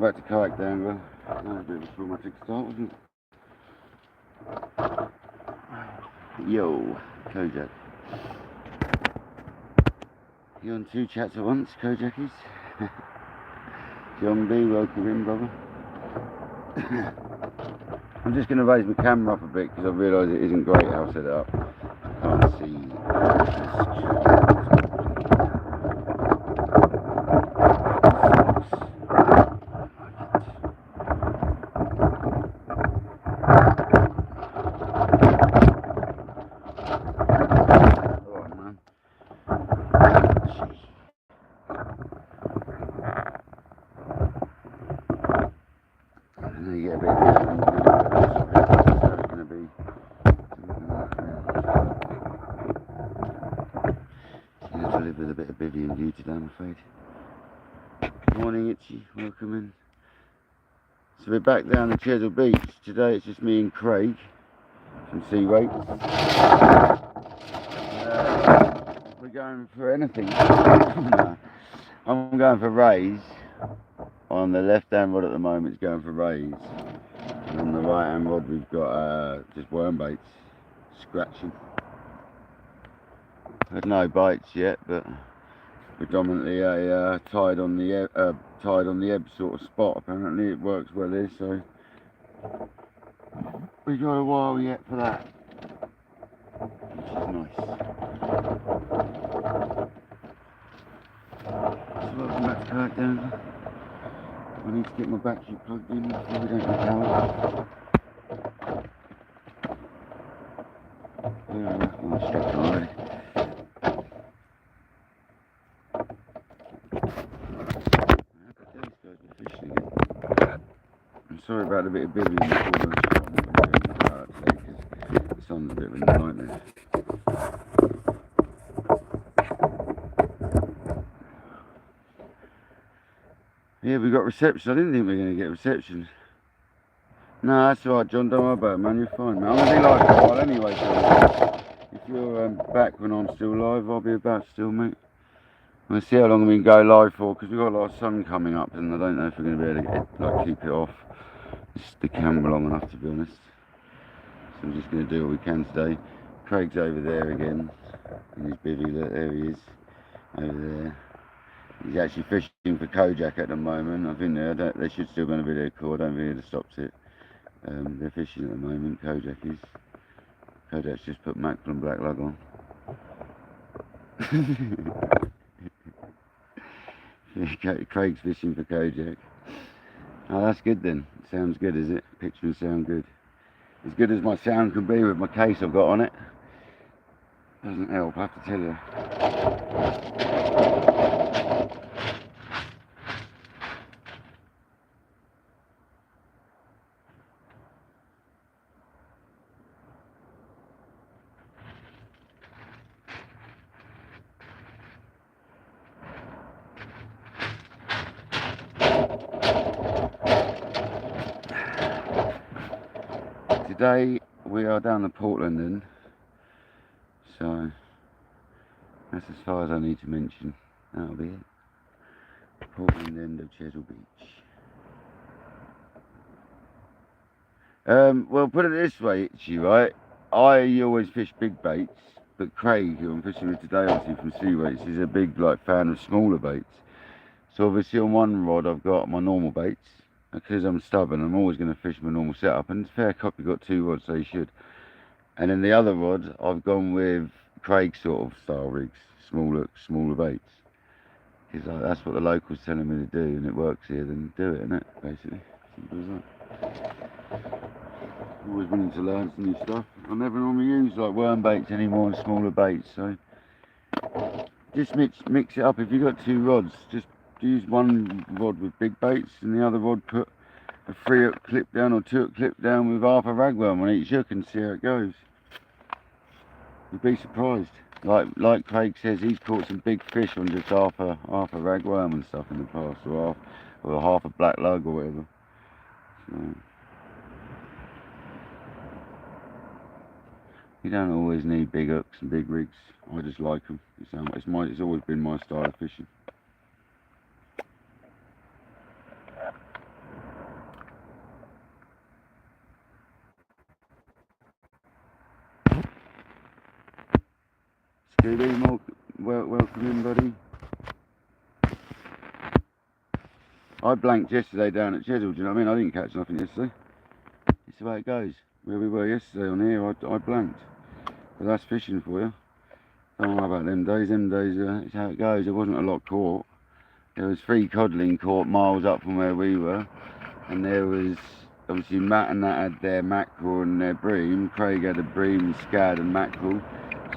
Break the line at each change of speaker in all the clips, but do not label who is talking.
back to KayakDangleruk. That was a bit of a traumatic start, wasn't it? Yo, Kojak. You on two chats at once, Kojakies? John B, welcome in, brother. I'm just going to raise my camera up a bit because I realise it isn't great how I set it up. I can't see. With a bit of bivvy in view today, I'm afraid. Morning, Itchy, welcome in. So we're back down the Chesil beach. Today it's just me and Craig from Sea Weights. We're going for anything. I'm going for rays. On the left hand rod at the moment it's going for rays. And on the right hand rod we've got just worm baits, scratching. Had no bites yet, but predominantly a tied on the ebb sort of spot. Apparently it works well here, so we got a while yet for that, which is nice. So welcome back to KayakDangleruk. I need to get my battery plugged in before we don't get power. Yeah, I'm stuck already. I'm sorry about the bit of bivvy in the corner today because the sun's a bit of a nightmare. Yeah, we got reception. I didn't think we were going to get reception. No, that's alright, John. Don't worry about it, man. You're fine, man. I'm going to be live for a while anyway, John. If you're back when I'm still live, I'll be about still, mate. I'm going to see how long we can go live for because we've got a lot of sun coming up and I don't know if we're going to be able to get, keep it off the camera long enough, to be honest. So I'm just going to do what we can today. Craig's over there again in his bivvy. Look, there he is, over there. He's actually fishing for Kojak at the moment. I think they should still going to be there, cool. I don't think he'd have stopped it. They're fishing at the moment, Kojak is. Kojak's just put mackerel and black lug on. Craig's fishing for Kojak. Oh, that's good then. Sounds good, is it? Pictures sound good. As good as my sound can be with my case I've got on it. Doesn't help, I have to tell you. Today we are down to Portland then, so that's as far as I need to mention. That'll be it. Portland end of Chesil Beach. Well, put it this way, Itchy, right? I always fish big baits, but Craig, who I'm fishing with today, obviously from Sea Weights, is a big fan of smaller baits. So obviously on one rod I've got my normal baits. Because I'm stubborn, I'm always going to fish my normal setup, and it's fair cop, you've got two rods, so you should. And then the other rod, I've gone with Craig sort of style rigs, smaller baits. Because that's what the locals telling me to do, and it works here, then do it, innit, basically. Simple as that. Always willing to learn some new stuff. I never normally use worm baits anymore and smaller baits, so just mix it up. If you've got two rods, just use one rod with big baits and the other rod put a 3-hook clip down or 2-hook clip down with half a ragworm on each hook and see how it goes. You'd be surprised. Like Craig says, he's caught some big fish on just half a ragworm and stuff in the past, or half a black lug or whatever. So you don't always need big hooks and big rigs. I just like them. It's always been my style of fishing. JB, welcome in, buddy. I blanked yesterday down at Chesil, do you know what I mean? I didn't catch nothing yesterday. It's the way it goes. Where we were yesterday on here, I blanked. But that's fishing for you. Don't worry about them days. It's how it goes. There wasn't a lot caught. There was 3 codling caught miles up from where we were. And there was, obviously, Matt and that had their mackerel and their bream. Craig had a bream, scad and mackerel.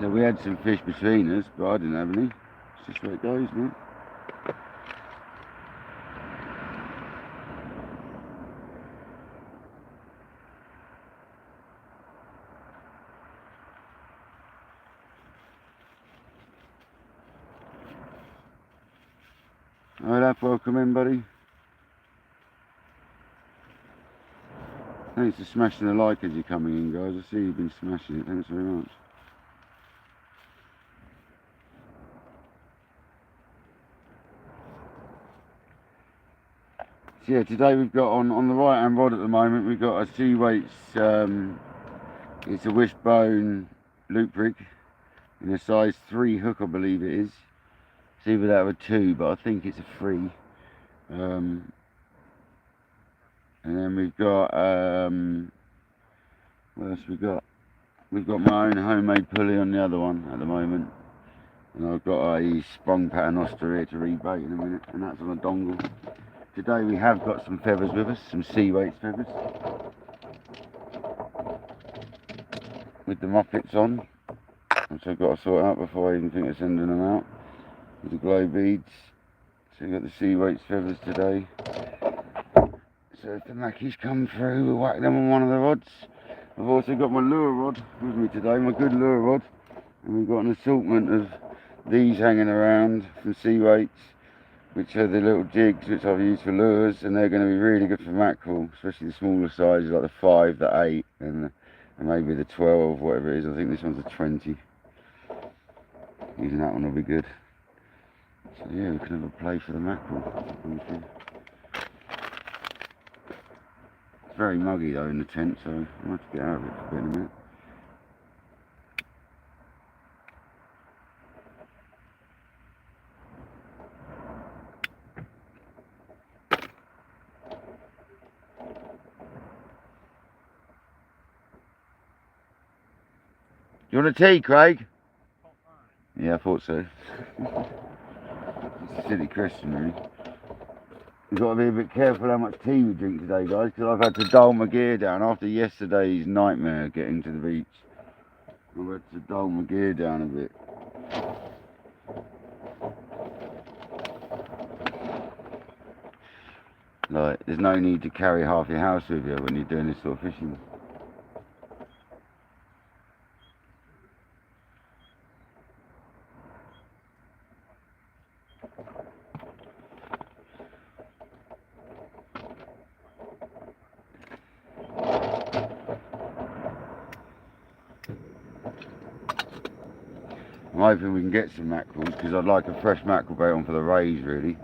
So we had some fish between us, but I didn't have any. It's just where it goes, mate. Alright, welcome in, buddy. Thanks for smashing the like as you're coming in, guys. I see you've been smashing it. Thanks very much. So yeah, today we've got on the right hand rod at the moment, we've got a Sea Weights, it's a wishbone loop rig in a size 3 hook, I believe it is. It's either that or a 2, but I think it's a 3. And then we've got, what else we got? We've got my own homemade pulley on the other one at the moment. And I've got a sprung paternoster here to rebait in a minute, and that's on a dongle. Today we have got some feathers with us, some Sea Weights feathers. With the muppets on, which I've got to sort out before I even think of sending them out. With the glow beads. So we've got the Sea Weights feathers today. So if the mackies come through, we'll whack them on one of the rods. I've also got my lure rod with me today, my good lure rod. And we've got an assortment of these hanging around from Sea Weights, which are the little jigs which I've used for lures, and they're going to be really good for mackerel, especially the smaller sizes like the 5, the 8, and maybe the 12, whatever it is. I think this one's a 20. Using that one will be good. So yeah, we can have a play for the mackerel. It's very muggy though in the tent, so I might have to get out of it for a bit in a minute. Do you want a tea, Craig? Yeah, I thought so. It's a silly question, really. We've got to be a bit careful how much tea we drink today, guys, because I've had to dull my gear down after yesterday's nightmare getting to the beach. I've had to dull my gear down a bit. Like, there's no need to carry half your house with you when you're doing this sort of fishing. I'm hoping we can get some mackerels, because I'd like a fresh mackerel bait on for the rays, really.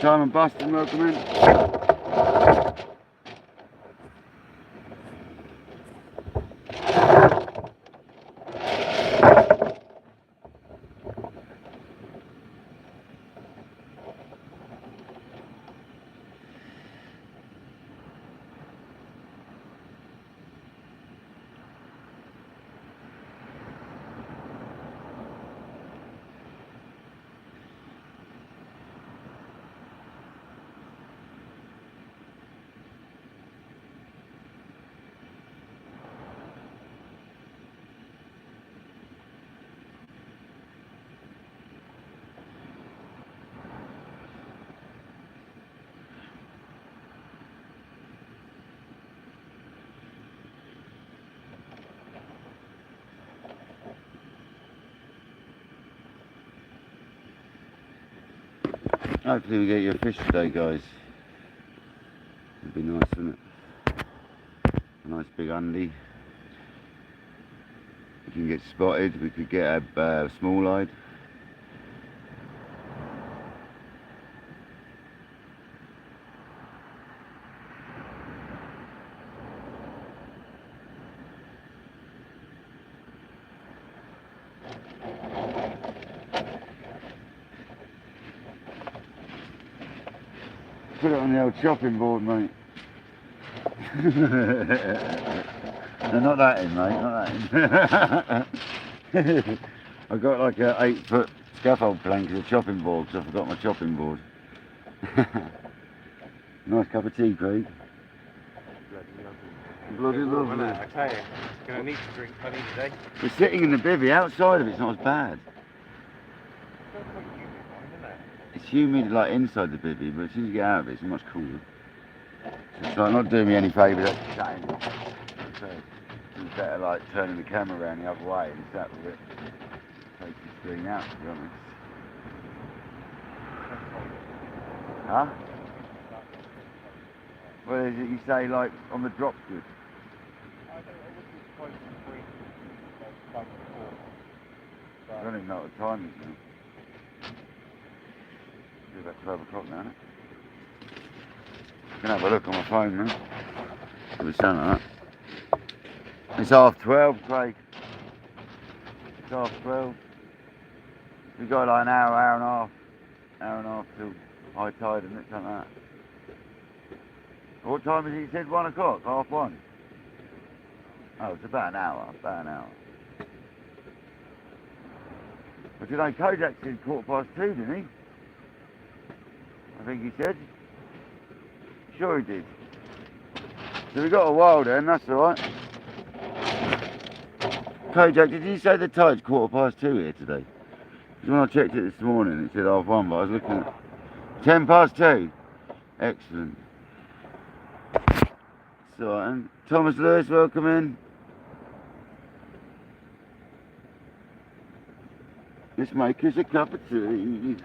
Simon Buston, welcome in. Hopefully we get you a fish today, guys. It'd be nice, wouldn't it? A nice big undie. We can get spotted. We could get a small-eyed. Put it on the old chopping board, mate. No, not that in, mate, not that in. I got like a 8-foot scaffold plank as a chopping board because I forgot my chopping board. Nice cup of tea, Craig. Bloody lovely.
I tell you, gonna need to drink honey today.
We're sitting in the bivvy, outside of it's not as bad. It's humid like inside the bivvy, but as soon as you get out of it, it's much cooler. So it's like not doing me any favours, that's chatting. So it's better like turning the camera around the other way and sat with it. Take the screen out, to be honest. Huh? Well, is it you say like on the drop good? I don't even know what the time is now. It's about 12 o'clock now, isn't it? I can have a look on my phone now. It'll be something like that. It's 12:30, Craig. It's 12:30. We've got like an hour and a half till high tide and something like that. What time is it? You said 1 o'clock, 1:30. Oh, it's about an hour, But today Kojak said 2:15, didn't he? I think he said. Sure he did. So we got a while then, that's alright. Kojak, did you say the tide's 2:15 here today? Because when I checked it this morning, it said 1:30, but I was looking at 2:10. Excellent. It's alright, and Thomas Lewis, welcome in. Let's make us a cup of tea.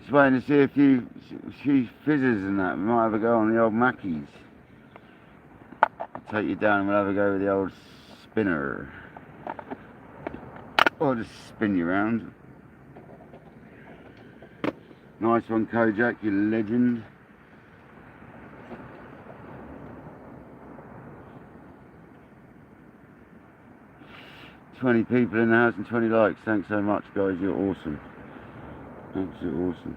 Just waiting to see a few fizzers and that. We might have a go on the old Mackies. Take you down and we'll have a go with the old spinner. Or just spin you around. Nice one, Kojak, you legend. "20 people in the house and 20 likes. Thanks so much, guys. You're awesome. Absolutely awesome.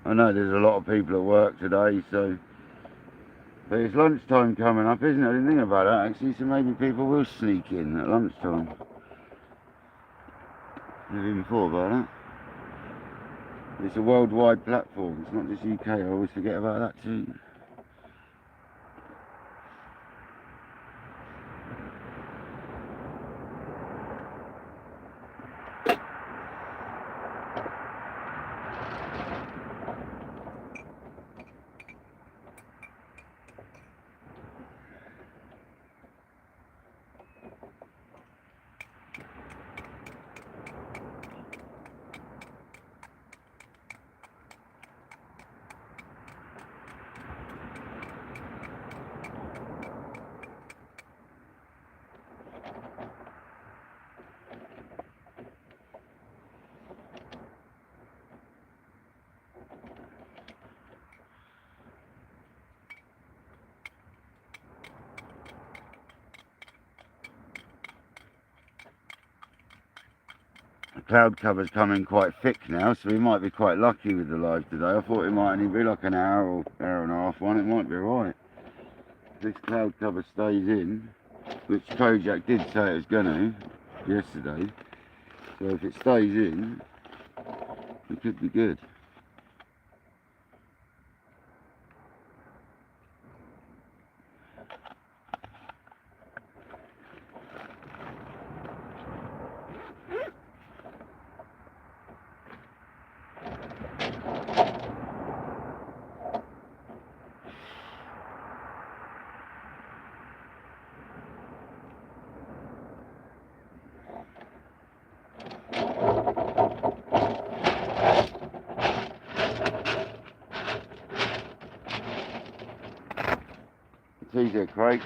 I know there's a lot of people at work today, so... But it's lunchtime coming up, isn't it? I didn't think about that, actually, so maybe people will sneak in at lunchtime. Never even thought about that. It's a worldwide platform. It's not just UK. I always forget about that too. The cloud cover's coming quite thick now, so we might be quite lucky with the live today. I thought it might only be like an hour or hour and a half one. It might be alright. This cloud cover stays in, which Kojak did say it was going to yesterday. So if it stays in, it could be good. TZ crate.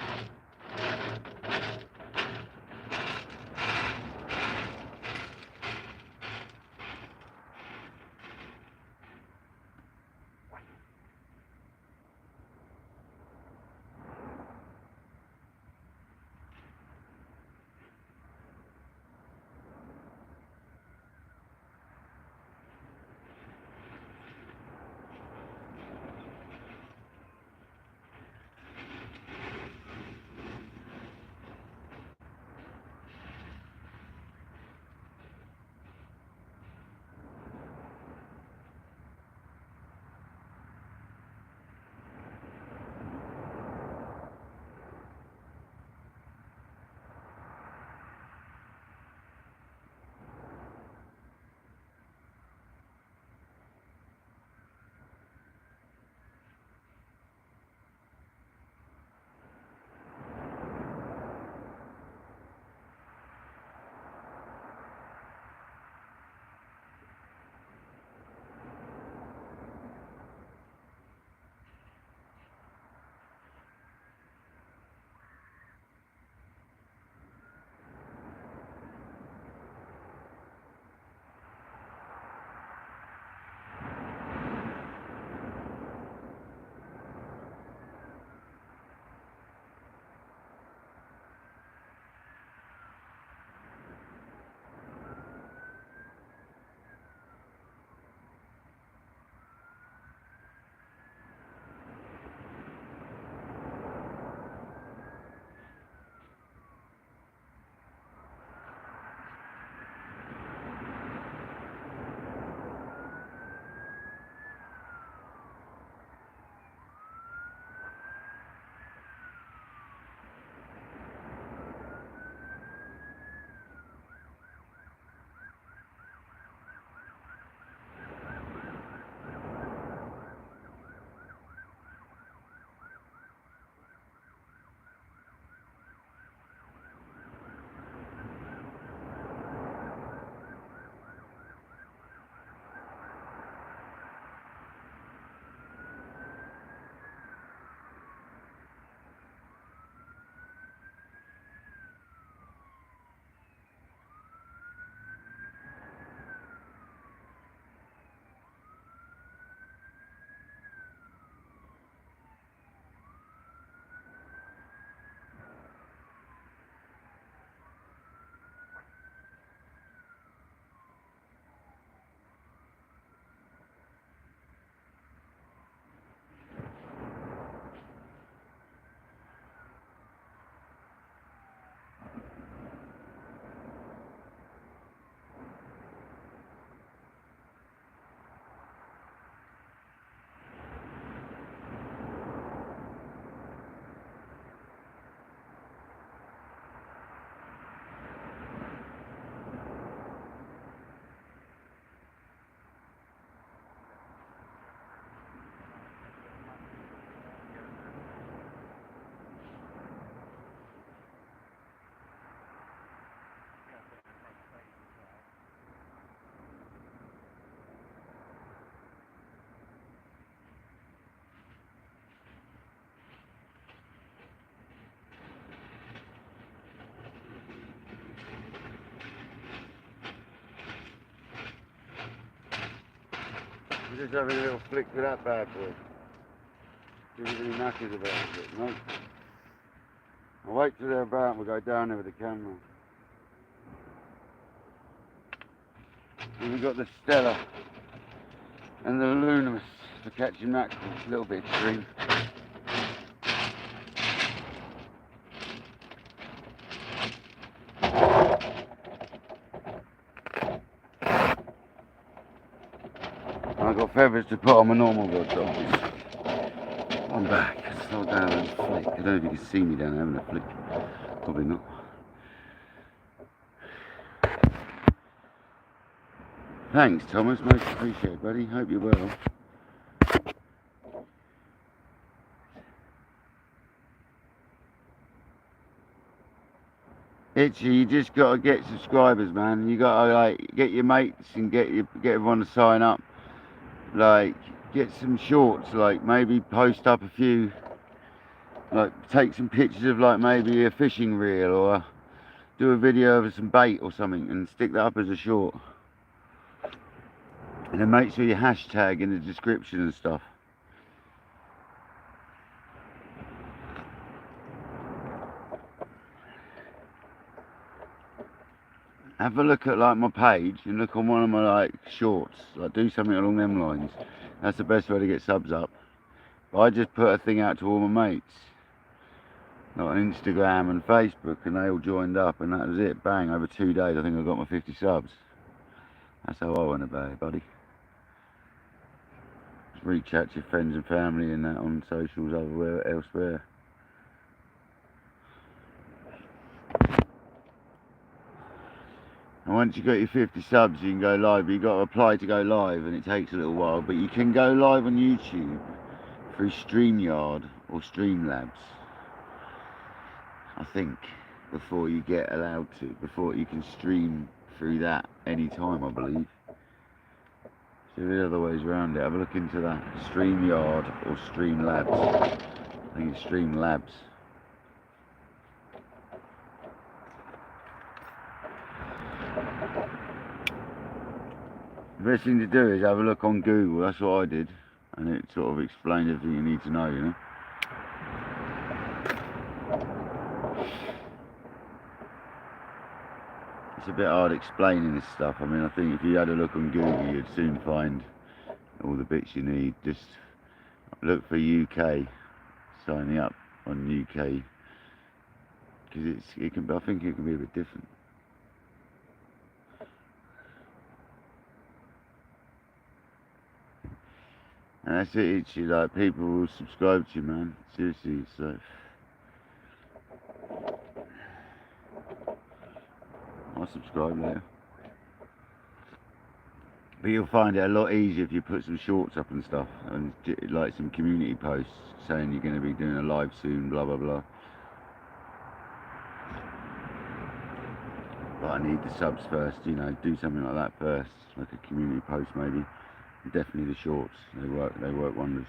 We're just having a little flick with that bad boy. See if any knackers about it, no? I'll wait till they're about and we'll go down there with the camera. And we've got the Stella and the Lunamus for catching mackerel. A little bit extreme. I've got feathers to put on my normal rod dogs. I'm back. Slow down and flick. I don't know if you can see me down there having a flick. Probably not. Thanks, Thomas. Most appreciated, buddy. Hope you're well. Itchy, you just gotta get subscribers, man. You gotta like get your mates and get everyone to sign up. Like, get some shorts, like maybe post up a few like take some pictures of like maybe a fishing reel, or do a video of some bait or something and stick that up as a short. And then make sure you hashtag in the description and stuff. Have a look at like my page and look on one of my like shorts, like do something along them lines. That's the best way to get subs up. But I just put a thing out to all my mates, like on Instagram and Facebook, and they all joined up, and that was it. Bang, over 2 days I think I got my 50 subs. That's how I went about it, buddy. Just reach out to your friends and family and that on socials elsewhere. And once you got your 50 subs, you can go live. But you got to apply to go live, and it takes a little while. But you can go live on YouTube through StreamYard or Streamlabs, I think, before you get allowed to. Before you can stream through that anytime, I believe. So there's other ways around it. Have a look into that. StreamYard or Streamlabs. I think it's Streamlabs. The best thing to do is have a look on Google. That's what I did, and it sort of explained everything you need to know, you know. It's a bit hard explaining this stuff. I mean, I think if you had a look on Google, you'd soon find all the bits you need. Just look for UK, signing up on UK, because I think it can be a bit different. And that's it, it's like people will subscribe to you, man. Seriously, so I'll subscribe later. But you'll find it a lot easier if you put some shorts up and stuff, and like some community posts saying you're going to be doing a live soon, blah blah blah. But I need the subs first, you know, do something like that first, like a community post maybe. Definitely the shorts, they work wonders.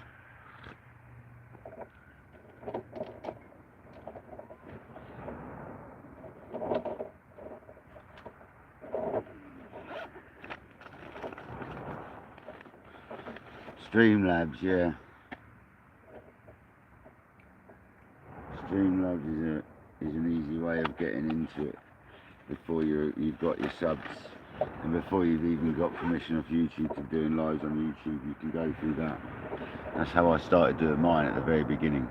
Streamlabs, yeah. Streamlabs is an easy way of getting into it before you've got your subs. And before you've even got permission off YouTube to doing lives on YouTube, you can go through that. That's how I started doing mine at the very beginning.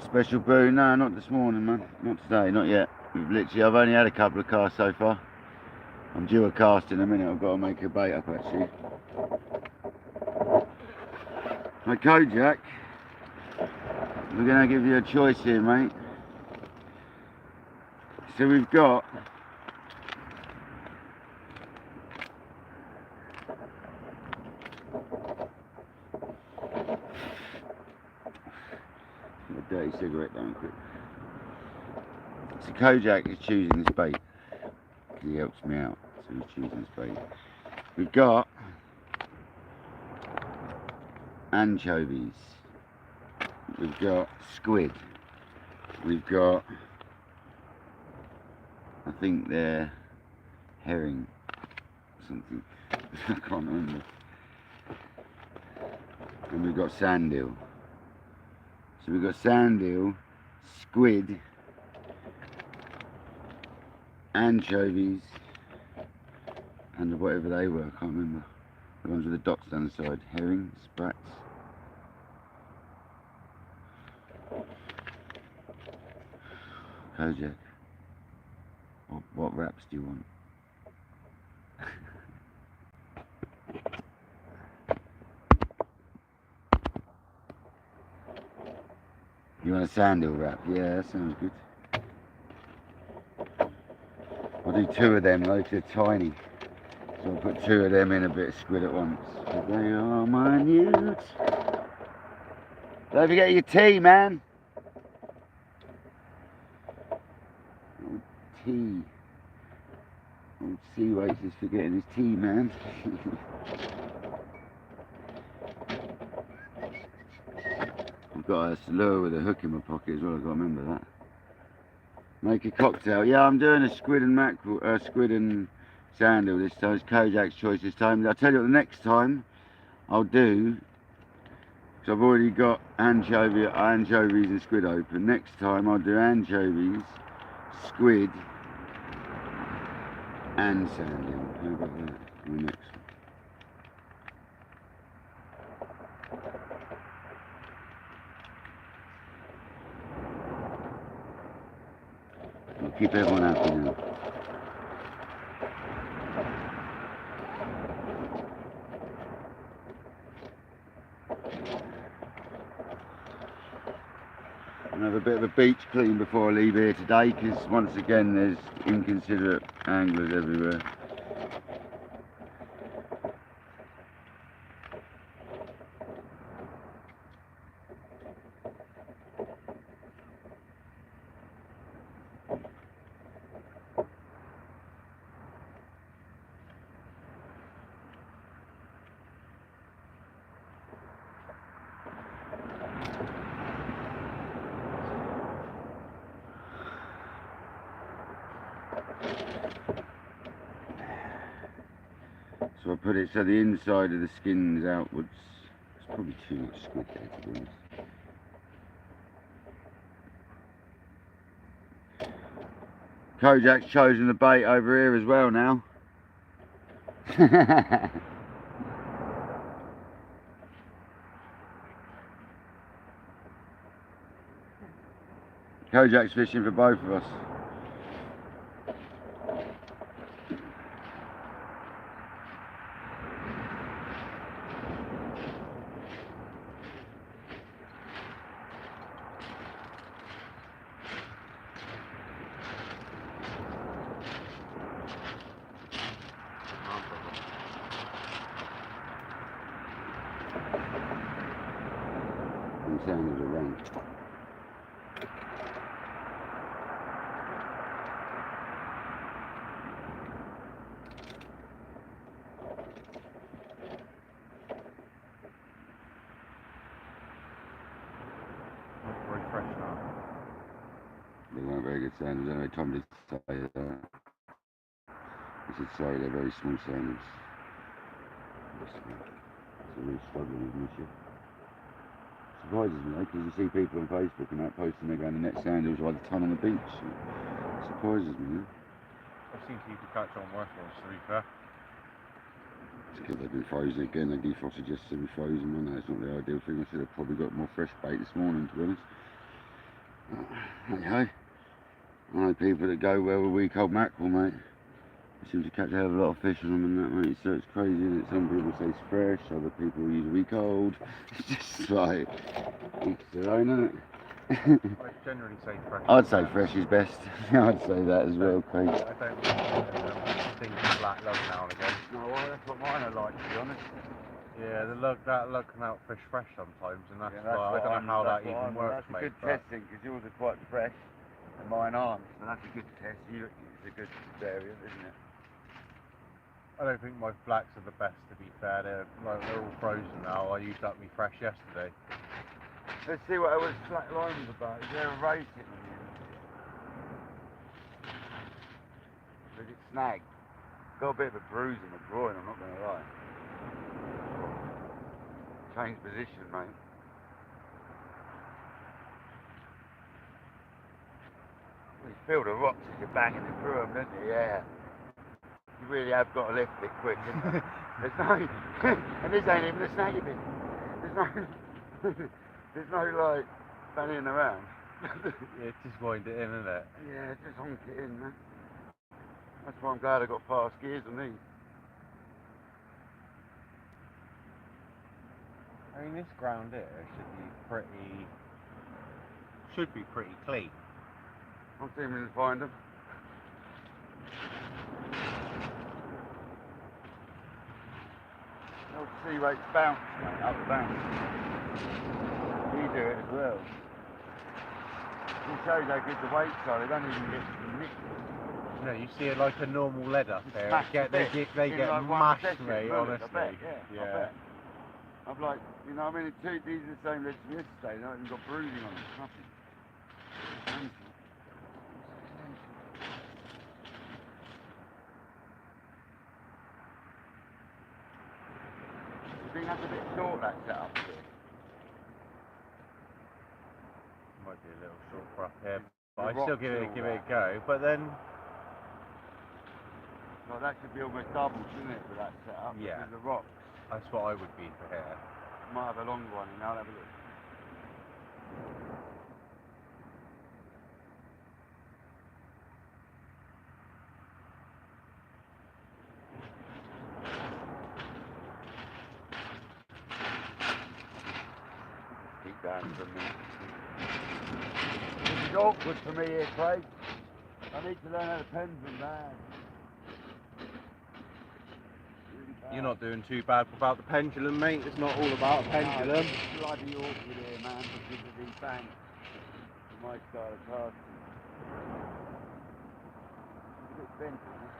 Special brew? No, not this morning, man. Not today, not yet. I've only had a couple of casts so far. I'm due a cast in a minute. I've got to make a bait up actually. Okay, Jack. We're going to give you a choice here, mate. So we've got a dirty cigarette down quick. So Kojak is choosing this bait. He helps me out, so he's choosing this bait. We've got anchovies. We've got squid. We've got, I think they're herring or something. I can't remember. And we've got sand eel. So we've got sand eel, squid, anchovies, and whatever they were, I can't remember. The ones with the dots down the side. Herring, sprats. Kojak. What wraps do you want? You want a sand eel wrap? Yeah, that sounds good. I'll do 2 of them though, because they're tiny. So I'll put 2 of them in a bit of squid at once. They are minute. Don't forget your tea, man. tea. Old sea weights is forgetting his tea, man. I've got a lure with a hook in my pocket as well, I've got to remember that. Make a cocktail. Yeah, I'm doing a squid and mackerel, squid and sandal this time. It's Kojak's choice this time. I'll tell you what the next time I'll do, because I've already got anchovies and squid open. Next time I'll do anchovies, squid and sandal. How about that? The next one. We'll keep everyone happy now. I'll have a bit of a beach clean before I leave here today, because once again there's inconsiderate anglers everywhere. So I put it so the inside of the skin is outwards. It's probably too much squid there, to be honest. Kojak's chosen the bait over here as well now. Kojak's fishing for both of us. And sound of the rain.
Very fresh now.
They weren't very good sandals anyway. Tom did say that. He said sorry, they're very small sandals. It's a real struggle with them this year. Surprises me though, because you see people on Facebook and that posting they're going to net sandals by the ton on the beach. It surprises me, yeah?
I've seen people catch on worse ones, to be fair.
It's because they've been frozen again. They defrosted just to be frozen. I know it's not the ideal thing. I said they've probably got more fresh bait this morning, to be honest. Hey ho. I know people that go well with week-old mackerel, mate. They seem to catch a hell of a lot of fish on them and that, mate. So it's crazy, isn't it? Some people say it's fresh, other people use week-old. It's just like, each their own, isn't it?
I generally say fresh.
I'd say fresh is best. I'd say that as well, Craig.
I don't really think black lug now and again.
No, well, that's what mine are like, to be honest.
Yeah, that lug can outfish fresh sometimes, and that's,
Yeah,
why I don't know how that even works,
that's
mate.
a good testing, because yours are quite fresh and mine aren't. So that's a good test. It's a good variant, isn't it?
I don't think my blacks are the best, to be fair. They're all frozen now. I used up my fresh yesterday.
Let's see what our slack line was about. Is there a race in the end? Did it snag? Got a bit of a bruise in my groin, I'm not going to lie. Change position, mate. You feel the rocks as you're banging it through them, don't you? Yeah. You really have got to lift it quick, isn't it? There's no, and this ain't even a snaggy bit. There's no like fanning around.
Yeah, just wind it in, isn't it?
Yeah, just honk it in, man. That's why I'm glad I got fast gears on these.
I mean, this ground here should be pretty clean.
I'm seeming to find them. Old sea rates bounce, mate, up bounce. You do it as well. It shows how good the weights are, they don't even get nicked.
No, you see it like a normal lead up there.
Smashed
They
to bits
get
in like one
mashed,
session,
mate.
bullets,
Honestly.
I bet, yeah. I bet. I'm like, you know, I mean, these are the same leads from yesterday. They haven't even got bruising on them. Nothing. I think that's a bit short, that setup.
Might be a little short for up here, but
The
I still
rocks
give it
and all
a go. But then,
well, that should be almost double, shouldn't it, for that setup?
Yeah.
Because the rocks
that's what I would be for here.
might have a long one, and I'll have a look. Keep going for a minute. This is awkward for me here, Craig. I need to learn how to pendulum bad. Really bad.
You're not doing too bad about the pendulum, mate. It's not all about a pendulum.
No, it's bloody awkward here, man, because of these banks. For my style of casting. It's a bit bent, isn't it?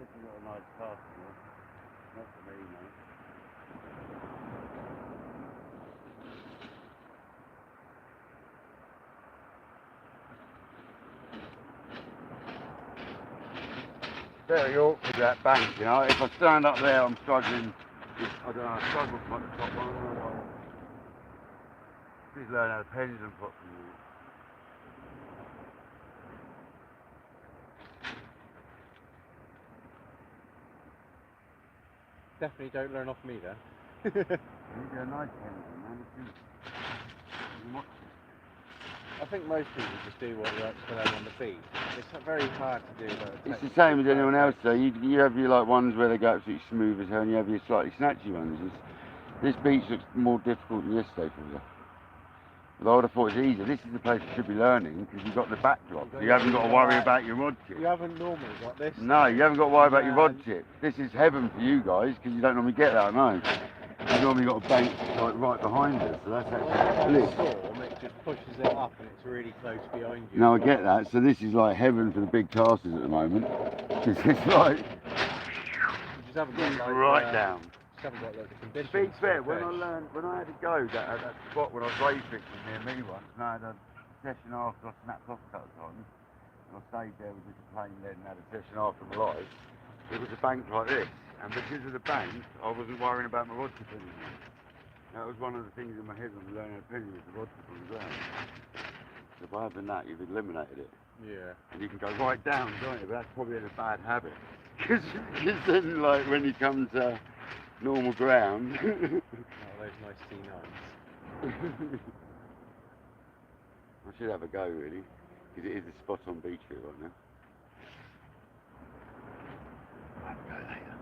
This is not a nice casting, not for me, mate. Very awkward, that bank, you know. If I stand up there, I'm struggling. I don't know, I struggle to put the top one. I don't know why. Please learn how to pendulum properly.
Definitely don't learn off me then.
You need to a nice pendulum, man.
I think most people just do what works for them on the beat. It's very hard to do though.
It's the same as anyone else though. You have your like ones where they go absolutely smooth as hell, and you have your slightly snatchy ones. This beach looks more difficult than yesterday for you. But I would have thought it's easier. This is the place you should be learning because you've got the backdrop. So you haven't got to worry about your rod tip.
You haven't normally got this.
No, you haven't got to worry about your rod tip. This is heaven for you guys because you don't normally get that, I know. You've normally got a bank like right behind us, so that's actually bliss.
Storm, it just pushes it up and it's really close behind you.
No, I get that. So this is like heaven for the big casters at the moment. Because it's like
You just haven't got like,
right down.
Just haven't got like the conditions.
To be fair, when I had to go at that spot when I was race fixing near me once, and I had a session after I snapped off cuts on, and I stayed there with just a plain lead and had a session after my life, it was a bank like this. And because of the bank, I wasn't worrying about my rod tip anymore. That was one of the things in my head when I learned how to pendulum was the rod tip on the ground. So by having that, you've eliminated it.
Yeah.
And you can go right down, can't you? But that's probably a bad habit. Because then, like, when you come to normal ground...
Oh, those nice C9s.
I should have a go, really. Because it is a spot-on beach here right now. I'll have a go later.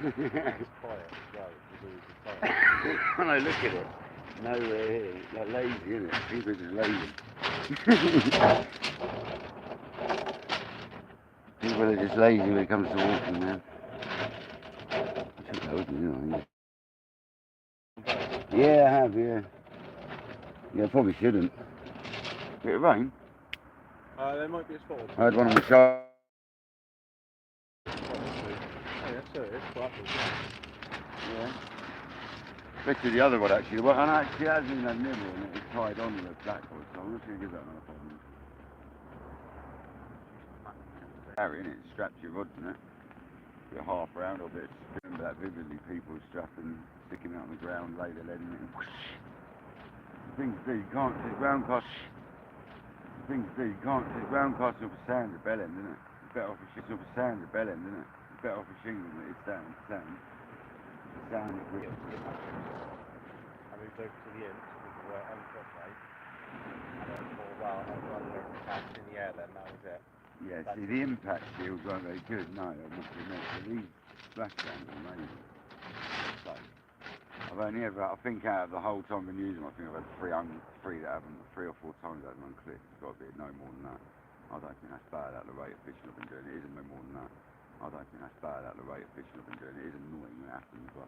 It's quiet as well, it's always quiet.
When I look at it, nowhere here. Like lazy, isn't it? People are just lazy. People are just lazy when it comes to walking, man. I should go, you know. Yeah, I have, yeah. Yeah, I probably shouldn't. Bit of rain.
There might be a spot.
I had one on my shoulder.
Oh, yeah, so it's quite
Yeah. Especially the other one actually. Well, and actually it hasn't even had nibble and it was tied on with a blackboard, so I'm not going to give that another problem. Carry in it, straps your rods in it. Bit half round or a bit. Remember that vividly, people strapping, sticking it on the ground, lay their lead in it and whoosh. The thing to do, you can't sit ground cast. The thing to do, you can't sit ground casting off a sand at bell end, isn't it? It's better off a shit off a sand at bell end, isn't it? It's better off a shingle than it is sand. Sand is real.
I moved over to the end with the uncross side. And then for a while, I learned to cast in the air then, that was it.
Yeah, see, the impact shields weren't very good, no, I must admit, but these splashdowns are amazing. So, I've only ever, I think out of the whole time I've been using them, I think I've had three that haven't, 3 or 4 times that haven't unclipped. It's got to be no more than that. I don't think that's bad at the rate of fishing I've been doing. It isn't no more than that. I don't think that's bad at the rate of fishing I've been doing. It is annoying when it happens, but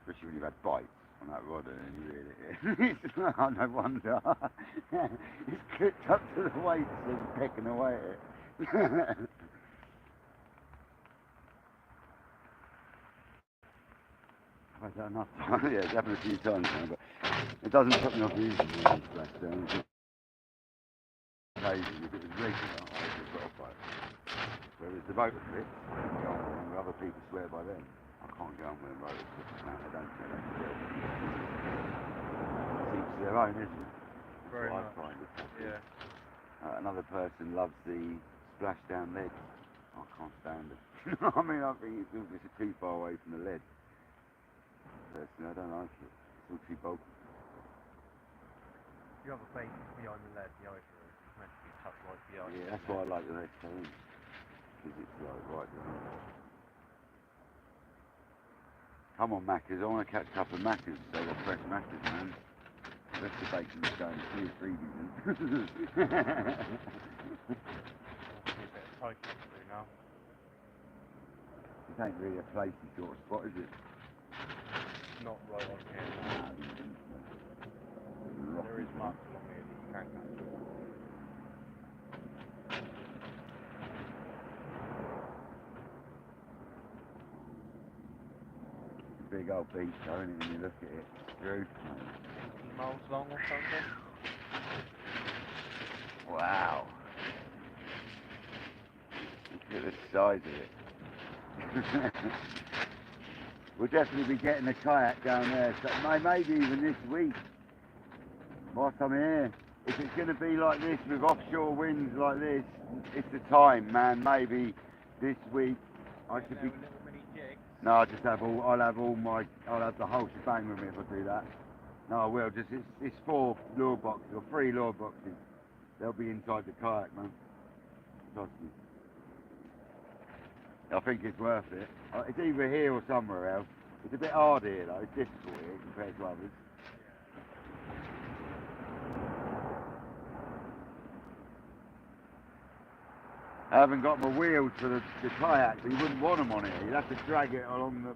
especially when you've had bites on that rod and then you reel it in. It's like, no wonder. It's clipped up to the weight, so it's pecking away at it. I've had that enough time. Yeah, it's happened a few times now, but it doesn't put me off using the splashdown. Occasionally, if it was regular, I would have got off by it. Whereas the motor clips, and other people swear by them. I can't go on with them motor clips, man. They don't do it. It's each their own, isn't it?
Very
That's
much.
what I find it.
Yeah.
Another person loves the splashdown lead. I can't stand it. I mean, I think it's just too far away from the lead. Personally, I don't like it. It's all too bulky.
The other bait behind the lead, the ice road, is meant to be tucked right behind.
Yeah, that's why I like the next time. Because it's like right there. Come on, Maccas. I want to catch a couple of Maccas. So they're fresh Maccas, man. The rest of the bacon's going to be freezing.
Keep it tight through now.
It ain't really a placey sort of spot, is it?
Not right on here. There is marks along here that you can catch.
Big old beach, though, isn't it, when you look at it? It's beautiful.
50 miles long or something.
Wow. Look at the size of it. We'll definitely be getting a kayak down there, so maybe even this week, whilst I'm here. If it's going to be like this with offshore winds like this, it's the time, man. Maybe this week I should be.
Little mini jigs.
No, I'll have the whole shebang with me if I do that. No, I will. It's 4 lure boxes or 3 lure boxes. They'll be inside the kayak, man. Trust me. I think it's worth it. It's either here or somewhere else. It's a bit hard here though. It's difficult here compared to others. I haven't got my wheels for the kayak, so you wouldn't want them on here. You'd have to drag it along the...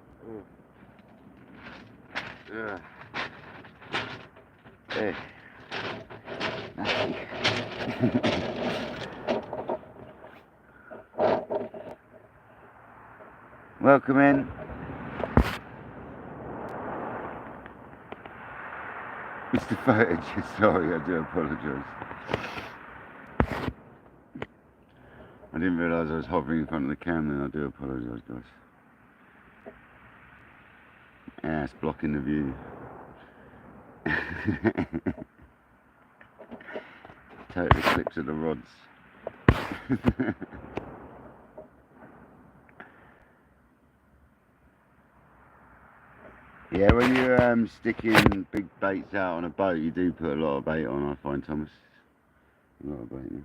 Welcome in. Mr. Footage, sorry, I do apologise. I didn't realise I was hovering in front of the camera, and I do apologise, guys. Yeah, it's blocking the view. Totally clips of the rods. Yeah, when you're sticking big baits out on a boat, you do put a lot of bait on, I find, Thomas. A lot of bait, yeah.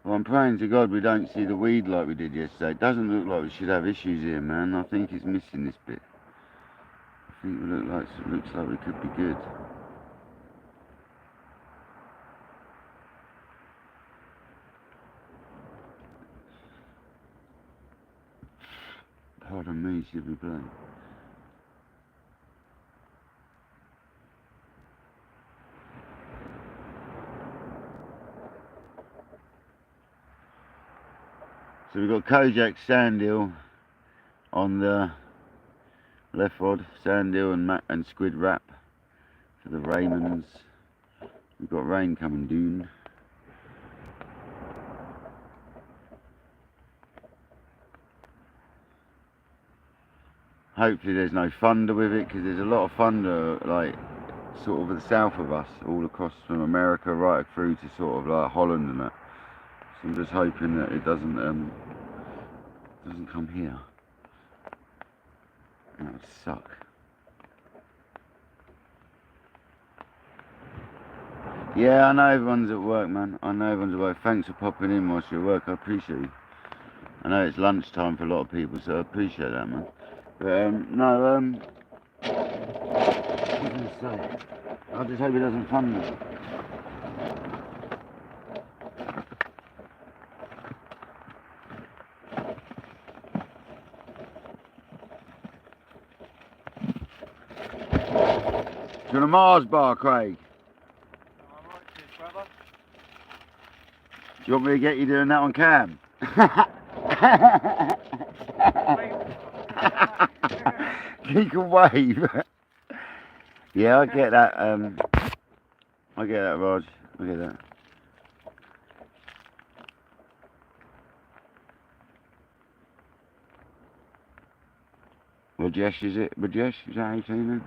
Well, I'm praying to God we don't see the weed like we did yesterday. It doesn't look like we should have issues here, man. I think it's missing this bit. I think it looks like we could be good. Pardon me, should be playing. So we've got Kojak sand eel on the left rod, sand eel and squid wrap for the Raymonds. We've got rain coming down. Hopefully there's no thunder with it, because there's a lot of thunder like sort of at the south of us, all across from America right through to sort of like Holland and that. So I'm just hoping that it doesn't come here. That would suck. Yeah, I know everyone's at work, man. I know everyone's at work. Thanks for popping in whilst you're at work. I appreciate you. I know it's lunchtime for a lot of people, so I appreciate that, man. But, no, what was I going to say? I just hope it doesn't thunder. Do you want a Mars bar, Craig? Do you want me to get you doing that on cam? You can wave. Yeah, I get that. I get that, Raj. I get that. Rajesh, is it? Rajesh, is that how you say it?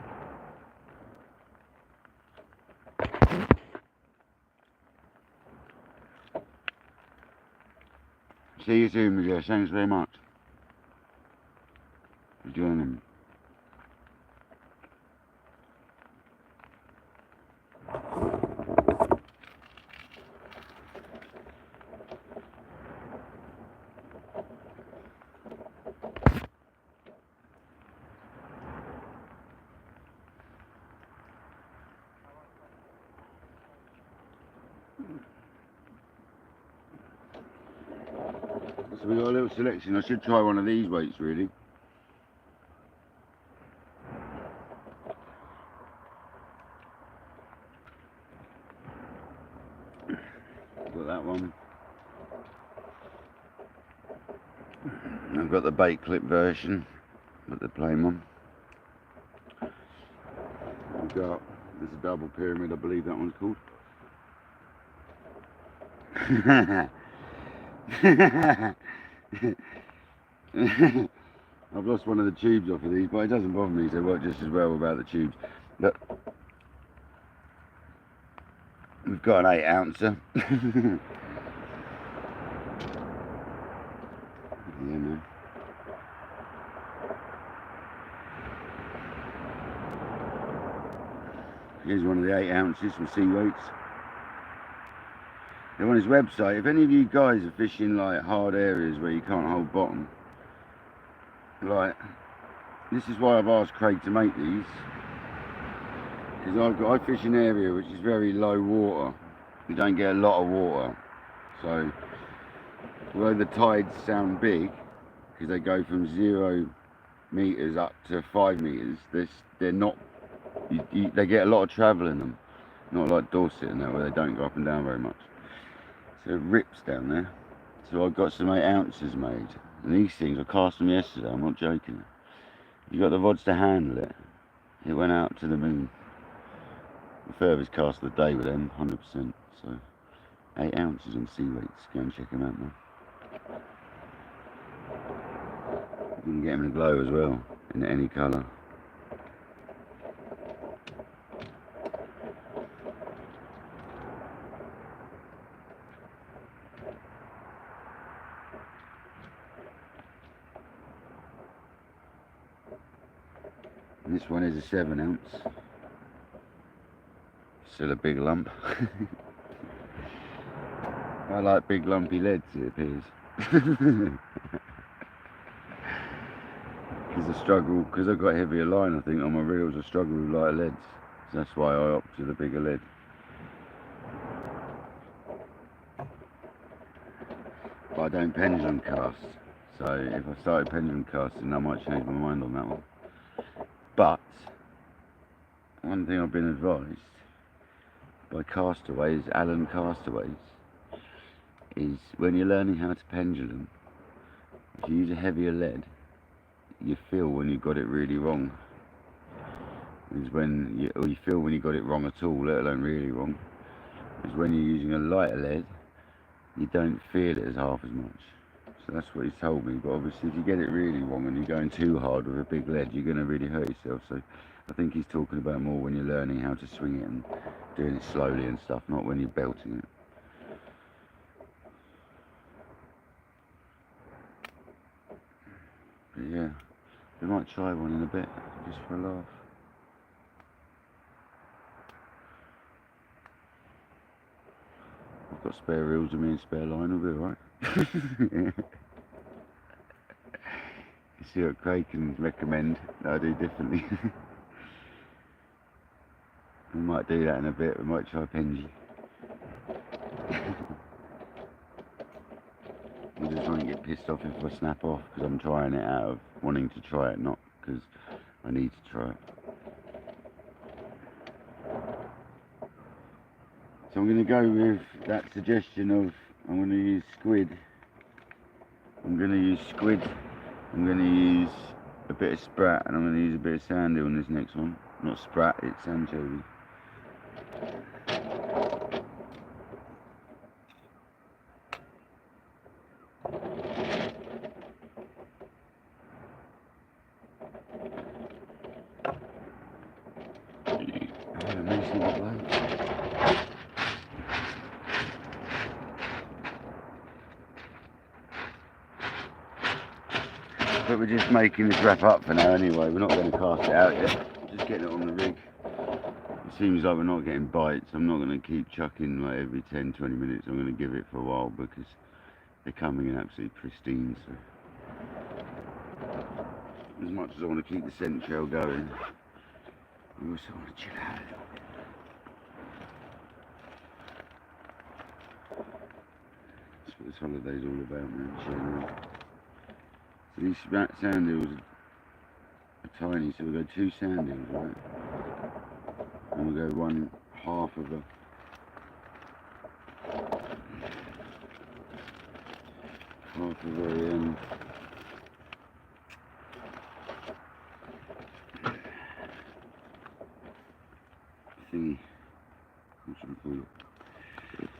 See you soon, Rajesh. Thanks very much for joining. So we got a little selection. I should try one of these weights, really. Got that one. I've got the bait clip version, got the plain one. I've got, there's a double pyramid, I believe that one's called. I've lost one of the tubes off of these, but it doesn't bother me, they work just as well without the tubes. Look, we've got an 8 ouncer. Yeah, man. Here's one of the 8 ounces from Sea Weights. They're on his website. If any of you guys are fishing like hard areas where you can't hold bottom, like, this is why I've asked Craig to make these, because I fish an area which is very low water. We don't get a lot of water, so although the tides sound big because they go from 0 meters up to 5 meters, they're not. They get a lot of travel in them, not like Dorset and that where they don't go up and down very much. So it rips down there. So I've got some 8 ounces made, and these things I cast them yesterday. I'm not joking. You got the rods to handle it. It went out to the moon. The furthest cast of the day with them, 100%. So 8 ounces on Sea Weights. Go and check them out, man. You can get them in a glow as well, in any colour. And this one is a 7 ounce. Still a big lump. I like big lumpy leads, it appears. Because I struggle, because I've got heavier line, I think, on my reels, I struggle with lighter leads. So that's why I opt for the bigger lead. But I don't pendulum cast. So if I started pendulum casting, I might change my mind on that one. But one thing I've been advised by castaways, Alan castaways, is when you're learning how to pendulum, if you use a heavier lead, you feel when you got it really wrong. Is when you feel when you got it wrong at all, let alone really wrong. Is when you're using a lighter lead, you don't feel it as half as much. So that's what he's told me. But obviously, if you get it really wrong and you're going too hard with a big lead, you're going to really hurt yourself. So I think he's talking about more when you're learning how to swing it and doing it slowly and stuff, not when you're belting it. But yeah. We might try one in a bit, just for a laugh. I've got spare reels with me and spare line, will be alright. You see what Craig can recommend that I do differently. We might do that in a bit, we might try Penji. I just won't get pissed off if I snap off, because I'm trying it out of wanting to try it, not because I need to try it. So I'm going to go with that suggestion of, I'm going to use squid. I'm going to use squid. I'm going to use a bit of sprat, and I'm going to use a bit of sandy on this next one. Not sprat, it's anchovy. But we're just making this wrap up for now anyway, we're not going to cast it out yet, just getting it on the rig. It seems like we're not getting bites. I'm not going to keep chucking like every 10-20 minutes. I'm going to give it for a while because they're coming in absolutely pristine. So as much as I want to keep the scent trail going, I also want to chill out a little bit. That's what this holiday's all about, man. Chilling out. So these sand hills are tiny, so we'll go 2 sand hills, right? And we'll go 1/2 of a thingy. What should we call it?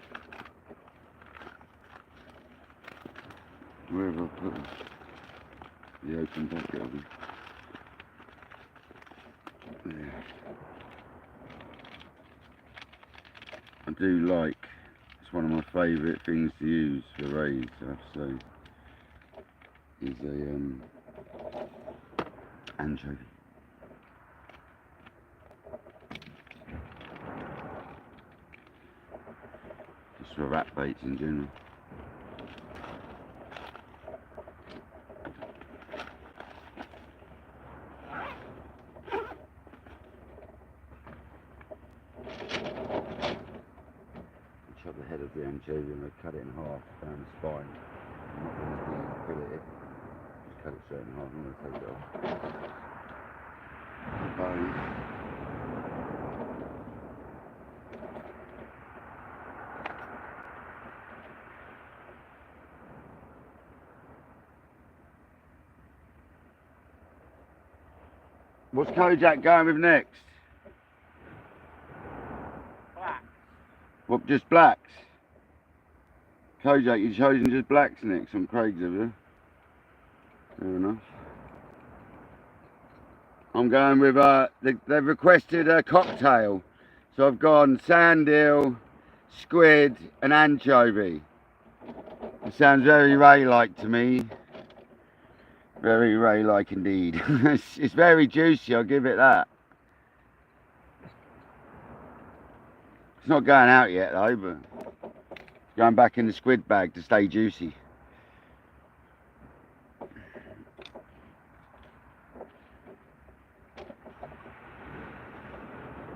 Wherever I put the open bucket of them. There. I do like, it's one of my favourite things to use for rays, I have to say, is a anchovy. Just for rat baits in general. Chop the head of the anchovy and I cut it in half down the spine. I'm not going to pull it, just cut it straight in half. I'm going to take it off. The bone. What's Kojak going with next? What, just blacks? Kojak, you've chosen just blacks next on Craig's, have you? Fair enough. I'm going with, they've requested a cocktail. So I've gone sand eel, squid and anchovy. It sounds very Ray-like to me. Very Ray-like indeed. It's very juicy, I'll give it that. It's not going out yet though, but it's going back in the squid bag to stay juicy.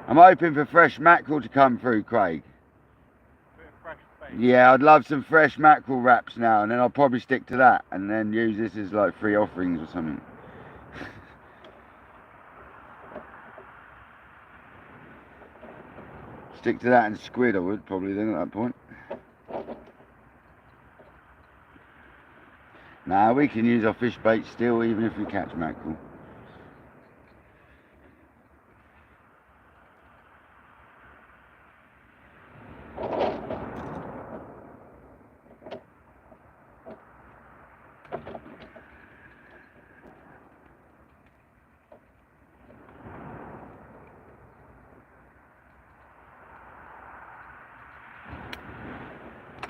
I'm hoping for fresh mackerel to come through, Craig. Yeah, I'd love some fresh mackerel wraps now, and then I'll probably stick to that and then use this as like free offerings or something. Stick to that and squid I would probably then at that point. Nah, we can use our fish bait still even if we catch mackerel.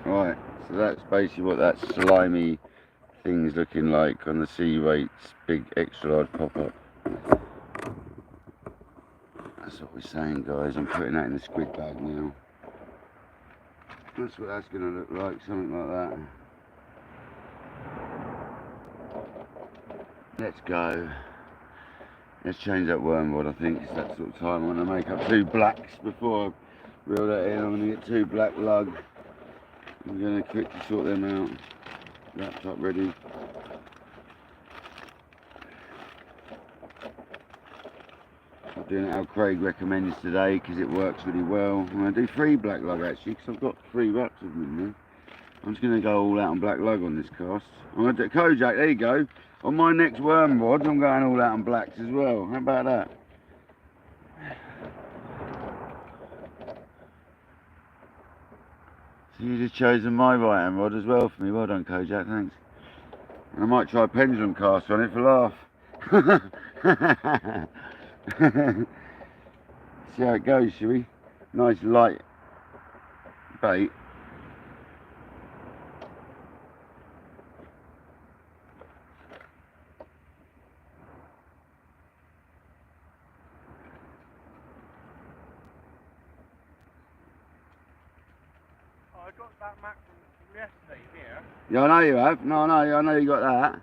Right, so that's basically what that slimy things looking like on the sea weights, big extra large pop-up. That's what we're saying, guys. I'm putting that in the squid bag now. That's what that's going to look like, something like that. Let's go. Let's change that worm rod. I think it's that sort of time. I want to make up 2 blacks before I reel that in. I'm going to get 2 black lug. I'm going to quickly sort them out. Laptop ready. I'm doing it how Craig recommends today because it works really well. I'm going to do 3 black lug actually because I've got 3 wraps of them in there. I'm just going to go all out on black lug on this cast. I'm going to do Kojak, there you go. On my next worm rod, I'm going all out on blacks as well. How about that? So you just chosen my right hand rod as well for me. Well done, Kojak, thanks. And I might try a pendulum cast on it for laugh. See how it goes, shall we? Nice light bait.
I got that mackerel from yesterday here.
Yeah, I know you have. No, I know you got that.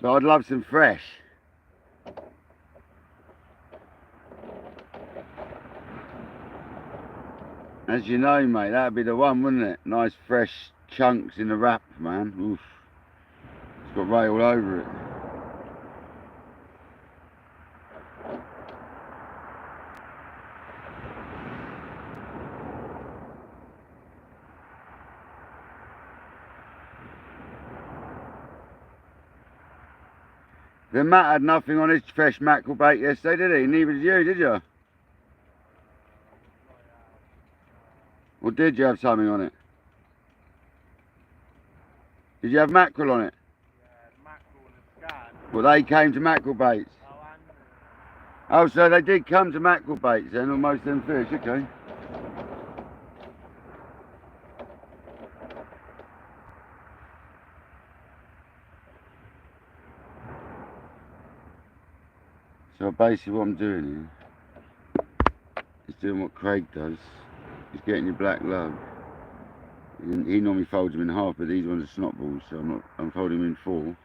But I'd love some fresh. As you know, mate, that'd be the one, wouldn't it? Nice fresh chunks in the wrap, man. Oof. It's got ray all over it. The Matt had nothing on his fresh mackerel bait yesterday, did he? Neither did you, did you? Or did you have something on it? Did you have mackerel on it?
Yeah, the mackerel and the scan.
Well, they came to mackerel baits. Oh, so they did come to mackerel baits then, or most of them fish, okay. So basically what I'm doing here is doing what Craig does. He's getting your black lug. He normally folds them in half, but these ones are snot balls, so I'm folding them in 4.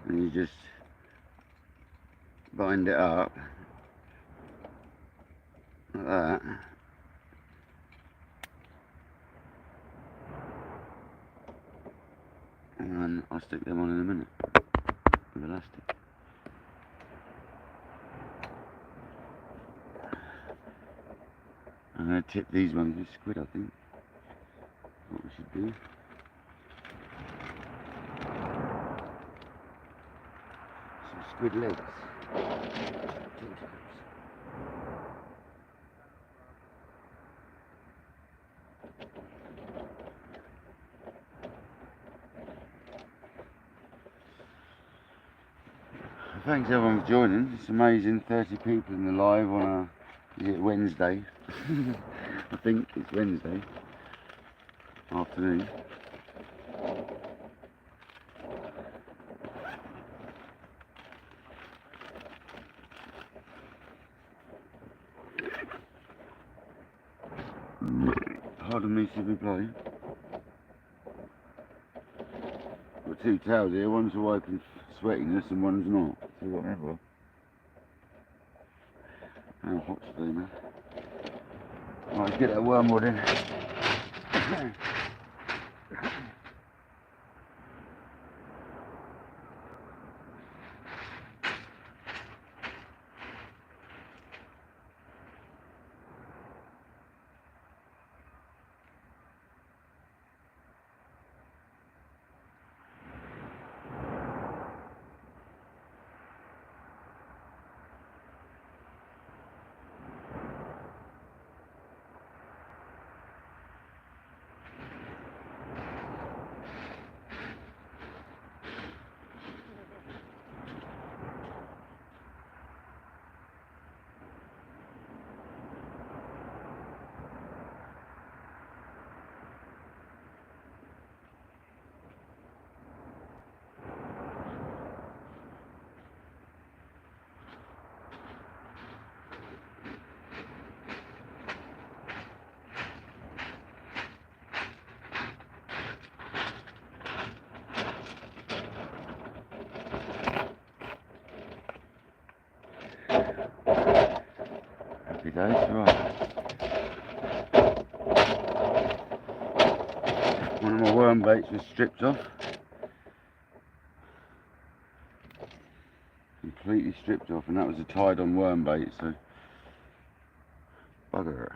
And you just bind it up like that. And then I'll stick them on in a minute with elastic. I'm going to tip these ones with squid, I think. What we should do. Some squid legs. Thanks everyone for joining. It's amazing, 30 people in the live on is it Wednesday? I think it's Wednesday afternoon. Pardon me, should we play? Got 2 towels here, one's wiping sweatiness and one's not. So whatever. How hot today, man. Right, let's get that wormwood in. days, right. One of my worm baits was stripped off. Completely stripped off, and that was a tied on worm bait, so bugger it.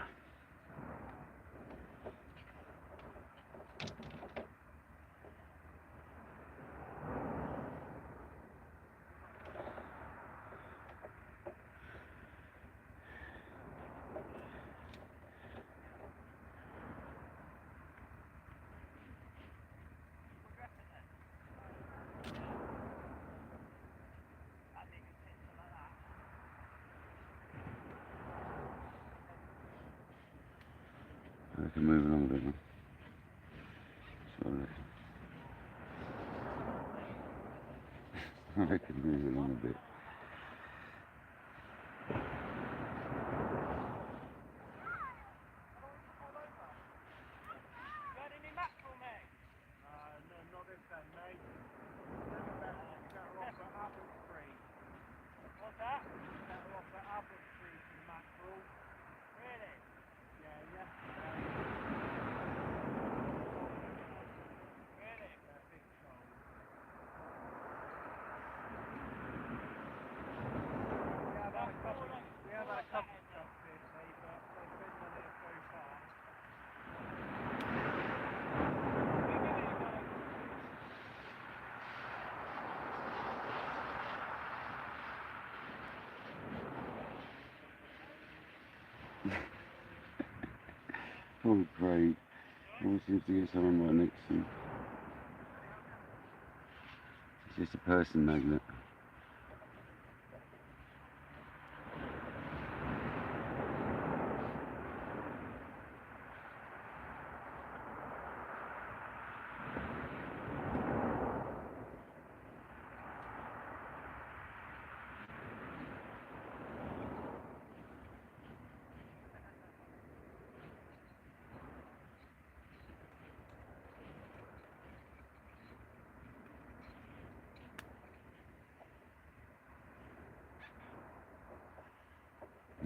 I can move along a bit now. I can move along a bit. Poor Craig. Always seems to get someone right next to him. It's just a person magnet.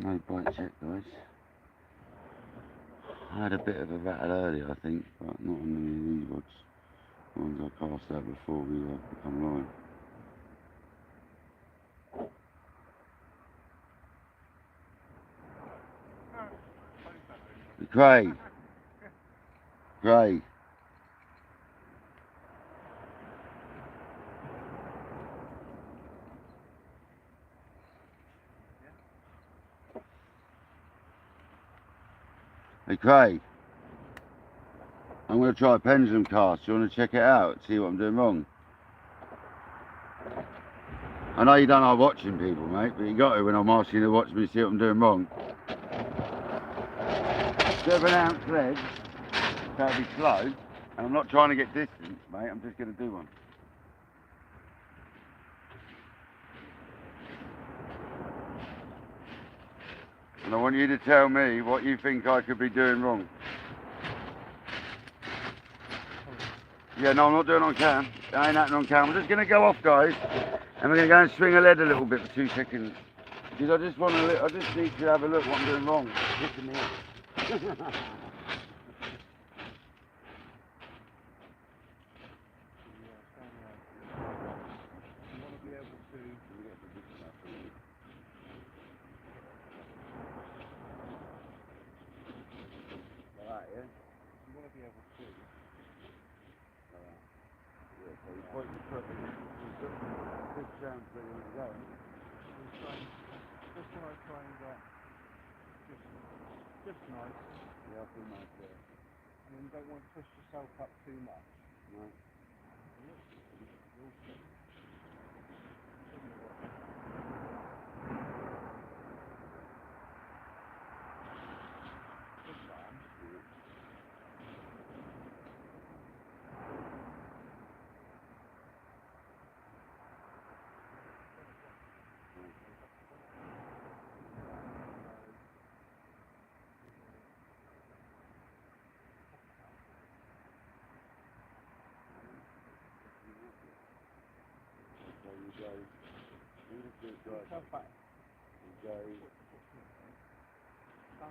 No bite check, guys. I had a bit of a rattle earlier, I think, but not on any of these rods. The ones I cast out before we come live. Craig. Craig. Hey Craig, I'm going to try a pendulum cast. Do you want to check it out? See what I'm doing wrong? I know you don't like watching people, mate, but you got to when I'm asking you to watch me, see what I'm doing wrong. 7-ounce lead, so it'll be slow, and I'm not trying to get distance, mate, I'm just going to do one. And I want you to tell me what you think I could be doing wrong. Yeah, no, I'm not doing it on cam. It ain't happening on cam. I'm just going to go off, guys, and we're going to go and swing a lead a little bit for 2 seconds. Because I just want to, I just need to have a look what I'm doing wrong. It's pissing me off.
Just nice.
Yeah, I feel nice there.
And then you don't want to push yourself up too much.
No. So you go,
Yourself back.
you go, When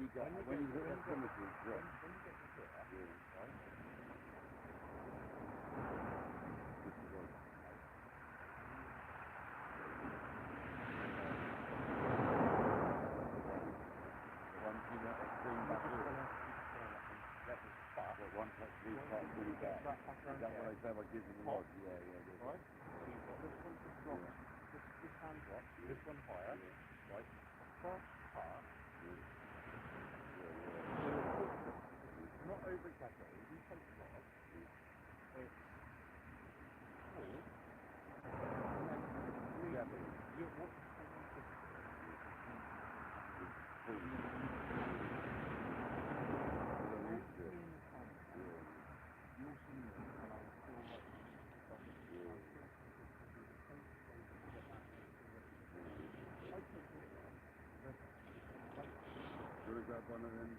you get the primitive drop.
This one higher, right? First part. Not over exaggerated, you take a lot. It's full. And then you what
grab one of them.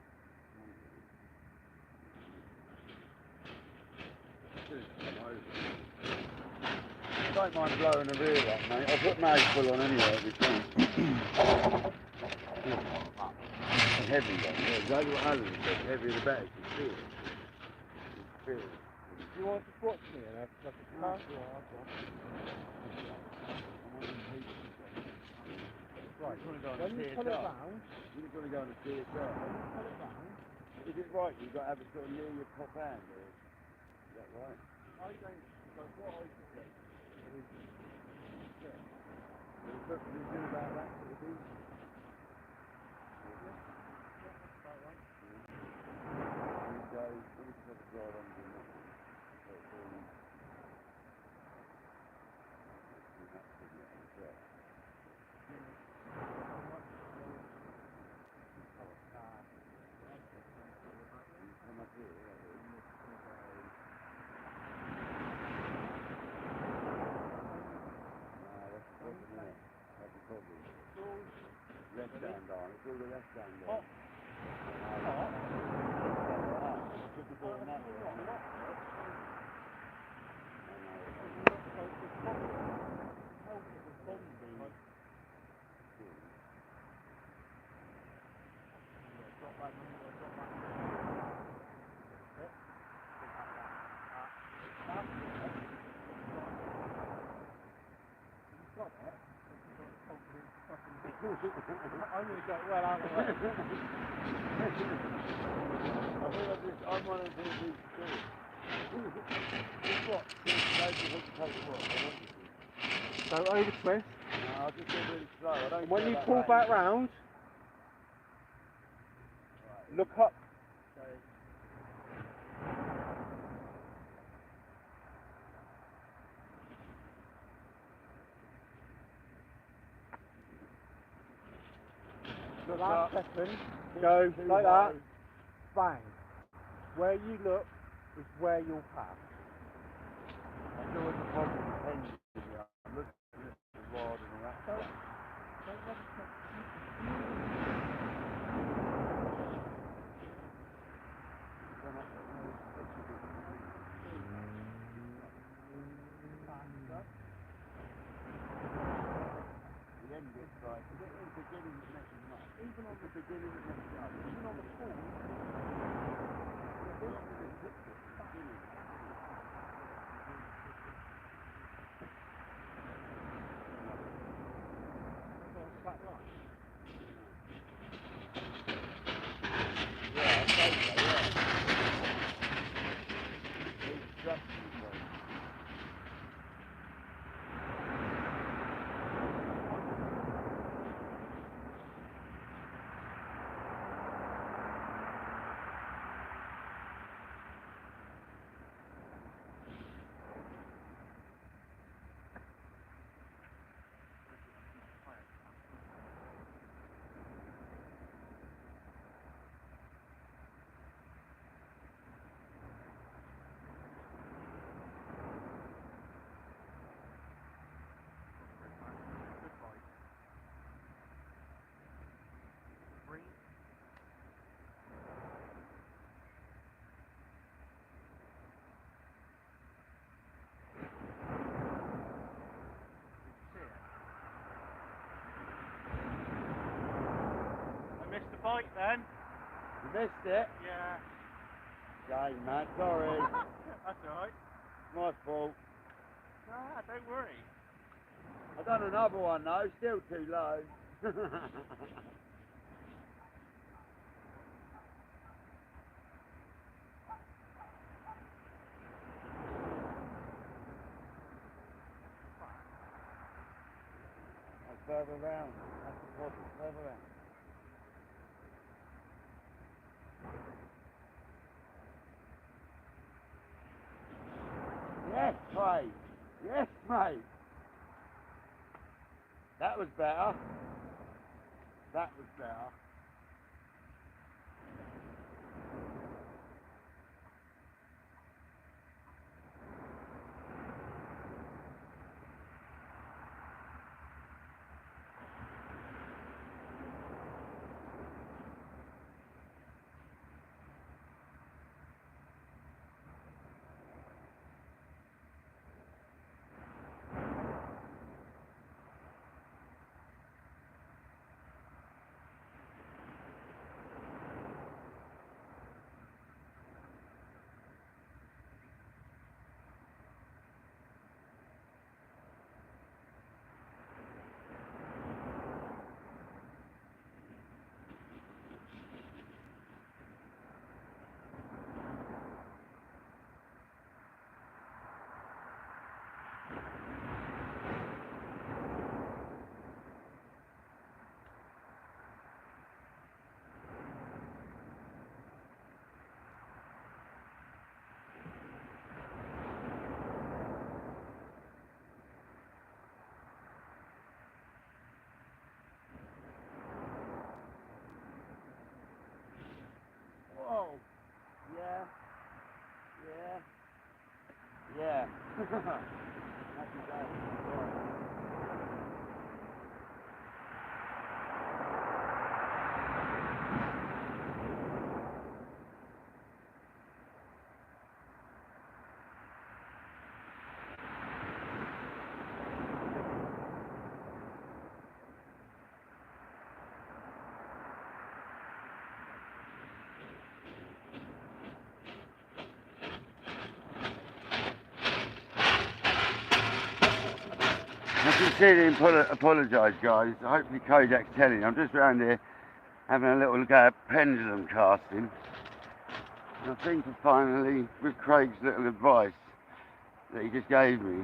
I don't mind blowing the rear up, mate. I put mag full on anyway every time. Heavy one, yeah. Exactly what Alan said. The heavier the better. You can feel it. You can feel it.
do you want to watch me and have like a car? Right, when you pull it round,
you just want to go on a CSR.
when you pull it round,
Is it right? You've got to have it sort of near your top hand, or is that right?
I don't, like what I suggest is, yeah,
There's nothing good about that sort of thing.
that's about right.
You go, let me just have a drive on doing that. Left hand on, it's all the left hand on.
I'm going to get well out of the way.
I'm one of the people who do it. What?
So over twist.
No, I'll just go really slow. I don't
When
care
you
about
pull
that.
back round, look up.
Look
Last
up.
second, go
Too
like
high.
that, bang. Where you look is where you'll pass.
That's always the problem with pendulum. I'm looking at the rod and all that stuff. The end beginning of the show.
Even on the pool. Missed the bite then.
You missed it?
Yeah.
Shame, man. Sorry.
That's alright.
My fault.
Nah, don't worry.
I've done another one though, still too low. That's further round. That's the problem. Further round. Yes, mate. Yes, mate. That was better. That was better. Whoa. Yeah. Yeah. Yeah. Happy days. I sincerely apologise, guys. Hopefully Kodak's telling. I'm just around here having a little go at pendulum casting. And I think finally, with Craig's little advice that he just gave me,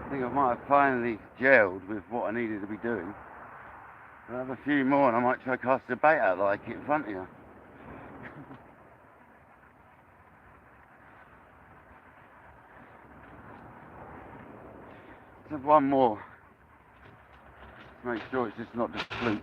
I think I might have finally gelled with what I needed to be doing. I'll have a few more and I might try to cast a bait out like it in front of you. Let's have one more. Make sure it's just not just fluke.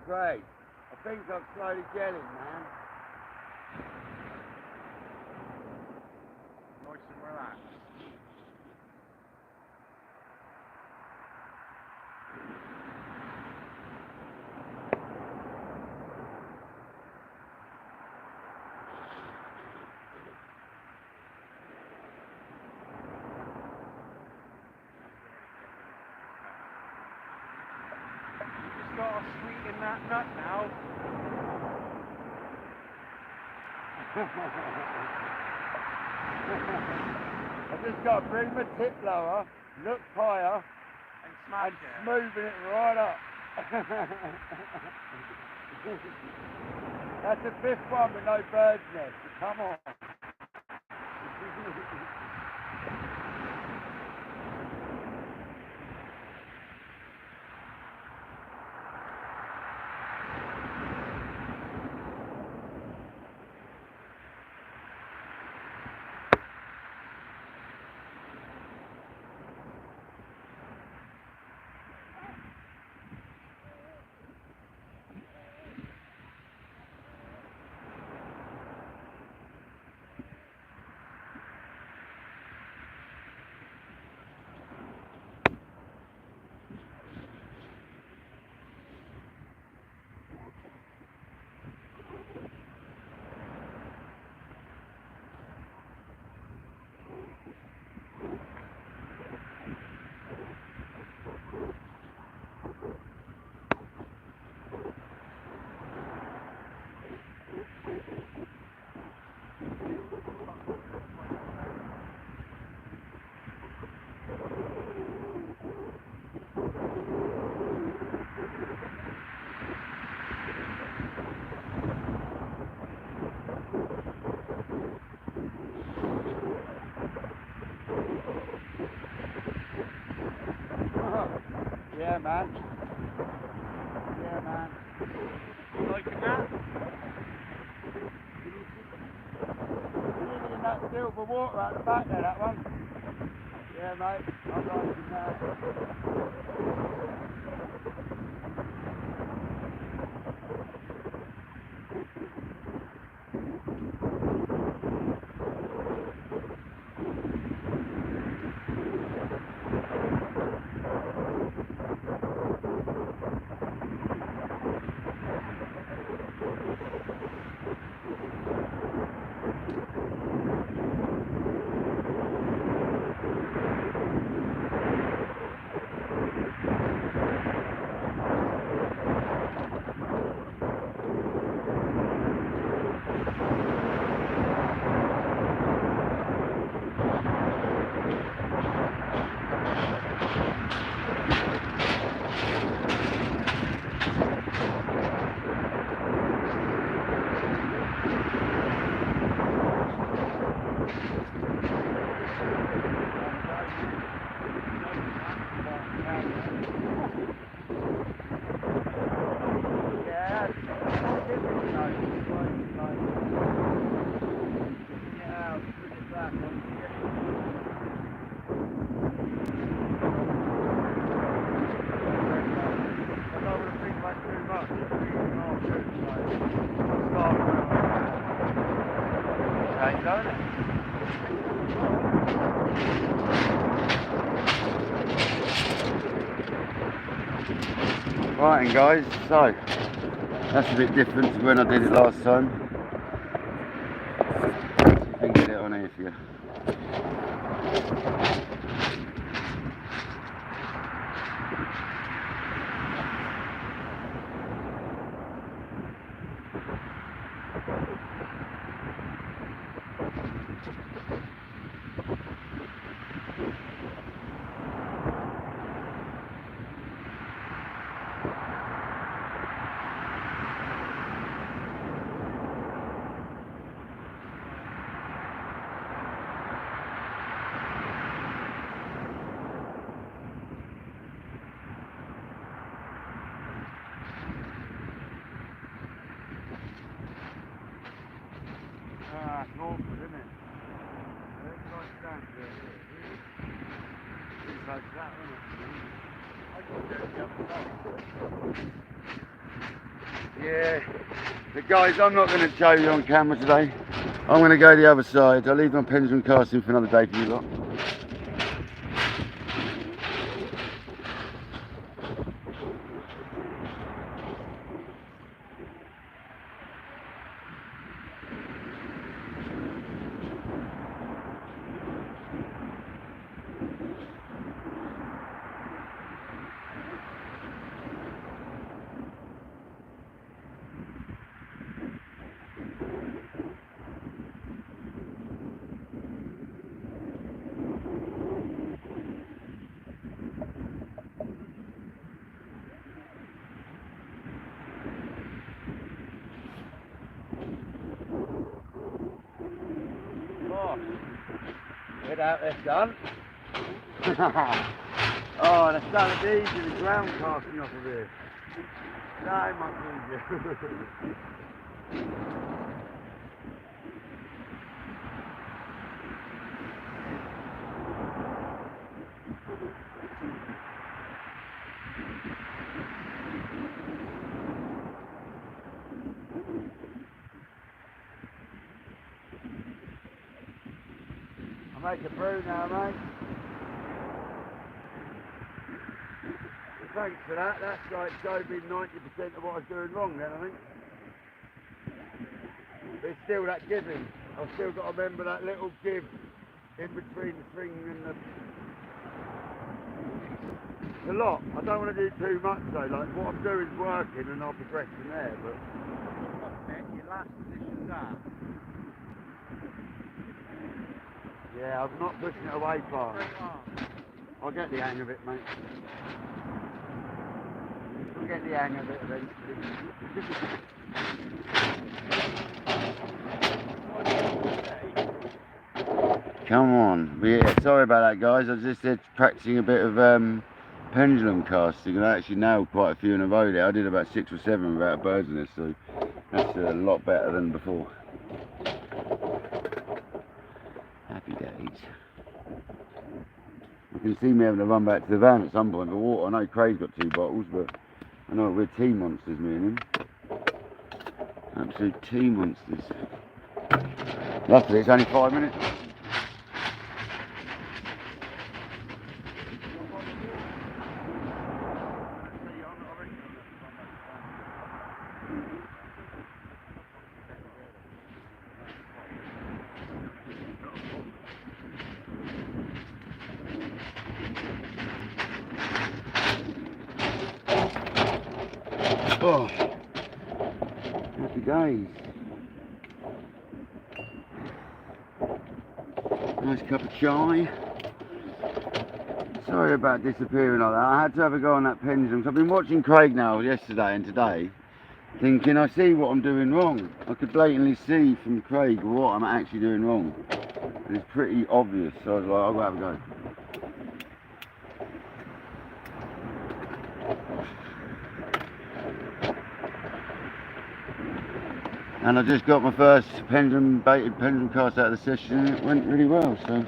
great. I think I'm slowly gelling, man.
Nice and relaxed. Just got to sweeten that nut now.
I've just got to bring my tip lower, look higher,
And smash
and
it.
smoothing it right up. That's the fifth one with no bird's nest. Come on. Yeah, man. Yeah, man.
You liking that?
You're in that silver water out the back there, that one. Yeah, mate. I'm liking that. Right, and guys, so that's a bit different to when I did it last time. You can get it on here for you. Ah, it's awful, isn't it? It's like that, it's like that, isn't it? I can do it the other side. Yeah. But guys, I'm not going to show you on camera today. I'm going to go the other side. I'll leave my pendulum casting for another day for you lot. Get out there, son. Oh, that's done it easy, the ground casting off of here. No, much easier. I'll make a brew now, mate. Thanks for that. That's like showed me 90% of what I was doing wrong then, I think. But it's still that giving. I've still got to remember that little give in between the string and the... It's a lot. I don't want to do too much though. Like what I'm doing is working and I'll progress from there, but... Your last position's that. Yeah, I'm not pushing it away far. I'll get the hang of it, mate. I'll get the hang of it eventually. Come on. But yeah, sorry about that, guys. I was just practicing a bit of pendulum casting, and I actually nailed quite a few in a row there. I did about 6 or 7 without a bird's nest, so that's a lot better than before. Happy days. You can see me having to run back to the van at some point for water. I know Craig's got 2 bottles, but I know we're tea monsters, me and him. Absolute tea monsters. Luckily, it's only 5 minutes. Oh, happy days. Nice cup of chai. Sorry about disappearing like that. I had to have a go on that pendulum. So I've been watching Craig now yesterday and today, thinking I see what I'm doing wrong. I could blatantly see from Craig what I'm actually doing wrong. And it's pretty obvious, so I was like, I'll go have a go. And I just got my first baited pendulum cast out of the session and it went really well, so.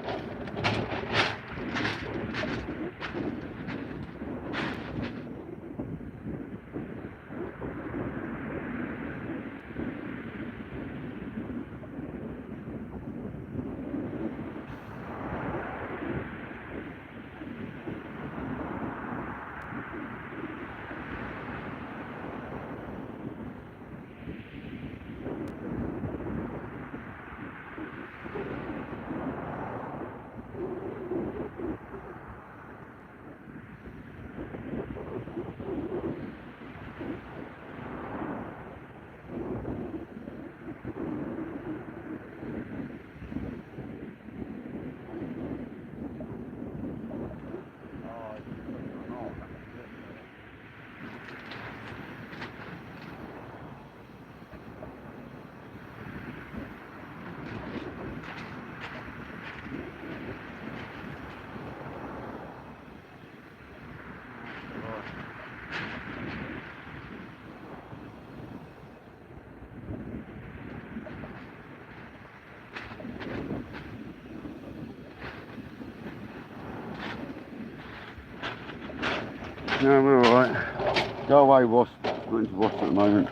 No, we're alright. Go away, wasp. Not into wasp at the moment.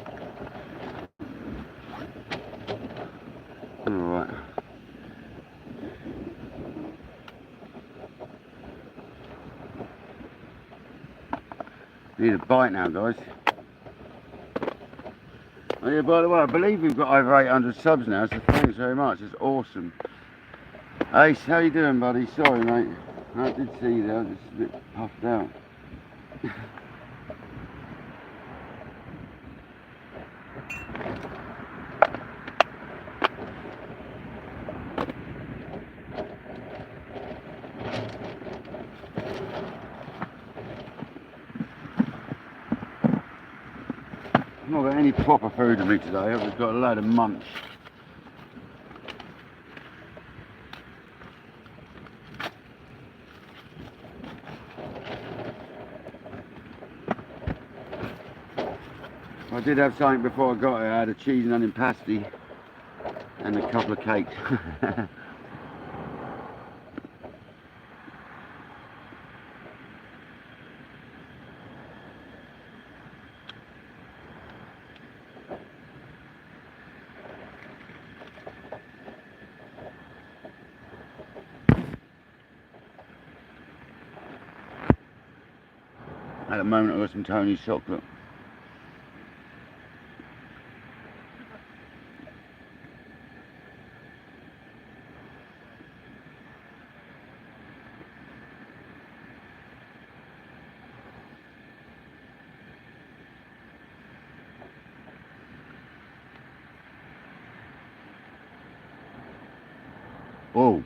Alright. Need a bite now, guys. Oh yeah, by the way, I believe we've got over 800 subs now, so thanks very much. It's awesome. Ace, how you doing, buddy? Sorry, mate. I did see you there. I was just a bit puffed out. I've not got any proper food with me today. I've just got a load of munch. I did have something before I got here. I had a cheese and onion pasty and a couple of cakes. At the moment I've got some Tony's chocolate. Oh,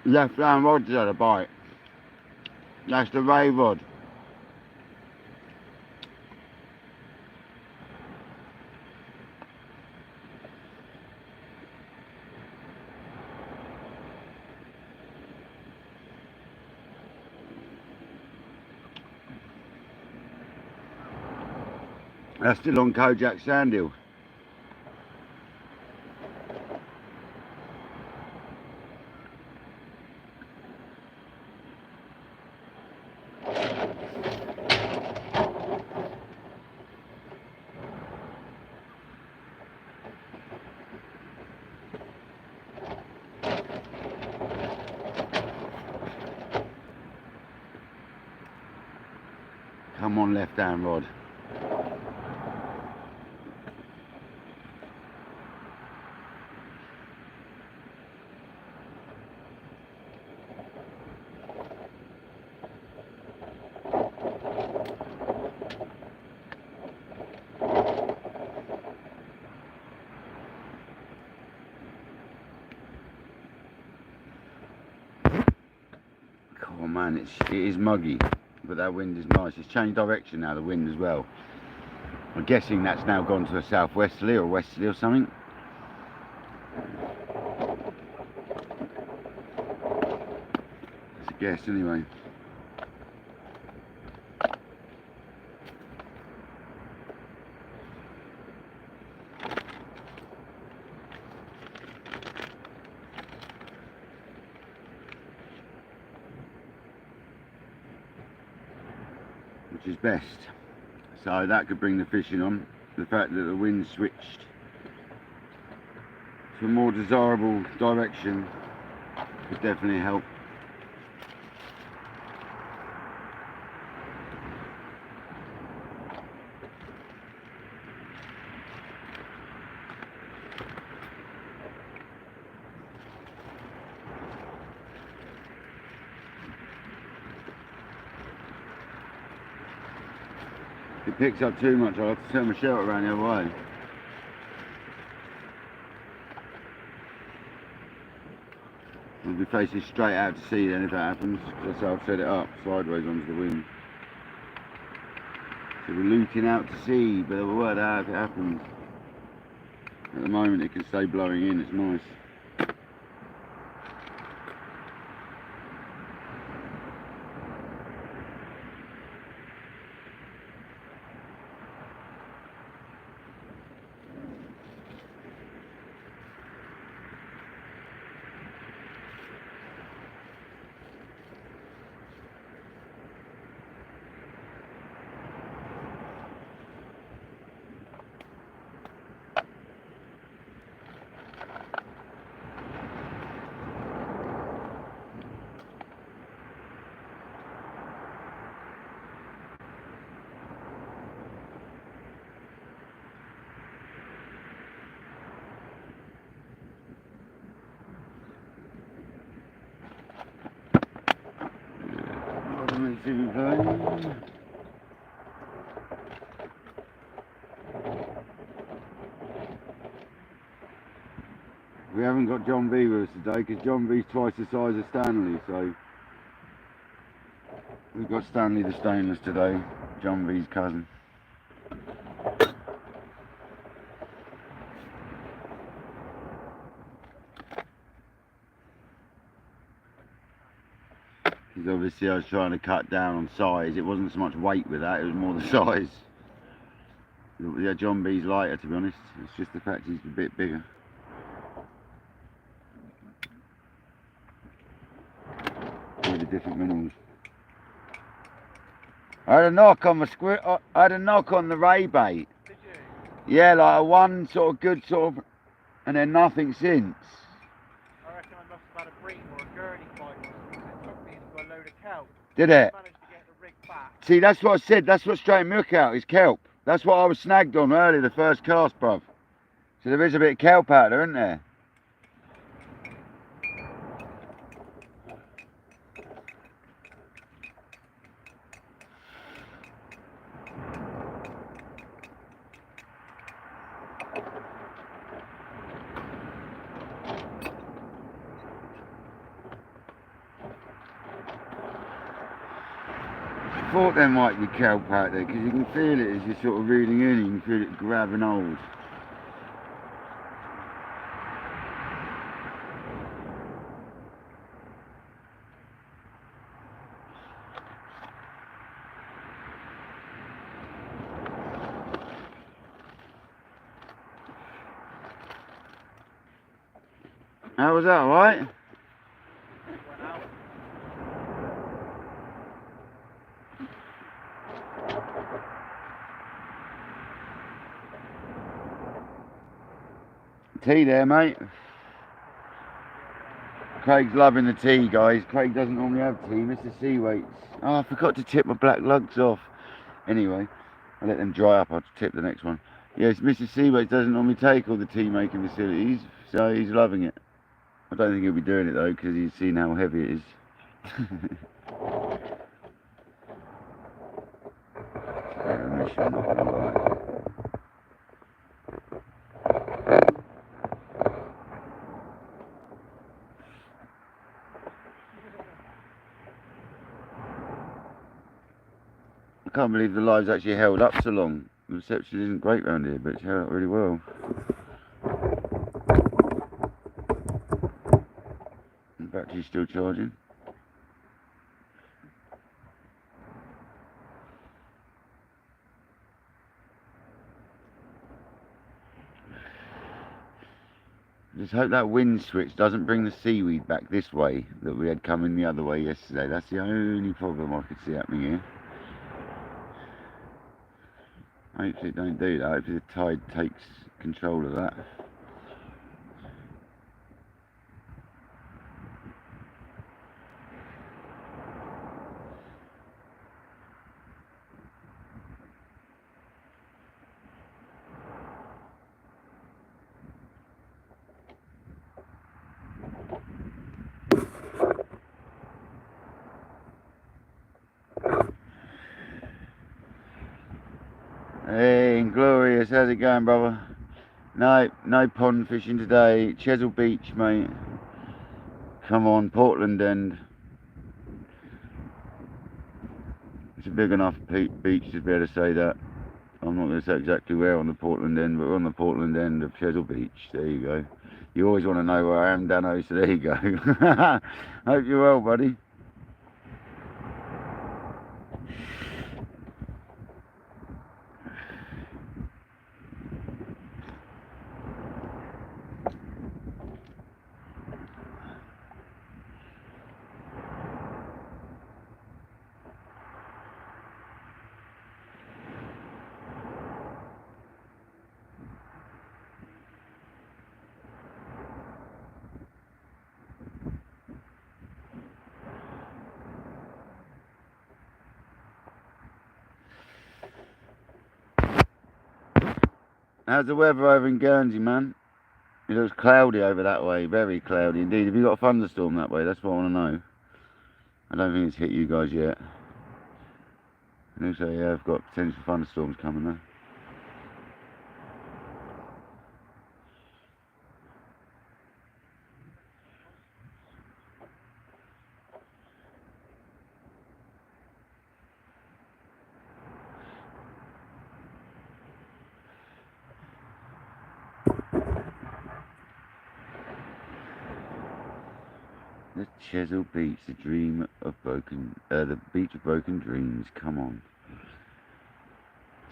left hand rod's had a bite. That's the ray rod. That's still on Kojak Sandhill. Come on, left hand rod. Oh man, it is muggy, but that wind is nice. It's changed direction now, the wind as well. I'm guessing that's now gone to a southwesterly or westerly or something. It's a guess anyway. Which is best. So that could bring the fishing on. The fact that the wind switched to a more desirable direction could definitely help. If it picks up too much, I'll have to turn my shelter around the other way. I'll be facing straight out to sea then if that happens. That's how I've set it up, sideways onto the wind. So we're looking out to sea, but we'll work that out if it happens. At the moment it can stay blowing in, it's nice. basically. We haven't got John B with us today because John B's twice the size of Stanley, so we've got Stanley the Stainless today, John B's cousin. Because obviously I was trying to cut down on size. It wasn't so much weight with that, it was more the size. Yeah, John B's lighter, to be honest. It's just the fact he's a bit bigger. With the different minerals. I had a knock on I had a knock on the ray bait.
Did you?
Yeah, like a one sort of good sort of, and then nothing since.
I reckon I must have had a bream or a gurney bite because it took me into a load of kelp.
Did it?
I managed to get the rig back.
See, that's what I said. That's what straightened me out, is kelp. That's what I was snagged on earlier, the first cast, bruv. So there is a bit of kelp out there, isn't there? I thought there might be kelp out there because you can feel it as you're sort of reeling in, you can feel it grabbing hold. How was that, alright?
Went out.
Tea there, mate. Craig's loving the tea, guys. Craig doesn't normally have tea. Mr. C waits. Oh, I forgot to tip my black lugs off. Anyway, I'll let them dry up. I'll tip the next one. Yes, Mr. C waits doesn't normally take all the tea making facilities, so he's loving it. I don't think he'll be doing it though, because he's seen how heavy it is. I can't believe the live's actually held up so long. The reception isn't great round here, but it's held up really well. The battery's still charging. Just hope that wind switch doesn't bring the seaweed back this way that we had coming the other way yesterday. That's the only problem I could see happening here. Hopefully it don't do that. Hopefully the tide takes control of that. Hey, Inglorious, how's it going, brother? No pond fishing today. Chesil Beach, mate. Come on, Portland End. It's a big enough beach to be able to say that. I'm not going to say exactly where on the Portland End, but we're on the Portland End of Chesil Beach. There you go. You always want to know where I am, Dano, so there you go. Hope you're well, buddy. How's the weather over in Guernsey, man? It looks cloudy over that way, very cloudy indeed. Have you got a thunderstorm that way? That's what I want to know. I don't think it's hit you guys yet. And also, yeah, I've got potential thunderstorms coming there. The Chesil Beach, the beach of broken dreams. Come on.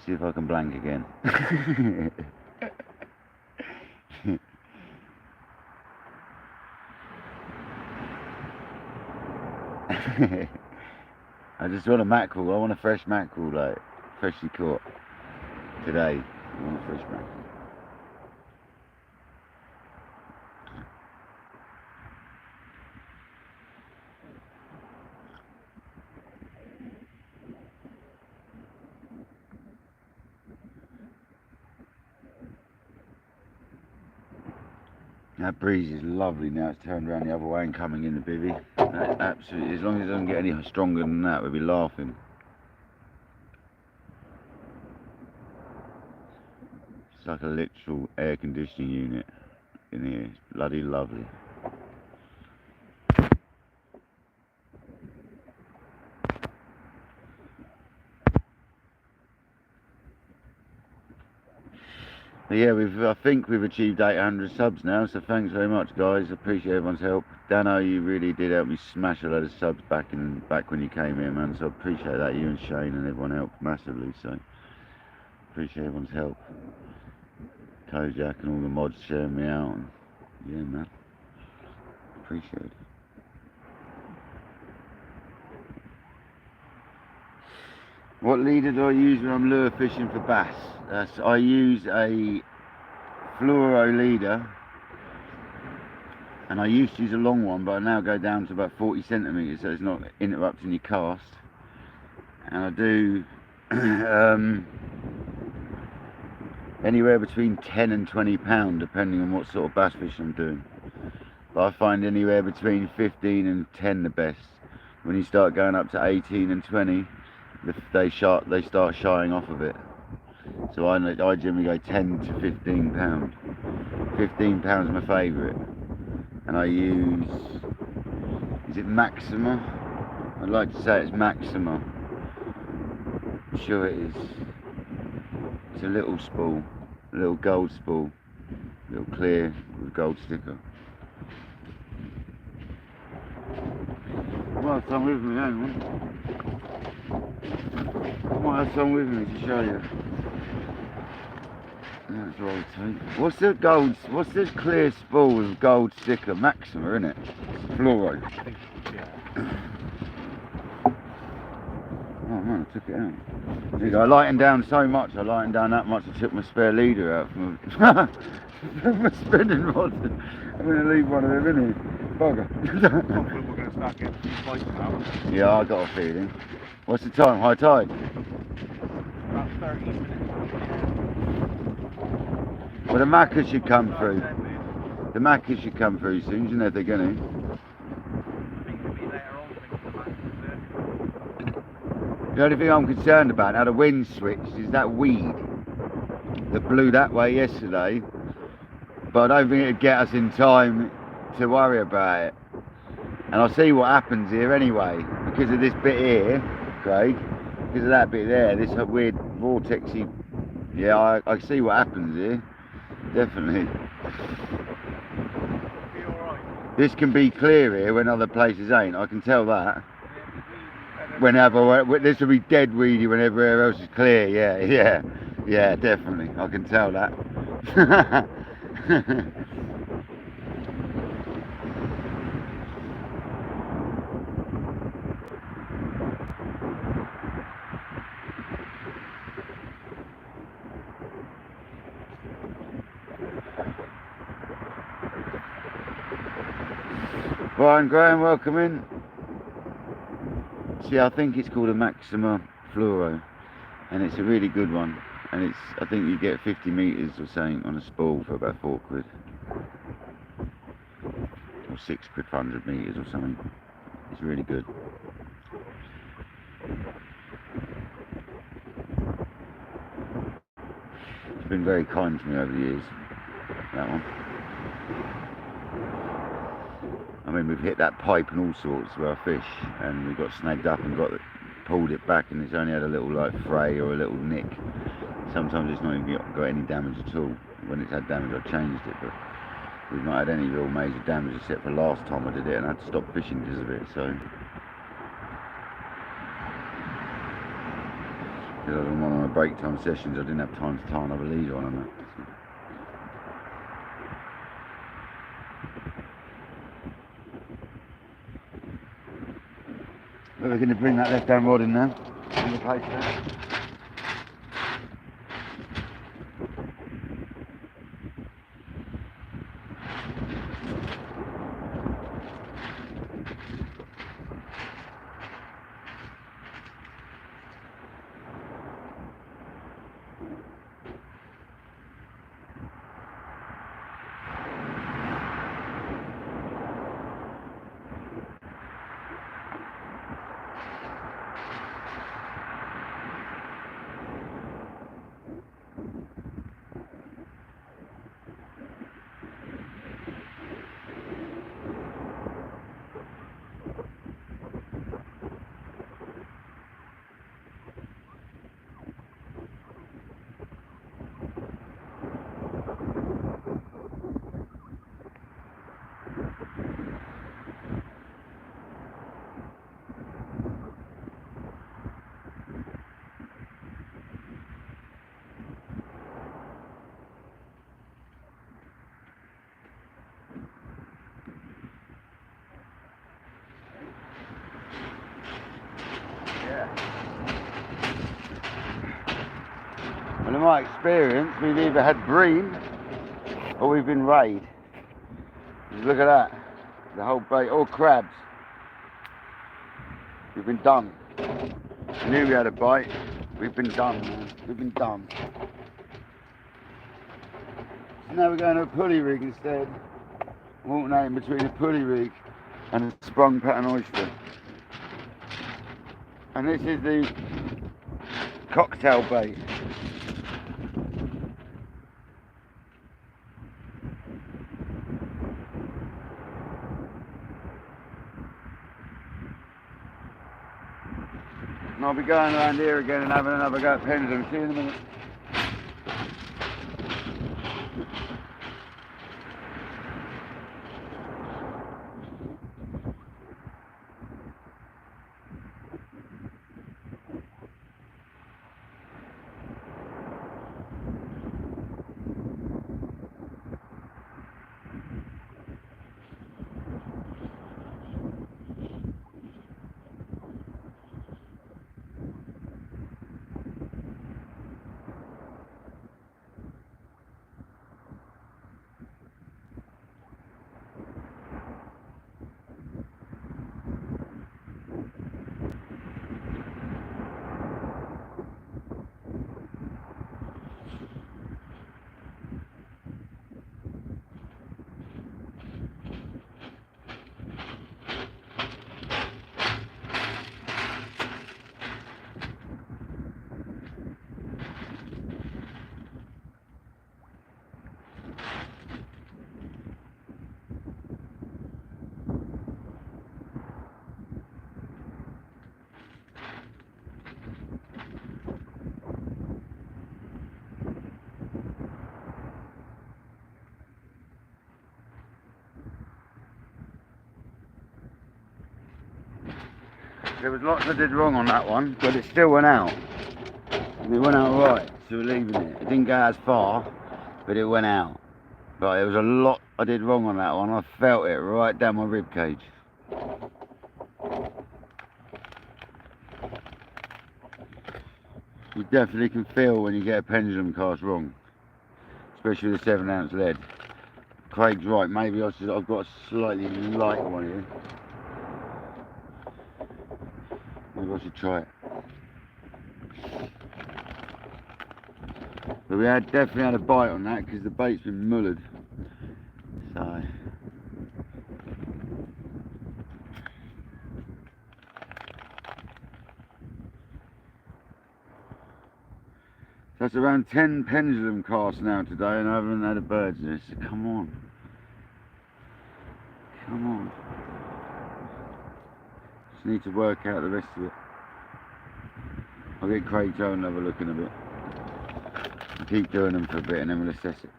See if I can blank again. I just want a mackerel. I want a fresh mackerel, like freshly caught today. I want a fresh mackerel. That breeze is lovely now. It's turned around the other way and coming in the bivvy. Absolutely. As long as it doesn't get any stronger than that, we'll be laughing. It's like a literal air conditioning unit in here. It's bloody lovely. But yeah, I think we've achieved 800 subs now, so thanks very much, guys. Appreciate everyone's help. Dano, you really did help me smash a load of subs back when you came here, man. So I appreciate that. You and Shane and everyone helped massively. So appreciate everyone's help. Kojak and all the mods sharing me out. And yeah, man. Appreciate it. What leader do I use when I'm lure fishing for bass? I use a fluoro leader, and I used to use a long one, but I now go down to about 40 centimetres, so it's not interrupting your cast. And I do anywhere between 10 and 20 pound, depending on what sort of bass fish I'm doing. But I find anywhere between 15 and 10 the best. When you start going up to 18 and 20, they start shying off a bit. So I generally go 10 to 15 pound. 15 pounds my favourite. And I use, is it Maxima? I'd like to say it's Maxima. I'm sure it is. It's a little spool, a little gold spool, little clear with gold sticker. I might have some with me, hang on. I might have some with me to show you. That's what I'll take. What's this clear spool with gold sticker? Maxima, isn't it? Fluoro.
Yeah.
Oh man, I took it out. There you go. I lightened down so much. I lightened down that much. I took my spare leader out from my spinning rod. I'm going to leave one of them in here. Bugger.
Hopefully we're going to start getting some bites now.
Yeah, I got a feeling. What's the time? High tide?
About 30 minutes.
Well, the Maccas should come through. The Maccas should come through soon. You know if they're going to. The only thing I'm concerned about now, the wind switched, is that weed that blew that way yesterday. But I don't think it'd get us in time to worry about it. And I'll see what happens here anyway, because of this bit here, Craig, because of that bit there, this weird vortexy. Yeah, I see what happens here, definitely. This can be clear here when other places ain't, I can tell that. This will be dead weedy when everywhere else is clear, yeah, definitely, I can tell that. Brian Graham, welcome in. See, I think it's called a Maxima Fluoro, and it's a really good one. And I think you get 50 metres or something on a spool for about £4. Or £6 for 100 metres or something. It's really good. It's been very kind to me over the years, that one. I mean, we've hit that pipe and all sorts where I fish, and we got snagged up and pulled it back, and it's only had a little like fray or a little nick. Sometimes it's not even got any damage at all. When it's had damage, I've changed it, but we've not had any real major damage except for last time I did it, and I had to stop fishing because of it. So, because I was on one of my break time sessions, I didn't have time to tie another leader on that. But we're going to bring that left-hand rod in now, and replace that. Well, in my experience, we've either had bream or we've been rayed. Look at that, the whole bait, all crabs. We've been done. I knew we had a bite. We've been done, man. We've been done. So now we're going to a pulley rig instead. Alternating between a pulley rig and a sprung pattern oyster. And this is the cocktail bait. And I'll be going around here again and having another go at Pendulum. See you in a minute. There was lots I did wrong on that one, but it still went out. And it went out right, so we're leaving it. It didn't go as far, but it went out. But there was a lot I did wrong on that one. I felt it right down my rib cage. You definitely can feel when you get a pendulum cast wrong, especially with a 7-ounce lead. Craig's right, maybe I've got a slightly light one here. Maybe I should try it. But we definitely had a bite on that because the bait's been mullered. So cast around 10 pendulum casts now today and I haven't had a bird's nest. So come on. Come on. Just need to work out the rest of it. I'll get Craig Joe and have a look in a bit. I'll keep doing them for a bit and then we'll assess it.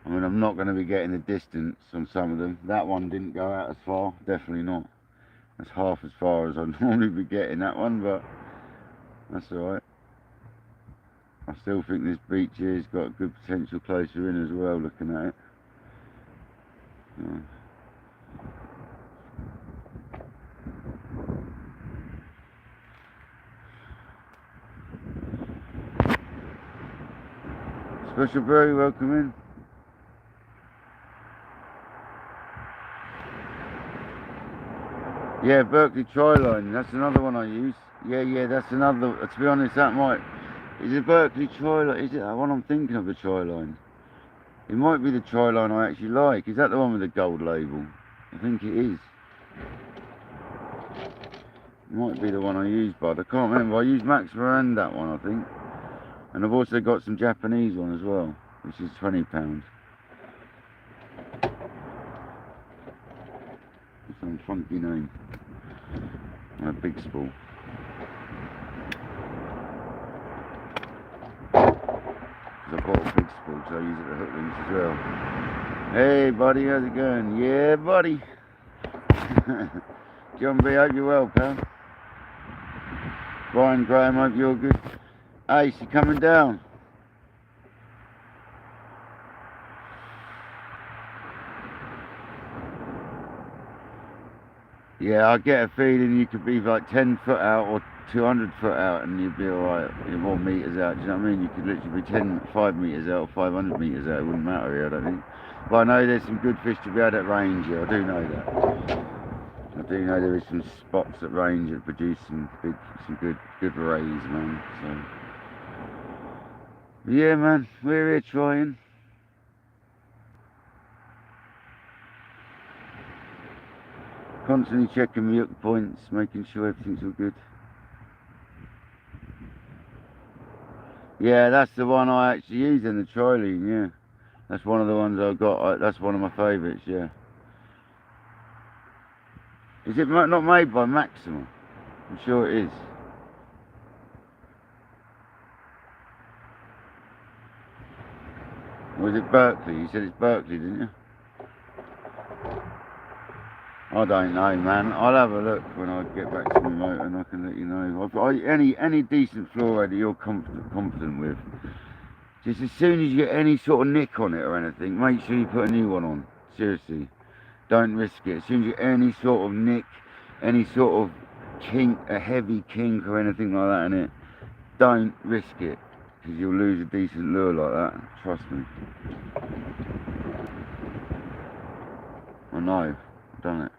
I mean, I'm not going to be getting the distance on some of them. That one didn't go out as far, definitely not. That's half as far as I'd normally be getting that one, but that's alright. I still think this beach here's got good potential closer in as well, looking at it. Yeah. Special Berry, welcome in. Yeah, Berkeley Triline, that's another one I use. Yeah, that's another, to be honest, that might, is it Berkeley Triline, is it that one I'm thinking of, the Triline? It might be the Triline I actually like. Is that the one with the gold label? I think it is. It might be the one I use, but I can't remember. I used Max Moran, that one, I think. And I've also got some Japanese one as well, which is £20. Some funky name. And a big spool. Because I bought a big spool, so I use it for hook links as well. Hey buddy, how's it going? Yeah buddy. John B, hope you're well, pal. Brian Graham, hope you're good. Ace, you coming down? Yeah, I get a feeling you could be like 10 foot out or 200 foot out and you'd be alright. You're more meters out, do you know what I mean? You could literally be 5 meters out or 500 meters out, it wouldn't matter here, I don't think. But I know there's some good fish to be had at range here, I do know that. I do know there is some spots at range that produce some good rays, man. So yeah, man, we're here trying. Constantly checking my hook points, making sure everything's all good. Yeah, that's the one I actually use in the Trilene, yeah. That's one of the ones I've got, that's one of my favourites, yeah. Is it not made by Maxima? I'm sure it is. Or is it Berkeley? You said it's Berkeley, didn't you? I don't know, man. I'll have a look when I get back to my motor and I can let you know. Any decent fluoride that you're confident with, just as soon as you get any sort of nick on it or anything, make sure you put a new one on. Seriously. Don't risk it. As soon as you get any sort of nick, any sort of kink, a heavy kink or anything like that in it, don't risk it. Because you'll lose a decent lure like that. Trust me. I know. I've done it.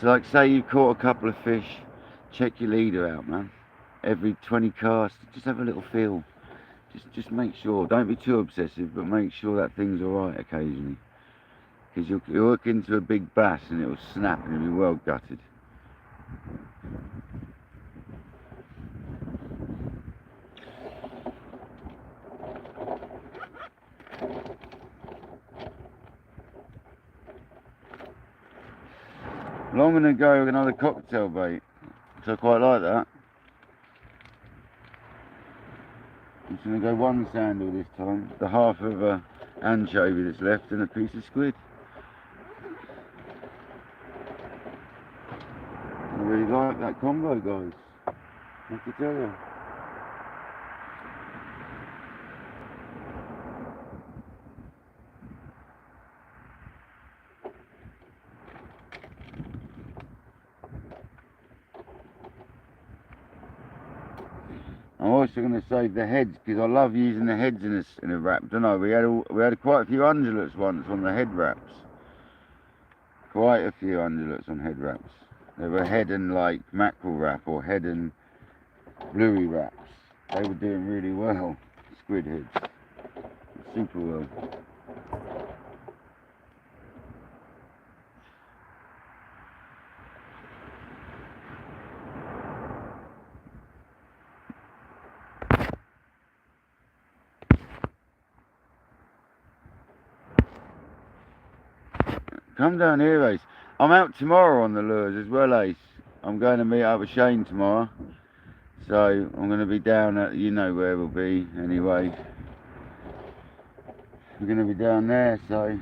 So like say you caught a couple of fish, check your leader out, man. Every 20 casts, just have a little feel. Just make sure, don't be too obsessive, but make sure that thing's alright occasionally. Because you'll hook into a big bass and it'll snap and you'll be well gutted. Well, I'm going to go with another cocktail bait, so I quite like that. I'm just going to go one sandal this time, the half of a anchovy that's left and a piece of squid. I really like that combo, guys, I have to tell you. I'm also going to save the heads because I love using the heads in a wrap. Don't know. We had quite a few undulates once on the head wraps. quite a few underlooks on head wraps. There were head and like mackerel wrap or head and bluey wraps. They were doing really well, squid heads. Super well. Come down here, Ace. I'm out tomorrow on the lures as well, Ace. I'm going to meet up with Shane tomorrow. So I'm going to be down at, you know where we'll be anyway. We're going to be down there, so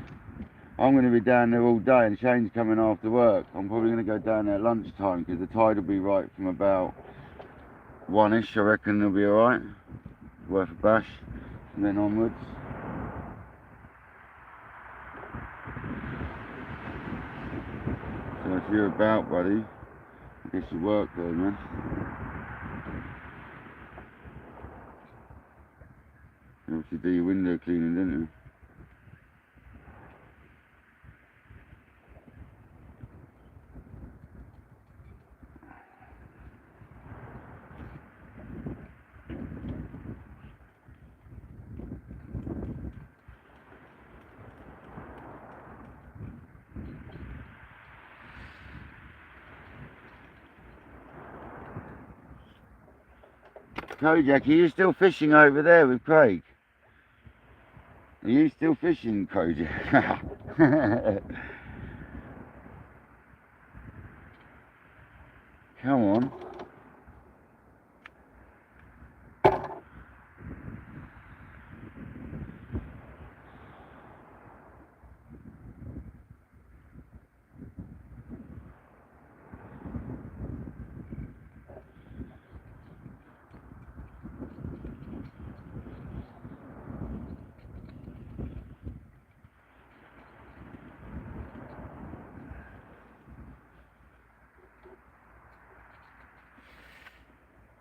I'm going to be down there all day, and Shane's coming after work. I'm probably going to go down there at lunchtime because the tide will be right from about 1ish. I reckon it'll be alright. Worth a bash, and then onwards. So if you're about, buddy, I guess you work there, man. You obviously do your window cleaning, don't you? Kojak, are you still fishing over there with Craig? Are you still fishing, Kojak? Come on.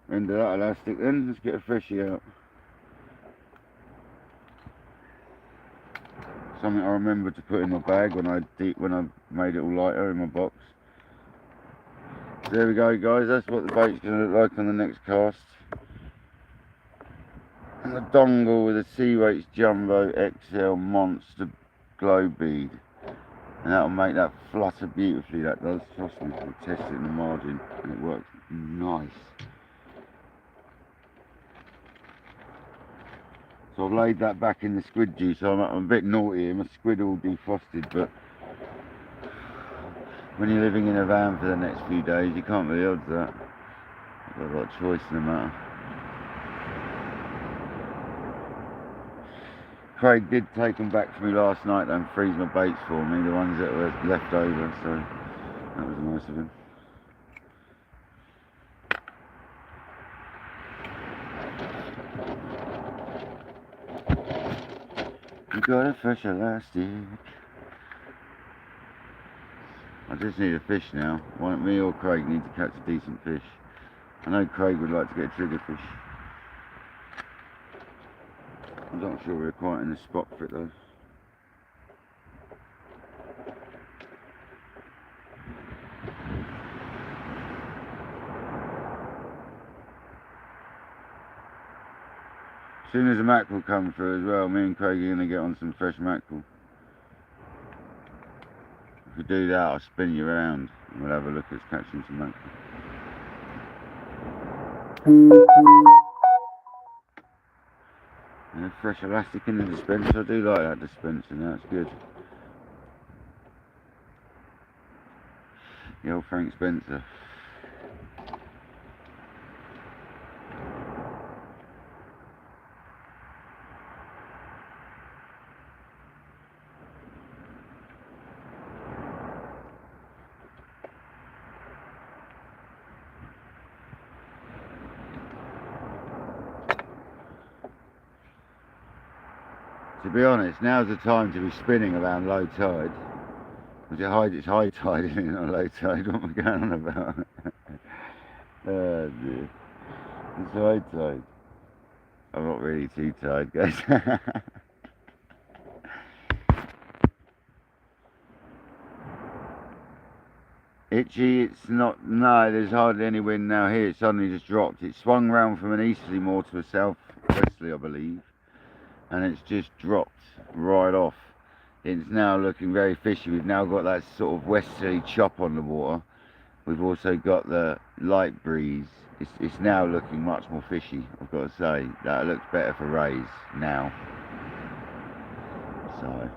End of that elastic then, let's get a freshie out. Something I remember to put in my bag when I made it all lighter in my box. So there we go, guys, that's what the bait's going to look like on the next cast. And the dongle with a Seaweight's Jumbo XL Monster glow bead. And that'll make that flutter beautifully, that does, trust me. I tested it in the margin and it works nice. So I've laid that back in the squid juice. I'm a bit naughty here, my squid all defrosted, but when you're living in a van for the next few days, you can't really odds that. I've got a lot of choice in the matter. Craig did take them back for me last night and freeze my baits for me, the ones that were left over, so that was nice of him. You got a fresh elastic. I just need a fish now. Me or Craig need to catch a decent fish. I know Craig would like to get a triggerfish. I'm not sure we're quite in the spot for it though. As soon as the mackerel come through as well, me and Craig are going to get on some fresh mackerel. If we do that, I'll spin you around and we'll have a look at catching some mackerel. Yeah, fresh elastic in the dispenser. I do like that dispenser now, it's good. The old Frank Spencer. To be honest, now's the time to be spinning around low tide. It's high tide, isn't it, not low tide? What am I going on about? Oh dear. It's high tide. I'm not really too tired, guys. Itchy, it's not, no, there's hardly any wind now here. It suddenly just dropped. It swung round from an easterly more to a southwesterly, I believe, and it's just dropped right off. It's now looking very fishy. We've now got that sort of westerly chop on the water. We've also got the light breeze. It's now looking much more fishy, I've got to say. That looks better for rays now. So,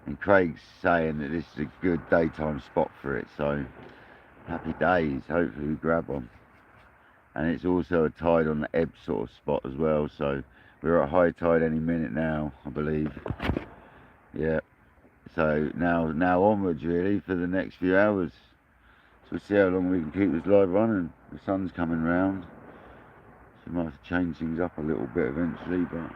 and Craig's saying that this is a good daytime spot for it, so happy days. Hopefully we grab one. And it's also a tide on the ebb sort of spot as well, so we're at high tide any minute now, I believe. Yeah. So now onwards really for the next few hours. So we'll see how long we can keep this live running. The sun's coming round, so we might have to change things up a little bit eventually, but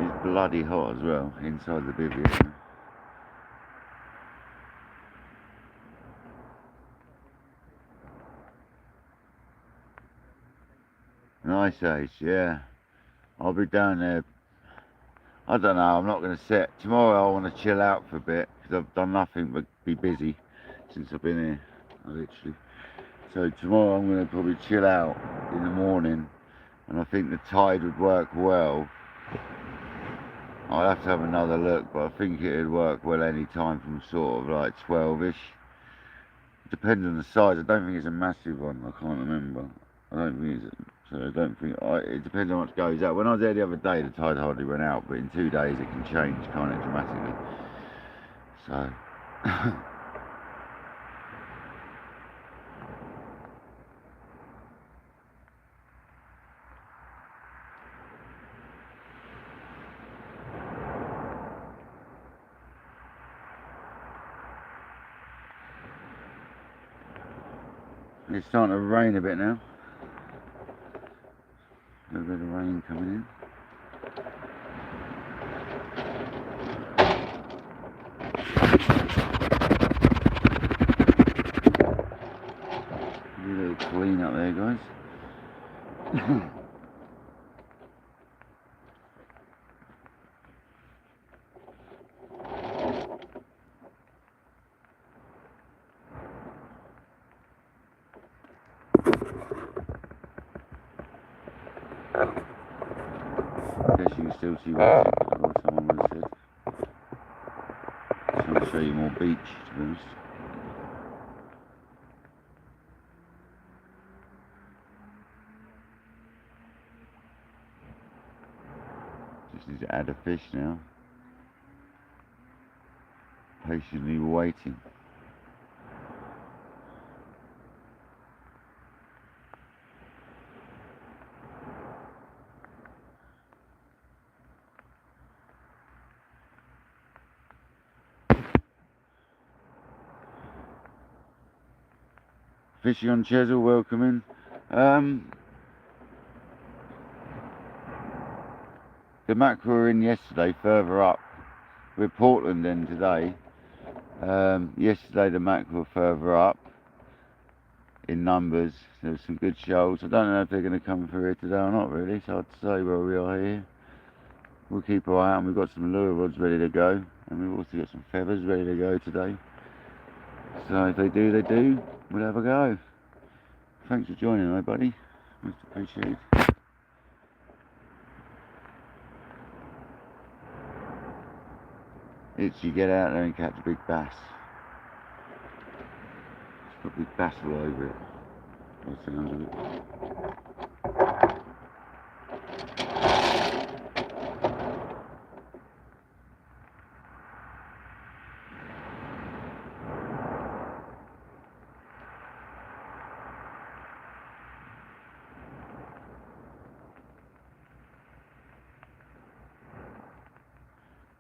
it's bloody hot as well inside the bivvy. Nice Ace, yeah. I'll be down there. I don't know, I'm not going to set. Tomorrow I want to chill out for a bit, because I've done nothing but be busy since I've been here, literally. So tomorrow I'm going to probably chill out in the morning, and I think the tide would work well. I'll have to have another look, but I think it would work well any time from sort of like 12ish. Depends on the size. I don't think it's a massive one, I can't remember. I don't think it's... So I don't think, it depends how much goes out. When I was there the other day, the tide hardly went out, but in 2 days it can change, can't it, dramatically. So, it's starting to rain a bit now. A bit of rain coming in. A little clean up there, guys. I guess you can still see what's what someone would have said. Just want to show you more beach, to be honest. Just need to add a fish now. Patiently waiting. Fishing on Chesil, welcome in. The mackerel were in yesterday, further up. We're Portland then today. Yesterday the mackerel were further up in numbers. There was some good shoals. I don't know if they're going to come through here today or not really, so I'd say where we are here. We'll keep our eye out, and we've got some lure rods ready to go, and we've also got some feathers ready to go today. So if they do, they do. We'll have a go. Thanks for joining, everybody. Most appreciated. It's you get out there and catch a big bass. It's got big bass all over it. By the sounds of it.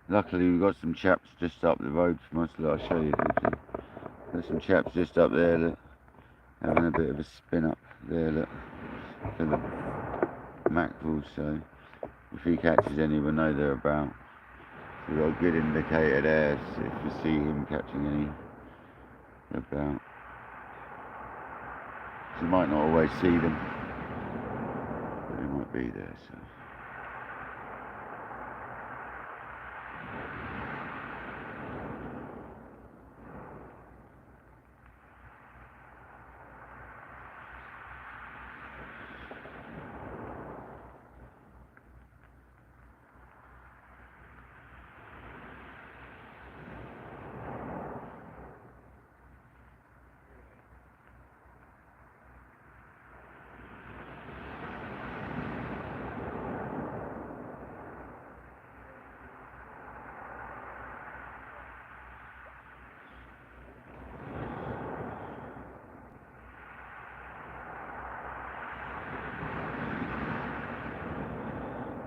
Luckily we've got some chaps just up the road from us that I'll show you. There's some chaps just up there that having a bit of a spin up there, look, for the mackerel, so if he catches any we'll know they're about. So we've got a good indicator there, so if we see him catching any about. So you might not always see them, but they might be there. So.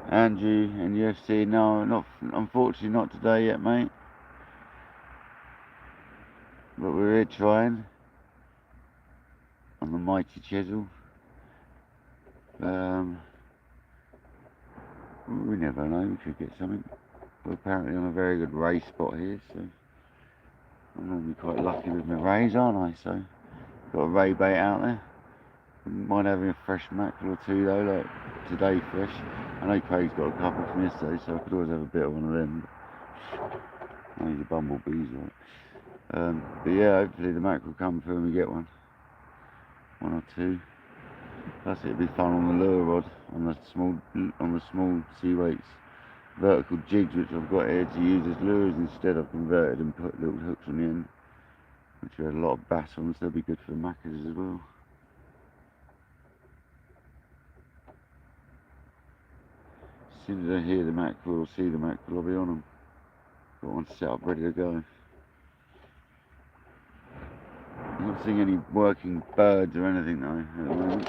Andrew and UFC, no, not unfortunately not today yet, mate. But we're here trying on the mighty Chesil. We never know, we could get something. We're apparently on a very good ray spot here, so I'm normally quite lucky with my rays, aren't I? So got a ray bait out there. Wouldn't mind having a fresh mackerel or two though, like today fresh. I know Craig's got a couple from yesterday, so I could always have a bit of one of them. Oh, he's a bumblebees, right? But yeah, hopefully the mackerel come through and we get one or two. Plus it'd be fun on the lure rod, on the small sea weights, vertical jigs which I've got here to use as lures instead. I've converted and put little hooks on the end, which we had a lot of bass on, so they'll be good for the mackerels as well. As soon as I hear the mackerel or see the mackerel, I'll be on them. Got one set up ready to go. I'm not seeing any working birds or anything though at the moment.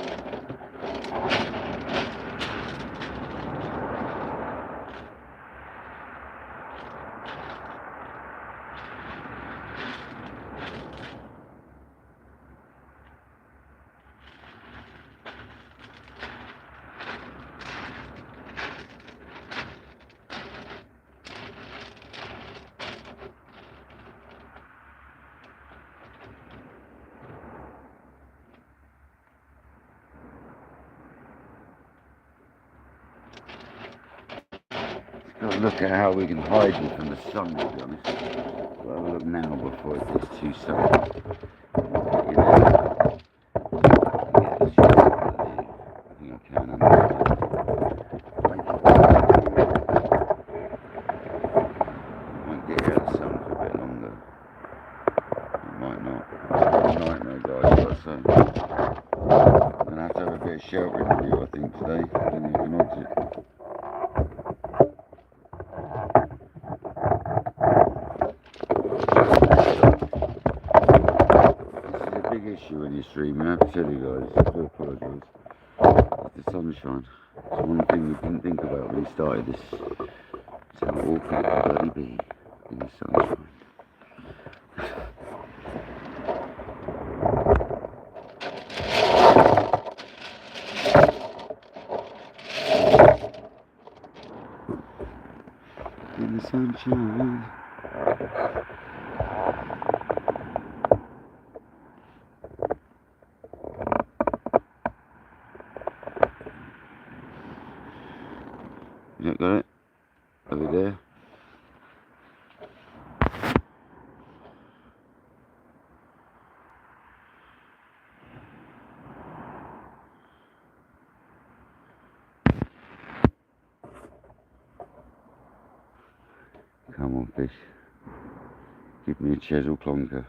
Got to look at how we can hide you from the sun, to be honest. We'll have a look now before it gets too sunny. Get you there. Yeah, let's try that. I think I can understand. I might get you out of the sun for a bit longer. It might not. It's a nightmare, guys, I've got to say. I'm going to have a bit of sheltering with you, I think, today. I don't think I can odds it. Issue when you're streaming, I have to tell you guys, I do apologise. It's the sunshine. It's one thing we didn't think about when we started this. It's how awkward it could bloody be in the sunshine. In the sunshine. You got it? Over there. Come on, fish. Give me a Chesil clonker.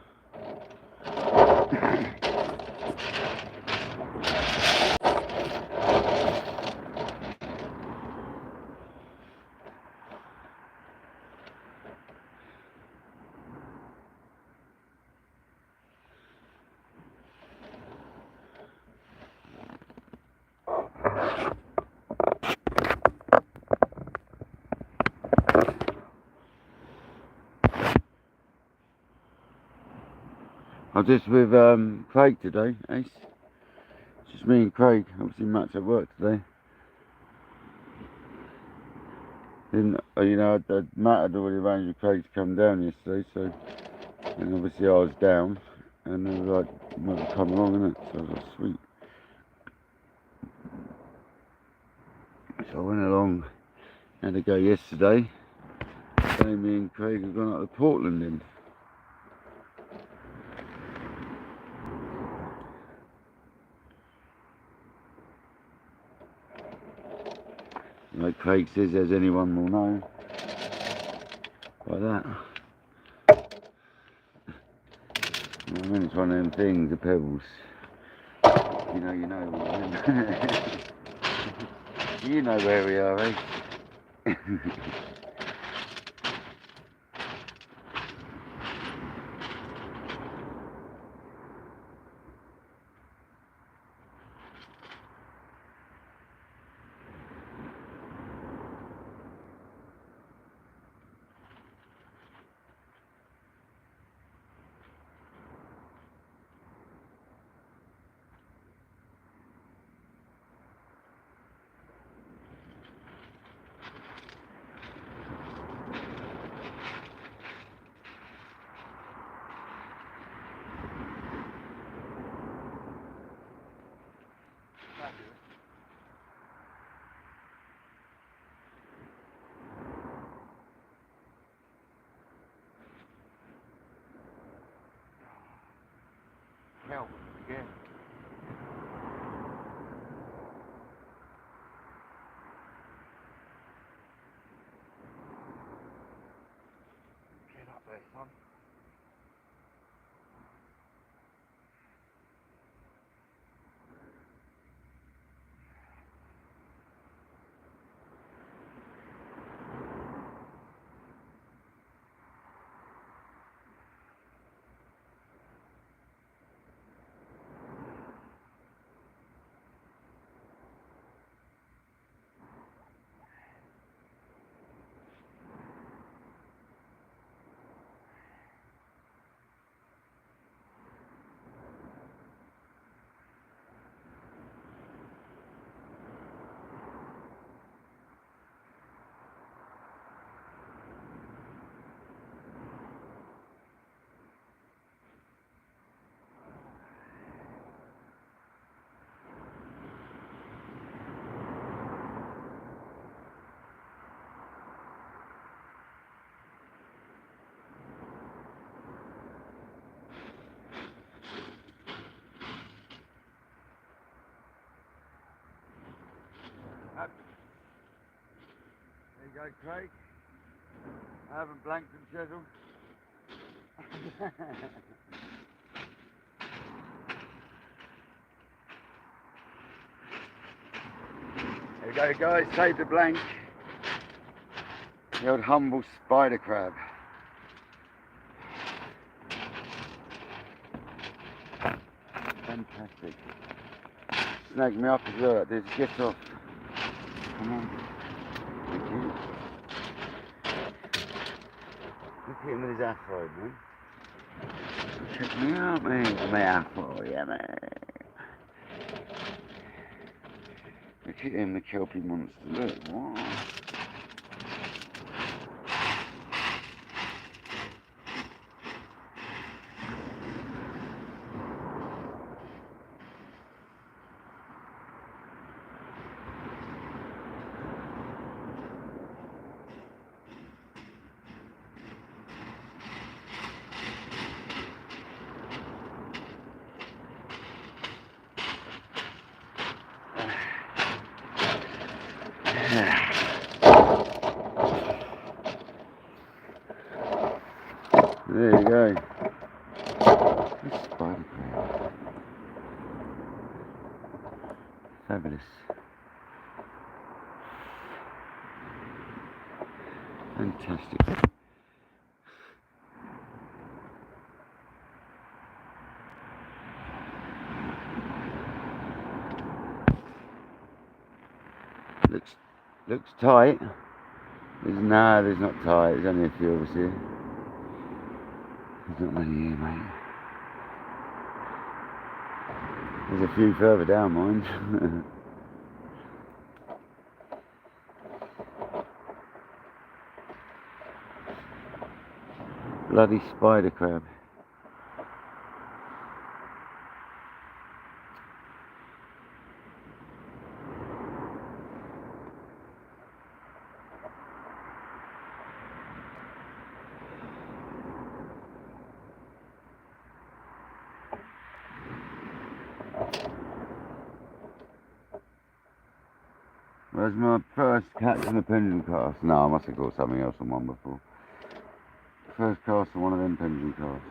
I'm just with Craig today, Ace. It's just me and Craig. Obviously Matt's at work today. didn't, you know, Matt had already arranged with Craig to come down yesterday, so, and obviously I was down, and they were like, you might have come along, innit? So I was like, sweet. So I went along, had to go yesterday. Today me and Craig have gone up to Portland then. Like Craig says, as anyone will know by that. I mean, it's one of them things, the pebbles. You know. You know where we are, eh? Help again. Get up there, son. There you go, Craig. I haven't blanked and Chesil. There you go, guys. Save the blank. The old humble spider crab. Fantastic. Snagged me up as well. There's get off. Come on. Thank you. Look at him with his afro, man. Check me out, man. My afro, yeah, man. Look at him, the kelpie monster. Look, what? There you go. This spider crab. Fabulous. Fantastic. Looks tight. There's not tight. There's only a few of us here. There's not many here, mate. There's a few further down, mind. Bloody spider crab. Where's my first catch in the pendulum cast? No, I must have caught something else on one before. First cast on one of them pendulum casts.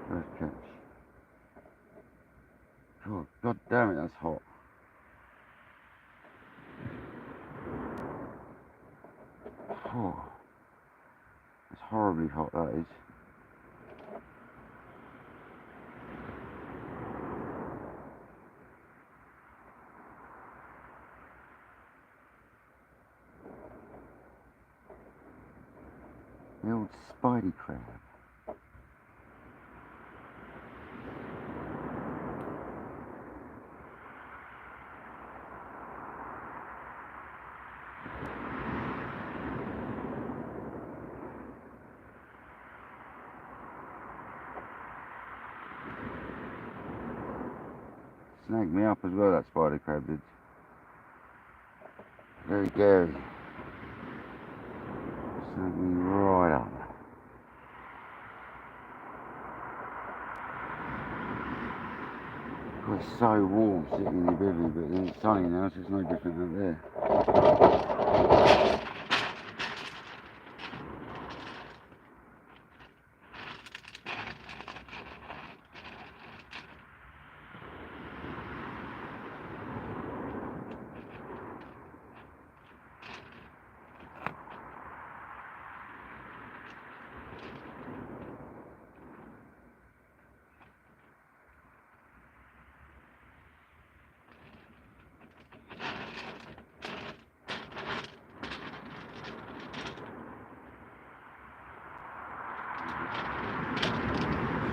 First catch. God damn it, that's hot. Oh, that's horribly hot, that is. The old spidey crab. Snagged me up as well, that spider crab did. Very scary. Snagged me right up. God, it's so warm sitting in the bivvy, but then it's sunny now, so it's no different out there.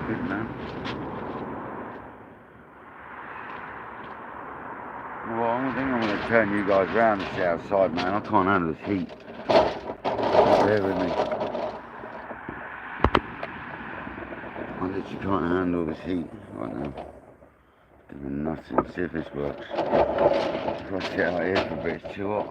Good man. Well, I think I'm going to turn you guys round and sit outside, man. I can't handle this heat. Bear with me. I literally can't handle this heat right now. Doing nothing. See if this works. If I sit out here for a bit, it's too hot.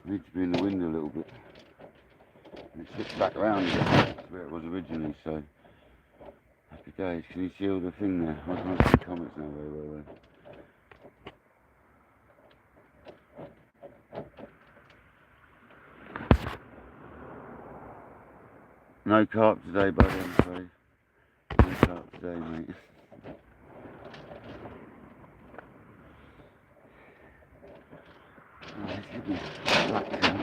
I need to be in the window a little bit. And it slips back around again. That's where it was originally, so happy days. Can you see all the thing there? I can't see the comments now very well though. No carp today, buddy, I'm afraid. No carp today, mate. Oh, this hit me flat down.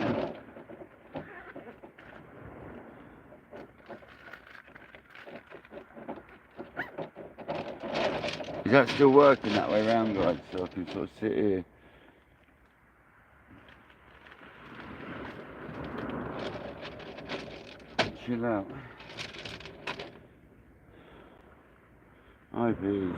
Is that still working that way round, guys? So I can sort of sit here. Chill out. Hi, bees.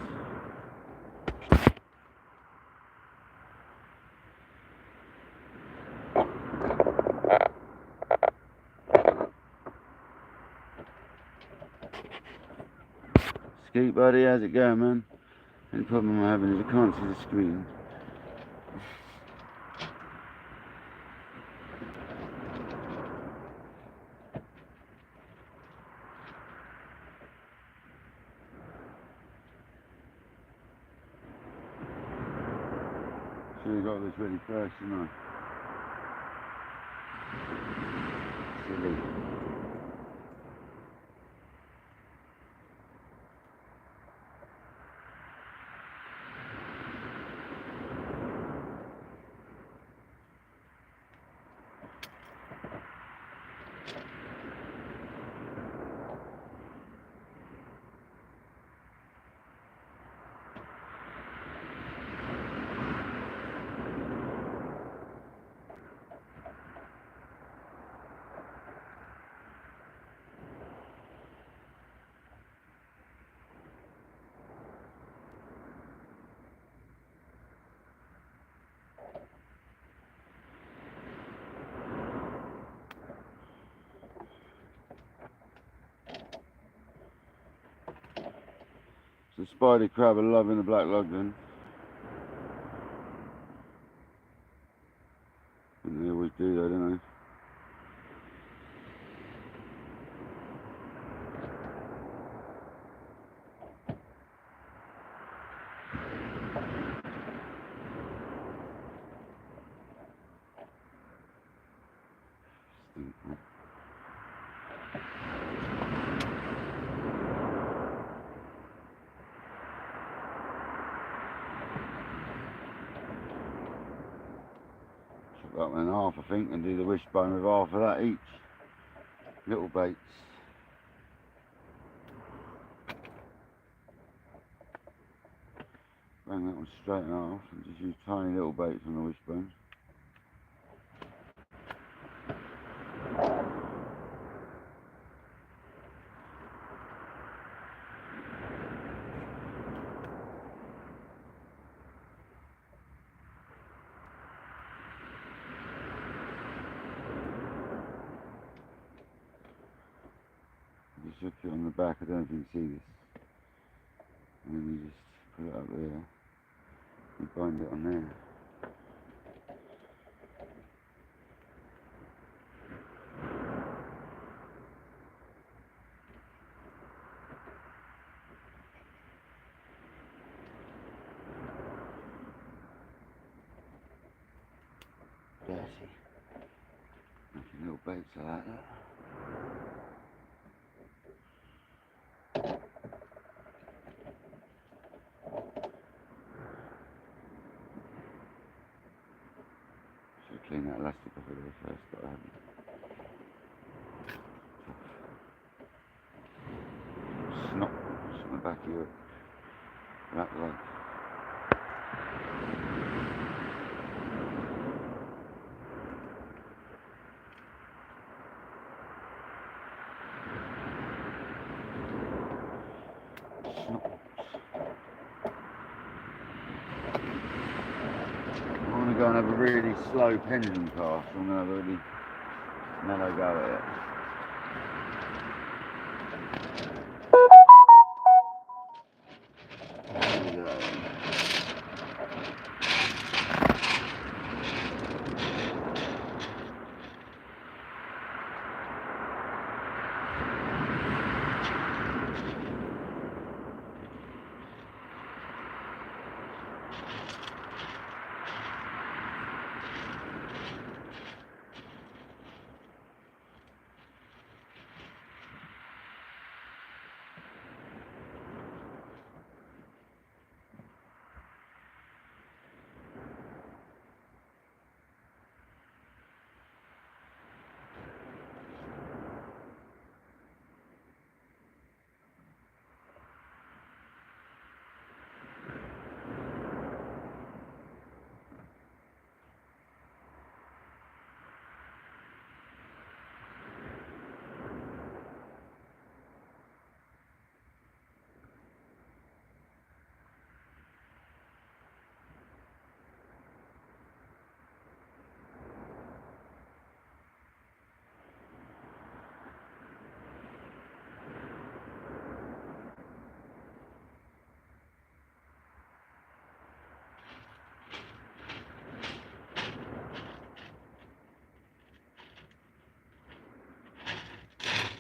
Skeet, buddy, how's it going, man? Any problem I'm having is I can't see the screen. Should have got this ready first, shouldn't I? Silly. The spider crab are loving the black lugden. And they always do though, don't they? Chop that one in half, I think, and do the wishbone with half of that each. Little baits. Bang that one straight in half and just use tiny little baits on the wishbone. Just hook it on the back, I don't know if you can see this. And then you just put it up there and bind it on there. Dirty. Making little baits like that. Should clean that elastic off of there first, but I haven't. Snot on the back of your black leg. I want to go and have a really slow pendulum cast. I'm going to have a really mellow go at it.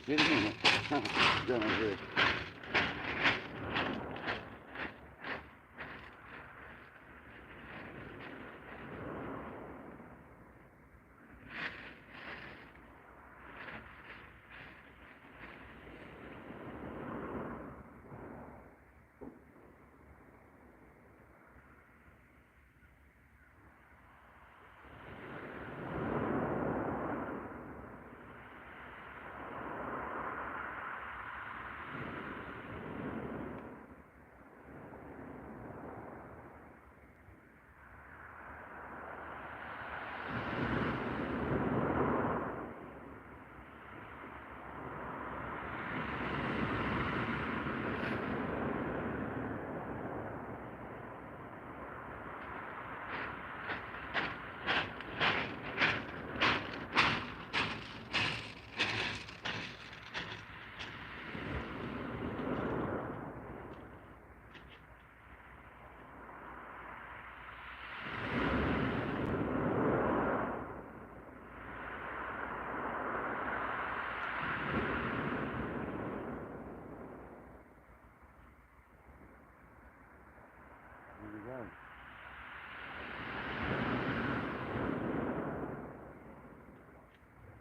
Wait a minute. Don't know this.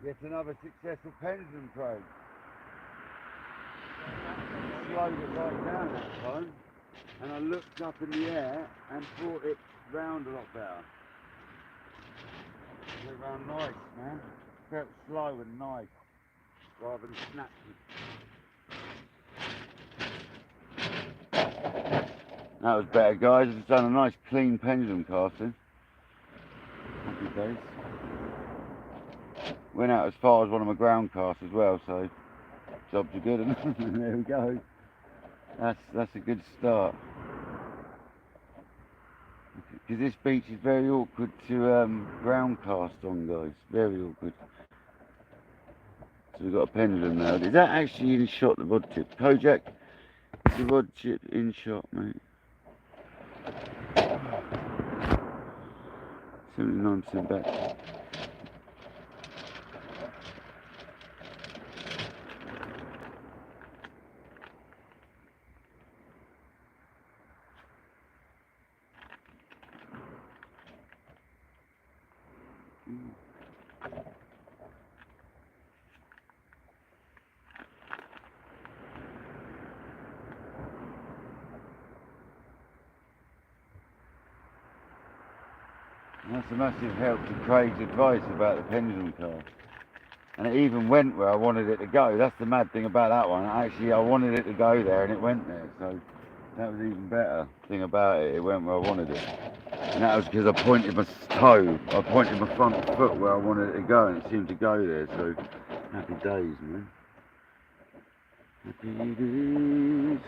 It's another successful pendulum probe. Slowed it right down that time, and I looked up in the air and brought it round a lot better. It went round nice, man. Felt slow and nice, rather than snappy. That was better, guys. I've done a nice clean pendulum casting. Happy days. Went out as far as one of my ground casts as well, so jobs are good. And there we go. That's a good start. Because this beach is very awkward to ground cast on, guys. Very awkward. So we've got a pendulum now. Is that actually in shot, the rod tip? Kojak, is the rod tip in shot, mate? 79% back. That's a massive help to Craig's advice about the pendulum cast. And it even went where I wanted it to go. That's the mad thing about that one. Actually, I wanted it to go there and it went there. So that was even better thing about it. It went where I wanted it. And that was because I pointed my toe, I pointed my front foot where I wanted it to go and it seemed to go there. So happy days, man. Happy days.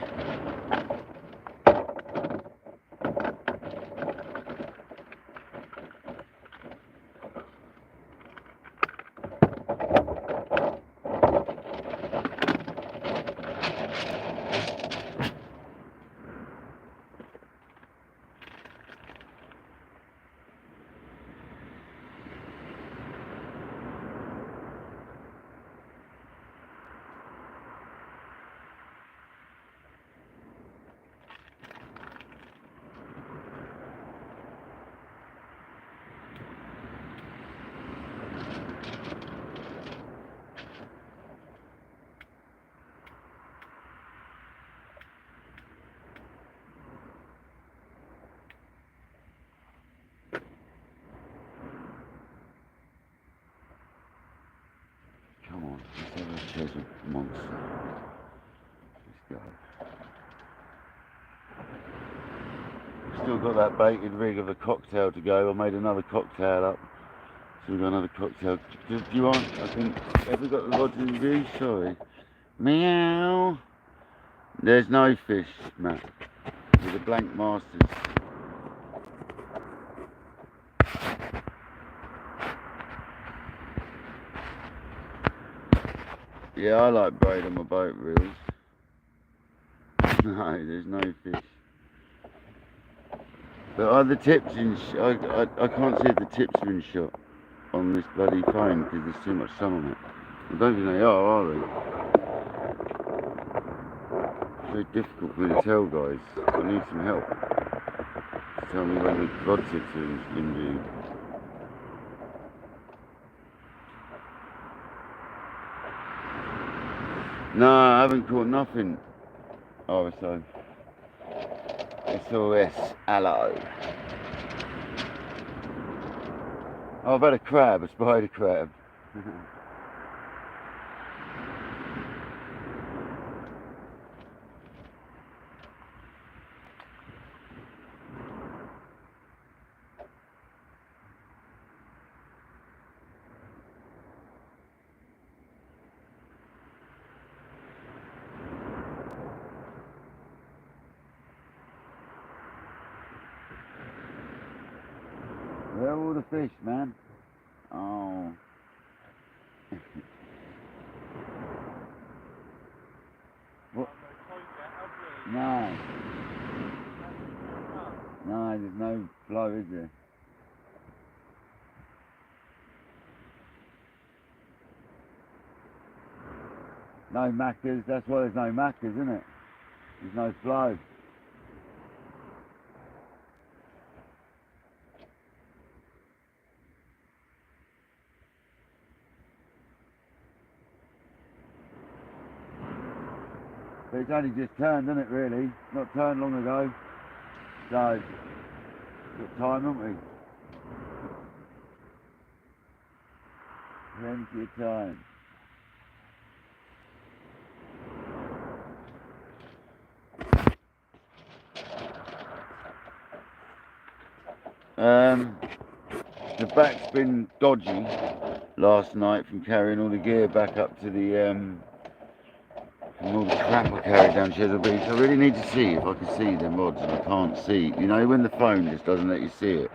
Come on, let's have a Chesil monster. Let's go. Still got that baited rig of a cocktail to go. I made another cocktail up. So we've got another cocktail. Do you want? Have we got the rod in view? Sorry. Meow. There's no fish, Matt. With the blank masters. Yeah, I like braid on my boat reels. No, there's no fish. But are the tips in I can't see if the tips are in shot on this bloody phone because there's too much sun on it. I don't think they are they? It's very difficult for me to tell, guys. I need some help to tell me when the rod tips are in view. No, I haven't caught nothing. RSO. SOS, hello. Oh, I've had a crab, a spider crab. Where are all the fish, man? Oh. What? No. No, there's no flow, is there? No macas, that's why there's no macas, isn't it? There's no flow. But it's only just turned, isn't it, really? Not turned long ago. So, got time, haven't we? Plenty of time. The back's been dodgy last night from carrying all the gear back up to the from all the crap I carried down Chesil Beach. I really need to see if I can see them rods, and I can't see. You know, when the phone just doesn't let you see it.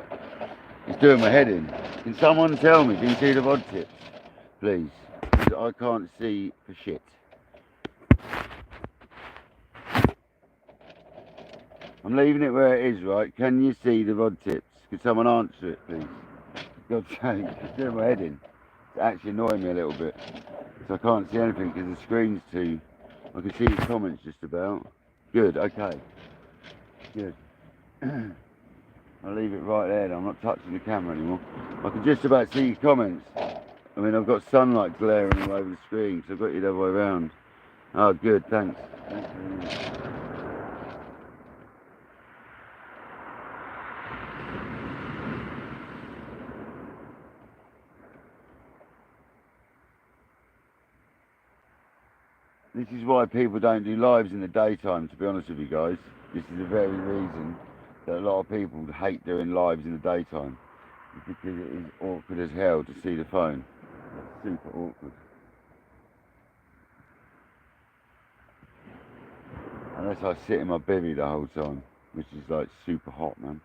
It's doing my head in. Can someone tell me, do you see the rod tips? Please. Because I can't see for shit. I'm leaving it where it is, right? Can you see the rod tips? Could someone answer it, please? For God's sake, it's doing my head in. It's actually annoying me a little bit. So I can't see anything because the screen's too... I can see your comments just about. Good, okay. Good. I'll leave it right there. I'm not touching the camera anymore. I can just about see your comments. I mean, I've got sunlight glaring all over the screen, so I've got you the other way around. Oh, good, thanks. Thanks very much. This is why people don't do lives in the daytime, to be honest with you guys. This is the very reason that a lot of people hate doing lives in the daytime. It's because it is awkward as hell to see the phone. It's super awkward. Unless I sit in my bivvy the whole time, which is like super hot, man.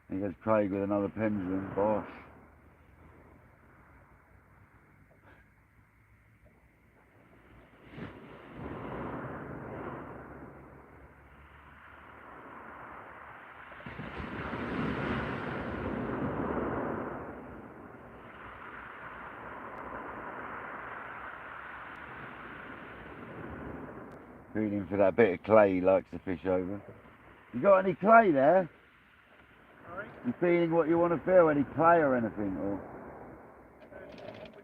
Here goes Craig with another pendulum, bosh. Feeling for that bit of clay he likes to fish over. You got any clay there?
Sorry?
You feeling what you want to feel? Any clay or anything? Or?
When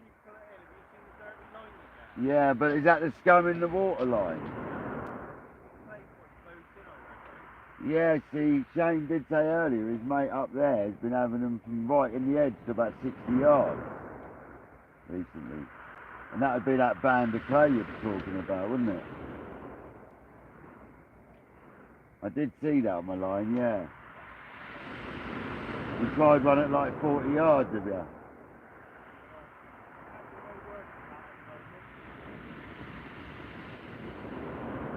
you pull it in, have you seen the dirty line you get?
Yeah, but is that the scum in the water line? Yeah, see, Shane did say earlier his mate up there has been having them from right in the edge to about 60 yards recently. And that would be that band of clay you're talking about, wouldn't it? I did see that on my line, yeah. You tried one at like 40 yards, have you?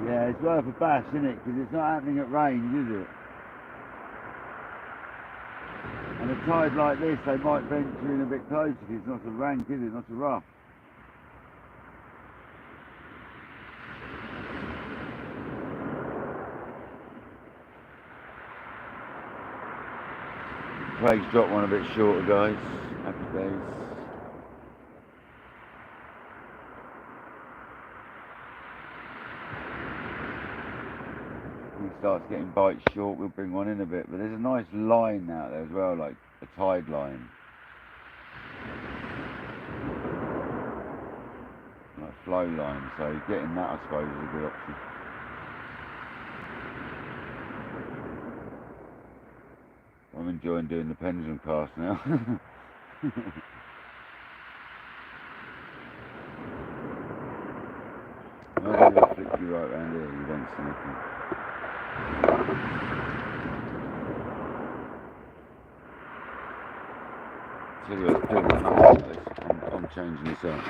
Yeah, it's worth a bash, isn't it? Because it's not happening at range, is it? And a tide like this, they might venture in a bit closer because it's not so rank, is it? Not so rough. Craig's dropped one a bit shorter, guys. Happy days. When he starts getting bites short, we'll bring one in a bit. But there's a nice line out there as well, like a tide line. Like a flow line, so getting that, I suppose, is a good option. I'm enjoying doing the pendulum cast now. Maybe I'll flick you right round here, you won't see anything. Tell you what, doing nothing like this. I'm changing this up.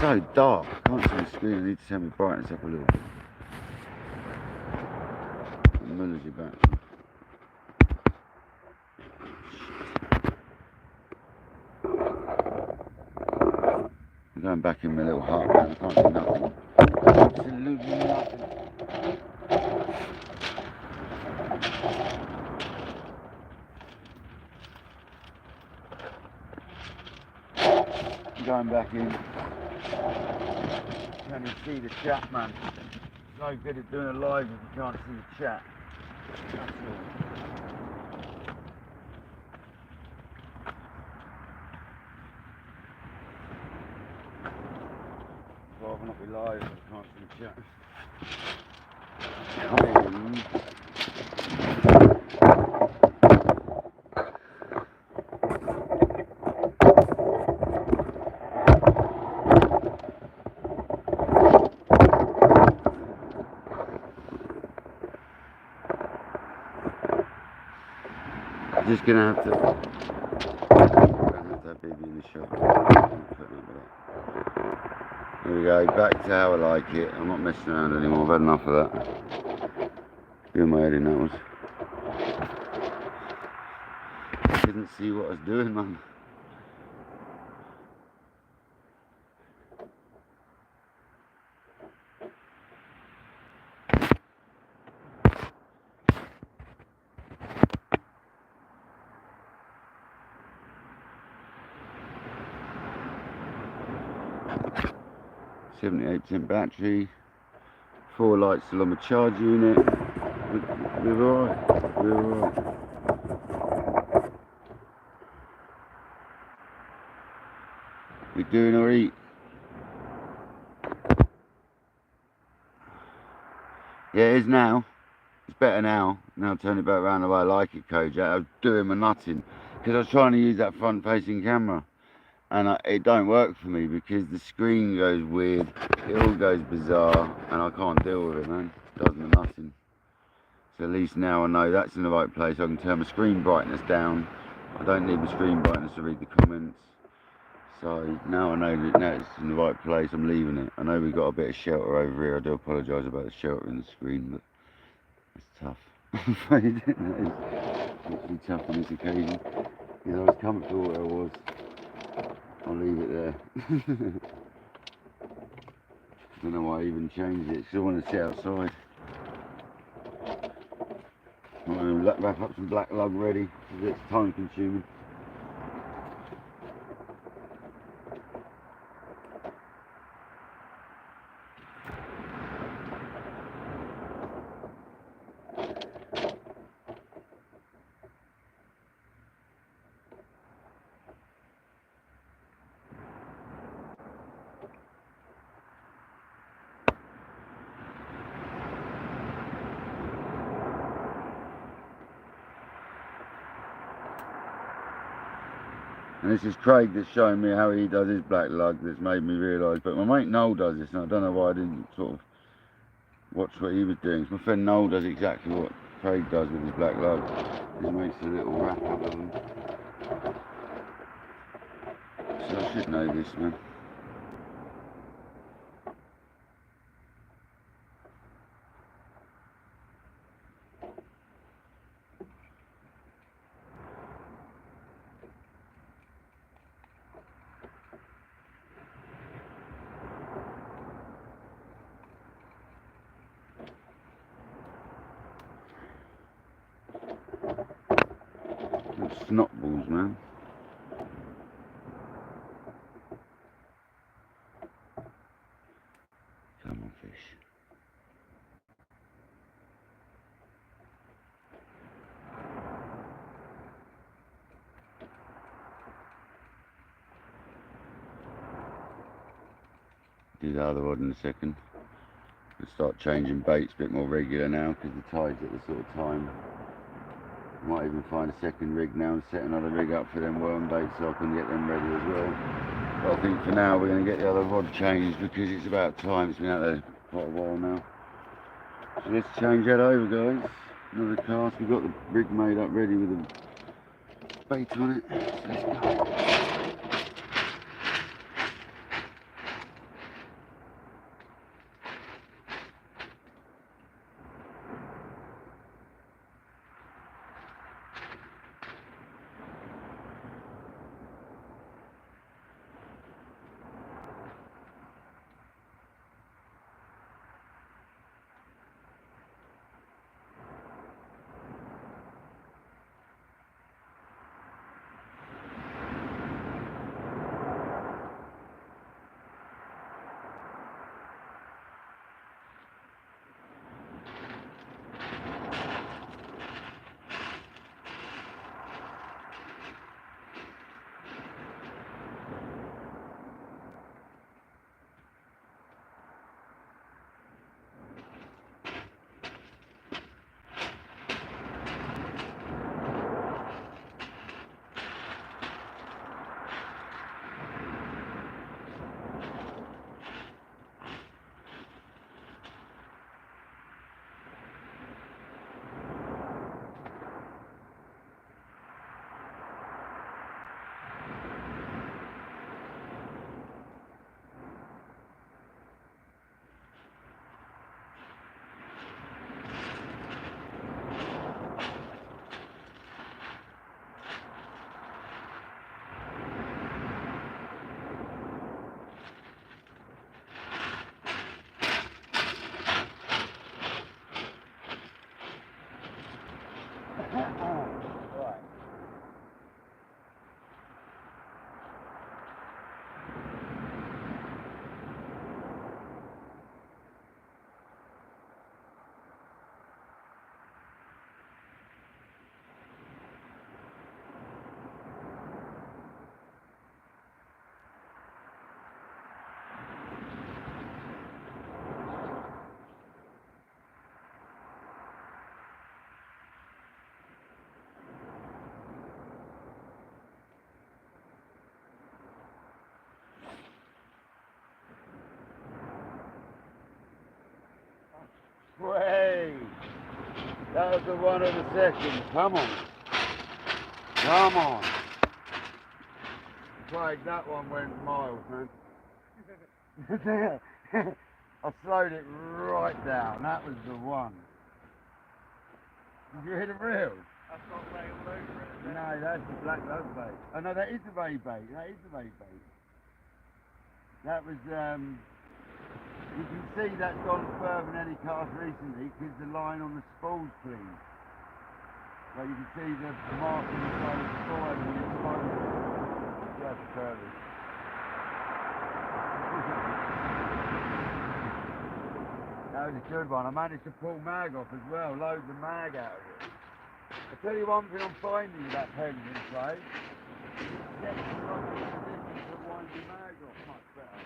So dark, I can't see the screen. I need to turn my brightness up a little bit. Miller's your back. I'm going back in my little hut, man. I can't see nothing. Absolutely nothing. I'm going back in. Can you see the chat, man? It's no good at doing a live if you can't see the chat. That's all. rather not be live, I can't see the chat. Coming. I'm just gonna have to have baby in the shot. There we go, back to how I like it. I'm not messing around anymore, I've had enough of that. Doing my head in, that was. Didn't see what I was doing, man. %78 battery, 4 lights still on the charge unit. We're alright, we're alright. We're doing alright. Yeah, it is now. It's better now. Now turn it back around the way I like it, Kojak. I was doing my nutting because I was trying to use that front facing camera and it don't work for me because the screen goes weird, it all goes bizarre and I can't deal with it, man. It does my nutting. So at least now I know that's in the right place. I can turn my screen brightness down. I don't need my screen brightness to read the comments. So now I know that now it's in the right place, I'm leaving it. I know we've got a bit of shelter over here. I do apologise about the shelter in the screen, but it's tough. I'm afraid it's actually tough on this occasion. Because I was comfortable where I was. I'll leave it there. I don't know why I even changed it, because I want to sit outside. I'm going to wrap up some black lug ready, because it's time consuming. And this is Craig that's showing me how he does his black lug that's made me realise. But my mate Noel does this and I don't know why I didn't sort of watch what he was doing. So my friend Noel does exactly what Craig does with his black lug. He makes a little wrap up of them. So I should know this, man. Snot balls, man. Come on, fish. Do the other rod in a second. We'll start changing baits a bit more regular now because the tide's at the sort of time. Might even find a second rig now and set another rig up for them worm baits so I can get them ready as well. But I think for now we're going to get the other rod changed because it's about time. It's been out there quite a while now. So let's change that over, guys. Another cast. We've got the rig made up ready with a bait on it. So let's go. Way! That was the one of the second. Come on. Come on. Craig, that one went miles, man. I slowed it right down. That was the one. Did you hit a reel?
That's not ray all over it.
No, that's the black love bait. Oh no, that is the ray bait. That is the ray bait. That was, you can see that's gone further than any cast recently because the line on the spool's clean. Like you can see the mark on the side of the spool and the exposure. That's perfect. That was a good one. I managed to pull mag off as well, load the mag out of it. I tell you one thing I'm finding with that pendulum play, you get to the right position to wind your mag off much better.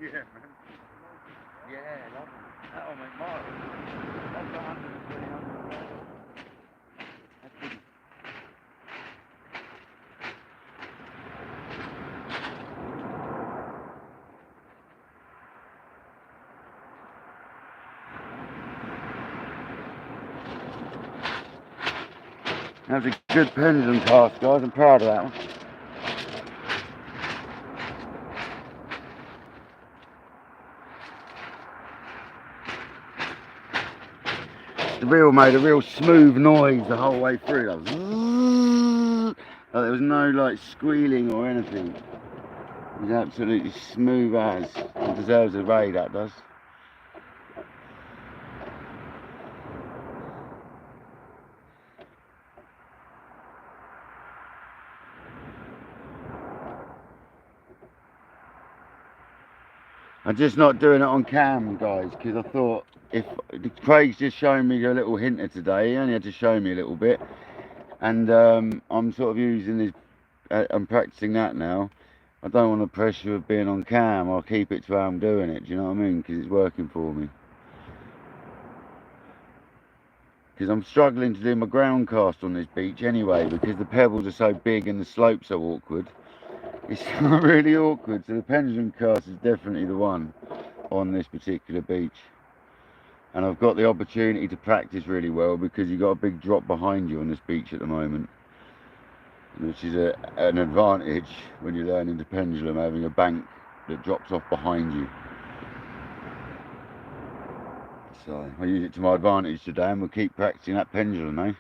Yeah, man. Yeah, lovely. That'll make miles. That's 120, 100. That's good. That was a good pendulum cast, guys. I'm proud of that one. The reel made a real smooth noise the whole way through. Like, there was no like squealing or anything. It was absolutely smooth as. It deserves a ray, that does. I'm just not doing it on cam, guys, because I thought if Craig's just showing me a little hinter today, he only had to show me a little bit, and I'm sort of using this, I'm practicing that now. I don't want the pressure of being on cam. I'll keep it to how I'm doing it, do you know what I mean? Because it's working for me. Because I'm struggling to do my ground cast on this beach anyway, because the pebbles are so big and the slope's so awkward. It's really awkward, so the pendulum cast is definitely the one on this particular beach. And I've got the opportunity to practice really well because you've got a big drop behind you on this beach at the moment, which is an advantage when you're learning to pendulum, having a bank that drops off behind you. So I use it to my advantage today, and we'll keep practicing that pendulum, eh?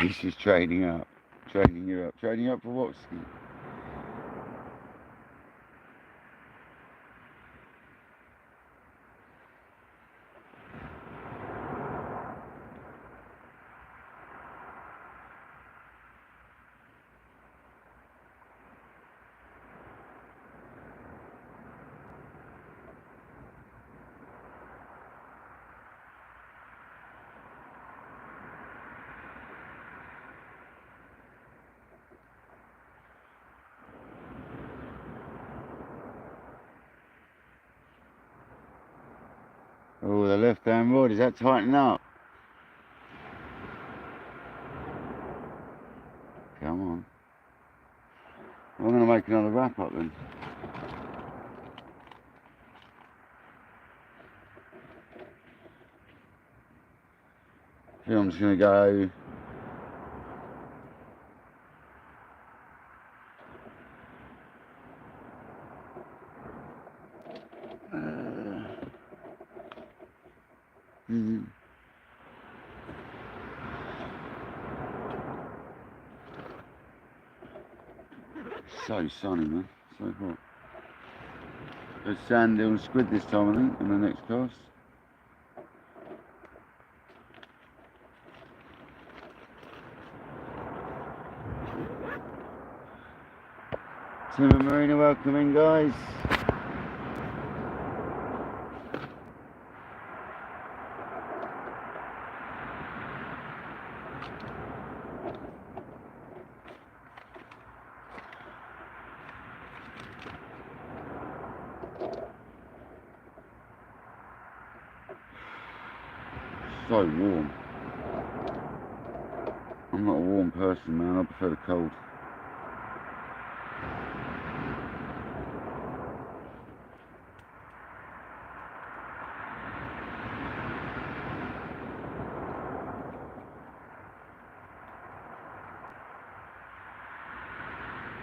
He's just training up. Training you up. Training you up for what, Ski? Oh, the left hand rod, is that tightening up? Come on. I'm going to make another wrap up then. I think I'm just going to go. So sunny, man. So hot. There's sand and squid this time, I think, in the next cast. Tim and Marina, welcome in, guys. so warm. I'm not a warm person, man. I prefer the cold.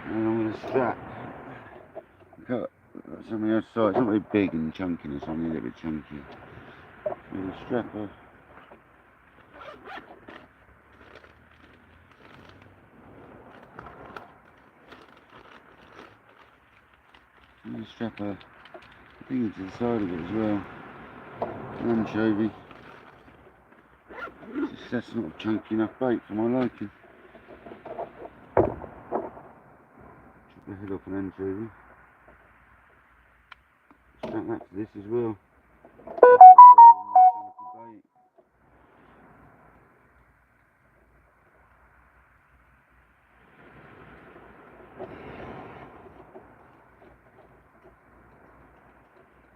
And I'm going to strap. Got something outside. It's not very big and chunkiness. I need it a bit chunky. With a strapper. And a strapper. I think it's inside of it as well. An anchovy. That's not a chunky enough bait for my liking. Chop the head off an anchovy. Strap that to this as well.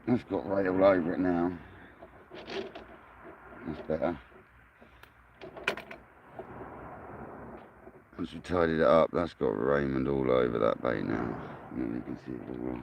That's got right all over it now. That's better. Once we've tidied it up, that's got Raymond all over that bait now. And you can see it very well.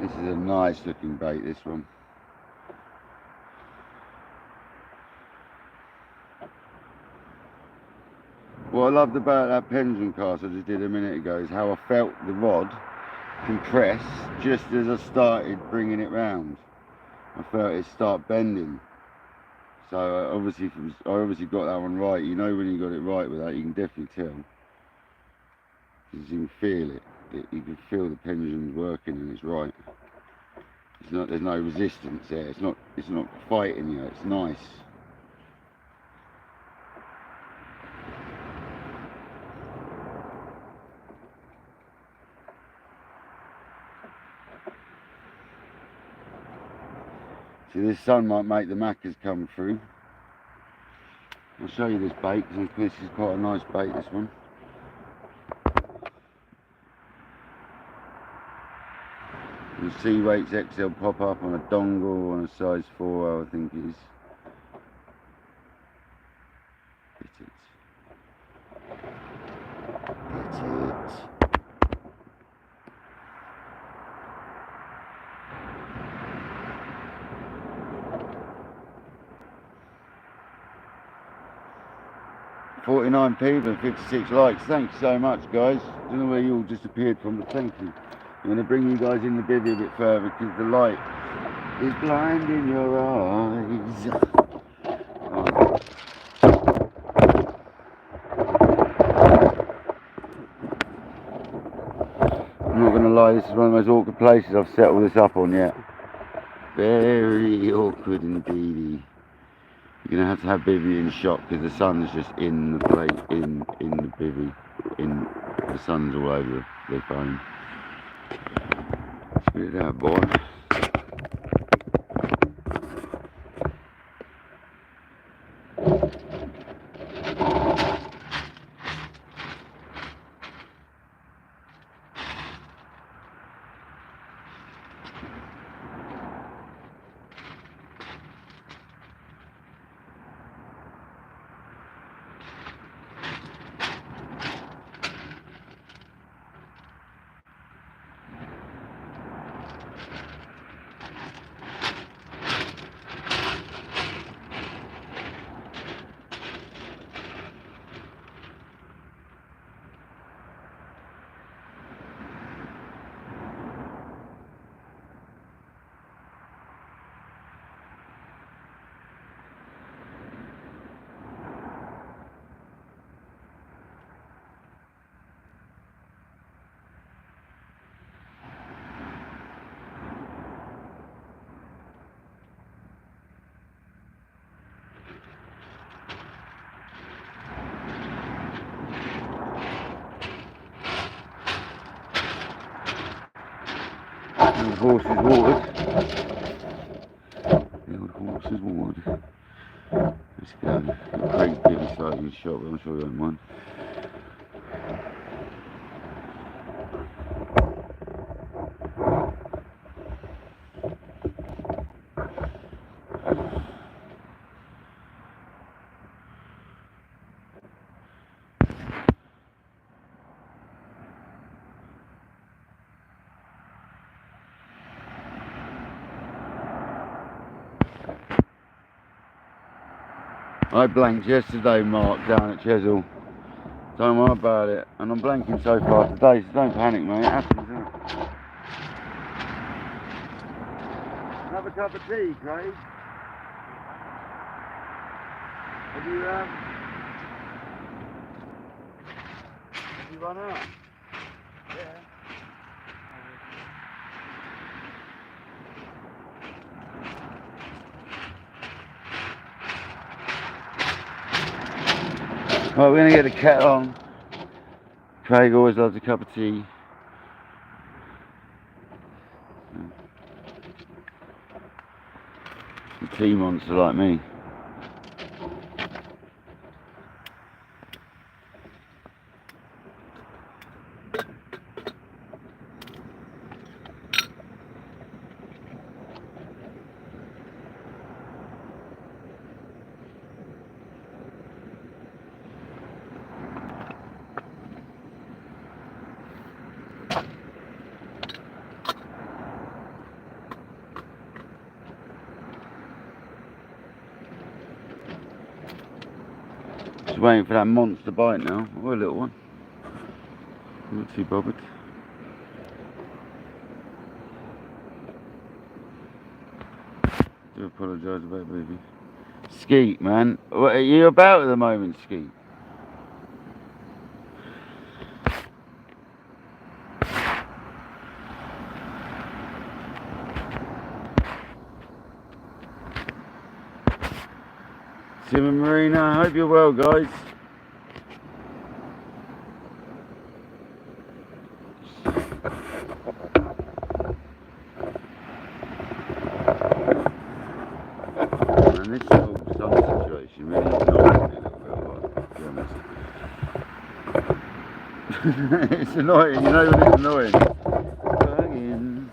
This is a nice looking bait, this one. What I loved about that pendulum cast I just did a minute ago is how I felt the rod compress just as I started bringing it round. I felt it start bending. So I obviously got that one right. You know when you got it right with that, you can definitely tell. You can feel it. You can feel the pendulum's working and it's right. It's not. There's no resistance there. It's not fighting you. It's nice. See, this sun might make the macas come through. I'll show you this bait because this is quite a nice bait. This one. The sea rates XL pop up on a dongle on a size 4, I think it is. Get it. 49 people and 56 likes. Thanks so much, guys. I don't know where you all disappeared from, but thank you. I'm going to bring you guys in the bivvy a bit further because the light is blinding your eyes. Oh. I'm not going to lie, this is one of the most awkward places I've set all this up on yet. Very awkward indeed. You're going to have bivvy in shot because the sun's just in the plate, in the bivvy, the sun's all over the phone. Spit it out, boy. horse is watered. The old horse is watered. Let's go. Craig's getting slightly in shot, but I'm sure you won't mind. I blanked yesterday, Mark, down at Chesil. Don't worry about it. And I'm blanking so far today, so don't panic, mate. It happens, isn't it? Have a cup of tea, Craig. Have you run out? Yeah. Right, we're gonna get the kettle on. Craig always loves a cup of tea. A tea monster like me. Just waiting for that monster bite now. Or a little one. Not too bothered. Do apologise about it, baby. Skeet, man. What are you about at the moment, Skeet? Tim and Marina, I hope you're well, guys. And this whole sun situation really annoys me a little bit, to be honest. It's annoying, you know when it's annoying. Bugging.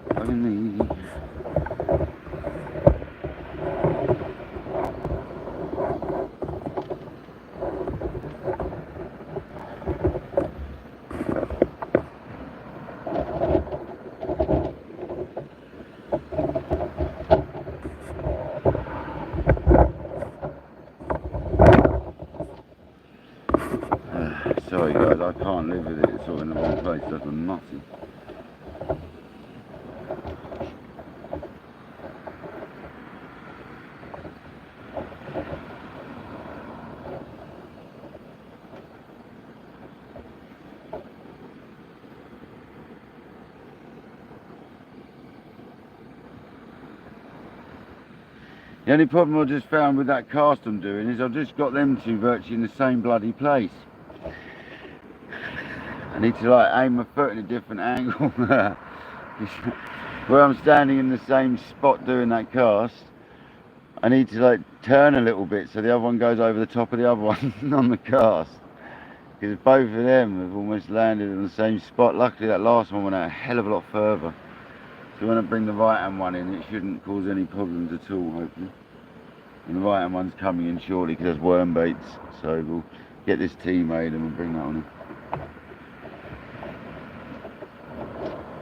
Bugging me. Sorry guys, I can't live with it, it's all in the wrong place, that's a nutty. The only problem I just found with that cast I'm doing is I've just got them two virtually in the same bloody place. I need to like aim my foot in a different angle. Where I'm standing in the same spot doing that cast, I need to like turn a little bit so the other one goes over the top of the other one on the cast. Because both of them have almost landed in the same spot. Luckily that last one went out a hell of a lot further. So when I bring the right hand one in, it shouldn't cause any problems at all, hopefully. And the right hand one's coming in shortly because there's worm baits. So we'll get this tea made and we'll bring that one in.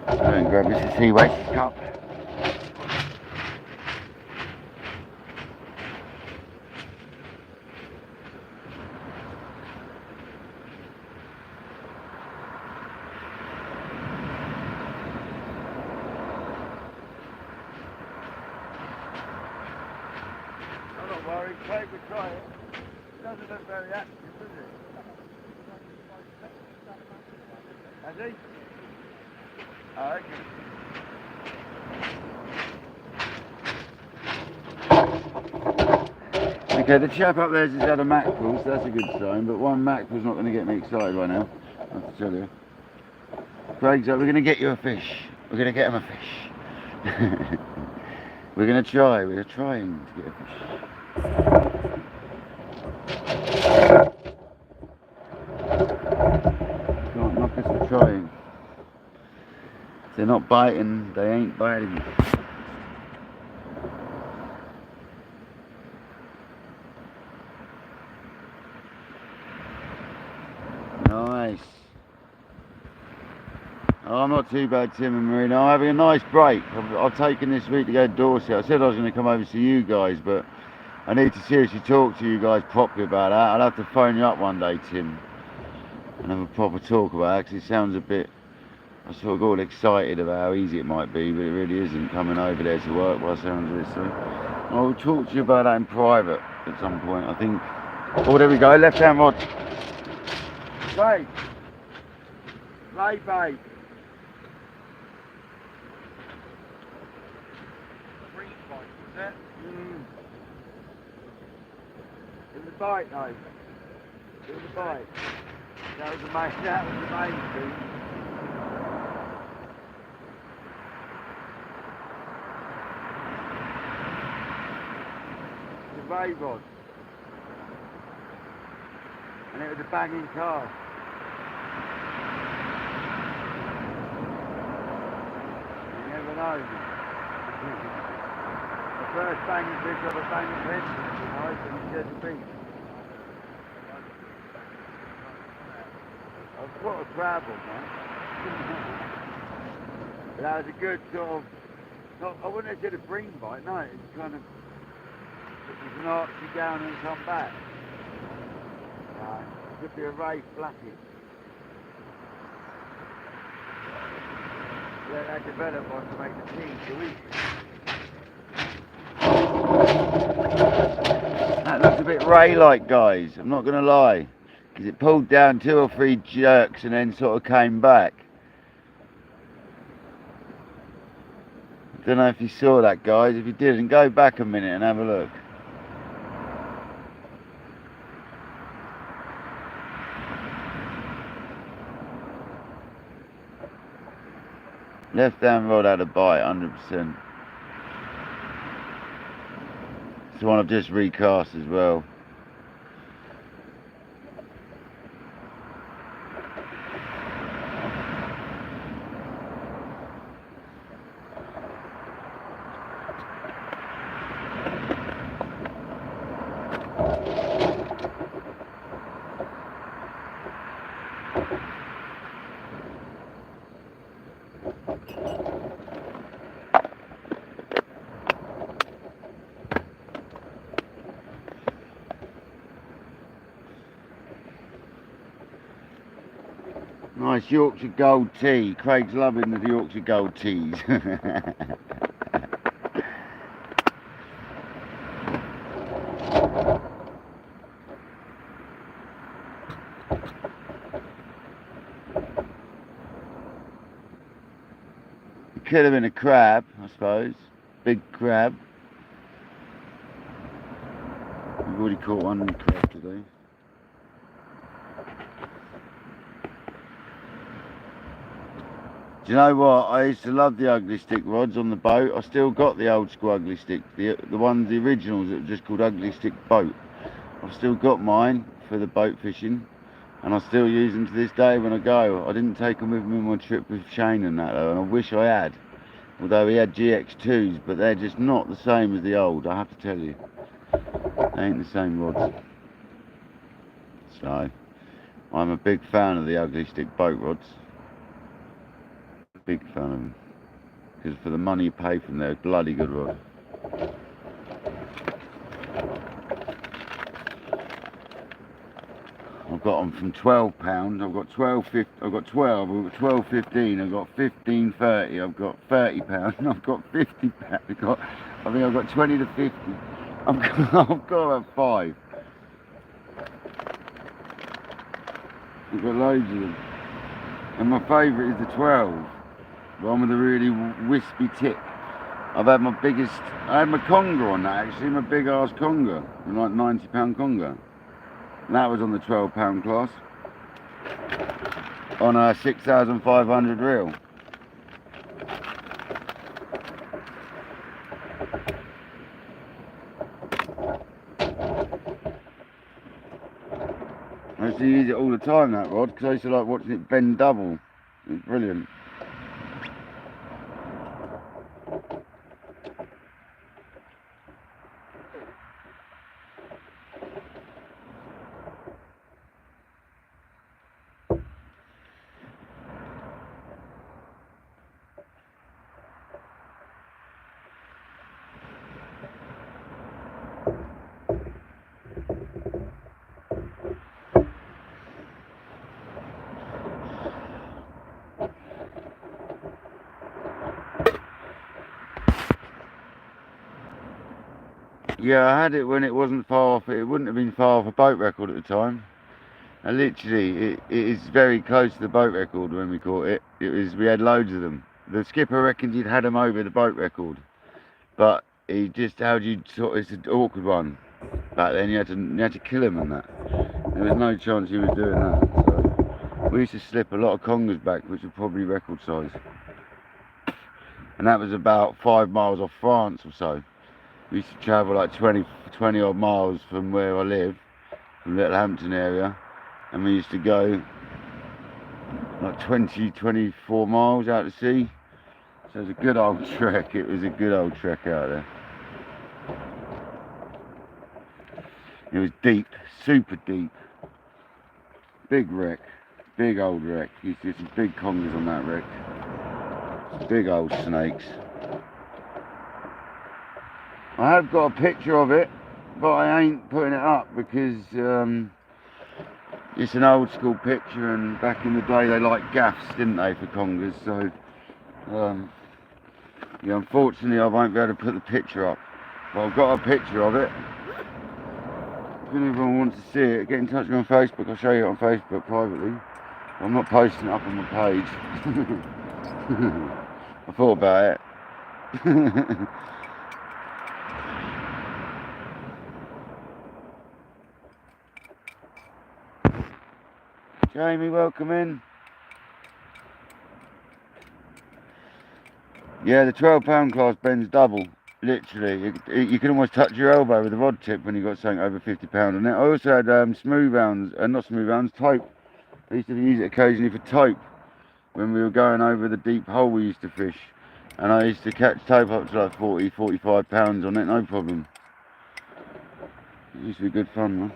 Go and grab Mr. Seawait's cup. I'm not worried, Craig would try it. It doesn't look very active, does it? Has he? Oh, okay. Okay, the chap up there's just had a mackerel, so that's a good sign, but one mackerel's not going to get me excited right now, I have to tell you. Craig's like, we're going to get you a fish. We're going to get him a fish. We're trying to get a fish. Can't knock us for trying. If they're not biting, they ain't biting. Nice. Oh, I'm not too bad, Tim and Marina. I'm having a nice break. I've taken this week to go to Dorset. I said I was going to come over to see you guys, but I need to seriously talk to you guys properly about that. I'll have to phone you up one day, Tim, and have a proper talk about it, because it sounds a bit... I sort of got all excited about how easy it might be, but it really isn't coming over there to work by the sounds of this. So I'll talk to you about that in private at some point, I think. Oh, there we go, left hand rod. Right. Right, babe. It was a bite though. It was a bite. That was the main thing. It's a ray rod. And it was a banging cast. You never know. The first banging fish of a banging fish, nice and Chesil beach. I've got a crab on, man. But that was a good sort of, not, I wouldn't have said a green bite, no, it's kind of, you can arch you down and come back. It could be a ray flathead. Let that develop on to make the team to eat. That looks a bit ray-like, guys, I'm not going to lie. Because it pulled down 2 or 3 jerks and then sort of came back. I don't know if you saw that, guys. If you didn't, go back a minute and have a look. Left hand rod had a bite, 100%. It's the one I've just recast as well. Nice Yorkshire Gold tea. Craig's loving the Yorkshire Gold teas. It could have been a crab, I suppose. Big crab. We've already caught one crab today. Do you know what? I used to love the ugly stick rods on the boat. I still got the old school ugly stick, the originals that were just called ugly stick boat. I've still got mine for the boat fishing, and I still use them to this day when I go. I didn't take them with me on my trip with Shane and that though, and I wish I had. Although he had GX2s, but they're just not the same as the old, I have to tell you. They ain't the same rods. So, I'm a big fan of the ugly stick boat rods. Big fan of them, because for the money you pay for them, they're a bloody good rod. I've got them from £12. I've got 12, I've got 12, I've got 12, 15, I've got 15, 30, I've got £30, I've got £50, I think I've got 20 to 50. I've got about 5. I've got loads of them. And my favourite is the 12. The one with a really wispy tip. I've had my biggest, I had my conger on that actually, my big ass conger, like £90 conger. And that was on the £12 class, on a 6,500 reel. I used to use it all the time, that rod, because I used to like watching it bend double. It was brilliant. Yeah, I had it when it wasn't far off, it wouldn't have been far off a boat record at the time. And literally, it is very close to the boat record when we caught it. We had loads of them. The skipper reckoned he'd had them over the boat record. But he just, it's an awkward one. Back then you had to kill him and that. There was no chance he was doing that. So we used to slip a lot of congers back, which were probably record size. And that was about 5 miles off France or so. We used to travel like 20 odd miles from where I live, from Littlehampton area, and we used to go like 24 miles out to sea. So it was a good old trek. It was a good old trek out there. It was deep, super deep. Big wreck, big old wreck. Used to get some big congers on that wreck. Some big old snakes. I have got a picture of it, but I ain't putting it up because it's an old school picture, and back in the day they liked gaffs, didn't they, for congers? So yeah, unfortunately I won't be able to put the picture up, but I've got a picture of it. If anyone wants to see it, get in touch with me on Facebook. I'll show you it on Facebook privately. I'm not posting it up on my page. I thought about it. Jamie, welcome in. Yeah, the £12 class bends double. Literally, you can almost touch your elbow with the rod tip when you got something over £50 on it. I also had smooth hounds, not smooth hounds, taupe. I used to use it occasionally for taupe when we were going over the deep hole we used to fish, and I used to catch taupe up to like 45 pounds on it, no problem. It used to be good fun, man.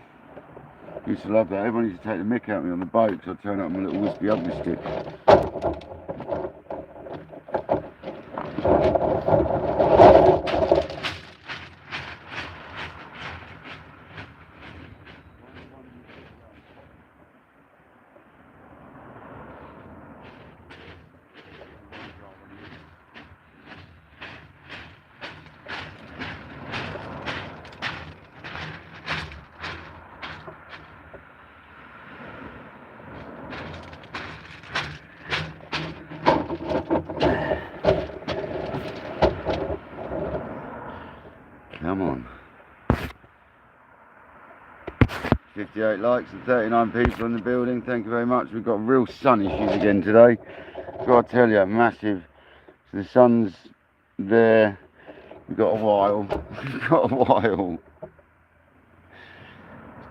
Used to love that. Everyone used to take the mick out of me on the boat because I'd turn up with my little wispy ugly stick. Come on. 58 likes and 39 people in the building. Thank you very much. We've got real sun issues again today. Gotta tell you, massive. So the sun's there. We've got a while. We've got a while. It's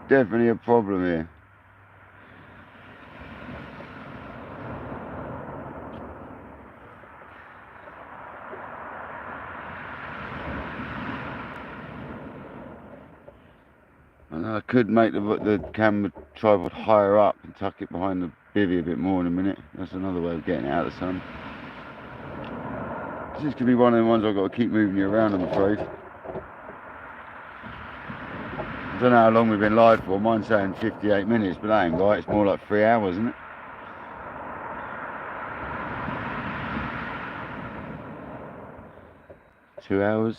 definitely a problem here. I could make the camera tripod higher up and tuck it behind the bivvy a bit more in a minute. That's another way of getting it out of the sun. This could be one of the ones I've got to keep moving you around, I'm afraid. I don't know how long we've been live for. Mine's saying 58 minutes, but that ain't right. It's more like 3 hours, isn't it? Two hours.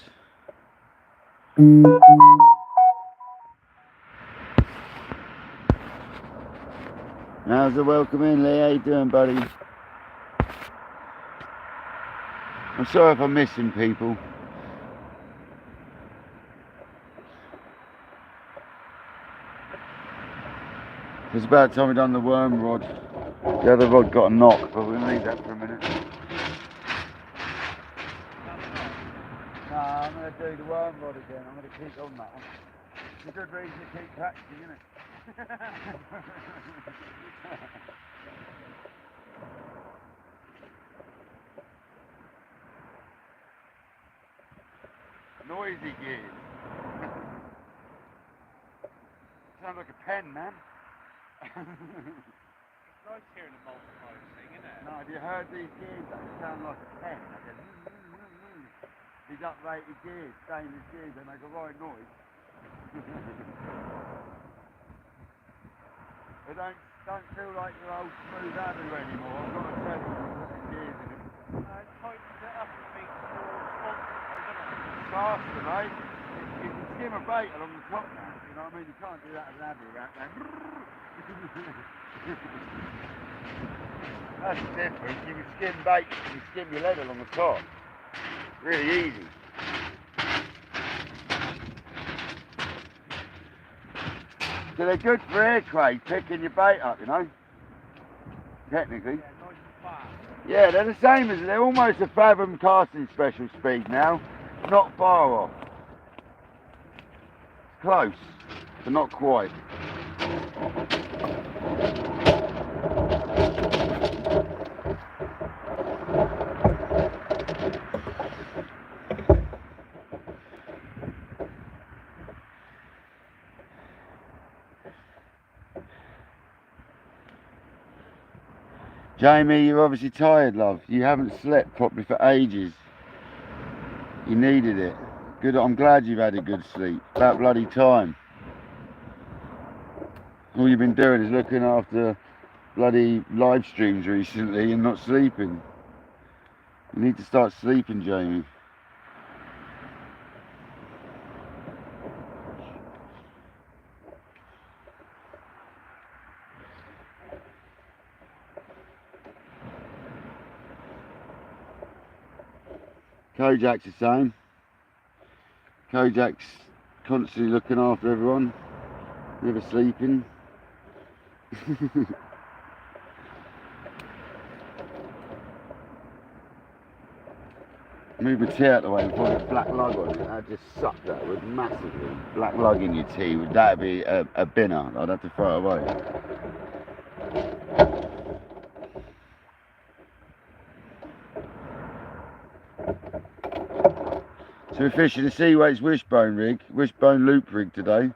How's the welcome in, Lee? How you doing, buddy? I'm sorry if I'm missing people. It's about time we done the worm rod. The other rod got a knock, but we'll leave that for a minute. No, I'm going to do the worm rod again. I'm going to keep on that one. It's a good reason to keep practicing, isn't it? Noisy gears. Sounds like a pen, man.
It's nice hearing a multiplier thing, isn't it?
No, have you heard these gears? They sound like a pen. They go, these uprated gears, stainless gears, they make a right noise. They don't feel like your old smooth avenue anymore, I've got to tell you, putting gears in it.
It tightens it up and makes it more responsive, doesn't it?
Faster, mate. You can skim a bait along the top now, you know what I mean? You can't do that as an avenue, right? That's the difference. You can skim bait, you can skim your lead along the top. Really easy. So they're good for air trade, picking your bait up, you know? Technically.
Yeah, nice and fast.
Yeah, they're the same as, they're almost a fathom casting special speed now. Not far off. Close, but not quite. Jamie, you're obviously tired, love. You haven't slept properly for ages. You needed it. Good. I'm glad you've had a good sleep. About bloody time. All you've been doing is looking after bloody live streams recently and not sleeping. You need to start sleeping, Jamie. Kojak's the same. Kojak's constantly looking after everyone, never sleeping. Move my tea out the way before I get black lug on it. I'd just suck that would massively. Black lug in your tea, would that be a binner? I'd have to throw it away. So we're fishing the Seaways wishbone loop rig today,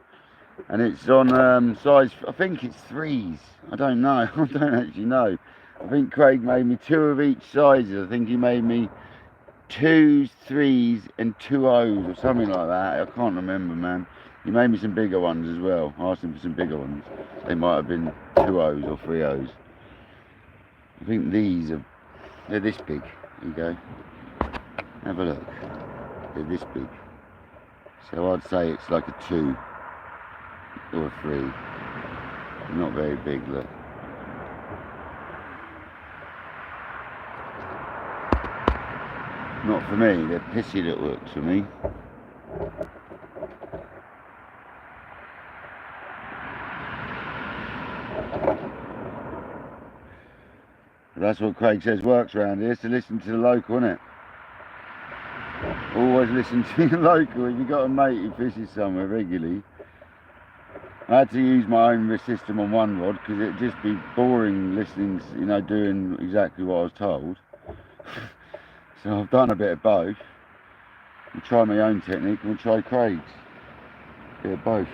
and it's on size, I think it's 3s. I don't know. I don't actually know. I think Craig made me 2 of each sizes. I think he made me 2s, 3s, and 2 O's or something like that. I can't remember, man. He made me some bigger ones as well. I asked him for some bigger ones. They might have been 2 O's or 3 O's. I think they're this big. There you go. Have a look. They're this big. So I'd say it's like a 2 or a 3. Not very big, look. Not for me, they're pissy little hooks for me. But that's what Craig says works around here, so listen to the local, innit? Always listen to the local. If you've got a mate who fishes somewhere regularly. I had to use my own system on one rod because it'd just be boring listening, you know, doing exactly what I was told. So I've done a bit of both. We'll try my own technique and we'll try Craig's. Bit of both.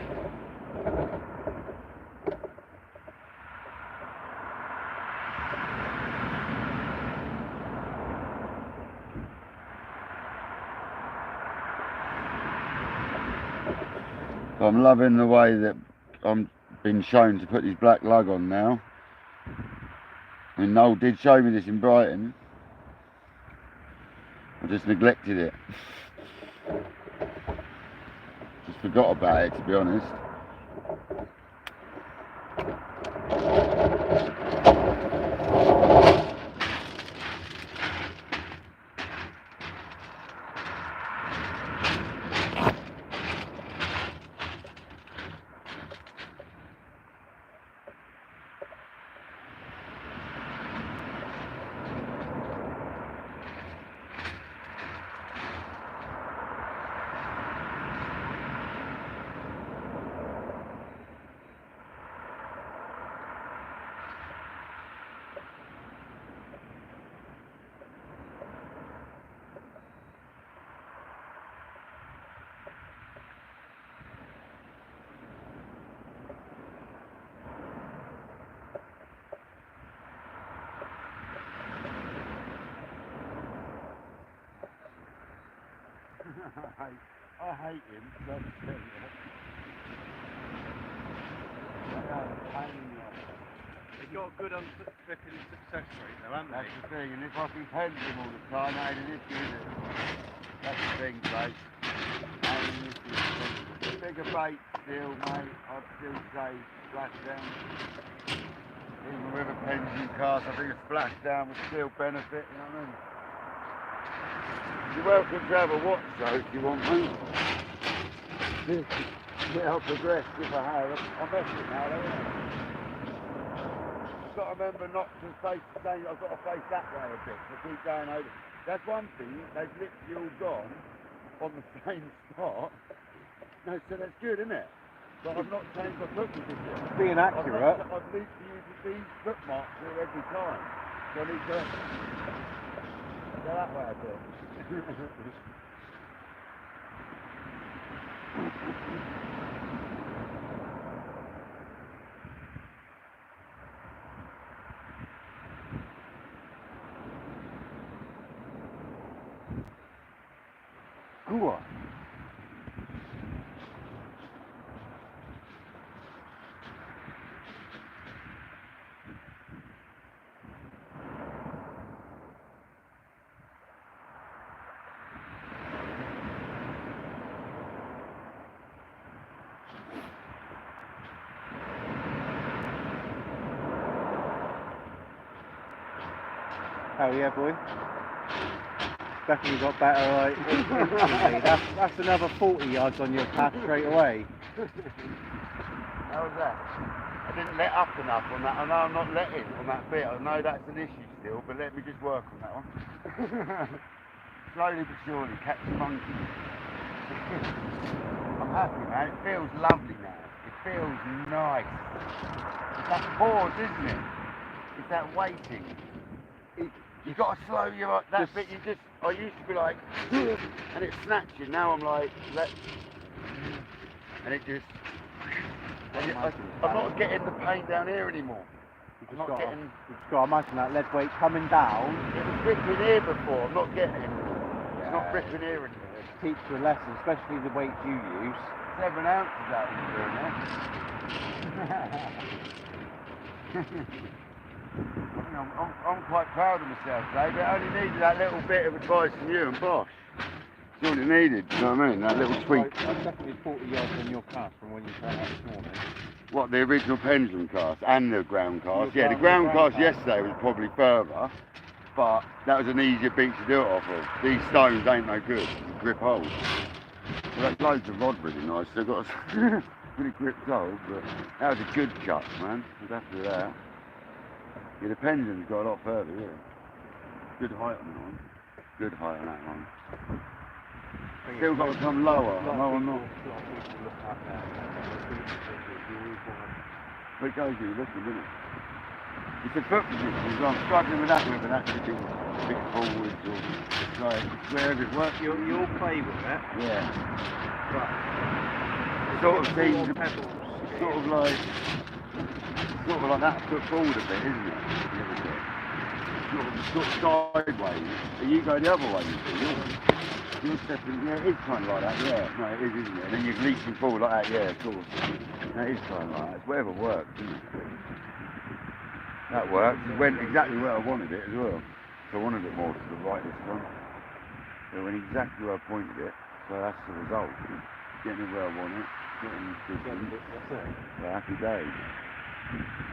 I'm loving the way that I'm been shown to put this black lug on now. I mean, Noel did show me this in Brighton. I just neglected it. Just forgot about it, to be honest. I hate him. That's it.
They got a good flipping success rate though, haven't
That's
they?
the thing, and if I can pendulum all the time, that ain't an issue, is it? That's the thing, mate. Ain't an issue. Bigger bait still, mate. I'd still say splashdown. Even with a pendulum cast, I think a splashdown would still benefit, you know what I mean? You're welcome to have a watch though if you want, mate. Yeah, I'll progress if I have. I'm messing now, though, yeah. I've got to remember not to face the same, I've got to face that way a bit, so keep going over. That's one thing, they've literally all gone on the same spot. No, so that's good, isn't it? But I've not changed my foot position.
Being accurate.
I've literally used these foot marks here every time. So I need to go that way a bit. Go on.
Oh yeah, boy. Definitely got better, right? Instantly. That's another 40 yards on your path straight away.
How was that? I didn't let up enough on that. I know I'm not letting on that bit. I know that's an issue still, but let me just work on that one. Slowly but surely, catch the monkey. I'm happy, man. It feels lovely now. It feels nice. It's that pause, isn't it? It's that waiting. You've got to slow your that bit. You just. I used to be like, and it's snatching. Now I'm like, and it just. I'm not getting the pain down here anymore.
You've just got to imagine that lead weight coming down.
It was ripping here before. I'm not getting it anymore. It's not ripping here anymore.
It teaches you a lesson, especially the weight you use.
7 ounces out of doing that. I'm quite proud of myself today, but I only needed that little bit of advice from you and Bosch. That's all it needed, you know what I mean? That little tweak.
That's definitely 40 yards on your cast from when you turned up this morning.
What, the original pendulum cast and the ground cast? Yeah, the ground cast yesterday was probably further, but that was an easier beat to do it off of. These stones ain't no good, grip hold. Well, that's loads of rod really nice, they've got a really grip hold, but that was a good cut, man. I was happy with that. Yeah, the pendulum's got a lot further, yeah. Good height on that one. Good height on that one. Still got to come lower. I know I'm not. But it goes you looking, doesn't it? It's a foot position, so I'm struggling with that whether that should be a bit forwards or like wherever it works.
You'll play with it.
Yeah.
But
Sort of seems sort of like that foot forward a bit, isn't it? A little bit. Sort of sideways. So you go the other way, you see. You're stepping, yeah, it is kind of like that, yeah. No, it is, isn't it? And then you're leaping forward like that, yeah, of course. That is kind of like that. It's whatever works, isn't it? That worked. It went exactly where I wanted it as well. So I wanted it more to the right this time. So it went exactly where I pointed it. So that's the result. Getting it where I want it. Getting it good.
that's it.
So happy days.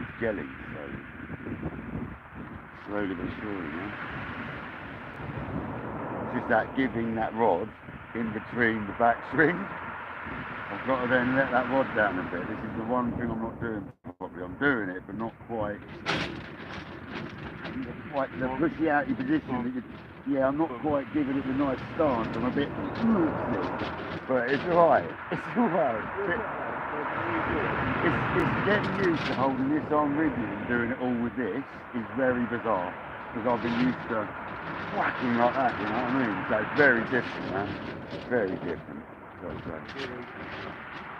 It's jelly, so slowly but surely, man. It's just that giving that rod in between the backswing. I've got to then let that rod down a bit. This is the one thing I'm not doing properly. I'm doing it, but not quite the pushy out your position. That yeah, I'm not quite giving it the nice stance. I'm a bit but it's alright. It's alright. It's getting used to holding this on rigid and doing it all with this is very bizarre because I've been used to whacking like that, you know what I mean? So it's very different, man. Very different.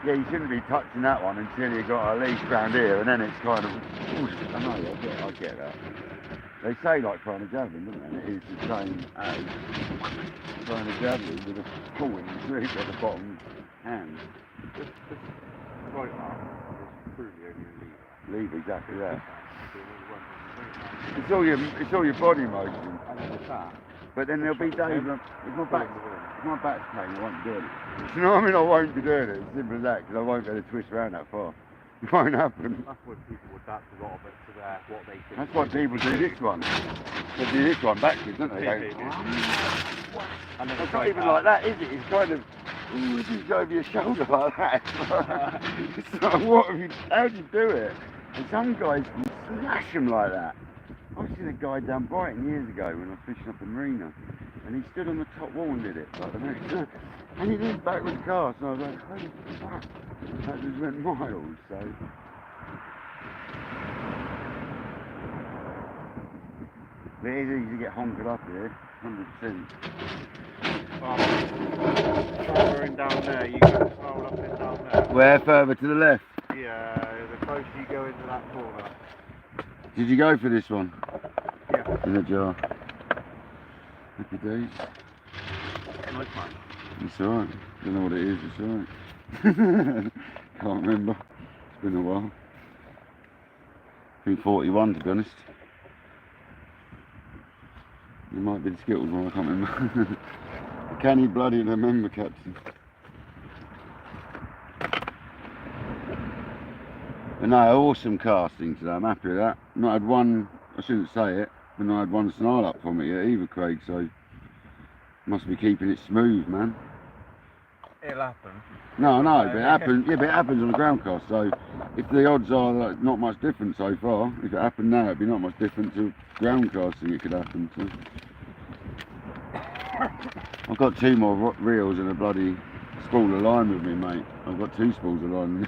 Yeah, you shouldn't be touching that one until you got a leash round here, and then it's kind of. I know, I get that. They say like throwing a javelin, don't they? And it is the same as throwing a javelin with a pulling grip at the bottom hand.
This right arm is truly only a lever.
Leave exactly that.
So it won't really
It's all your body motion.
and then with that,
But then there'll be days when if my
pulling
back's
the wheel.
if my back's pain, I won't be doing it. Do you know what I mean? I won't be doing it. It's simple as that because I won't be able to twist around that far. It won't happen.
That's when people adapt a lot of it to what they think.
That's why people do this one. They do this one backwards, don't they?
And then
It's not even like that, is it? It's kind of just over your shoulder like that. It's like, what have you? How do you do it? And some guys can slash them like that. I've seen a guy down Brighton years ago when I was fishing up in Marina, and he stood on the top wall and did it like that. And he leaned back with the cast, and I was like, holy fuck, that just went miles. So. But it is easy to get honkered up here, 100%.
Going down there, you can slow up and down there.
Where further to the left?
Yeah, the closer you go into that corner.
Did you go for this one?
Yeah.
In the jar. Happy days.
Nice man.
It's alright. Don't know what it is, it's alright. Can't remember. It's been a while. I think 41 to be honest. It might be the Skittles one, I can't remember. Can you bloody remember, Captain? But no, awesome casting today, I'm happy with that. Not had one, I shouldn't say it, but not had one snarl up from it yet either, Craig, so must be keeping it smooth, man.
It'll happen.
No, but it happens. Yeah, but it happens on a ground cast. So if the odds are like, not much different so far, if it happened now, it'd be not much different to ground casting. It could happen to. I've got 2 more reels and a bloody spool of line with me, mate. I've got 2 spools of line.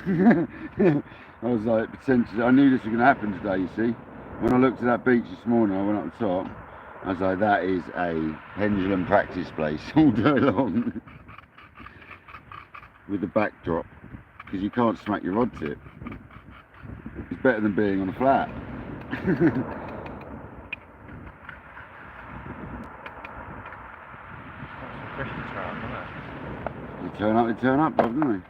I was like, potentially, I knew this was going to happen today. You see, when I looked at that beach this morning, I went up the top. I was like, that is a pendulum practice place all day long. With the backdrop, because you can't smack your rod tip. It's better than being on a flat. They turn up, bruv, don't they?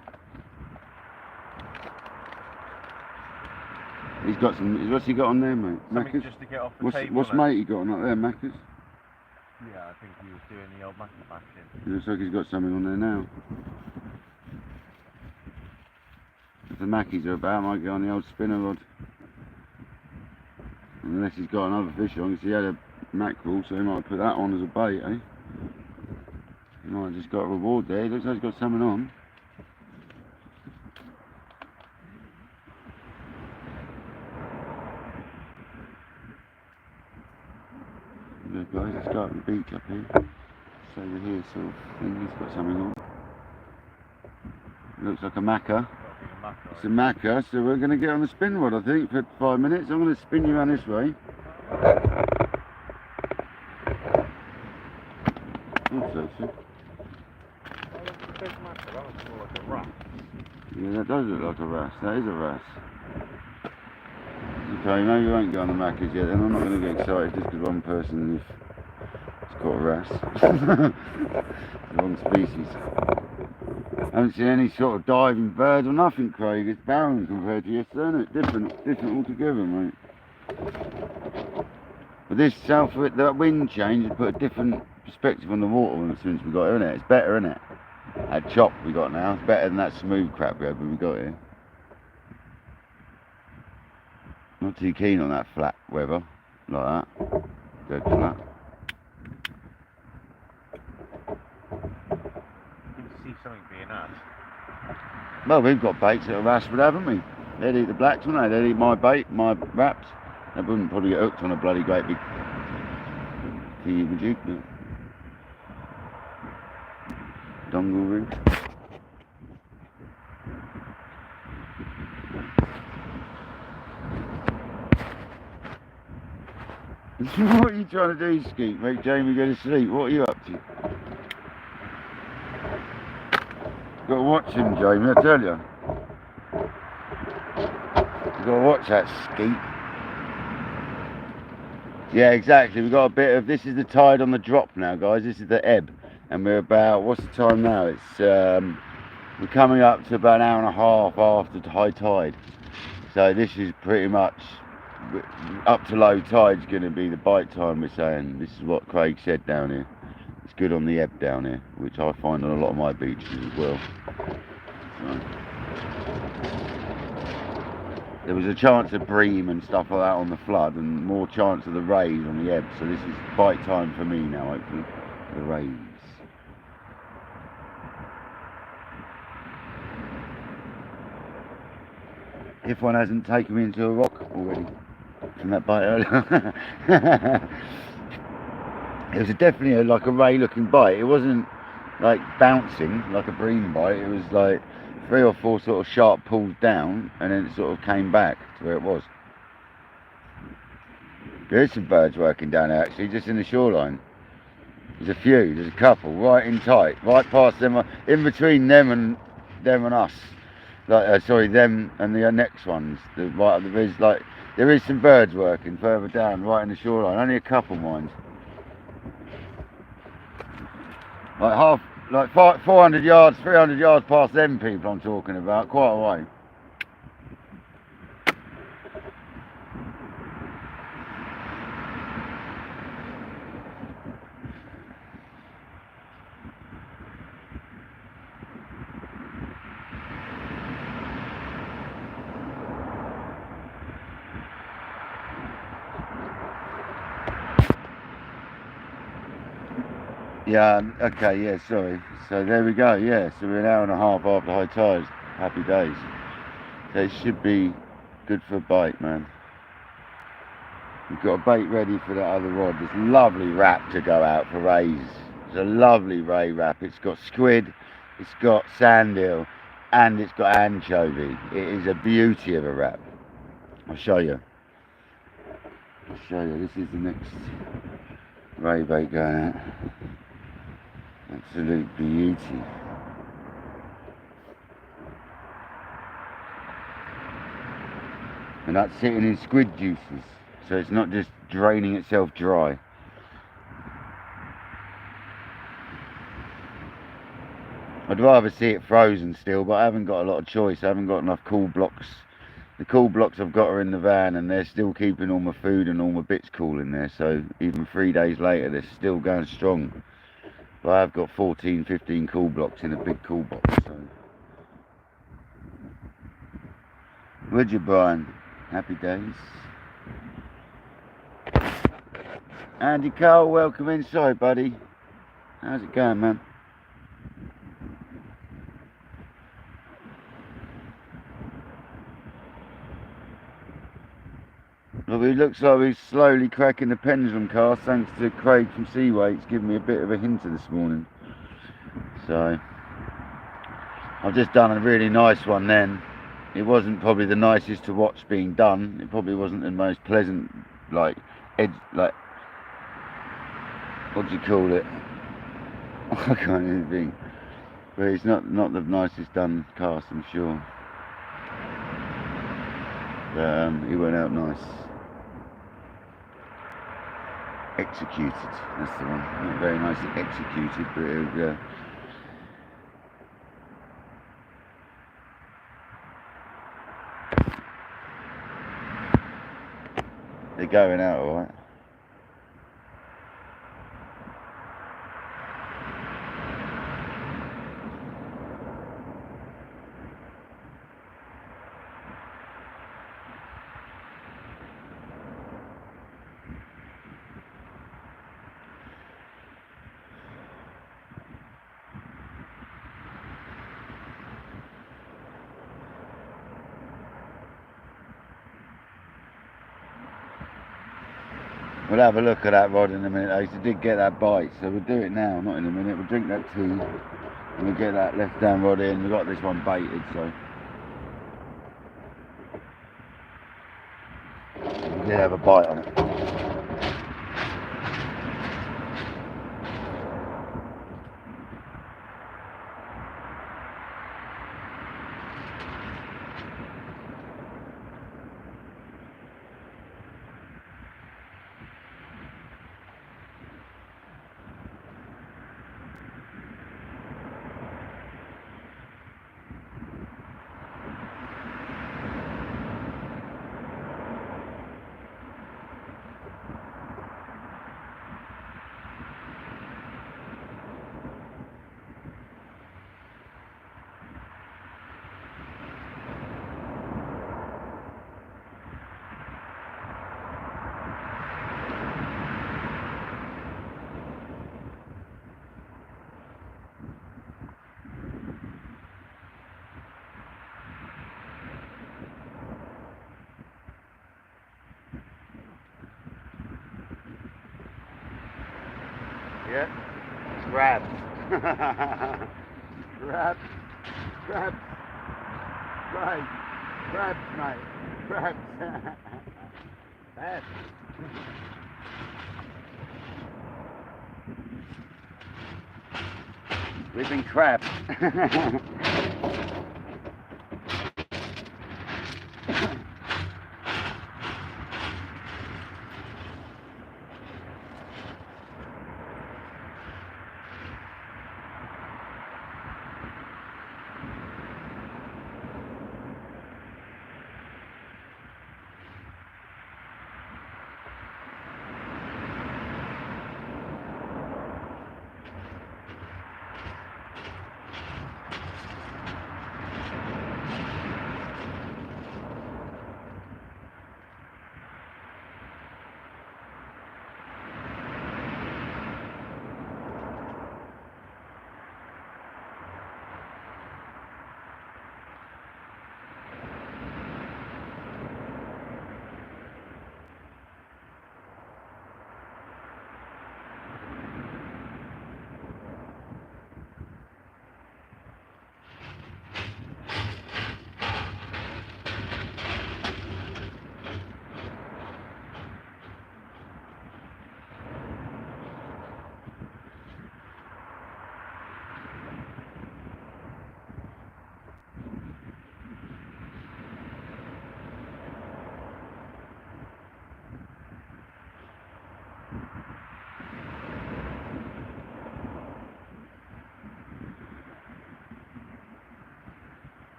He's got some. What's he got on there, mate?
Something
Macca's?
just to get off the
What's
table.
mate he got on up there, Macca's?
Yeah, I think he was doing the old Macca back in.
It looks like he's got something on there now. If the Mackies are about, I might get on the old spinner rod. Unless he's got another fish on, because he had a mackerel, so he might put that on as a bait, eh? He might have just got a reward there. He looks like he's got something on. Look guys, let's go up the beach up here. It's over here sort of thing, he's got something on. Looks like a macca. It's a macca, so we're going to get on the spin rod I think for 5 minutes. I'm going to spin you around this way. Also, so. Yeah, that does look like a wrasse. That is a wrasse. Okay, maybe we won't go on the Macca's yet, then I'm not going to get excited just because one person has caught a wrasse. The wrong species. I haven't seen any sort of diving birds or nothing, Craig. It's barren compared to yesterday, isn't it? Different altogether, mate. But this that wind change has put a different perspective on the water since we got here, isn't it? It's better, isn't it? That chop we got now, it's better than that smooth crap we had when we got here. Not too keen on that flat weather, like that. Dead flat.
You can see something being asked.
Well, we've got baits that are rasped, haven't we? They'd eat the blacks, wouldn't they? They'd eat my bait, my wraps. They wouldn't probably get hooked on a bloody great big thingy-majig, but dongle ring. What are you trying to do, Skeet? Make Jamie go to sleep? What are you up to? Got to watch him, Jamie, I tell you. You got to watch that Skeet. Yeah, exactly. We've got a bit of, this is the tide on the drop now, guys. This is the ebb. And we're about, what's the time now? It's, we're coming up to about an hour and a half after high tide. So this is pretty much, up to low tide's going to be the bite time, we're saying. This is what Craig said down here. It's good on the ebb down here, which I find on a lot of my beaches as well. So, there was a chance of bream and stuff like that on the flood, and more chance of the rays on the ebb. So this is bite time for me now, hopefully, the rays. If one hasn't taken me into a rock already from that bite earlier. It was definitely like a ray looking bite. It wasn't like bouncing like a bream bite. It was like 3 or 4 sort of sharp pulls down, and then it sort of came back to where it was. There's some birds working down there actually, just in the shoreline. There's a few, there's a couple right in tight, right past them, in between them and us. Like sorry, them and the next ones. There is some birds working further down, right in the shoreline. Only a couple, mind. Like 400 yards, 300 yards past them people I'm talking about, quite a way. Yeah, okay, yeah, sorry. So there we go, yeah, so we're an hour and a half after high tide. Happy days. So it should be good for a bite, man. We've got a bait ready for that other rod. This lovely wrap to go out for rays. It's a lovely ray wrap. It's got squid, it's got sand eel, and it's got anchovy. It is a beauty of a wrap. I'll show you. This is the next ray bait going out. Absolute beauty. And that's sitting in squid juices, so it's not just draining itself dry. I'd rather see it frozen still, but I haven't got a lot of choice. I haven't got enough cool blocks. The cool blocks I've got are in the van, and they're still keeping all my food and all my bits cool in there, so even 3 days later they're still going strong. But I've got 14, 15 cool blocks in a big cool box. So. Would you, Brian? Happy days. Andy Cole, welcome inside, buddy. How's it going, man? Well, it looks like we're slowly cracking the pendulum cast, thanks to Craig from Seaweights giving me a bit of a hint this morning. So, I've just done a really nice one then. It wasn't probably the nicest to watch being done. It probably wasn't the most pleasant, what do you call it? I can't even think. But it's not the nicest done cast, I'm sure. But it went out nice. Executed, that's the one. Not very nicely executed, but it, they're going out alright. We'll have a look at that rod in a minute. I did get that bite, so we'll do it now, not in a minute. We'll drink that tea and we'll get that left down rod in. We've got this one baited, so we did have a bite on it. Yeah. Crabs. Crabs. Crabs. Right. Crabs, mate. Crabs. Crabs. We've been crabs.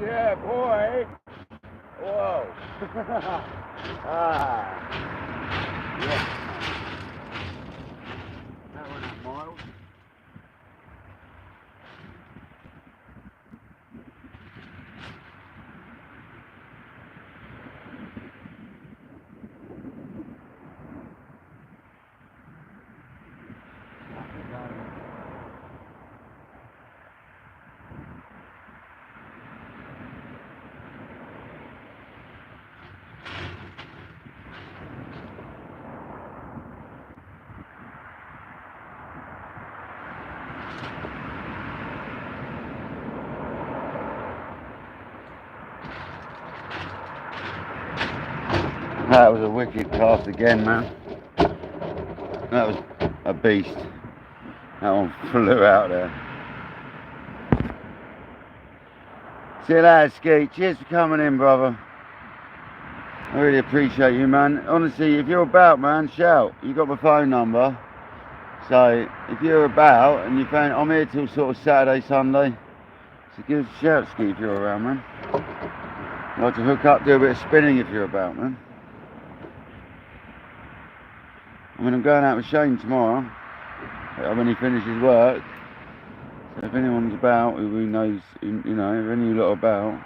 Yeah, boy. Whoa. Ah. Yeah. That went up miles. That was a wicked cast again, man. That was a beast. That one flew out there. See you later, Skeet. Cheers for coming in, brother. I really appreciate you, man. Honestly, if you're about, man, shout. You got my phone number. So if you're about and you found I'm here till sort of Saturday, Sunday. So give us a shout, Skeet, if you're around, man. I'd like to hook up, do a bit of spinning if you're about, man. I mean, I'm going out with Shane tomorrow when he finishes work. So if anyone's about, who knows, you know, if any of you lot are about.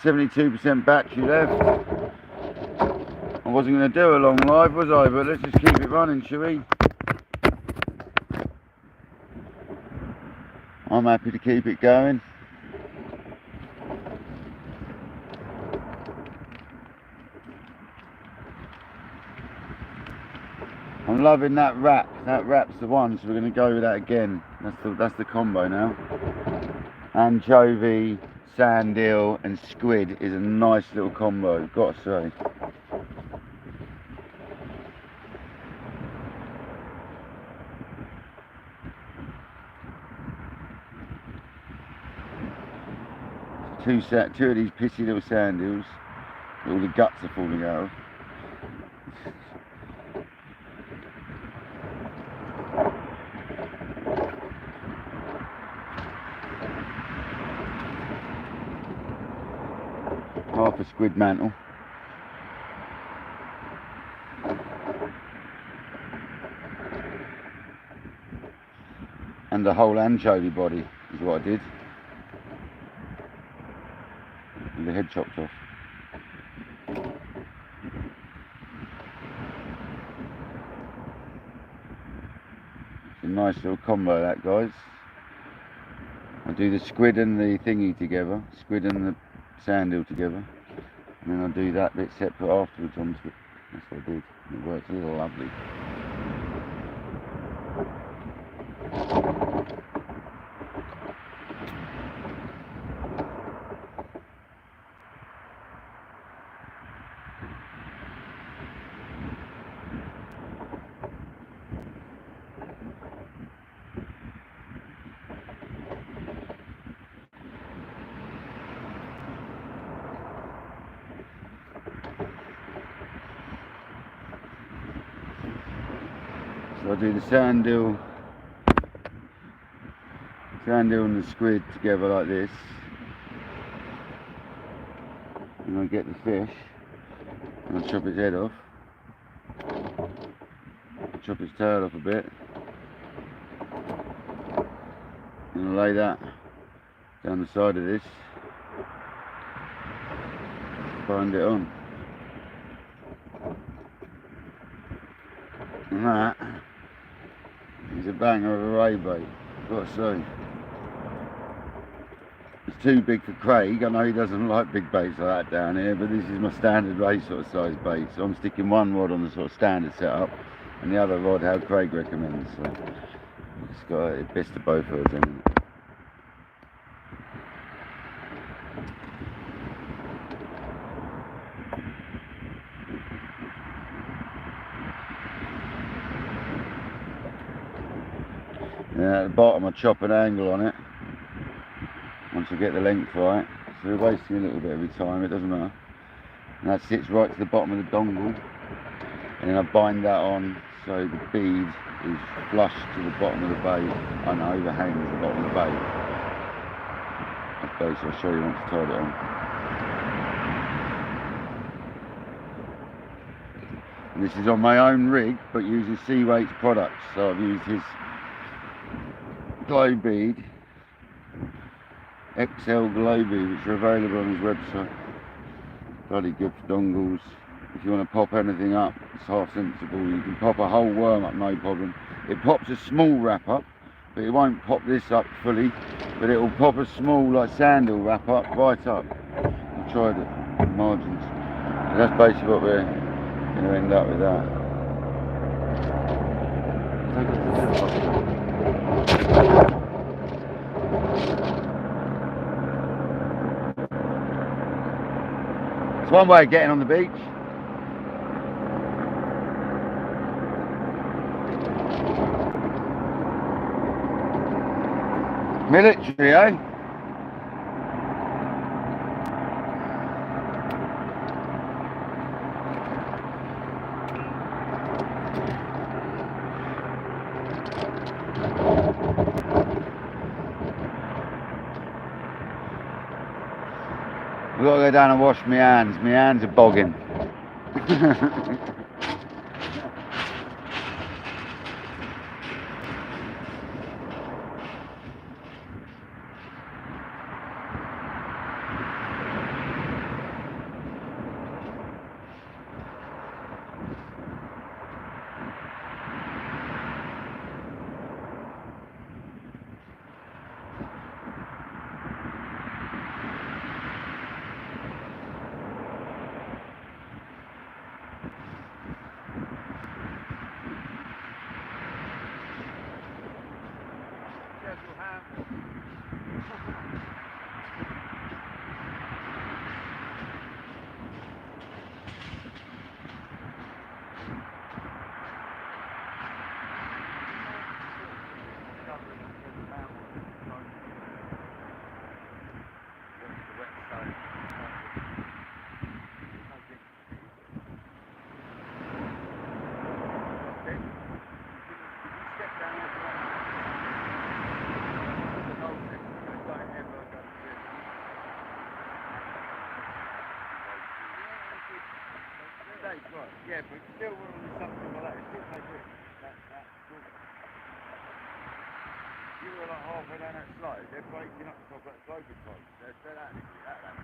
%72 battery left. I wasn't going to do a long live, was I? But let's just keep it running, shall we? I'm happy to keep it going. I'm loving that wrap. That wrap's the one, so we're going to go with that again. That's the combo now. Anchovy, sand eel, and squid is a nice little combo, got to say. Two of these pissy little sand eels. All the guts are falling out of. Half a squid mantle. And the whole anchovy body is what I did. With the head chopped off. It's a nice little combo that, guys. I do the squid and the thingy together, squid and the sand eel together, and then I do that bit separate afterwards onto it. That's what I did. It works lovely. So I do the sand eel and the squid together like this, and I get the fish and I chop its head off, chop its tail off a bit, and I lay that down the side of this, bind it on, and that is a banger of a ray bait, I've got to say. It's too big for Craig. I know he doesn't like big baits like that down here, but this is my standard ray sort of size bait. So I'm sticking one rod on the sort of standard setup and the other rod how Craig recommends. So it's got the best of both worlds, hasn't it? At the bottom I chop an angle on it once I get the length right, so we're wasting a little bit every time, it doesn't matter. And that sits right to the bottom of the dongle, and then I bind that on so the bead is flush to the bottom of the bait and overhangs the bottom of the bait. Okay, so I'll show you once I tied it on. And this is on my own rig but using Seaweight's products, so I've used his glow bead, XL glow bead, which are available on his website. Bloody good for dongles. If you want to pop anything up, it's half sensible. You can pop a whole worm up, no problem. It pops a small wrap up, but it won't pop this up fully, but it will pop a small like sandal wrap up right up. I've tried it, margins. So that's basically what we're going to end up with that. It's one way of getting on the beach. Military, eh? We've got to go down and wash my hands. My hands are bogging. Yeah, but still something like that. It still takes it. were like halfway down that slide, they're breaking up the top of that sofa top. They're fell out of that thing.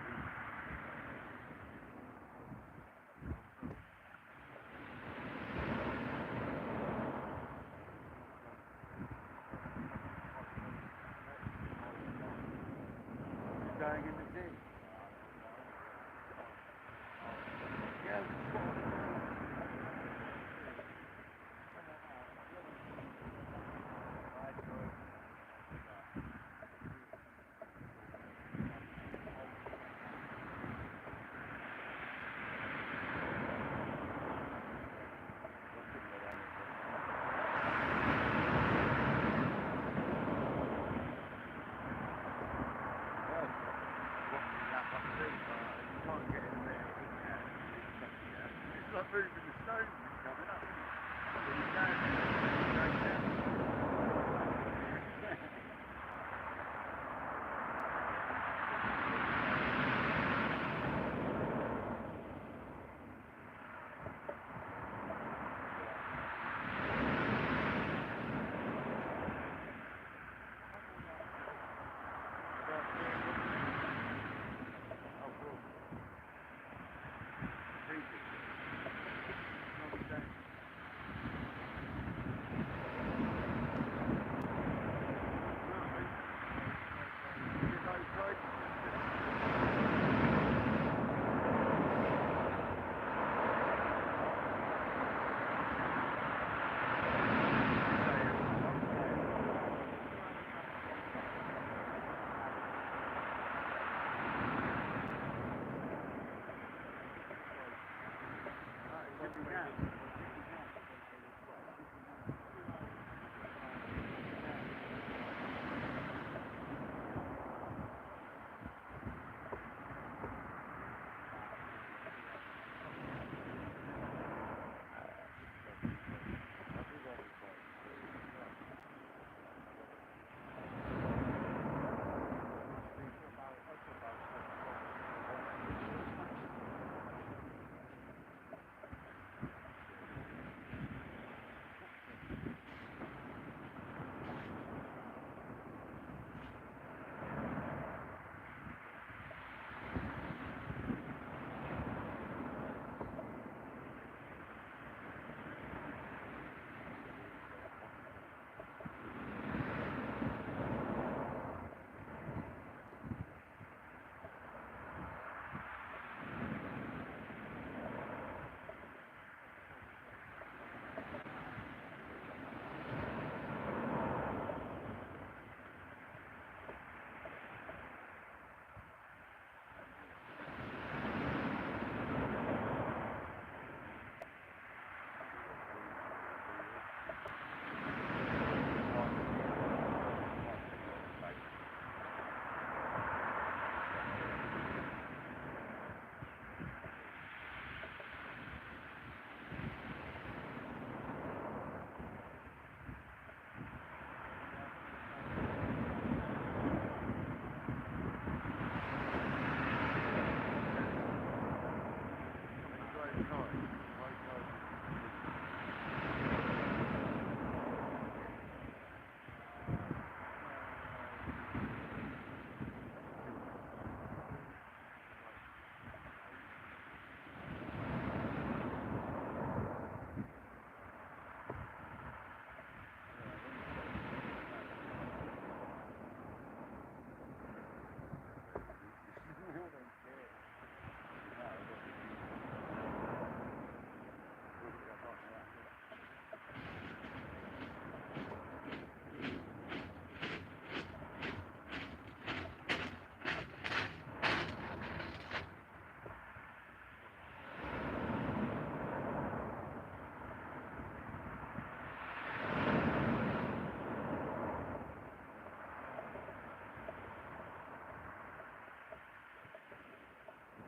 Going in the sea. Yeah, it's like moving the stones and coming up, isn't it? When you stand there, it's straight down.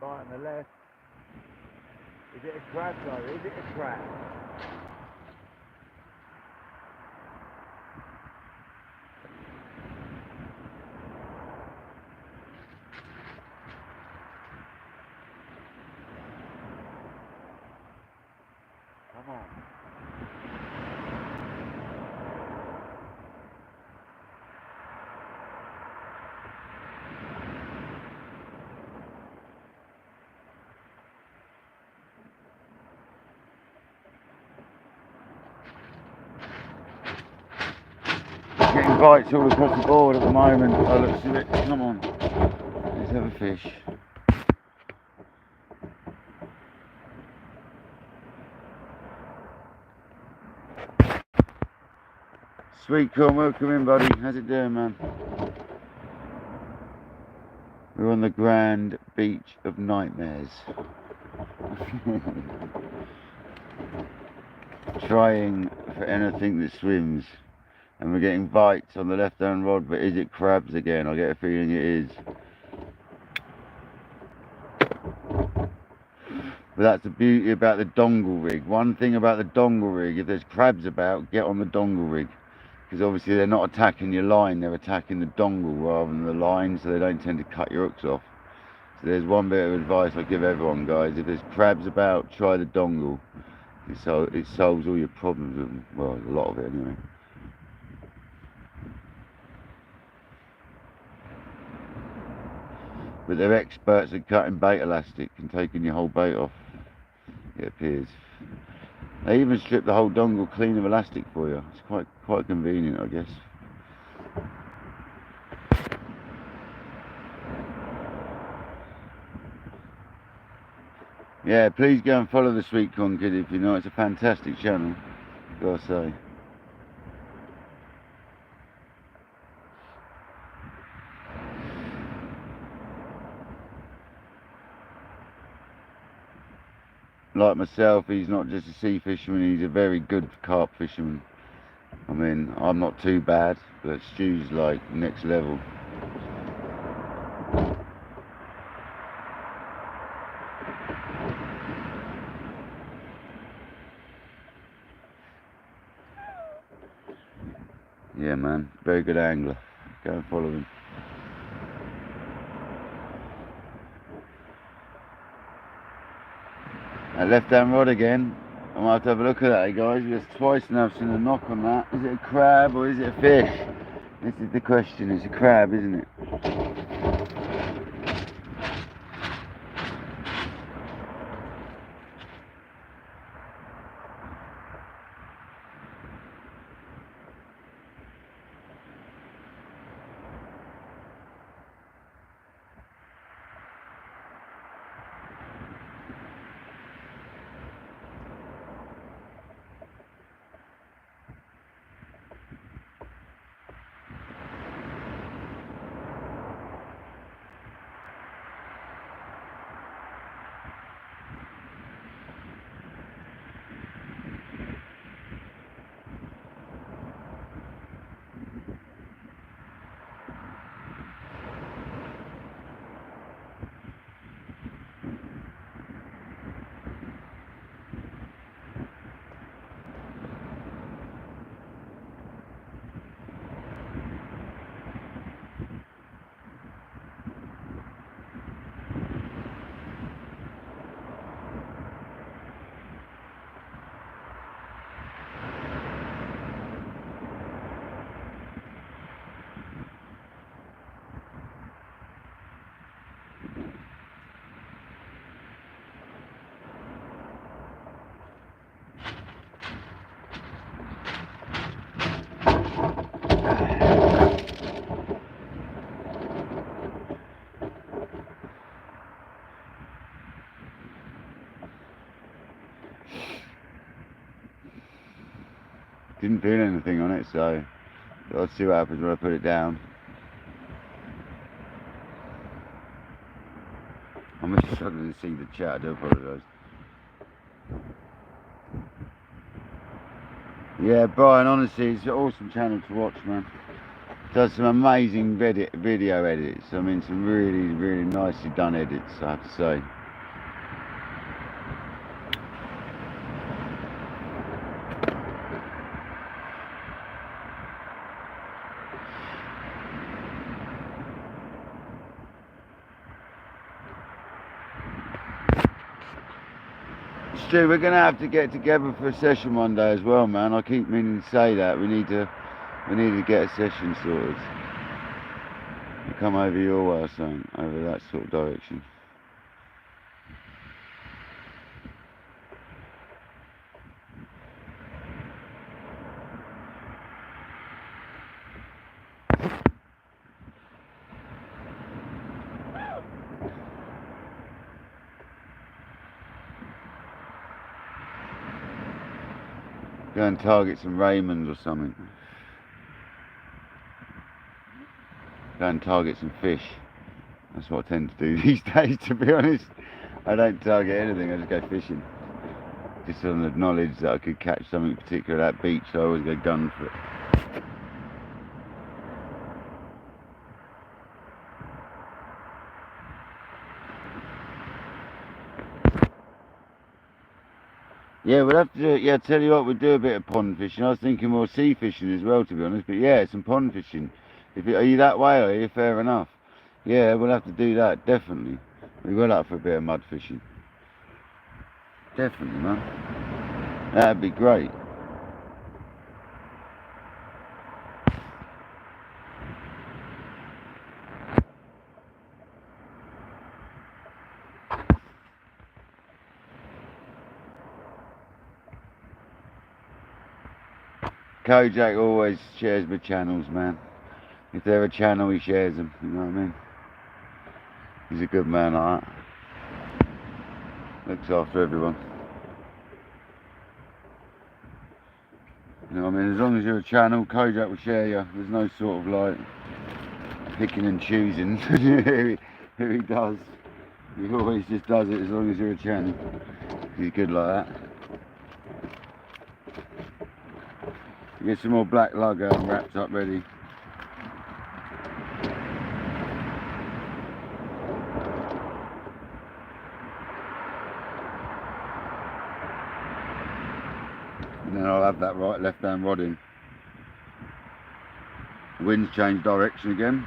Right on the left. Is it a crab though? Is it a crab? Come on.
getting bites all across the board at the moment. Oh, let's do it. Come on. Let's have a fish. Sweet corn, welcome in, buddy. How's it doing, man? We're on the Grand Beach of Nightmares. Trying for anything that swims. And we're getting bites on the left-hand rod, but is it crabs again? I get a feeling it is. But that's the beauty about the dongle rig. One thing about the dongle rig, if there's crabs about, get on the dongle rig. Because obviously they're not attacking your line, they're attacking the dongle rather than the line, so they don't tend to cut your hooks off. So there's one bit of advice I give everyone, guys. If there's crabs about, try the dongle. It solves all your problems, well, a lot of it anyway. But they're experts at cutting bait elastic and taking your whole bait off, it appears. They even strip the whole dongle clean of elastic for you. It's quite convenient, I guess. Yeah, please go and follow the Sweet Corn Kid if you know. It's a fantastic channel, gotta say. Like myself, he's not just a sea fisherman, he's a very good carp fisherman. I mean, I'm not too bad, but Stu's like next level. Yeah, man, very good angler. Go and follow him. That left-hand rod again. I might have to have a look at that, guys. There's twice now I've seen a knock on that. Is it a crab or is it a fish? This is the question. It's a crab, isn't it? Didn't feel anything on it, so let's see what happens when I put it down. I'm just struggling to see the chat, I do apologise. Yeah, Brian, honestly, it's an awesome channel to watch, man. Does some amazing video edits. I mean, some really, really nicely done edits, I have to say. Stu, we're going to have to get together for a session one day as well, man. I keep meaning to say that. We need to get a session sorted. We'll come over your way or something, over that sort of direction. Go and target some Raymonds or something. Go and target some fish. That's what I tend to do these days, to be honest. I don't target anything, I just go fishing. Just on the knowledge that I could catch something particular at that beach, so I always go gun for it. Yeah, we'll have to do it. Yeah, tell you what, we'll do a bit of pond fishing. I was thinking more sea fishing as well, to be honest. But yeah, some pond fishing. Are you that way, are you? Fair enough. Yeah, we'll have to do that, definitely. We will up for a bit of mud fishing. Definitely, man. That'd be great. Kojak always shares my channels, man. If they're a channel, he shares them, you know what I mean? He's a good man like that. Looks after everyone. You know what I mean? As long as you're a channel, Kojak will share you. There's no sort of like picking and choosing who he does. He always just does it as long as you're a channel. He's good like that. Get some more black lugger and wrapped up ready. And then I'll have that right left hand rod in. The wind's changed direction again.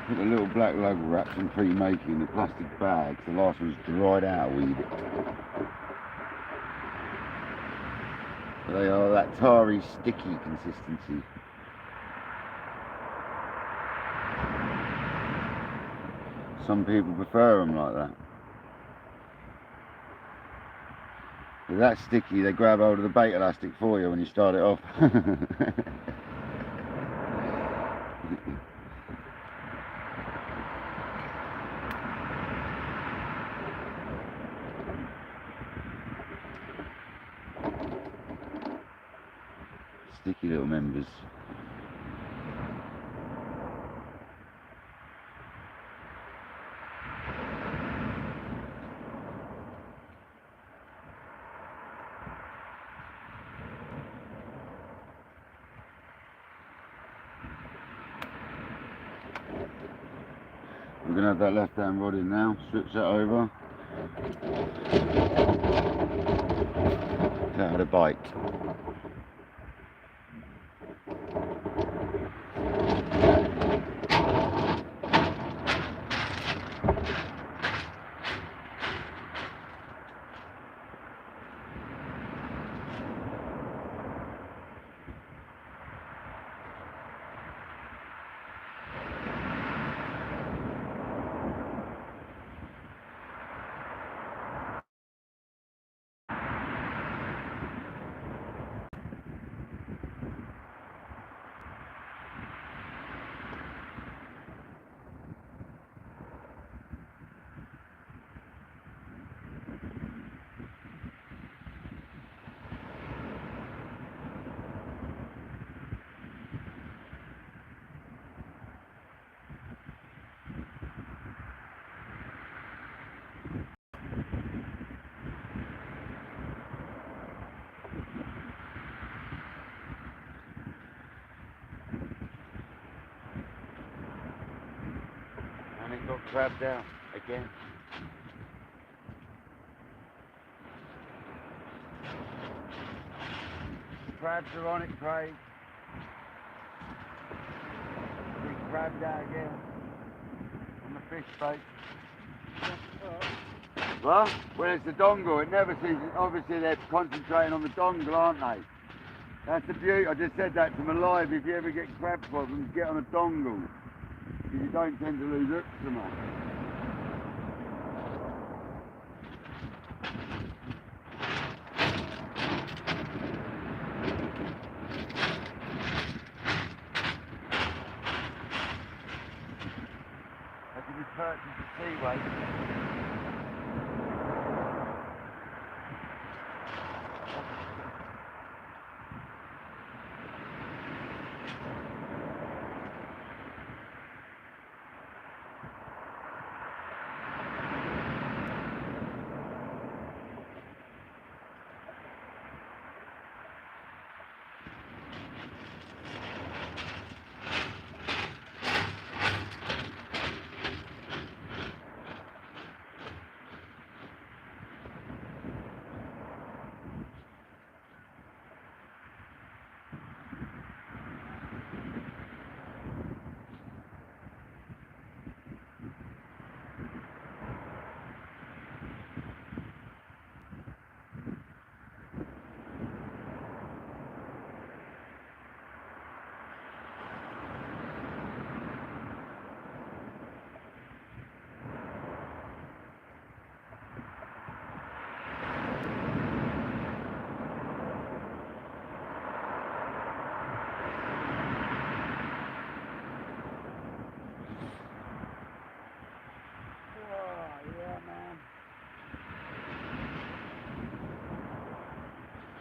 Put the little black lug wraps in pre-making in the plastic bags. The last one's dried out a wee bit. They are that tarry, sticky consistency. Some people prefer them like that. They're that sticky, they grab hold of the bait elastic for you when you start it off. Sticky little members. We're going to have that left hand rod in now, switch that over. That had a bite. And it got crabbed out again. Crabs are on it, Craig. Big crabbed out again. On the fish bait. Well, when it's the dongle, it never seems. Obviously, they're concentrating on the dongle, aren't they? That's the beauty. I just said that to my live. If you ever get crab problems, get on a dongle. Because you don't tend to lose hooks so much. I can just purchase the Seaway.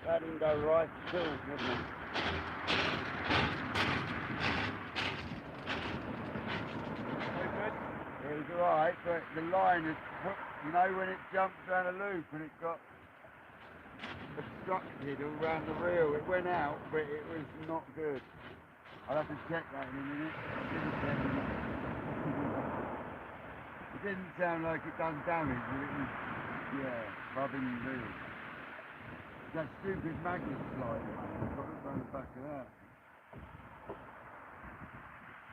That didn't go right still, didn't it? It was alright, but the line is, you know, when it jumped around a loop and it got obstructed all around the reel, it went out, but it was not good. I'll have to check that in a minute. It didn't sound like it done damage, but it was, yeah, rubbing the reel. That stupid magnet slider, man. I've got to look around the back of that.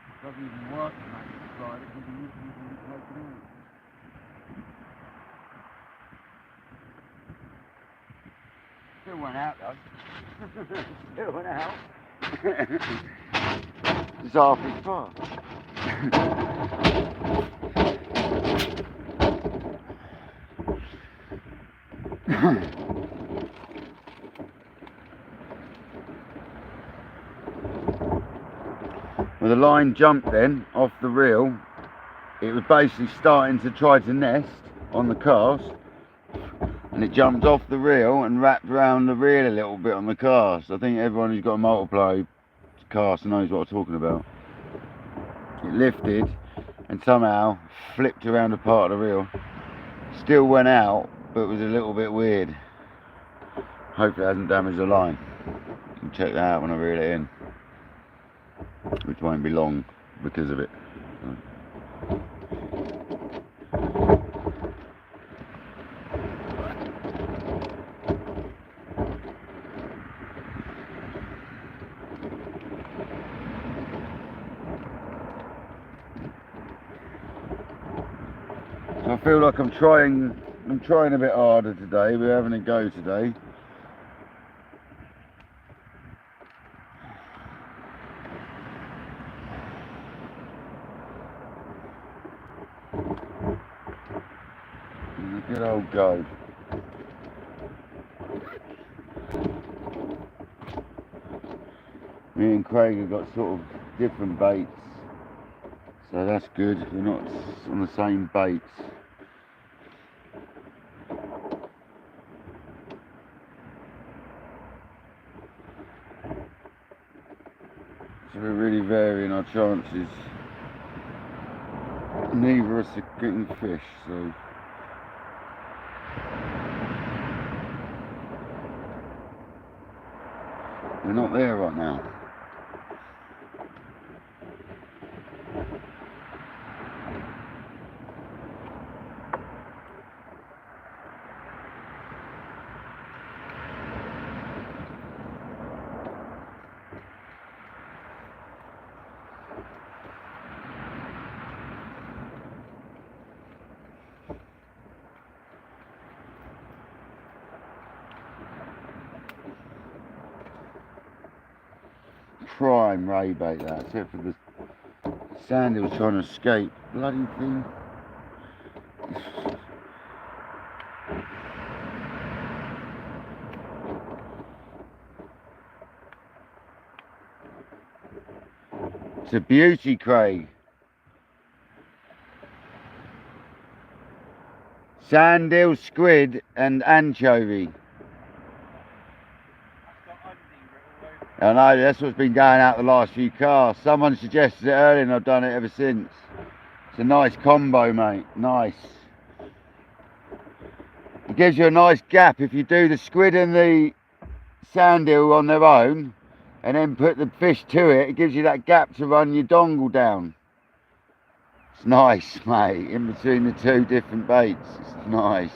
It doesn't even work, the magnet slider, because you need to take it out. Still went out, though. Still went out. It's half as far. Well, the line jumped then off the reel. It was basically starting to try to nest on the cast, and it jumped off the reel and wrapped around the reel a little bit on the cast. I think everyone who's got a multiplay cast knows what I'm talking about. It lifted and somehow flipped around a part of the reel. Still went out, but it was a little bit weird. Hopefully it hasn't damaged the line. I'll check that out when I reel it in, which won't be long because of it. So I feel like I'm trying a bit harder today. We're having a go today. A good old go. Me and Craig have got sort of different baits, so that's good. We're not on the same baits. So we're really varying our chances. Neither of us are getting fish, so we're not there right now. prime ray bait that, except for the sandhill trying to escape. Bloody thing. It's a beauty, Craig. Sandhill, squid and anchovy. I know, that's what's been going out the last few casts. Someone suggested it earlier and I've done it ever since. It's a nice combo, mate. Nice. It gives you a nice gap. If you do the squid and the sandhill on their own and then put the fish to it, it gives you that gap to run your dongle down. It's nice, mate, in between the two different baits. It's nice.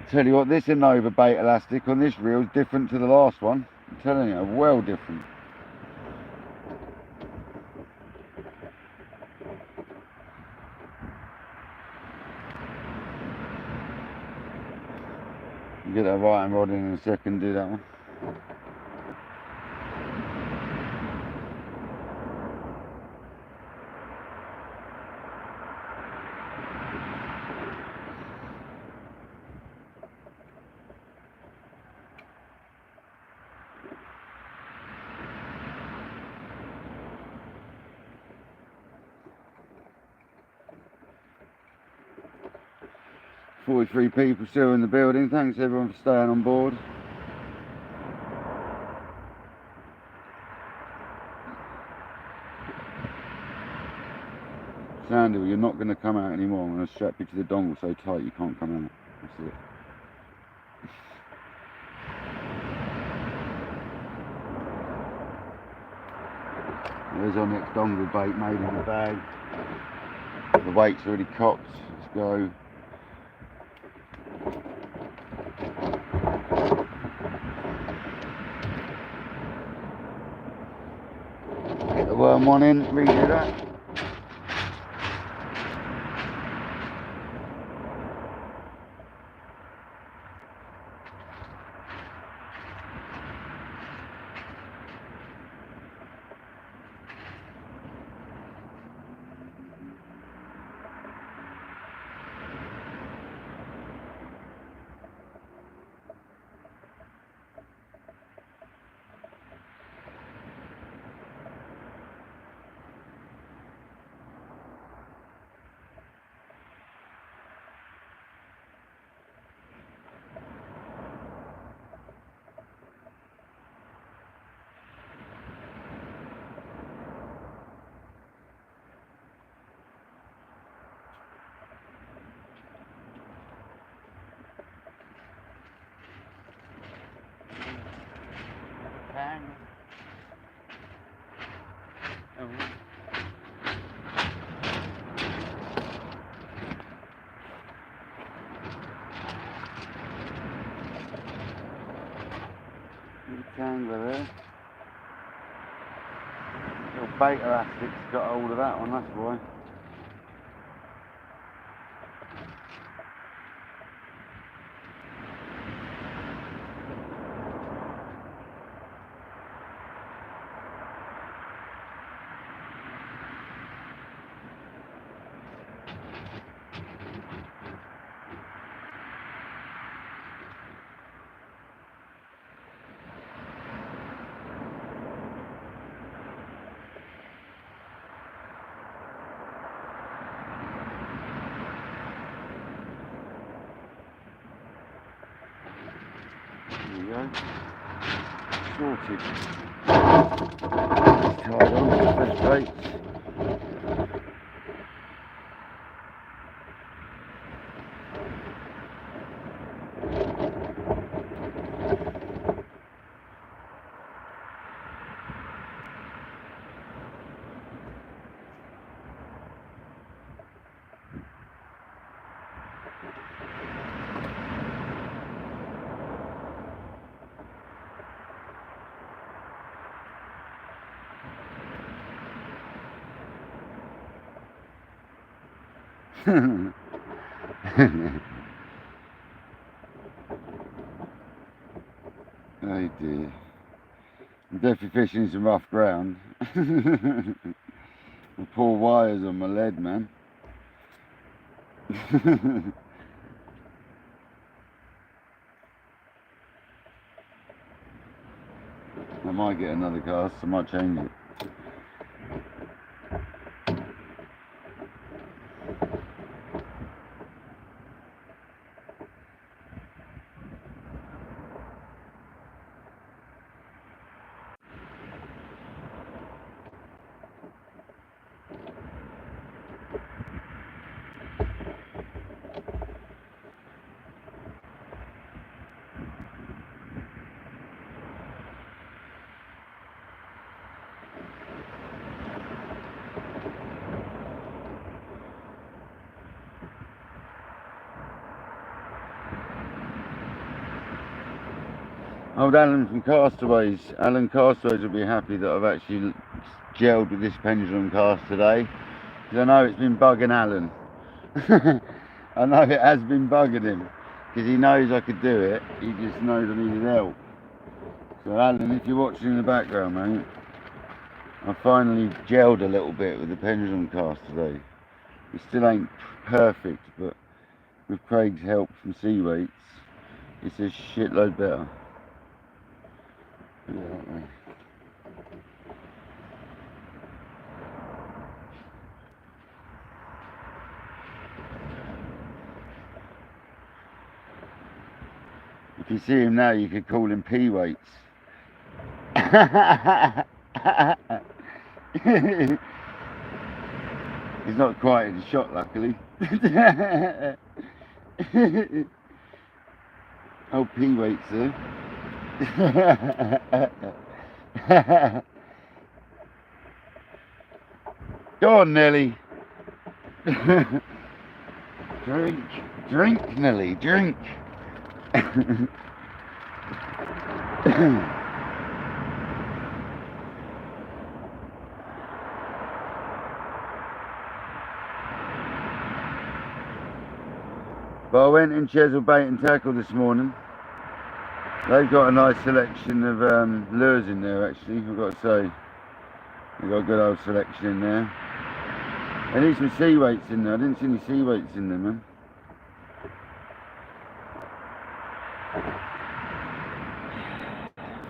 Tell you what, this Innova bait elastic on this reel is different to the last one. I'm telling you, well different. Get that right hand rod in a second, do that one. Forty-three people still in the building. Thanks everyone for staying on board. Sandhill, you're not going to come out anymore. I'm going to strap you to the dongle so tight you can't come out. That's it. There's our next dongle bait made in the bag. The weight's already cocked. Let's go. Get the worm one in, redo that. Hang. Oh. Little tangler there. Little bait elastic's got hold of that one, that's why. There you go. Sorted. Tied on to the fish baits. Oh dear. I'm definitely fishing some rough ground. The poor wires on my lead, man. I might get another cast, I might change it. Old Alan from Castaways. Alan Castaways will be happy that I've actually gelled with this pendulum cast today. Because I know it's been bugging Alan. I know it has been bugging him. Because he knows I could do it. He just knows I needed help. So Alan, if you're watching in the background, mate, I finally gelled a little bit with the pendulum cast today. It still ain't perfect, but with Craig's help from Sea Weights, it's a shitload better. Yeah, if you see him now, you could call him P Weights. He's not quite in the shot, luckily. Oh, P Weights, sir. Go on, Nelly. Drink, Nelly, drink. But I went in Chesil Bait and Tackle this morning. They've got a nice selection of lures in there, actually, I've got to say. They've got a good old selection in there. I need some sea weights in there. I didn't see any sea weights in there, man.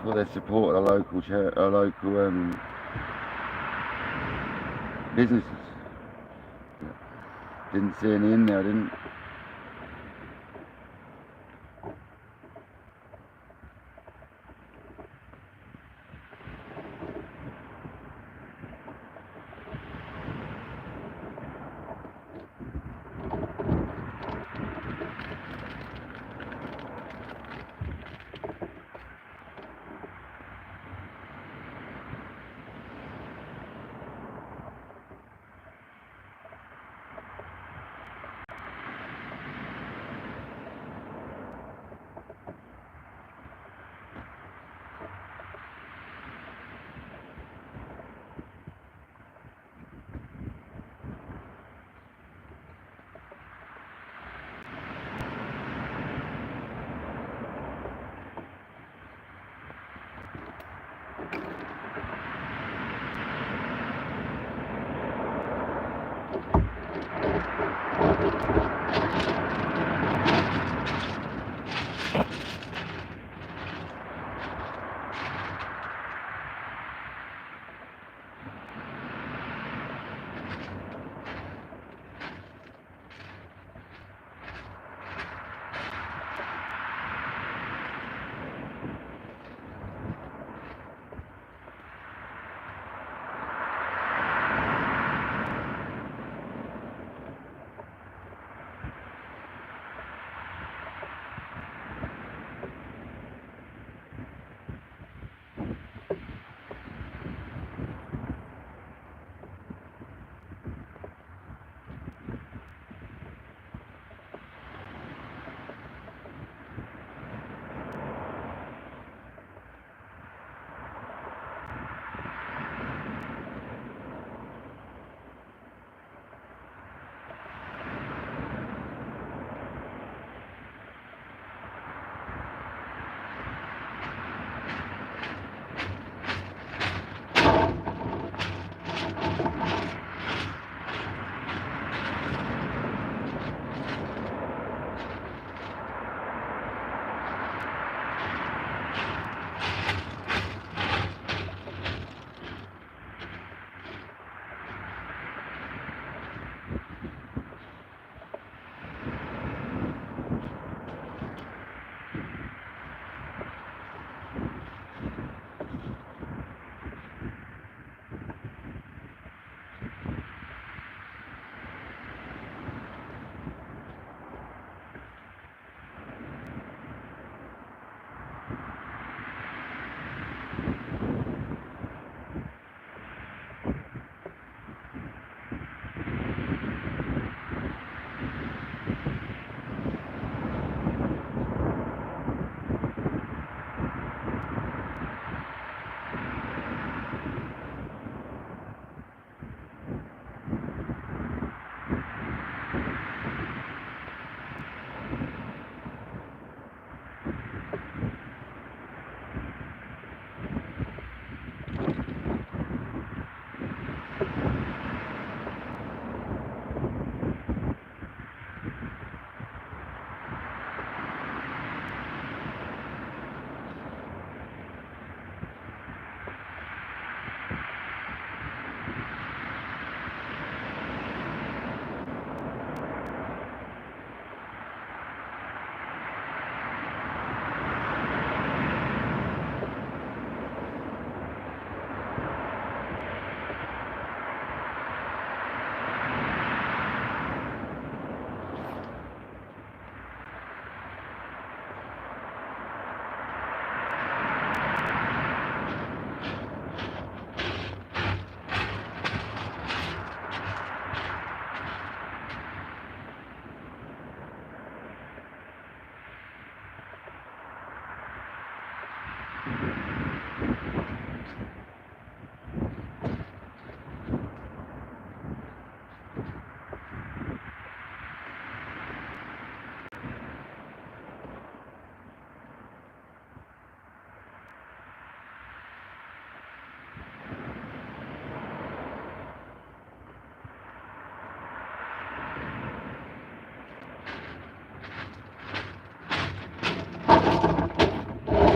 Well, they support our local businesses. Didn't see any in there, I didn't.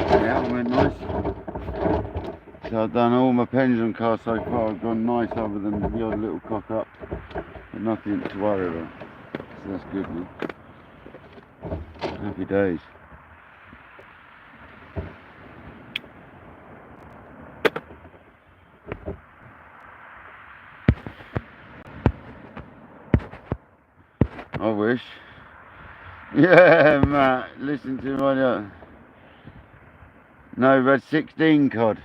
Yeah, I went nice. So I've done all my pendulum casts so far. I've gone nice, other than the odd little cock up, but nothing to worry about. So that's good, man. Happy days. I wish. Yeah, Matt. Listen to my. No, we've had 16 cod.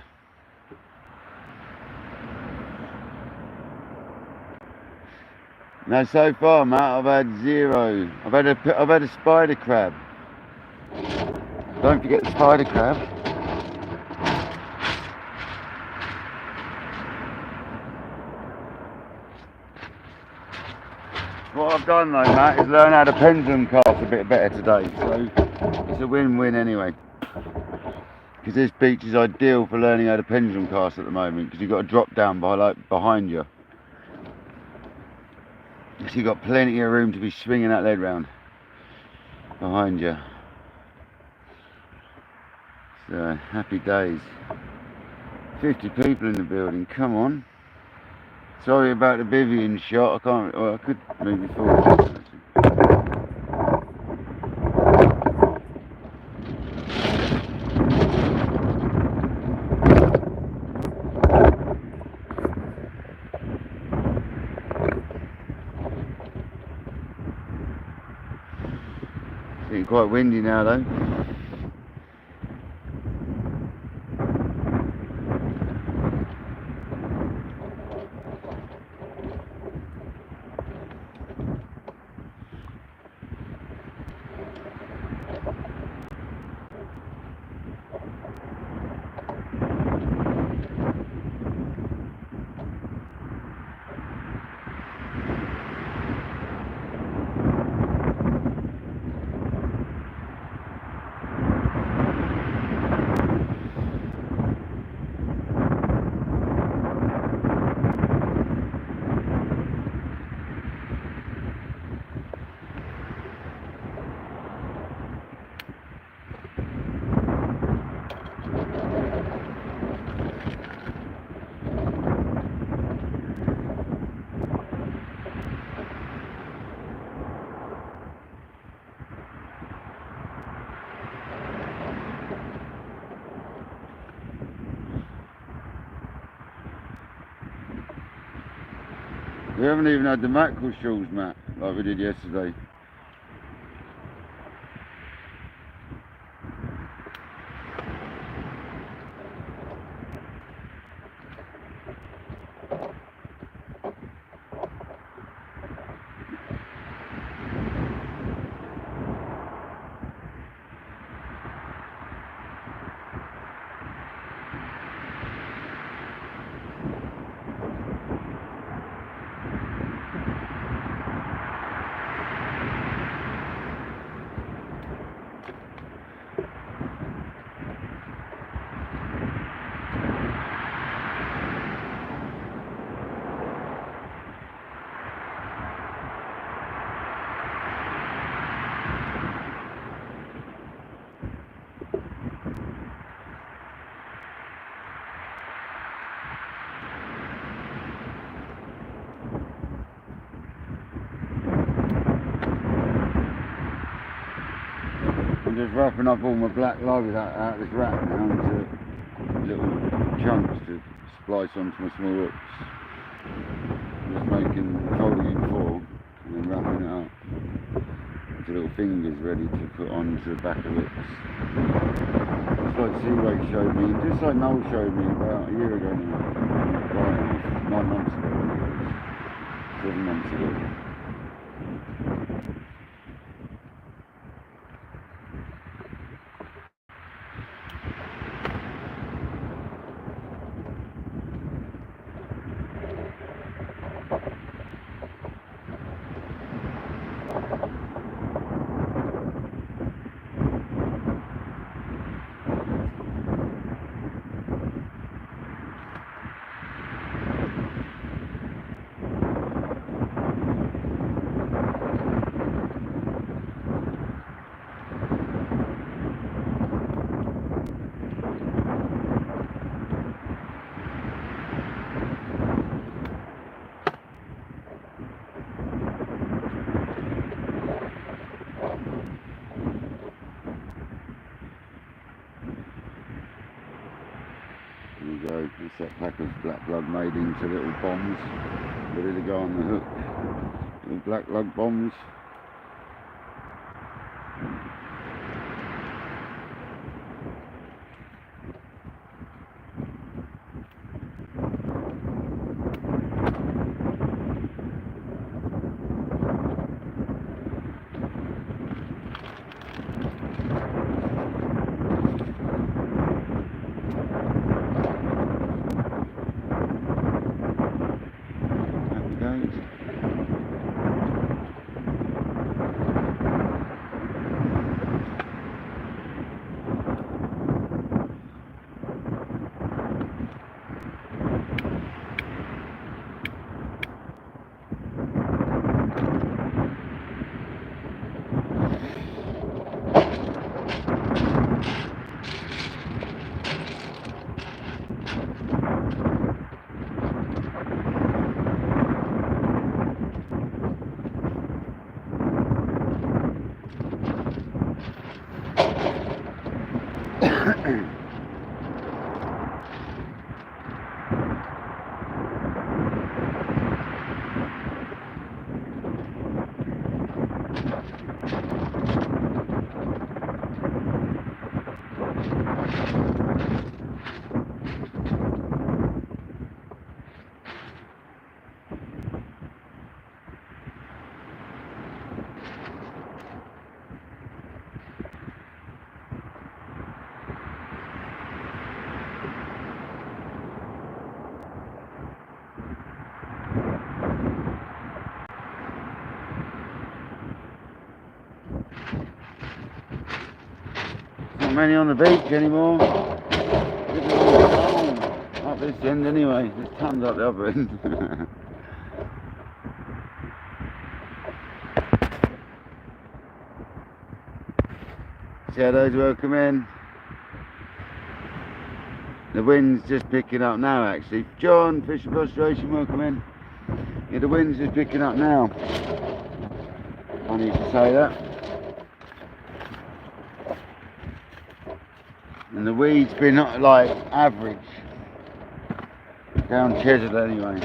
No, so far, Matt, I've had 0. I've had a spider crab. Don't forget the spider crab. What I've done though, Matt, is learn how to pendulum cast a bit better today. So it's a win-win anyway. Because this beach is ideal for learning how to pendulum cast at the moment, because you've got a drop down behind you. So you've got plenty of room to be swinging that lead round behind you. So happy days. 50 people in the building, come on. Sorry about the Vivian shot, I can't, well, I could move it forward. Actually. It's getting quite windy now though. We haven't even had the mackerel shoals, Matt, like we did yesterday. I'm just wrapping up all my black luggage out of this rack now into little chunks to splice onto my small hooks. Just folding in 4 and then wrapping it up into little fingers ready to put onto the back of hooks. Just like Seaway showed me, just like Noel showed me about a year ago now, 9 months ago, 7 months ago. set pack of black lug made into little bombs, ready to go on the hook. Little black lug bombs. Not many on the beach anymore. Up this end anyway, there's tons up the other end. Shadows, welcome in. The wind's just picking up now actually. John, Fish of Frustration, welcome in. Yeah, the wind's just picking up now. Funny to say that. And the weed's been like average. Down Chesil anyway.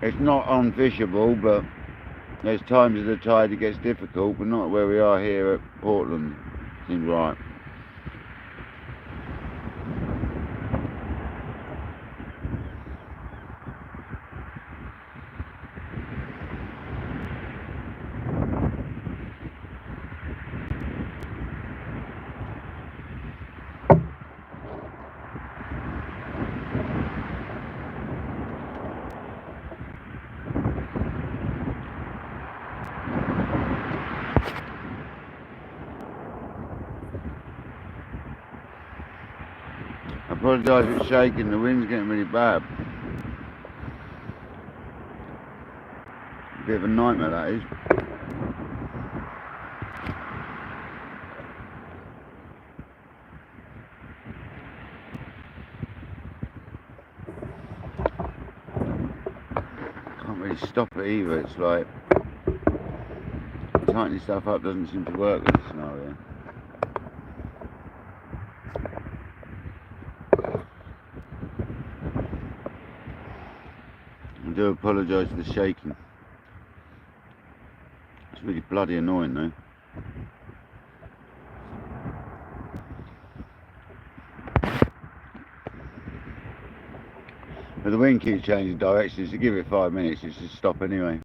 It's not unfishable, but there's times of the tide it gets difficult, but not where we are here at Portland. Seems right. I apologise for shaking, the wind's getting really bad. A bit of a nightmare that is. Can't really stop it either, it's like tightening stuff up doesn't seem to work with this scenario. I do apologise for the shaking. It's really bloody annoying though. But the wind keeps changing directions, so give it 5 minutes, it should stop anyway.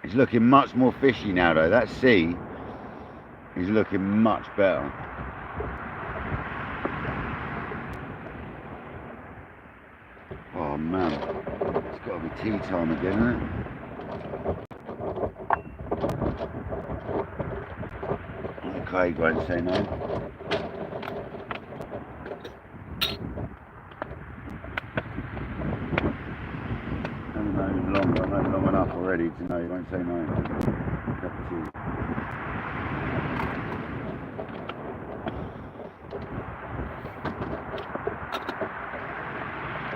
It's looking much more fishy now though, that sea is looking much better. Oh man, it's got to be tea time again, isn't it? Craig won't say no. I've known him long enough already to know he won't say no. Cup of tea.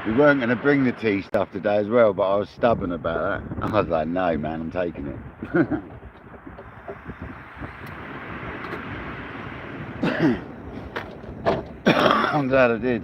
We weren't going to bring the tea stuff today as well, but I was stubborn about that. I was like, no man, I'm taking it. I'm glad I did.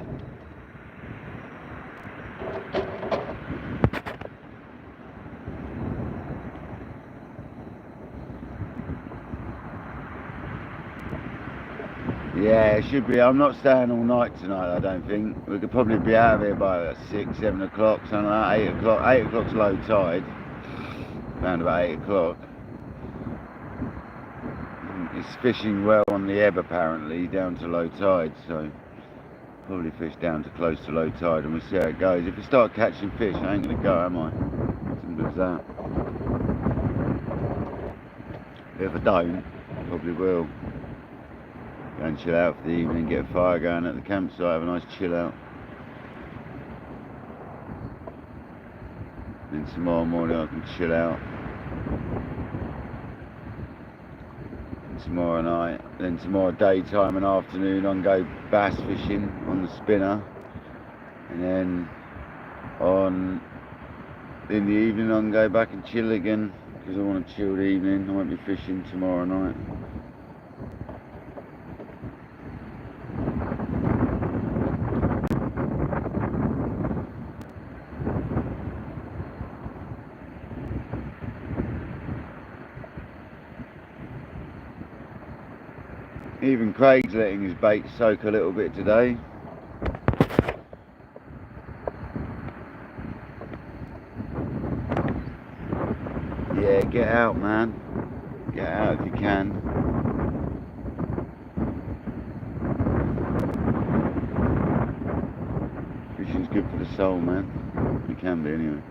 Yeah, it should be. I'm not staying all night tonight, I don't think. We could probably be out of here by 6, 7 o'clock, something like that, 8 o'clock. 8 o'clock's low tide. Around about 8 o'clock. It's fishing well on the ebb apparently, down to low tide, so probably fish down to close to low tide and we'll see how it goes. If we start catching fish, I ain't going to go, am I? Simple as that. If I don't, I probably will. Go and chill out for the evening, get a fire going at the campsite, have a nice chill out. Then tomorrow morning I can chill out. And tomorrow night, then tomorrow daytime and afternoon I can go bass fishing on the spinner. And then in the evening I can go back and chill again because I want to chill the evening. I won't be fishing tomorrow night. Even Craig's letting his bait soak a little bit today. Yeah, get out man. Get out if you can. Fishing's good for the soul, man. It can be anyway.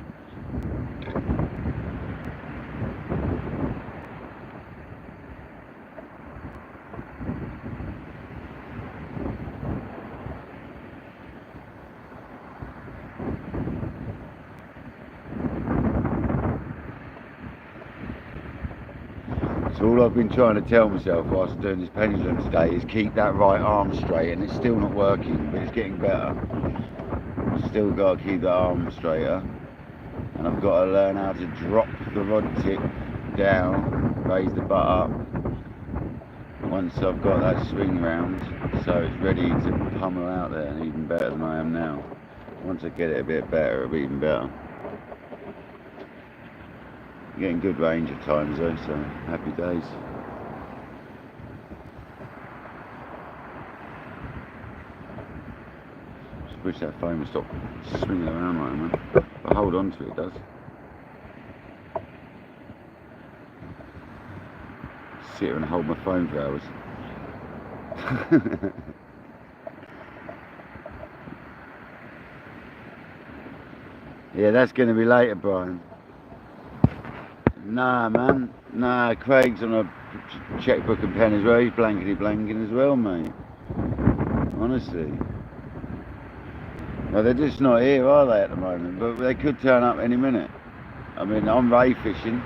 So all I've been trying to tell myself whilst doing this pendulum today is keep that right arm straight, and it's still not working, but it's getting better. I've still got to keep that arm straighter, and I've got to learn how to drop the rod tip down, raise the butt up, once I've got that swing round, so it's ready to pummel out there, even better than I am now. Once I get it a bit better, it'll be even better. Getting good range at times though, so happy days. Just wish that phone would stop swinging around like that, man. But hold on to it, it does. Sit here and hold my phone for hours. Yeah, that's going to be later, Brian. Nah, man. Nah, Craig's on a checkbook and pen as well. He's blankety blanking as well, mate. Honestly. Well, they're just not here, are they, at the moment? But they could turn up any minute. I mean, I'm ray fishing.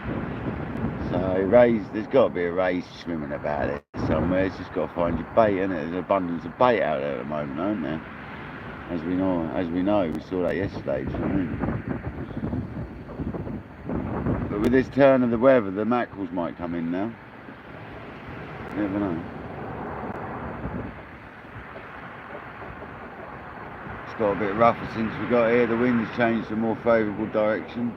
So, rays, there's got to be a ray swimming about it somewhere. It's just got to find your bait, innit? There's an abundance of bait out there at the moment, aren't there? As we know, we saw that yesterday, do you know what I mean? But with this turn of the weather, the mackerels might come in now. You never know. It's got a bit rougher since we got here. The wind's changed to a more favourable direction.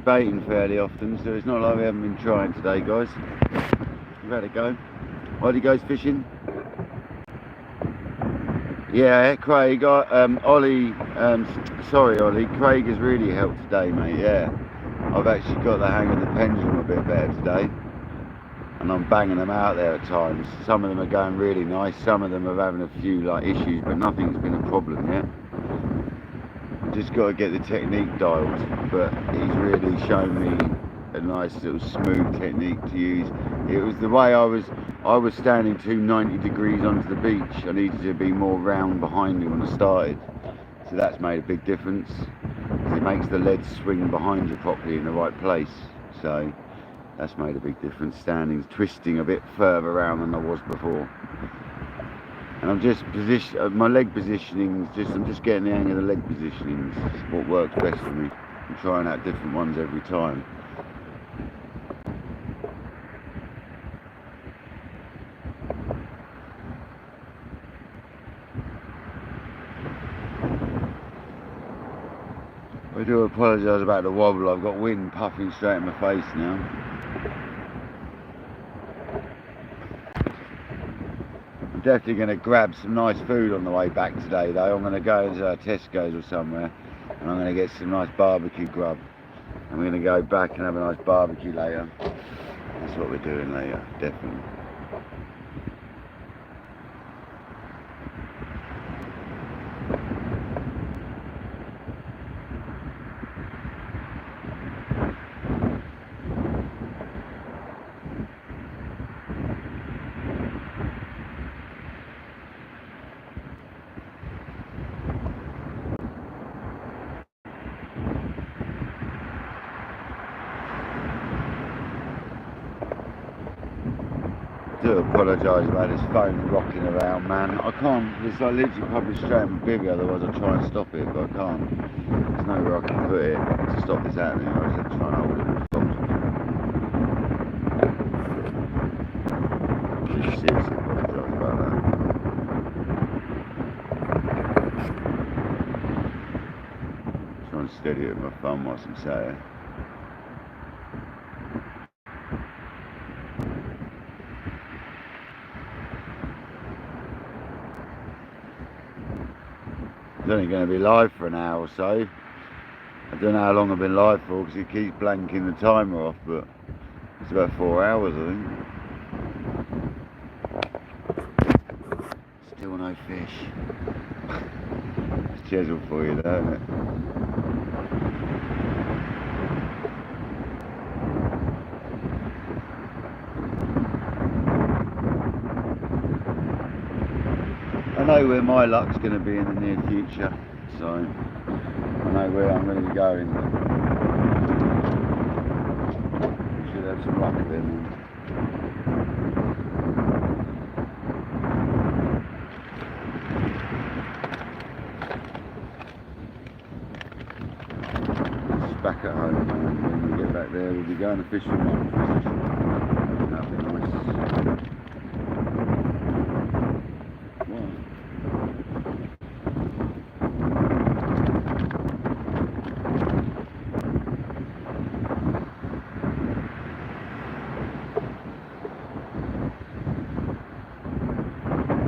baiting fairly often, so it's not like we haven't been trying today, guys. We've had a go. Ollie goes fishing. Yeah, Craig, Ollie, Ollie, Craig has really helped today, mate, yeah. I've actually got the hang of the pendulum a bit better today, and I'm banging them out there at times. Some of them are going really nice, some of them are having a few like issues, but nothing's been a problem yet. Just got to get the technique dialed, but he's really shown me a nice little smooth technique to use. It was the way I was standing 290 degrees onto the beach. I needed to be more round behind me when I started, so that's made a big difference. It makes the lead swing behind you properly in the right place, so that's made a big difference. Standing, twisting a bit further around than I was before. And I'm just my leg positioning, I'm just getting the hang of the leg positioning. It's what works best for me. I'm trying out different ones every time. I do apologise about the wobble. I've got wind puffing straight in my face now. I'm definitely going to grab some nice food on the way back today though. I'm going to go into Tesco's or somewhere, and I'm going to get some nice barbecue grub. I'm going to go back and have a nice barbecue later. That's what we're doing later, definitely. I do apologise about this phone rocking around, man. I can't, it's like literally probably straight in my bivvy, otherwise I'll try and stop it, but I can't. There's nowhere I can put it to stop this happening. I just have to try and hold it with thumbs. Just seriously apologise about that. Try and steady it with my thumb whilst I'm sat here. It's only going to be live for an hour or so. I don't know how long I've been live for because it keeps blanking the timer off, but it's about 4 hours, I think. Still no fish. It's Chesil for you though, isn't it? I know where my luck's going to be in the near future, so I know where I'm going to be going. We should have some luck then. It's back at home, man. When we get back there, we'll be going to fish with mum. That'll be nice.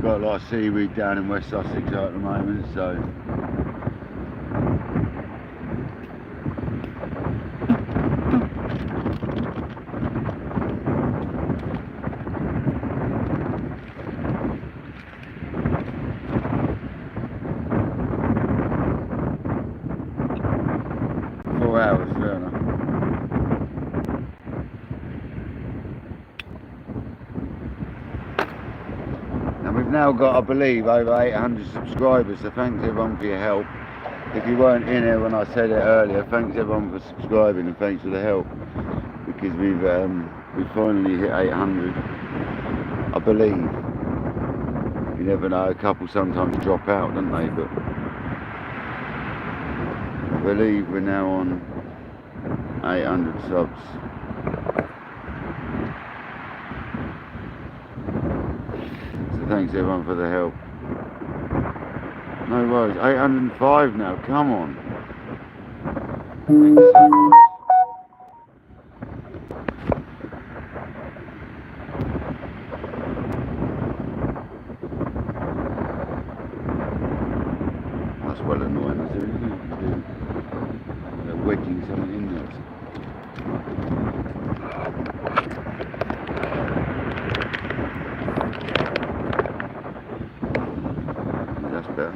'Got a lot of seaweed down in West Sussex at the moment, so hours, fair enough. And we've now got, I believe, over 800 subscribers, so thanks everyone for your help. If you weren't in here when I said it earlier, thanks everyone for subscribing and thanks for the help, because we've finally hit 800, I believe. You never know, a couple sometimes drop out, don't they? But I believe we're now on 800 subs. So thanks everyone for the help. No worries, 805 now, come on. Thanks so much. well annoying. Is there anything I can do? Wedging something in there. That's better.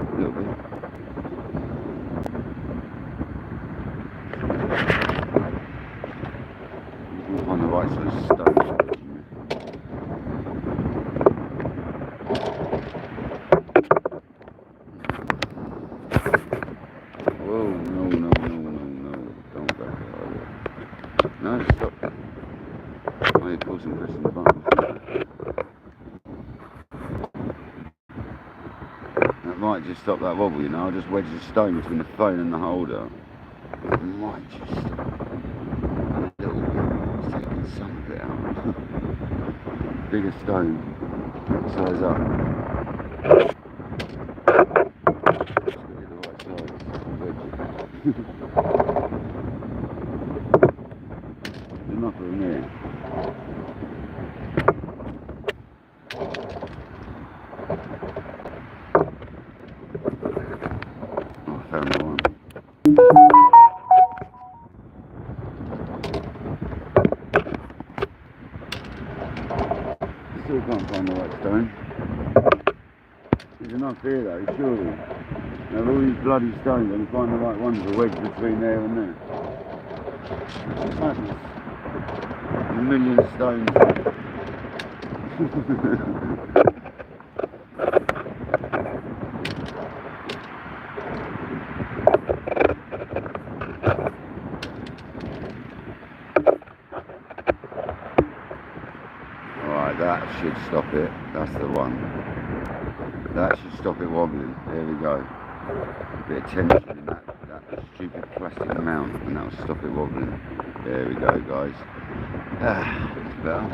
A little bit. On the right side of stone. Whoa, no, don't go there. No, stop. Oh, of course I'm pressing the button. That might just stop that wobble, you know. I'll just wedge the stone between the phone and the holder. It might just stop. A little bit. It's taking some of it out. Bigger stone. Size up. Just gotta get the right size. Wedge it. There's enough of them here. Oh, I found the one. Still can't find the right stone. There's enough here though, surely. Now all these bloody stones, I can find the right ones to wedge between there and there. That's madness. A million stones. Alright, that should stop it. That's the one. That should stop it wobbling. There we go. Bit of tension in that stupid plastic mount, and that'll stop it wobbling. There we go, guys. That's better.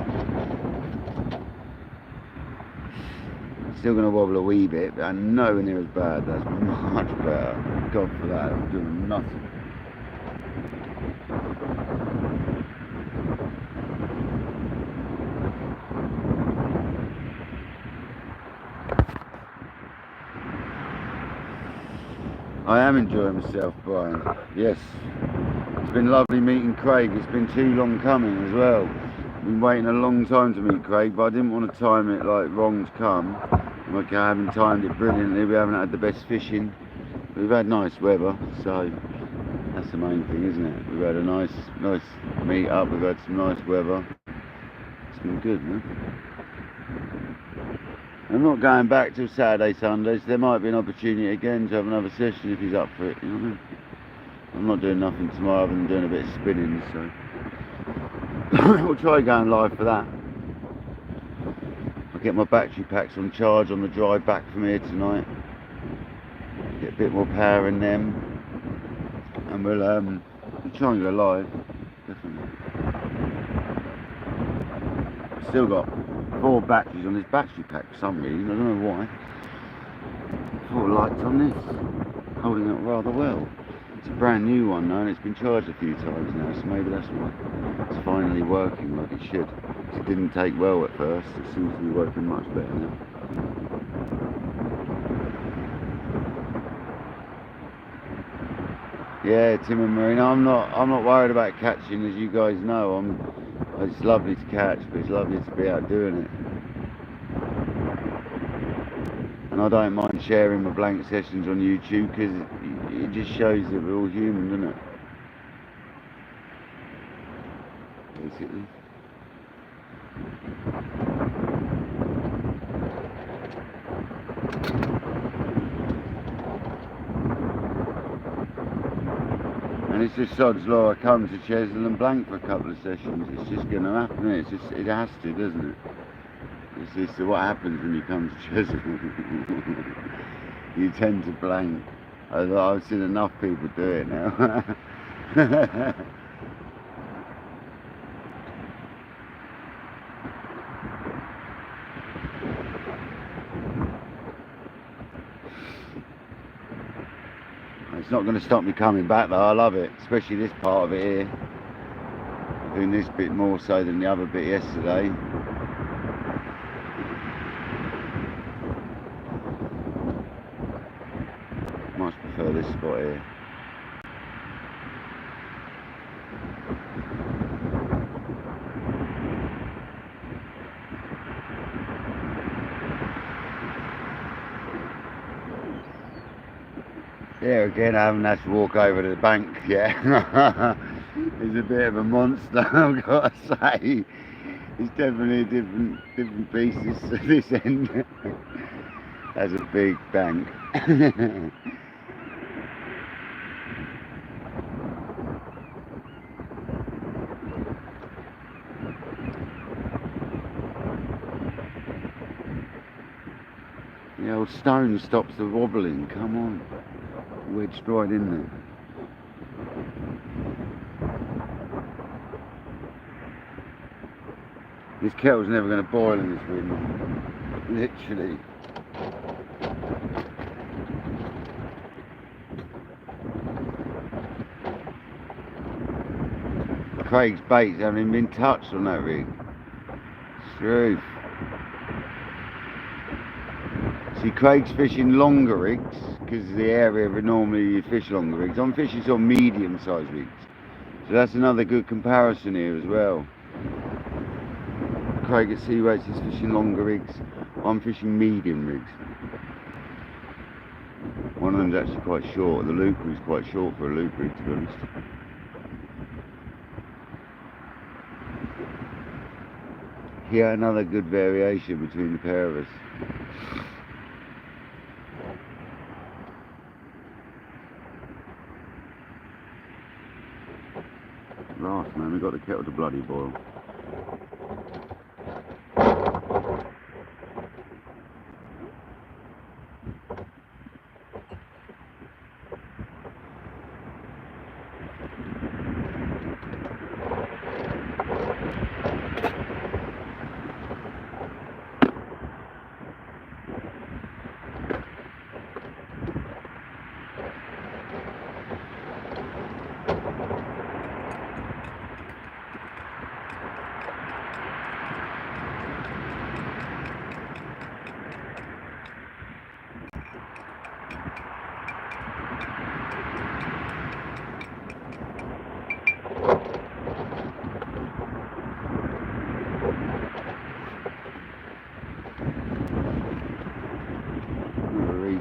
Still going to wobble a wee bit, but I'm nowhere near as bad. That's much better. God for that. I'm doing nothing. I am enjoying myself, Brian. Yes. It's been lovely meeting Craig. It's been too long coming as well. Been waiting a long time to meet Craig, but I didn't want to time it like wrong to come. Okay, I haven't timed it brilliantly. We haven't had the best fishing. We've had nice weather, so that's the main thing, isn't it? We've had a nice meet up. We've had some nice weather. It's been good, man. I'm not going back till Saturday, Sunday, so there might be an opportunity again to have another session if he's up for it, you know what I mean? I'm not doing nothing tomorrow other than doing a bit of spinning, so we'll try going live for that. I'll get my battery packs on charge on the drive back from here tonight. Get a bit more power in them, and we'll try and go live, definitely. Still got 4 batteries on this battery pack for some reason, I don't know why. 4 lights on this, holding up rather well. It's a brand new one though, and it's been charged a few times now, so maybe that's why. It's finally working like it should. It didn't take well at first, it seems to be working much better now. Yeah, Tim and Marina, I'm not worried about catching, as you guys know. It's lovely to catch, but it's lovely to be out doing it. And I don't mind sharing my blank sessions on YouTube because it just shows that we're all human, doesn't it? Basically. And it's just sod's law. I come to Chesil and blank for a couple of sessions. It's just going to happen. It has to, doesn't it? It's just what happens when you come to Chesil. You tend to blank. I've seen enough people do it now. It's not going to stop me coming back though. I love it, especially this part of it here. Doing this bit more so than the other bit yesterday. prefer this spot here. There again, I haven't had to walk over to the bank yet. He's a bit of a monster, I've got to say. It's definitely a different beast this end. That's a big bank. The old stone stops the wobbling, come on. Wedged right in there. This kettle's never going to boil in this wind, literally. Craig's baits haven't even been touched on that rig. Truth. See, Craig's fishing longer rigs because of the area where normally you fish longer rigs. I'm fishing sort of medium-sized rigs, so that's another good comparison here as well. Craig at Seaways is fishing longer rigs. I'm fishing medium rigs. One of them's actually quite short. The looper is quite short for a looper rig, to be honest. Here, another good variation between the pair of us. Last man, we got the kettle to bloody boil.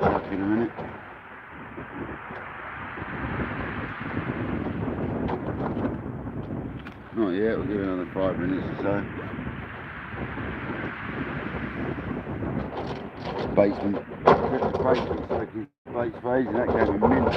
Back in a minute. Not yet, we'll give it another 5 minutes or so. Baitsman, the baitsman sticking bait sprays and that gave me mint.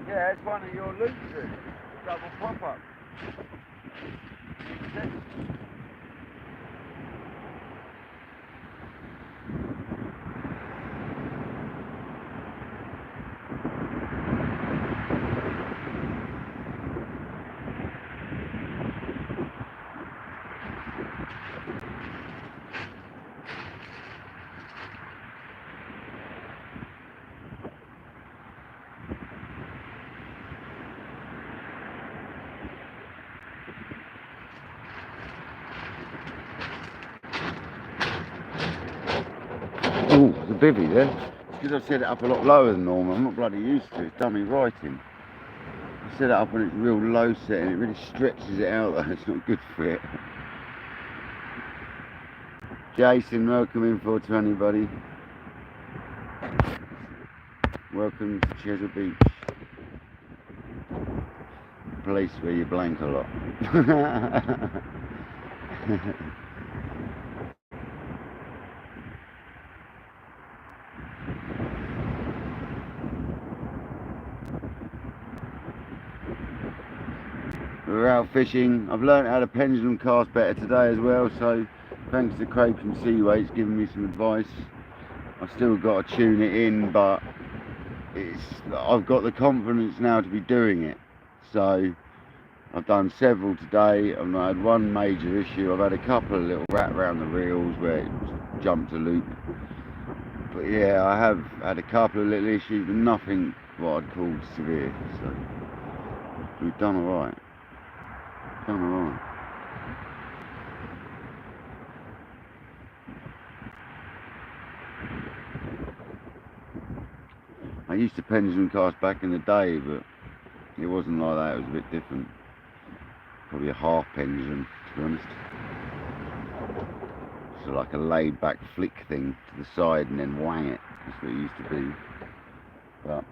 Yeah, it's one of your loopers, double pop-up. Oh, there's a bivvy there. It's because I've set it up a lot lower than normal. I'm not bloody used to it. It's done me writing. I set it up when it's real low set and it really stretches it out though. It's not good for it. Jason, welcome in 420, buddy. Welcome to Chesil Beach. Place where you blank a lot. we're out fishing. I've learned how to pendulum cast better today as well, so thanks to Craig from Seaways giving me some advice. I've still got to tune it in, but I've got the confidence now to be doing it. So I've done several today. I've not had one major issue. I've had a couple of little rat around the reels where it jumped a loop. But yeah, I have had a couple of little issues, but nothing what I'd call severe. So we've done alright. Done alright. I used to pendulum cast back in the day, but it wasn't like that. It was a bit different. Probably a half pendulum, to be honest. So like a laid back flick thing to the side and then wang it. That's what it used to be. But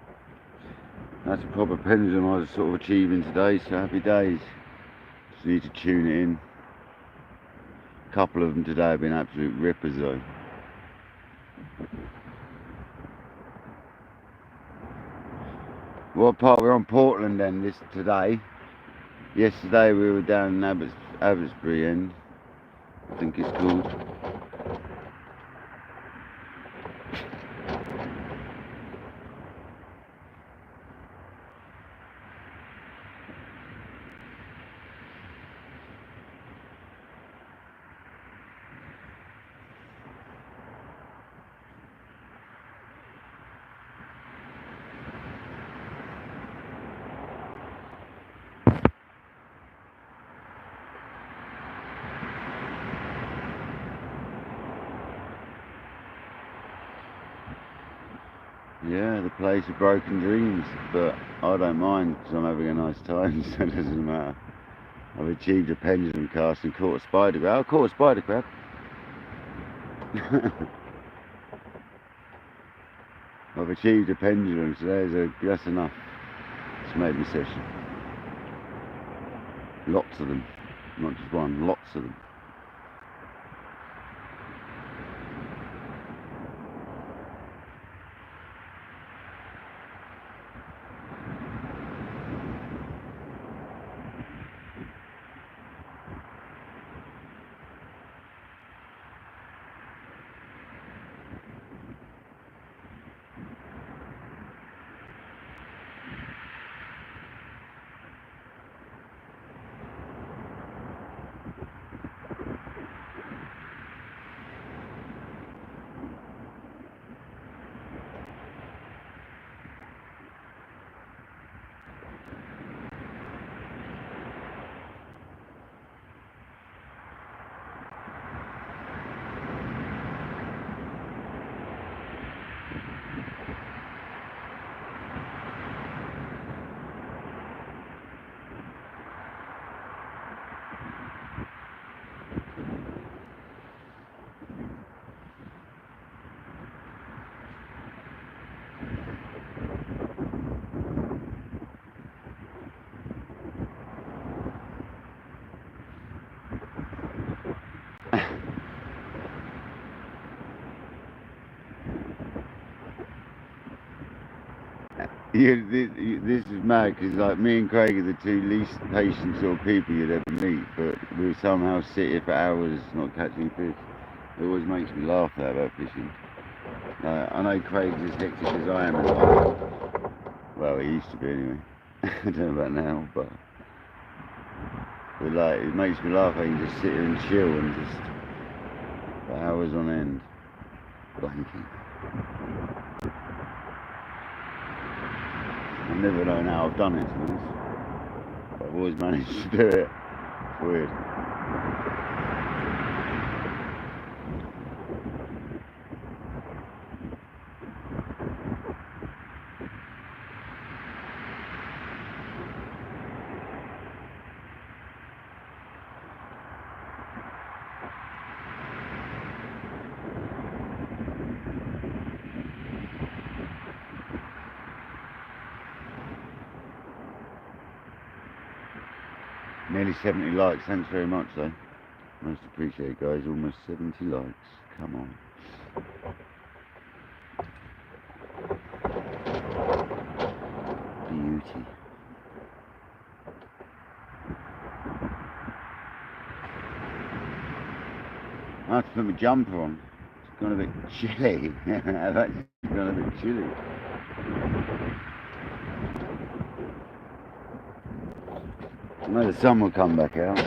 that's a proper pendulum I was sort of achieving today, so happy days. Just need to tune it in. A couple of them today have been absolute rippers though. What part? We're on Portland then today. Yesterday we were down in Abbotsbury end, I think it's called. Yeah, the place of broken dreams, but I don't mind because I'm having a nice time, so it doesn't matter. I've achieved a pendulum cast and caught a spider crab. I caught a spider crab. I've achieved a pendulum, so that's enough. It's made my session. Lots of them, not just one, lots of them. This is mad because like me and Craig are the two least patient sort of people you'd ever meet, but we somehow sit here for hours not catching fish. It always makes me laugh about fishing. I know Craig's as hectic as I am in life. Well, he used to be anyway. I don't know about now, but like it makes me laugh. I can just sit here and chill and just for hours on end blanking. I've never known how I've done it, to be honest. But I've always managed to do it. It's weird. Nearly 70 likes, thanks very much though. Most appreciated guys, almost 70 likes, come on. Beauty. have to put my jumper on. It's gone a bit chilly. I've actually gone a bit chilly. I know the sun will come back out.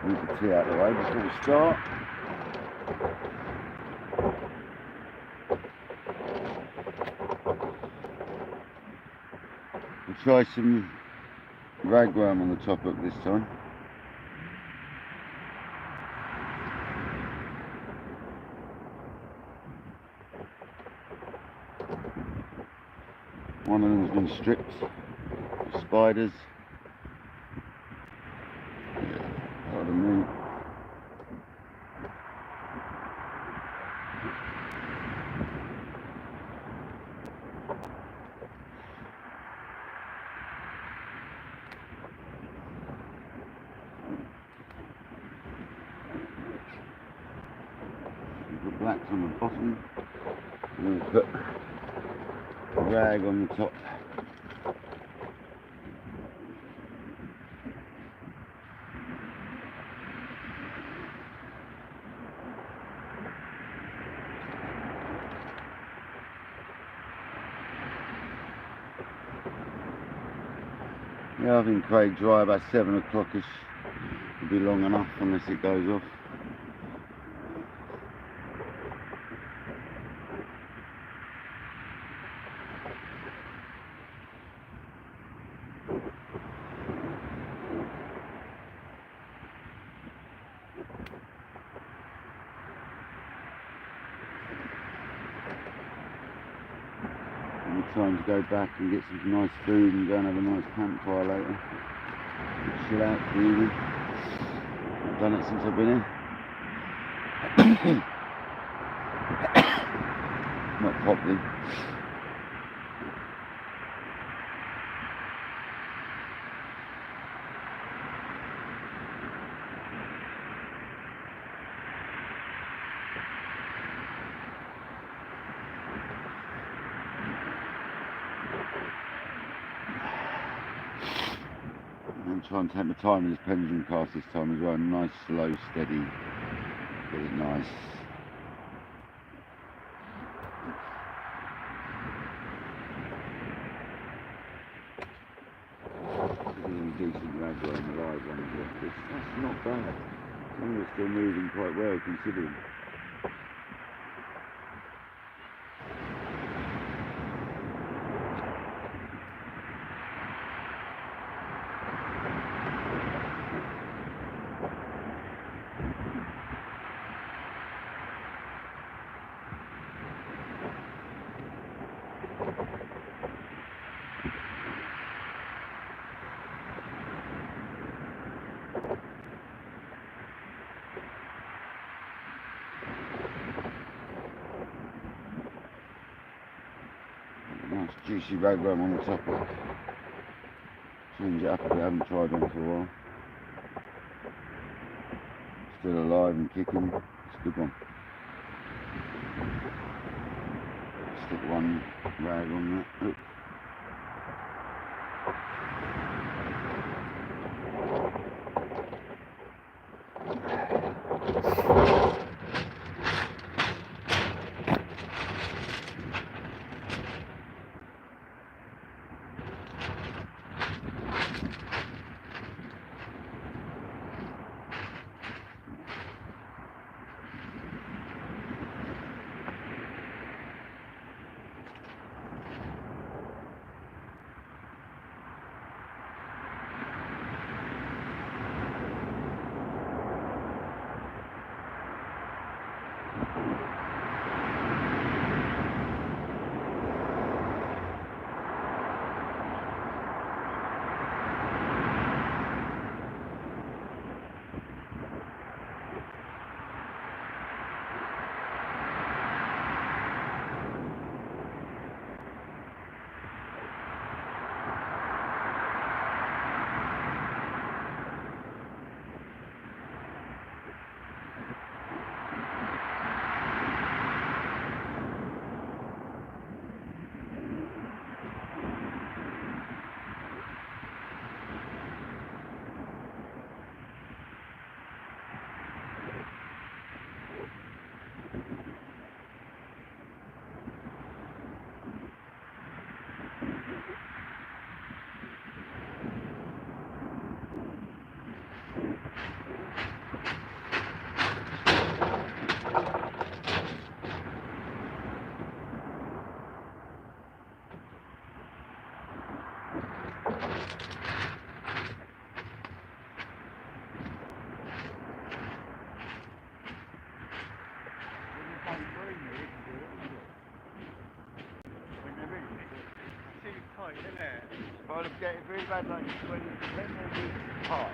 Move the tea out of the way before we start. We'll try some ragworm on the top hook this time. One of them has been stripped for spiders. Pardon me. Put blacks on the bottom, and we'll put a rag on the top. Yeah, I think Craig dry about 7 o'clock-ish will be long enough unless it goes off. Time to go back and get some nice food and go and have a nice campfire later. Chill out for the evening. I've done it since I've been here. Not properly. I'm trying to take my time in this pendulum cast this time as well. Nice, slow, steady. Get it nice. Decent ragway on the live one as well. That's not bad. Some of it's still moving quite well considering. Nice juicy ragworm on the top of. Change it up a bit, I haven't tried one for a while. Still alive and kicking, it's a good one. Stick one rag on that. Look.
But I'm getting very bad like when they're hot.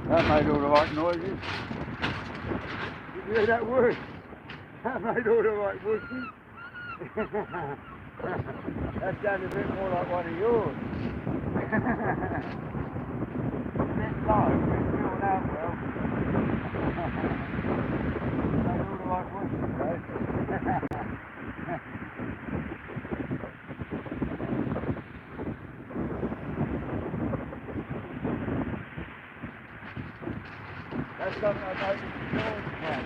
That made all the right noises. Did you hear that word? That made all the right voices. That sounded a bit more like one of yours. A bit low, a bit filled out well. Made all the right voices though. That's something I noticed before the camp.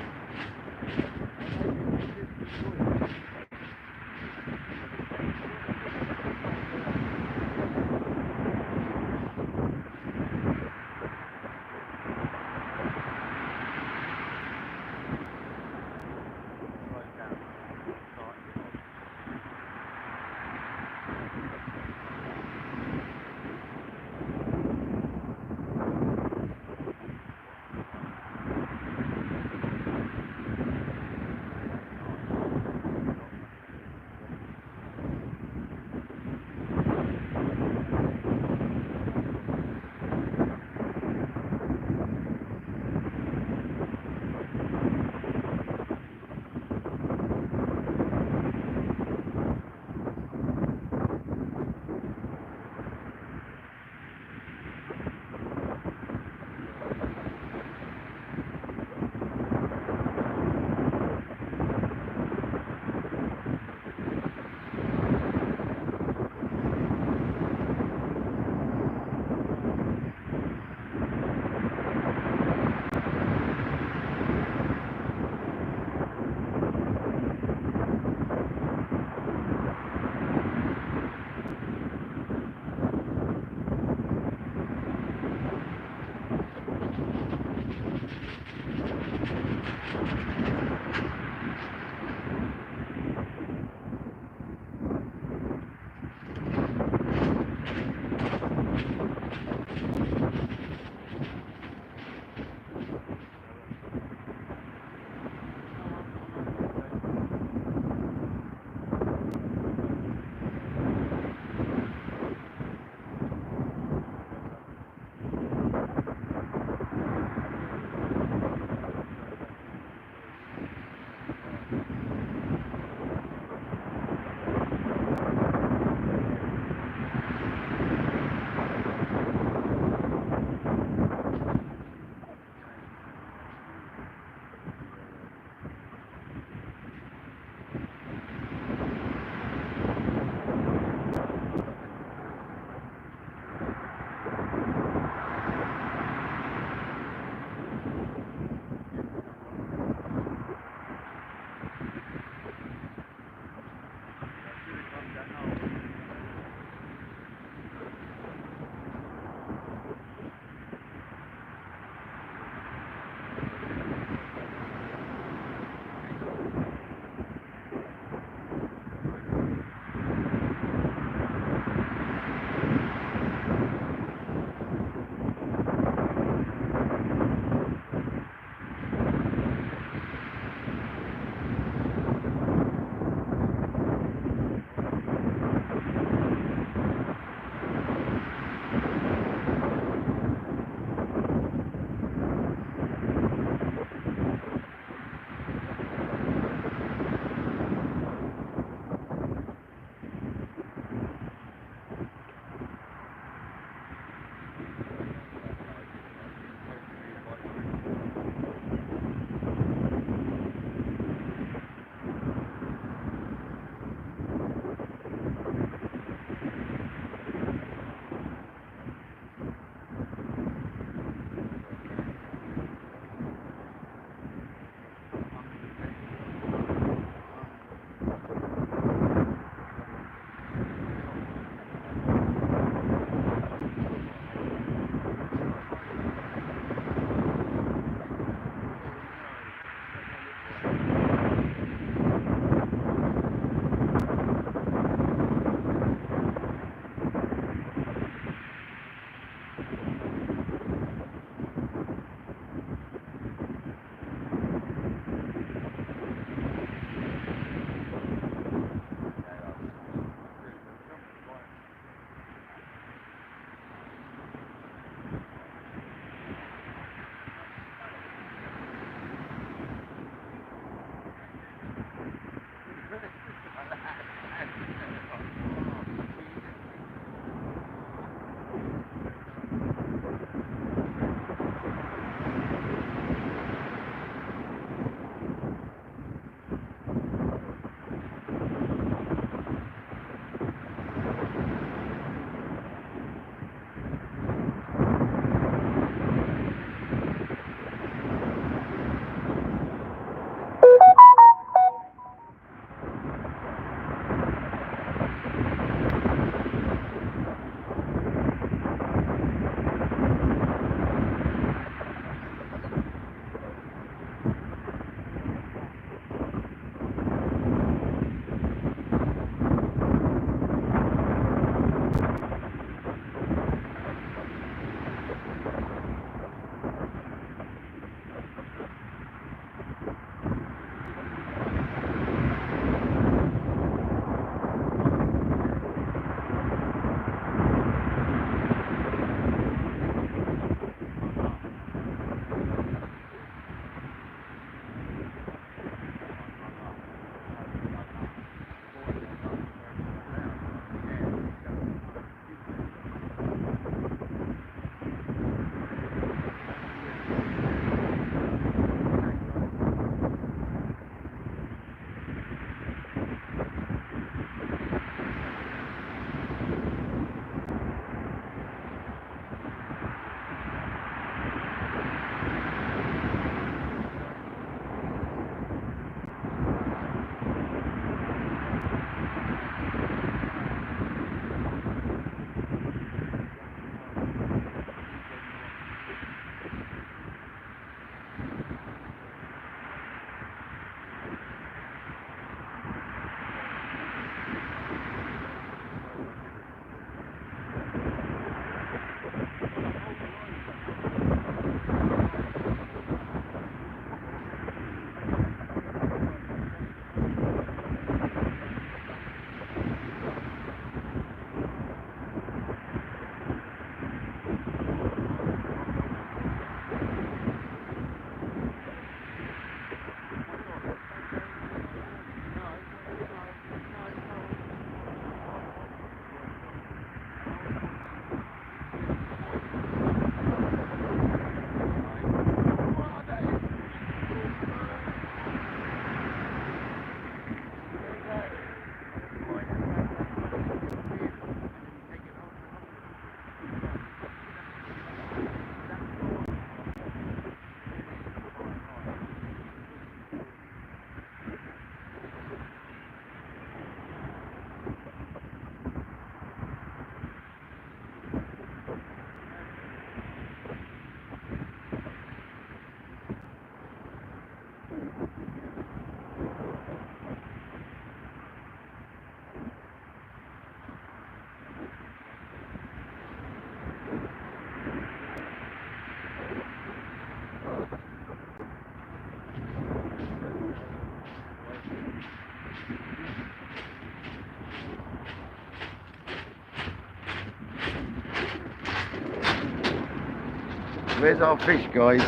Where's our fish, guys?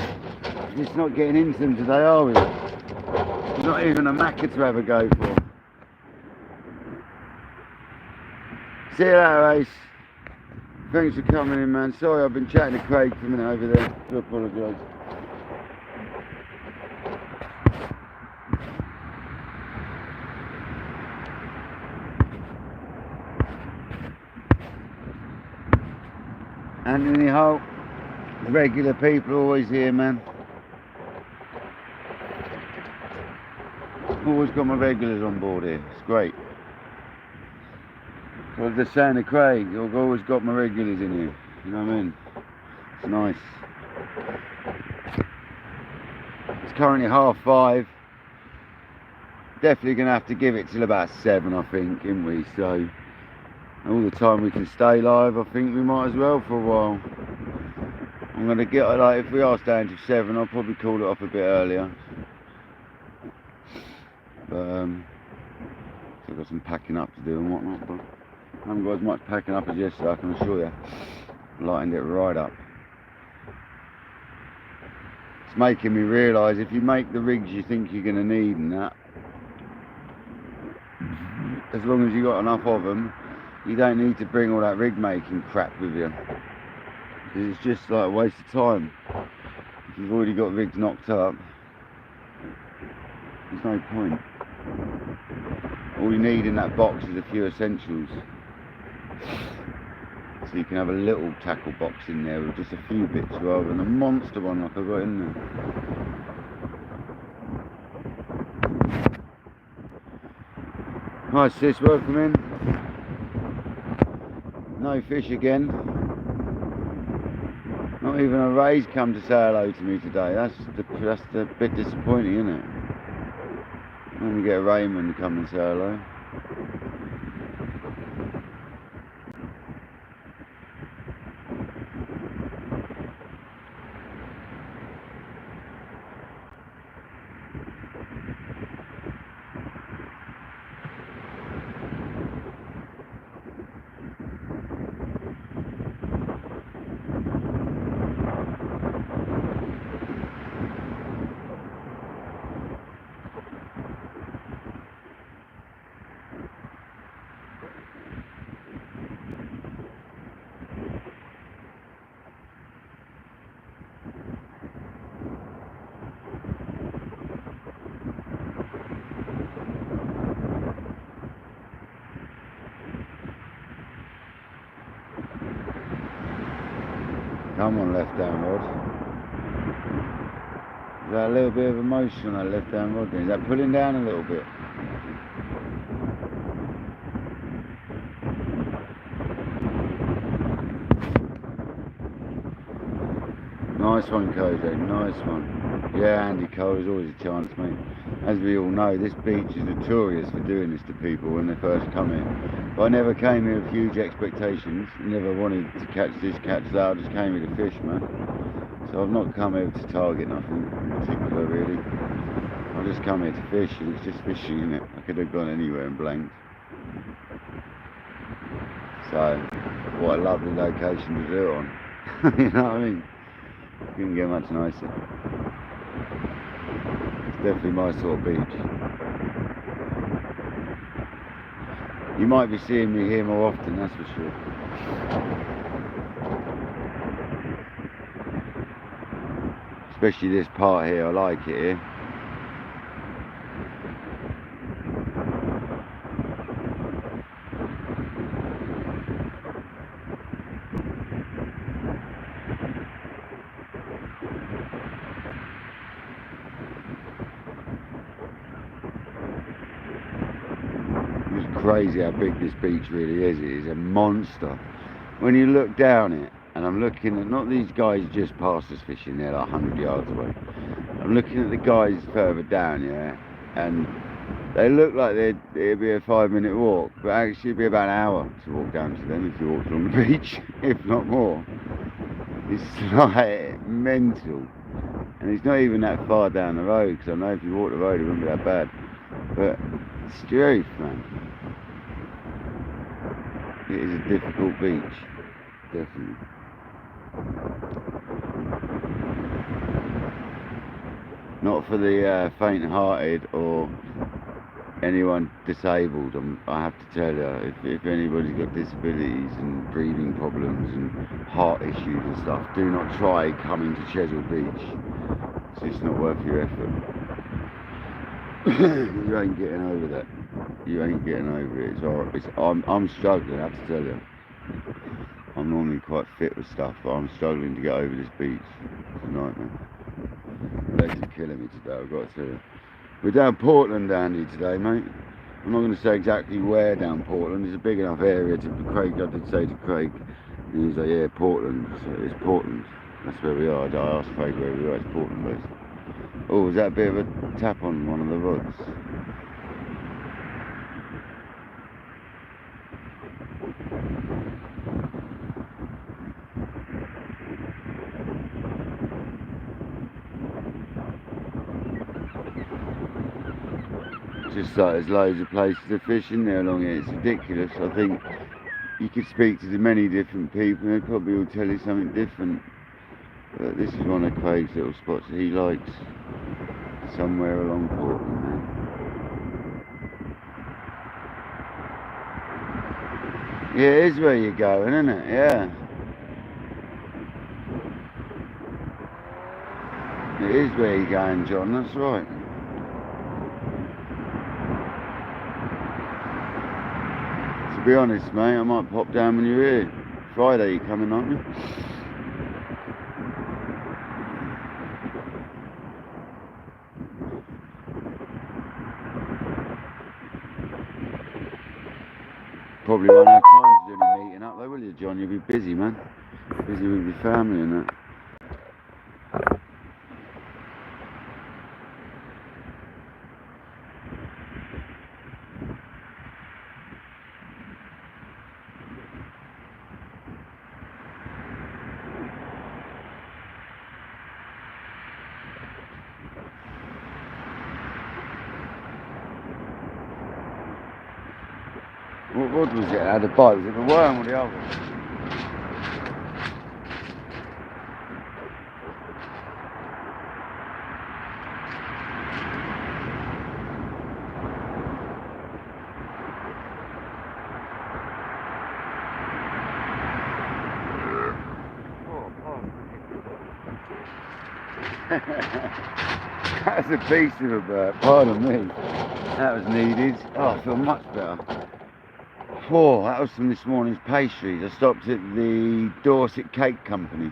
It's not getting into them today, are we? Not even a macca to have a go for. See you later, Ace. Thanks for coming in, man. Sorry, I've been chatting to Craig for a minute over there. I do apologise. Anthony Holt, regular people always here, man. Always got my regulars on board here. It's great. So the saying to Craig, I've always got my regulars in here. You know what I mean? It's nice. It's currently 5:30. Definitely gonna have to give it till about 7, I think, ain't we? So all the time we can stay live, I think we might as well for a while. I'm gonna get, like, if we are staying till 7, I'll probably call it off a bit earlier. But I've got some packing up to do and whatnot, but I haven't got as much packing up as yesterday, I can assure you. Lightened it right up. It's making me realise if you make the rigs you think you're going to need and that, as long as you got enough of them, you don't need to bring all that rig making crap with you. Because it's just like a waste of time. If you've already got rigs knocked up, there's no point. All you need in that box is a few essentials. So you can have a little tackle box in there with just a few bits rather than a monster one like I've got in there. Hi sis, welcome in. No fish again. Not even a Ray's come to say hello to me today. That's the bit disappointing, isn't it? When we get a Raymond to come and say hello. Come on, left down rod. Is that a little bit of emotion on that left down rod? Is that pulling down a little bit? Nice one, Kojo, nice one. Yeah, Andy Cole is always a chance, mate. As we all know, this beach is notorious for doing this to people when they first come in. But I never came here with huge expectations. Never wanted to catch this, catch that. I just came here to fish, man. So I've not come here to target nothing in particular, really. I just come here to fish, and it's just fishing, isn't it? I could have gone anywhere and blanked. So, what a lovely location to do it on. You know what I mean? Couldn't get much nicer. It's definitely my sort of beach. You might be seeing me here more often, that's for sure. Especially this part here, I like it here. Crazy how big this beach really is. It is a monster. When you look down it, and I'm looking at, not these guys just past us fishing, they're like 100 yards away. I'm looking at the guys further down, yeah, and they look like it'd be a 5-minute walk, but actually it'd be about an hour to walk down to them if you walked along the beach, if not more. It's like mental. And it's not even that far down the road, because I know if you walk the road it wouldn't be that bad. But it's the truth, man. It is a difficult beach, definitely. Not for the faint-hearted or anyone disabled. I have to tell you, if anybody's got disabilities and breathing problems and heart issues and stuff, do not try coming to Chesil Beach. It's just not worth your effort. You ain't getting over that. You ain't getting over it. It's horrible. I'm struggling, I have to tell you. I'm normally quite fit with stuff, but I'm struggling to get over this beach. It's a nightmare. Legs are killing me today, I've got to tell you. We're down Portland, Andy, today, mate. I'm not going to say exactly where down Portland. It's a big enough area to Craig. I did say to Craig, and he was like, yeah, Portland. So it's Portland. That's where we are. I asked Craig where we are. It's Portland based. Oh, was that a bit of a tap on one of the rods? Just like there's loads of places to fish in there along here. It's ridiculous. I think you could speak to many different people and they probably all tell you something different. But this is one of Craig's little spots that he likes. Somewhere along Portland, man. Yeah, it is where you're going, isn't it? Yeah. It is where you're going, John, that's right. To be honest, mate, I might pop down when you're here. Friday you coming, aren't you? Probably won't have time to do any meeting up though, will you, John? You'll be busy, man. Busy with your family and that. What rod was it? Had a bite? Was it the worm or the other? That's a beast of a bird. Pardon me. That was needed. Oh, I feel much better. Oh, that was from this morning's pastries. I stopped at the Dorset Cake Company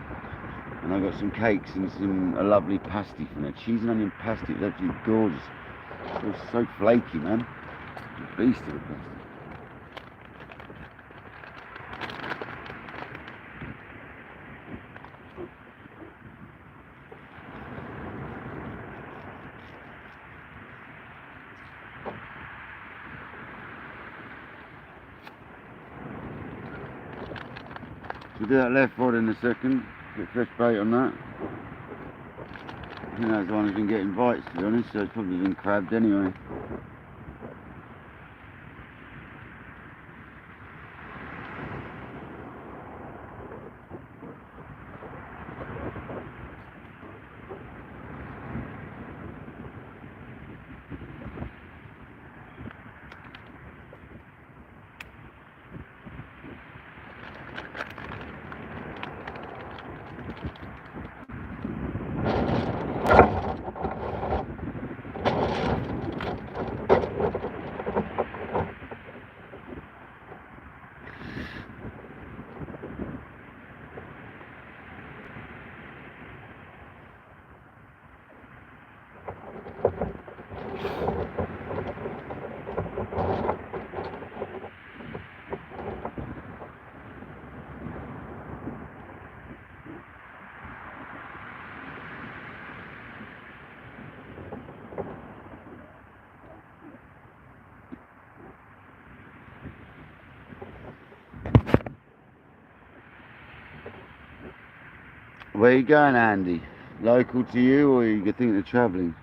and I got some cakes and a lovely pasty from there. Cheese and onion pasty. It was absolutely gorgeous. It was so flaky, man. A beast of a pasty. We'll do that left rod in a second, get fresh bait on that. I think that's the one who's been getting bites, to be honest, so it's probably been crabbed anyway. Where are you going, Andy? Local to you, or are you thinking of travelling?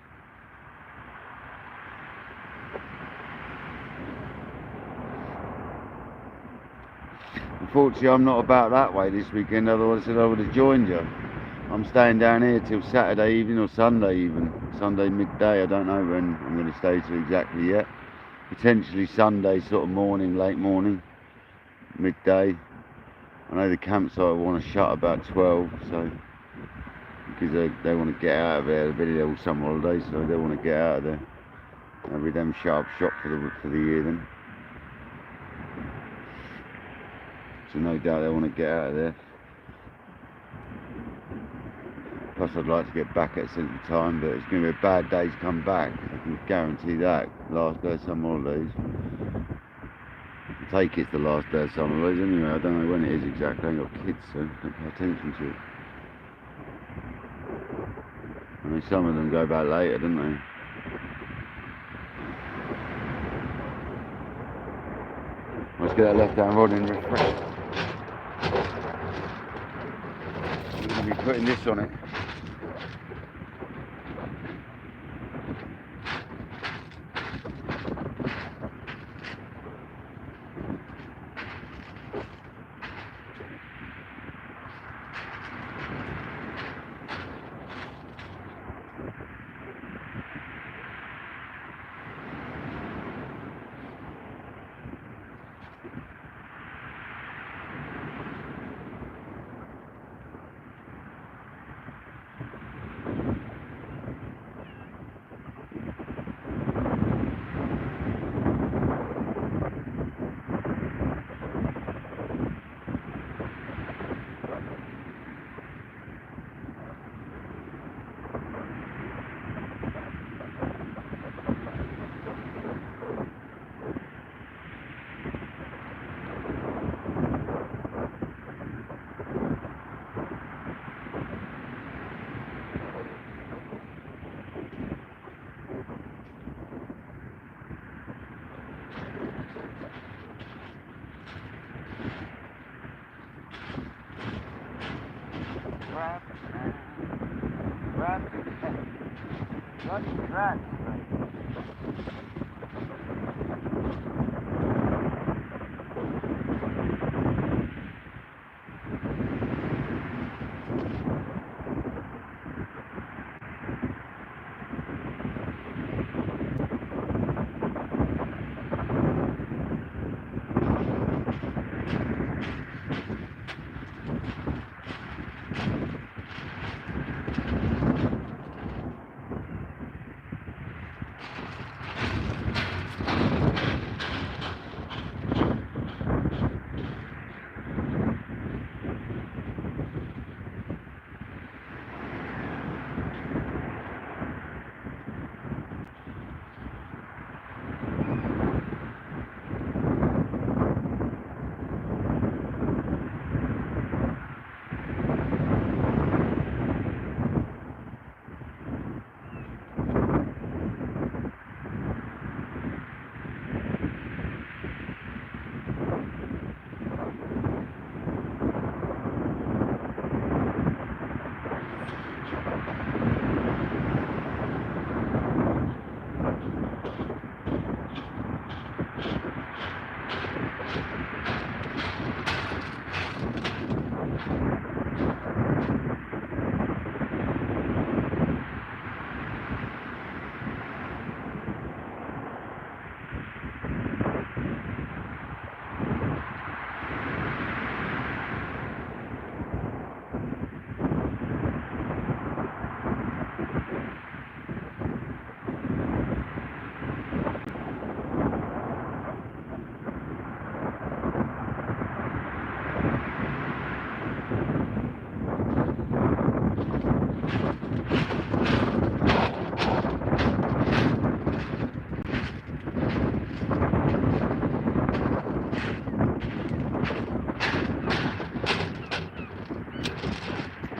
Unfortunately, I'm not about that way this weekend, otherwise I would have joined you. I'm staying down here till Saturday evening or Sunday even. Sunday midday. I don't know when I'm going to stay till exactly yet. Potentially Sunday sort of morning, late morning, midday. I know the campsite want to shut about 12, so because they want to get out of there. They've been there all summer holidays, so they want to get out of there. Maybe them shut up shop for the year then. So no doubt they want to get out of there. Plus I'd like to get back at a certain time, but it's going to be a bad day to come back. I can guarantee that. Last day of summer holidays. I take it's the last day of summer holidays anyway. I don't know when it is exactly. I ain't got kids, so don't pay attention to it. I mean, some of them go back later, don't they? Let's get that left hand rod in refresh. I'm going to be putting this on it.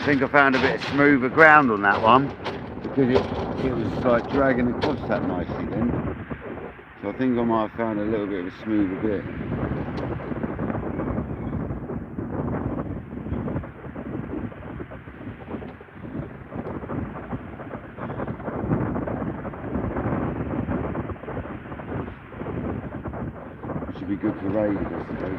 I think I found a bit of smoother ground on that one because it was like dragging across that nicely then. So I think I might have found a little bit of a smoother bit. Should be good for raiding, I suppose.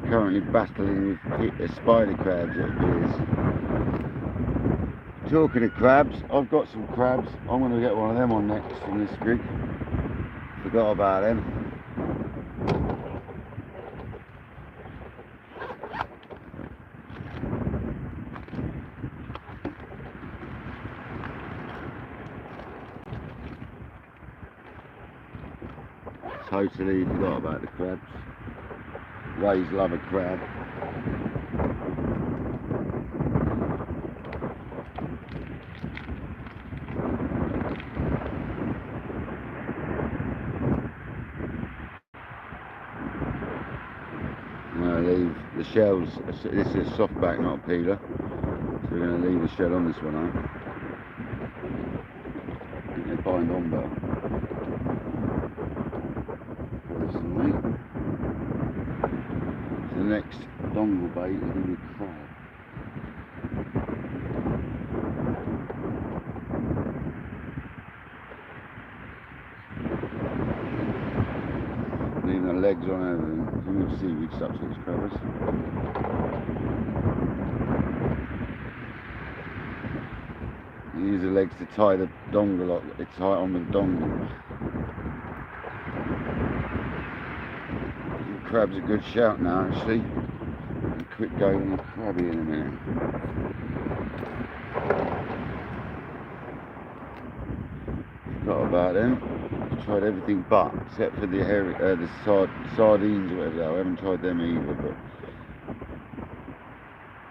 Currently battling with spider crabs, it appears. Talking of crabs, I've got some crabs. I'm going to get one of them on next from this rig. Forgot about them. Totally forgot about the crabs. Rays love a crab. I'm going to leave the shells. This is a softback, not a peeler. So we're going to leave the shell on this one, I think they bind on better. Personally. So the next dongle bait is going to be crab. Leaving the legs on everything. You can see which such these crabbers. You use the legs to tie the dongle up. They tie it on the dongle. The crab's a good shout now, actually. A quick go on the crabby in a minute. Forgot about them. Tried everything but, except for the sardines or whatever. I haven't tried them either, but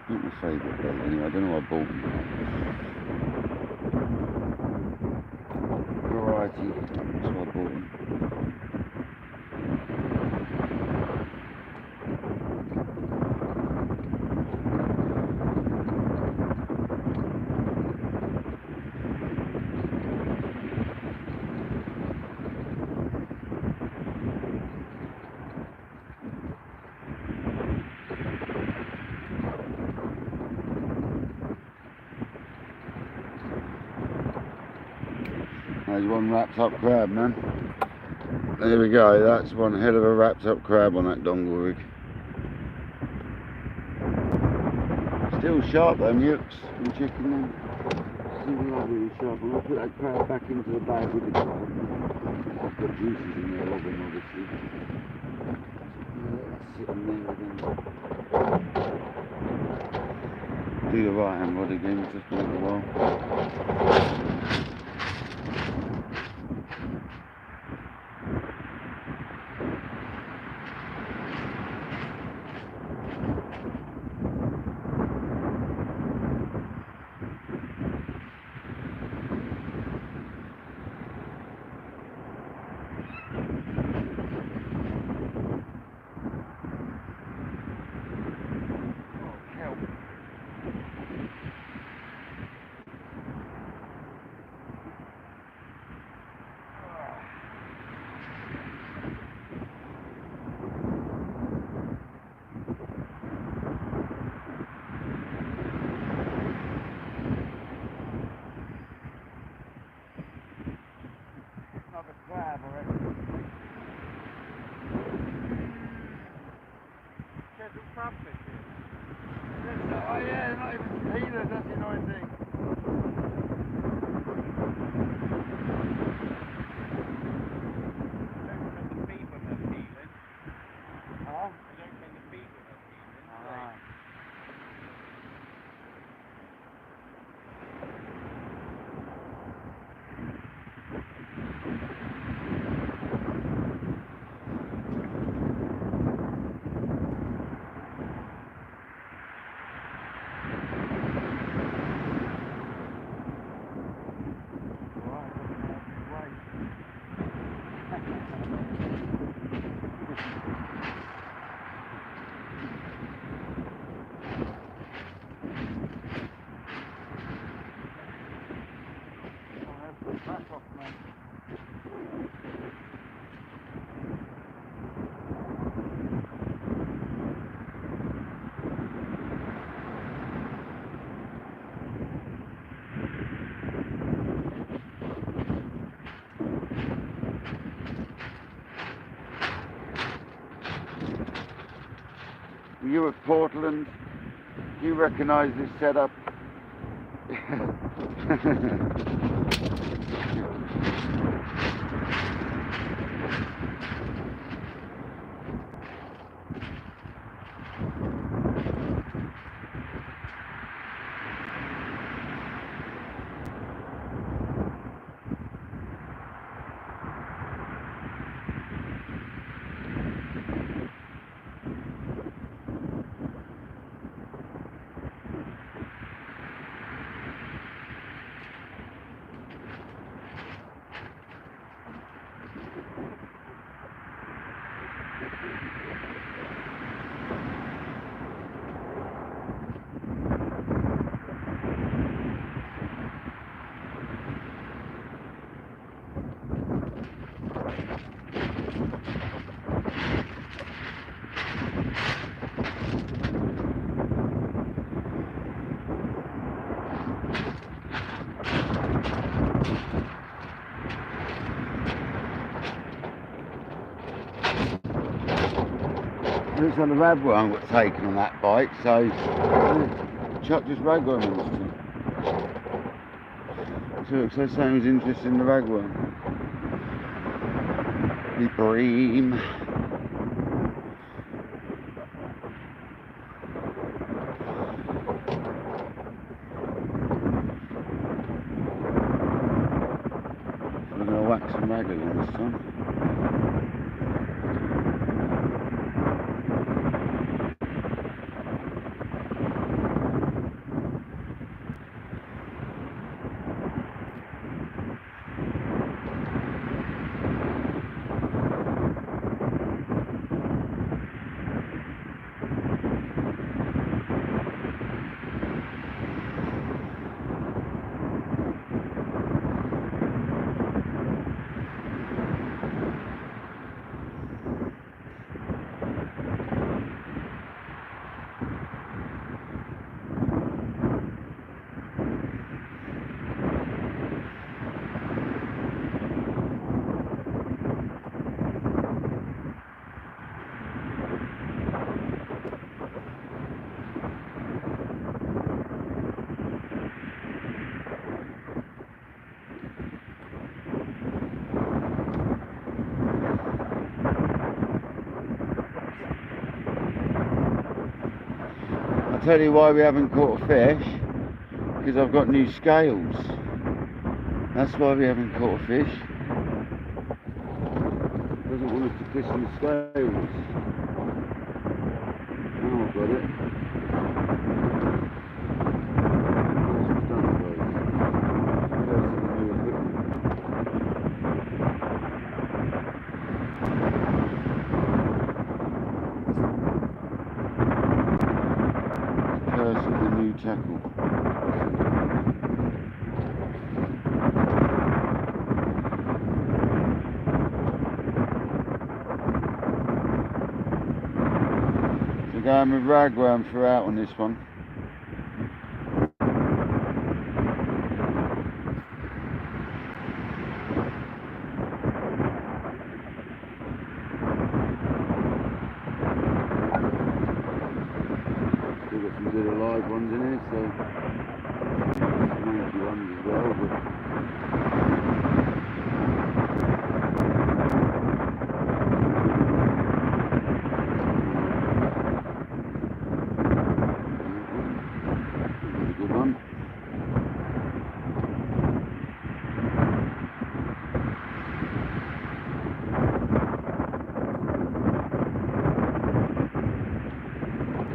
not my favourite bait anyway. I don't know why I bought them. Variety, that's why I bought them. There's one wrapped up crab, man. There we go, that's one hell of a wrapped up crab on that dongle rig. Still sharp though, mukes. I'm checking them. Still lovely sharp. I'm going to put that crab back into the bag with the crab. I've got juices in there, love them obviously. Let's sit in there with them. Do the right hand rod again, just a little while. you at Portland? Do you recognise this setup? Looks like the ragworm got taken on that bite, so chuck this ragworm in this thing. So it looks like someone's interested in the ragworm. The bream. I'm going to whack some raggers on this one. I'll tell you why we haven't caught a fish, because I've got new scales. That's why we haven't caught a fish. Doesn't want us to fish in the scales. Now I've got it. Curse of the new tackle. So going with ragworm throughout on this one. We've got some good alive ones in here, so some manky ones as well. But a good one.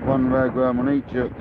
One ragworm on each hook.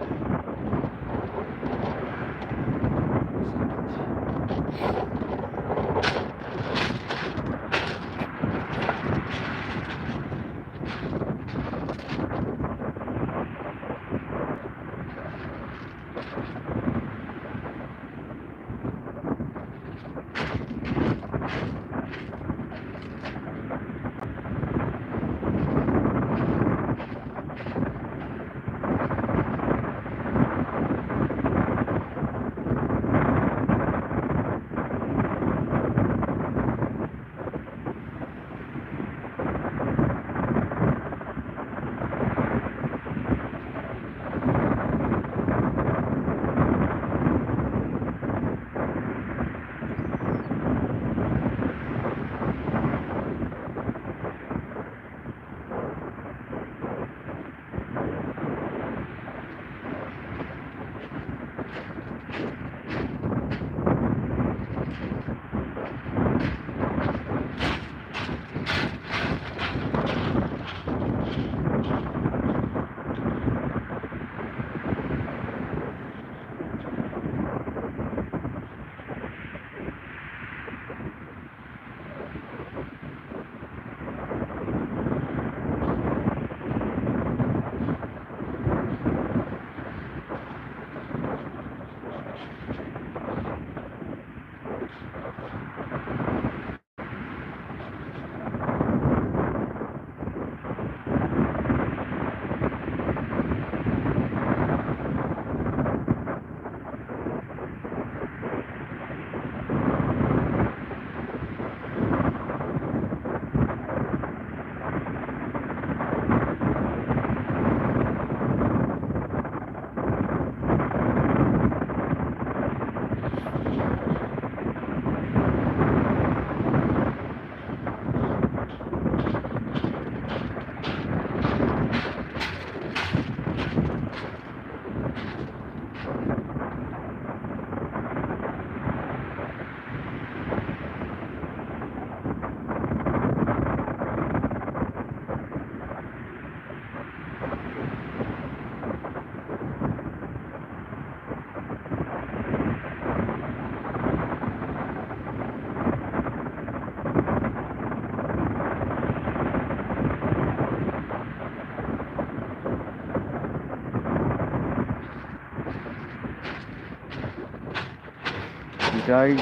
days.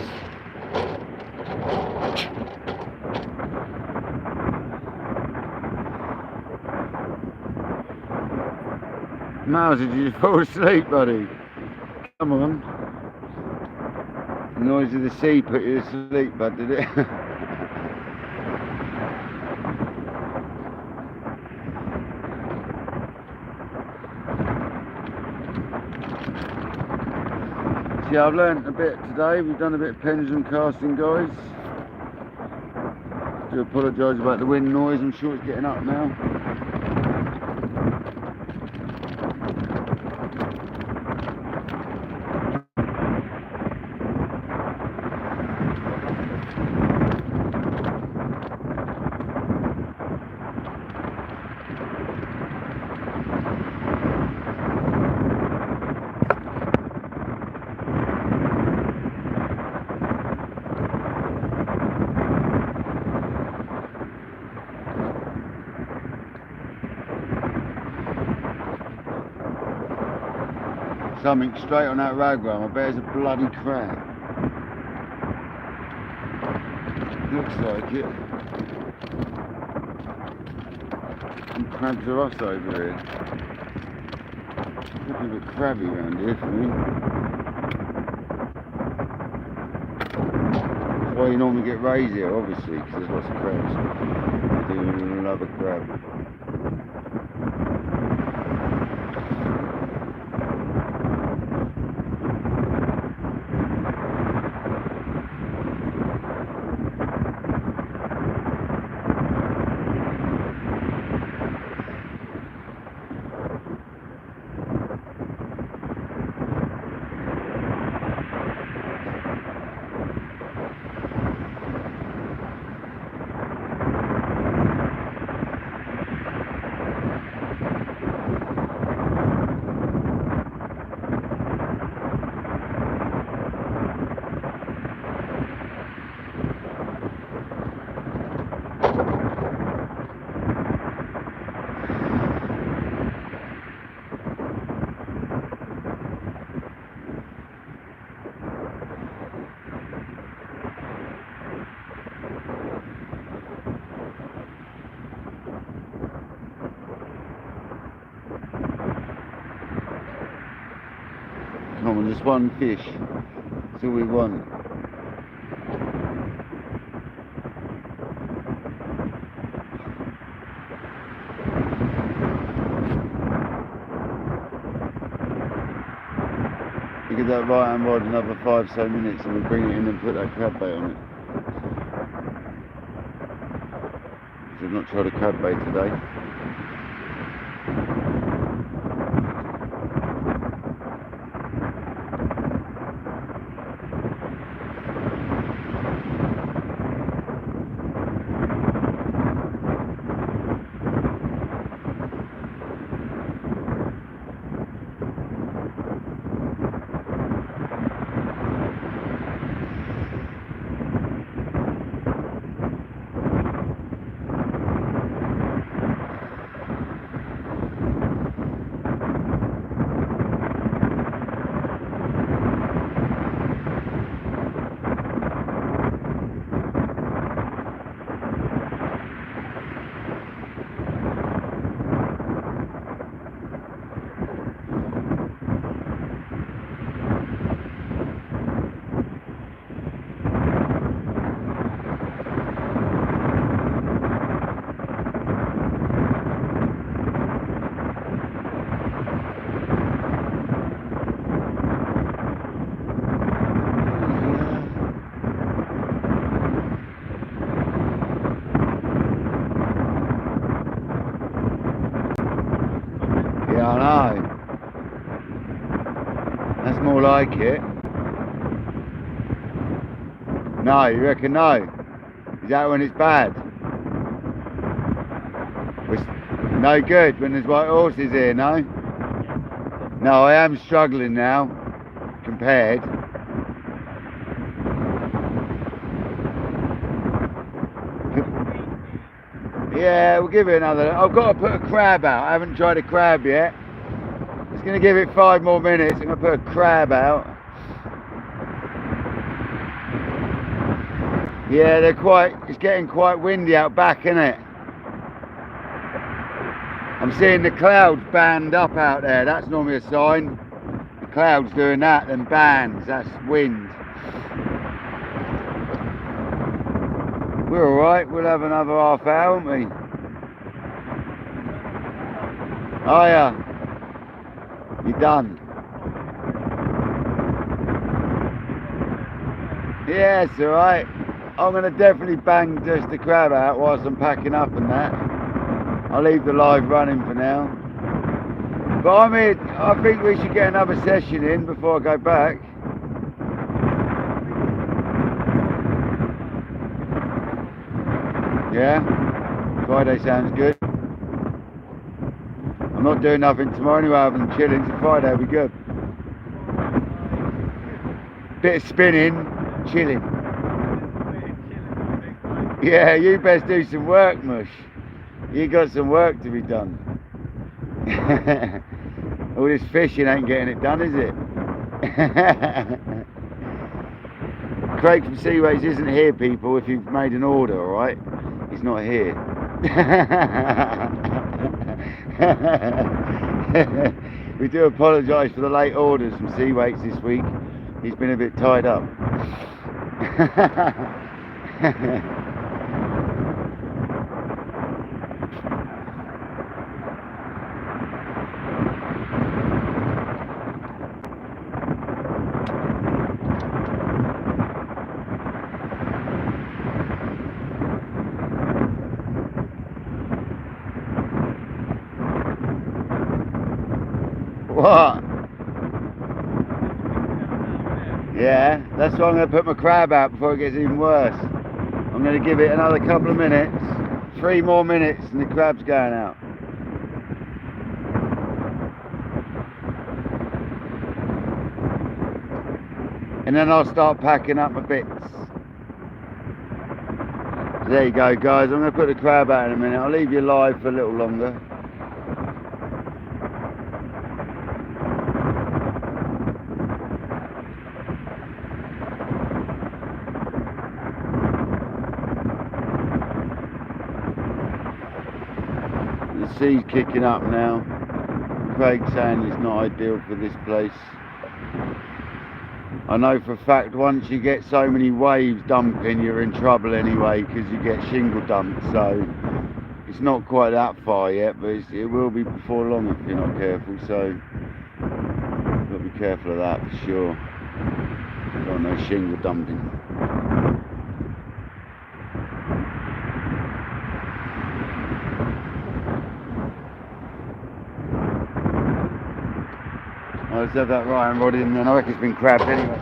Mauser, did you fall asleep, buddy? Come on. The noise of the sea put you to sleep, bud, did it? See, I've learnt a bit today. We've done a bit of pendulum casting, guys. Do apologise about the wind noise. I'm sure it's getting up now. Something straight on that ragworm. I bet it's a bloody crab. Looks like it. Some crabs are us over here. Looking a bit crabby around here for me. That's why you normally get rays here, obviously, because there's lots of crabs. I do love a crab. Come on, just one fish. That's all we want. You get that right hand rod another 5 so minutes and we'll bring it in and put that crab bait on it. I've not tried a crab bait today. I know. That's more like it. No, you reckon no? Is that when it's bad? It's no good when there's white horses here, no? No, I am struggling now, compared. Yeah, we'll give it another. I've got to put a crab out. I haven't tried a crab yet. It's going to give it 5 more minutes. I'm going to put a crab out. Yeah, it's getting quite windy out back, isn't it? I'm seeing the clouds band up out there. That's normally a sign. The clouds doing that, then bands. That's wind. We're alright. We'll have another half hour, won't we? Oh yeah. You're done. Yeah, it's alright. I'm going to definitely bang just the crab out whilst I'm packing up and that. I'll leave the live running for now. But I think we should get another session in before I go back. Yeah? Friday sounds good. I'm not doing nothing tomorrow anyway other than chilling, so Friday will be good. Bit of spinning, chilling. Yeah, you best do some work, Mush. You got some work to be done. All this fishing ain't getting it done, is it? Craig from Seaways isn't here, people, if you've made an order, alright? He's not here. We do apologise for the late orders from Seaways this week. He's been a bit tied up. What? Yeah, that's why I'm going to put my crab out before it gets even worse. I'm going to give it another couple of minutes, 3 more minutes, and the crab's going out. And then I'll start packing up my bits. There you go, guys. I'm going to put the crab out in a minute. I'll leave you live for a little longer. The sea's kicking up now. Craig's saying it's not ideal for this place. I know for a fact once you get so many waves dumping, you're in trouble anyway because you get shingle dumped. So it's not quite that far yet, but it will be before long if you're not careful. So you've got to be careful of that for sure. Don't want no shingle dumping. Let's have that Ryan rod in then. I reckon it's been crabbed anyway.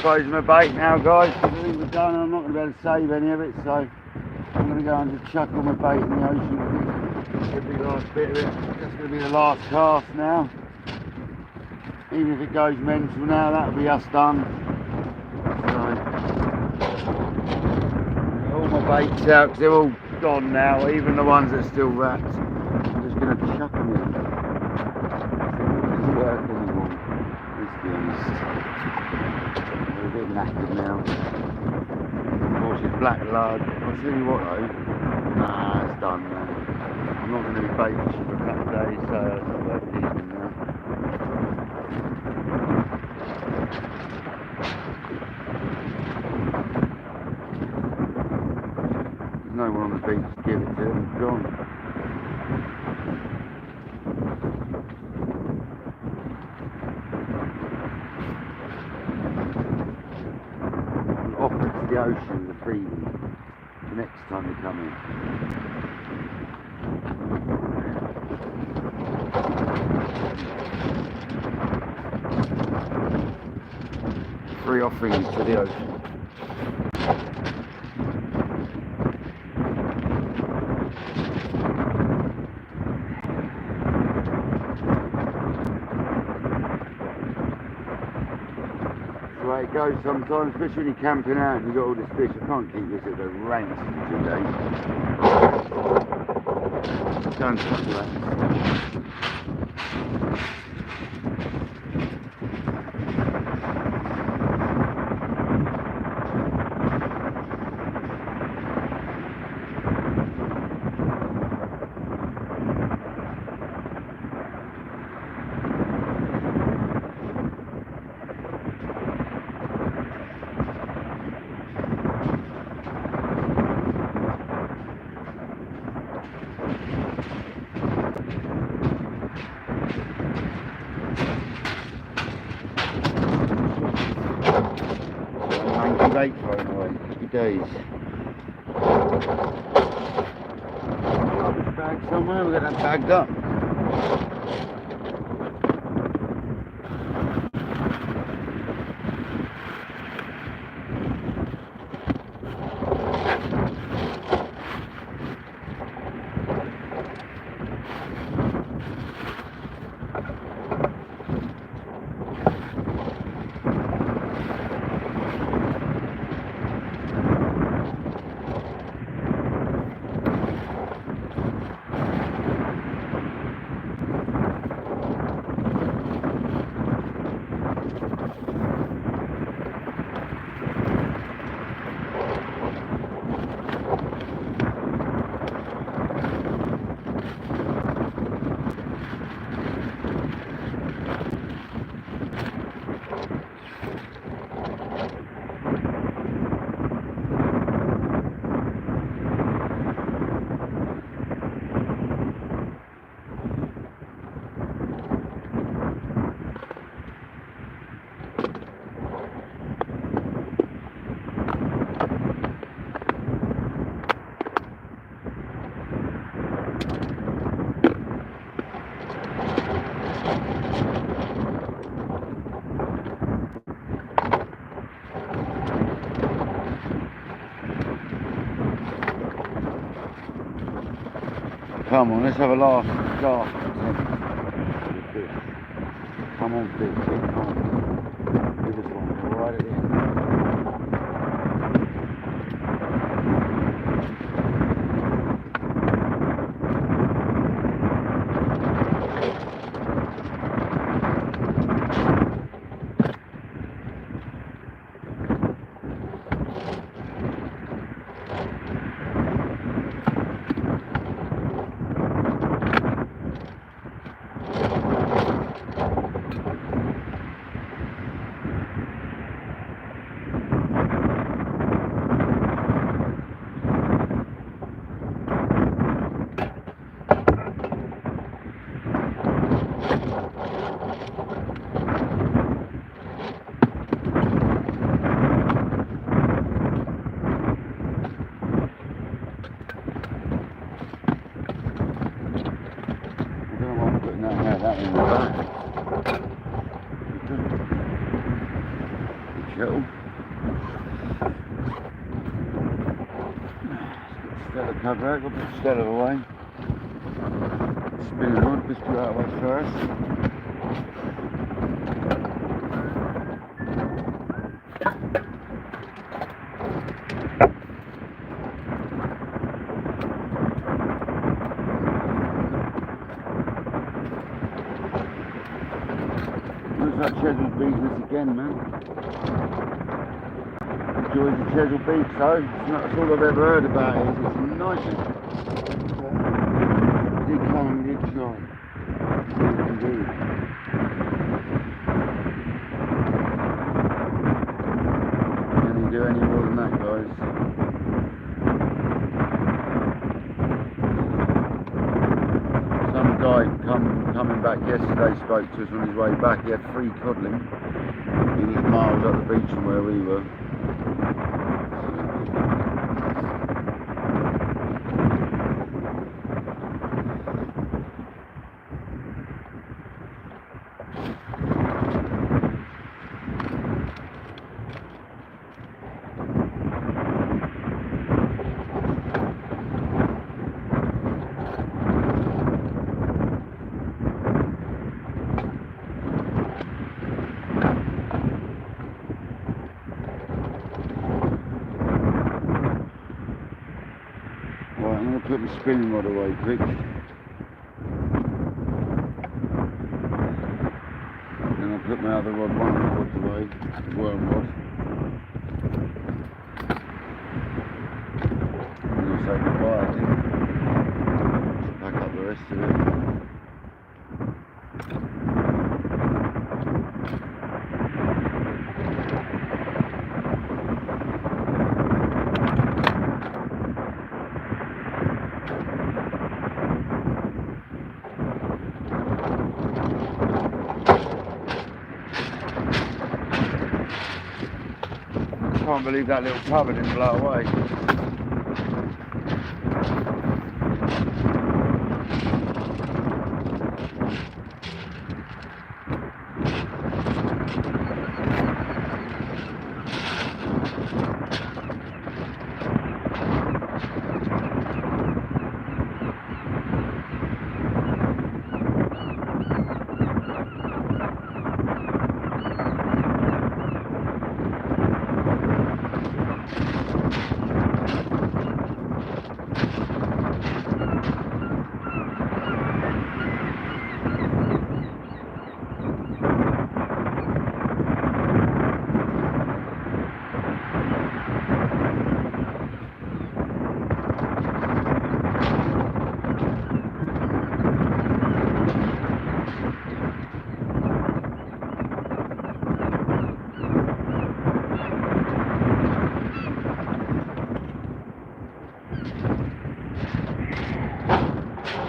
Closing my bait now, guys, because I think we're done. I'm not going to be able to save any of it, so I'm going to go and just chuck all my bait in the ocean. This will be the last bit of it. That's going to be the last cast now. Even if it goes mental now, that'll be us done. So, all my baits out, because they're all gone now, even the ones that are still wrapped. I'm just going to chuck them in. It doesn't work anymore, let's be honest. We're a bit knackered now. Unfortunately, black lug. I'll tell you what though, nah, it's done now. I'm not going to be bait fishing for a couple of days, so it's not worth using now. There's no one on the beach to give it to, it's gone. Offer it to the ocean, the freebie, the next time they come in. Free offerings to the ocean. That's the way it goes sometimes, especially when you're camping out and you've got all this fish. I can't keep this at the ranks for 2 days. Don't touch that. Bait thrown away, happy days. Rubbish bag somewhere, we'll get that bagged up. Come on, let's have a last gasp. Come on, fish, come on. Give us one, right at the end. cover out, got to put the Stella away. Spinning rod, just put out of the way first. Looks like Chesil's beating us again, man. Enjoys the Chesil beat, so that's all I've ever heard about it. It's nice and did come and did try. Indeed. Can he do any more than that, guys? Some guy coming back yesterday spoke to us on his way back. He had 3 codling. He was miles up the beach from where we were. Right, I'm going to put the spinning rod away quick. Then I'll put my other rod, one of the rods away, the worm rod. And I'll say goodbye, I think. Pack up the rest of it. I can't believe that little cover didn't blow away.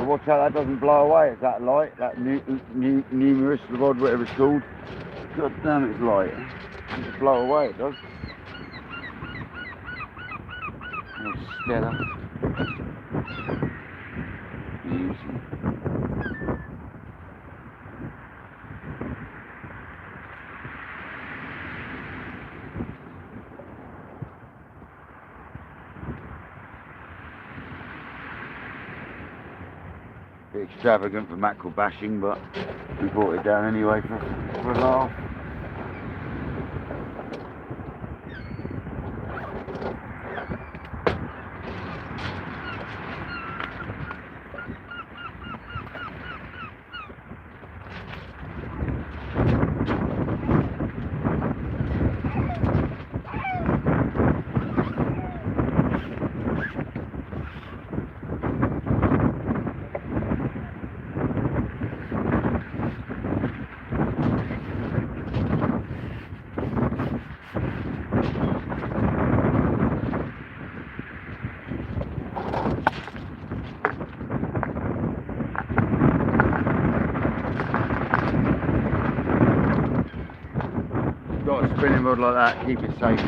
Watch out that doesn't blow away. It's that light, that numerous rod, whatever it's called. God damn, it's light. It doesn't blow away, it does. Oh, Stella. Easy. Bit extravagant for mackerel bashing, but we brought it down anyway for a laugh. Got a spinning rod like that, keep it safe.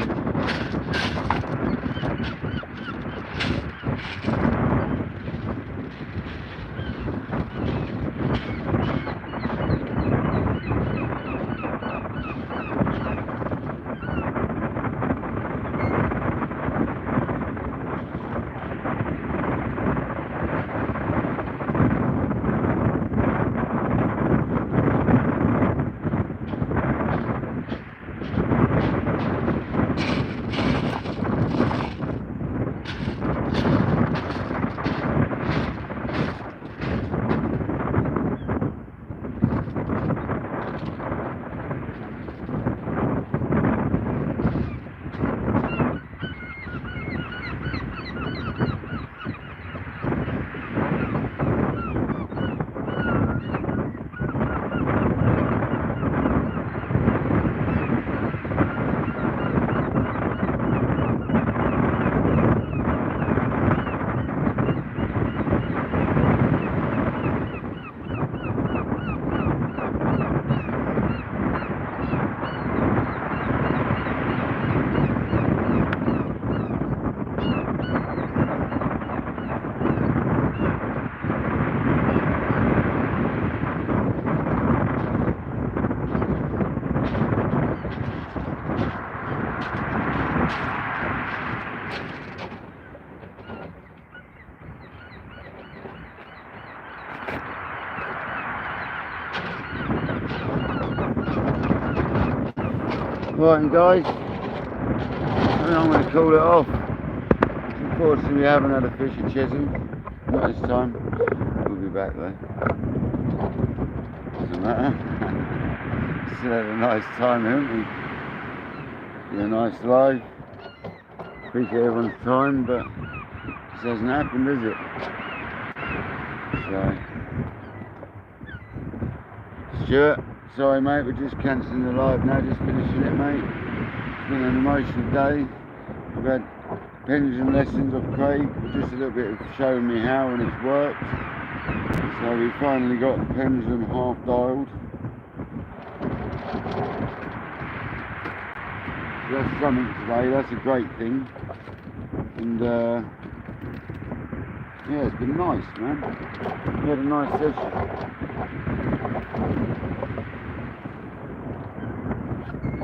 Right, and guys, I think I'm going to call it off. Unfortunately, we haven't had a fish at Chesil. Not this time. We'll be back though. Doesn't matter. Still had a nice time, haven't we? Yeah, nice live. Appreciate everyone's time, but this hasn't happened, has it? So, Stuart, sorry mate, we're just cancelling the live now, just finishing it, mate. It's been an emotional day. We've had pendulum lessons off Craig, just a little bit of showing me how and it's worked. So we finally got the pendulum half dialed. So that's something today, that's a great thing. And yeah, it's been nice, man. We had a nice session.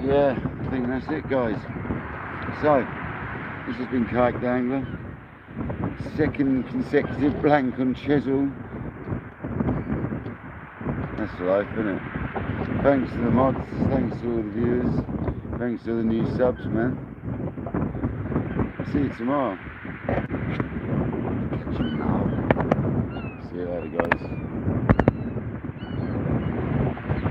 Yeah, I think that's it, guys. So, this has been Kayak Dangler. Second consecutive blank on Chesil. That's life, isn't it? Thanks to the mods, thanks to all the viewers, thanks to all the new subs, man. See you tomorrow. See you later, guys.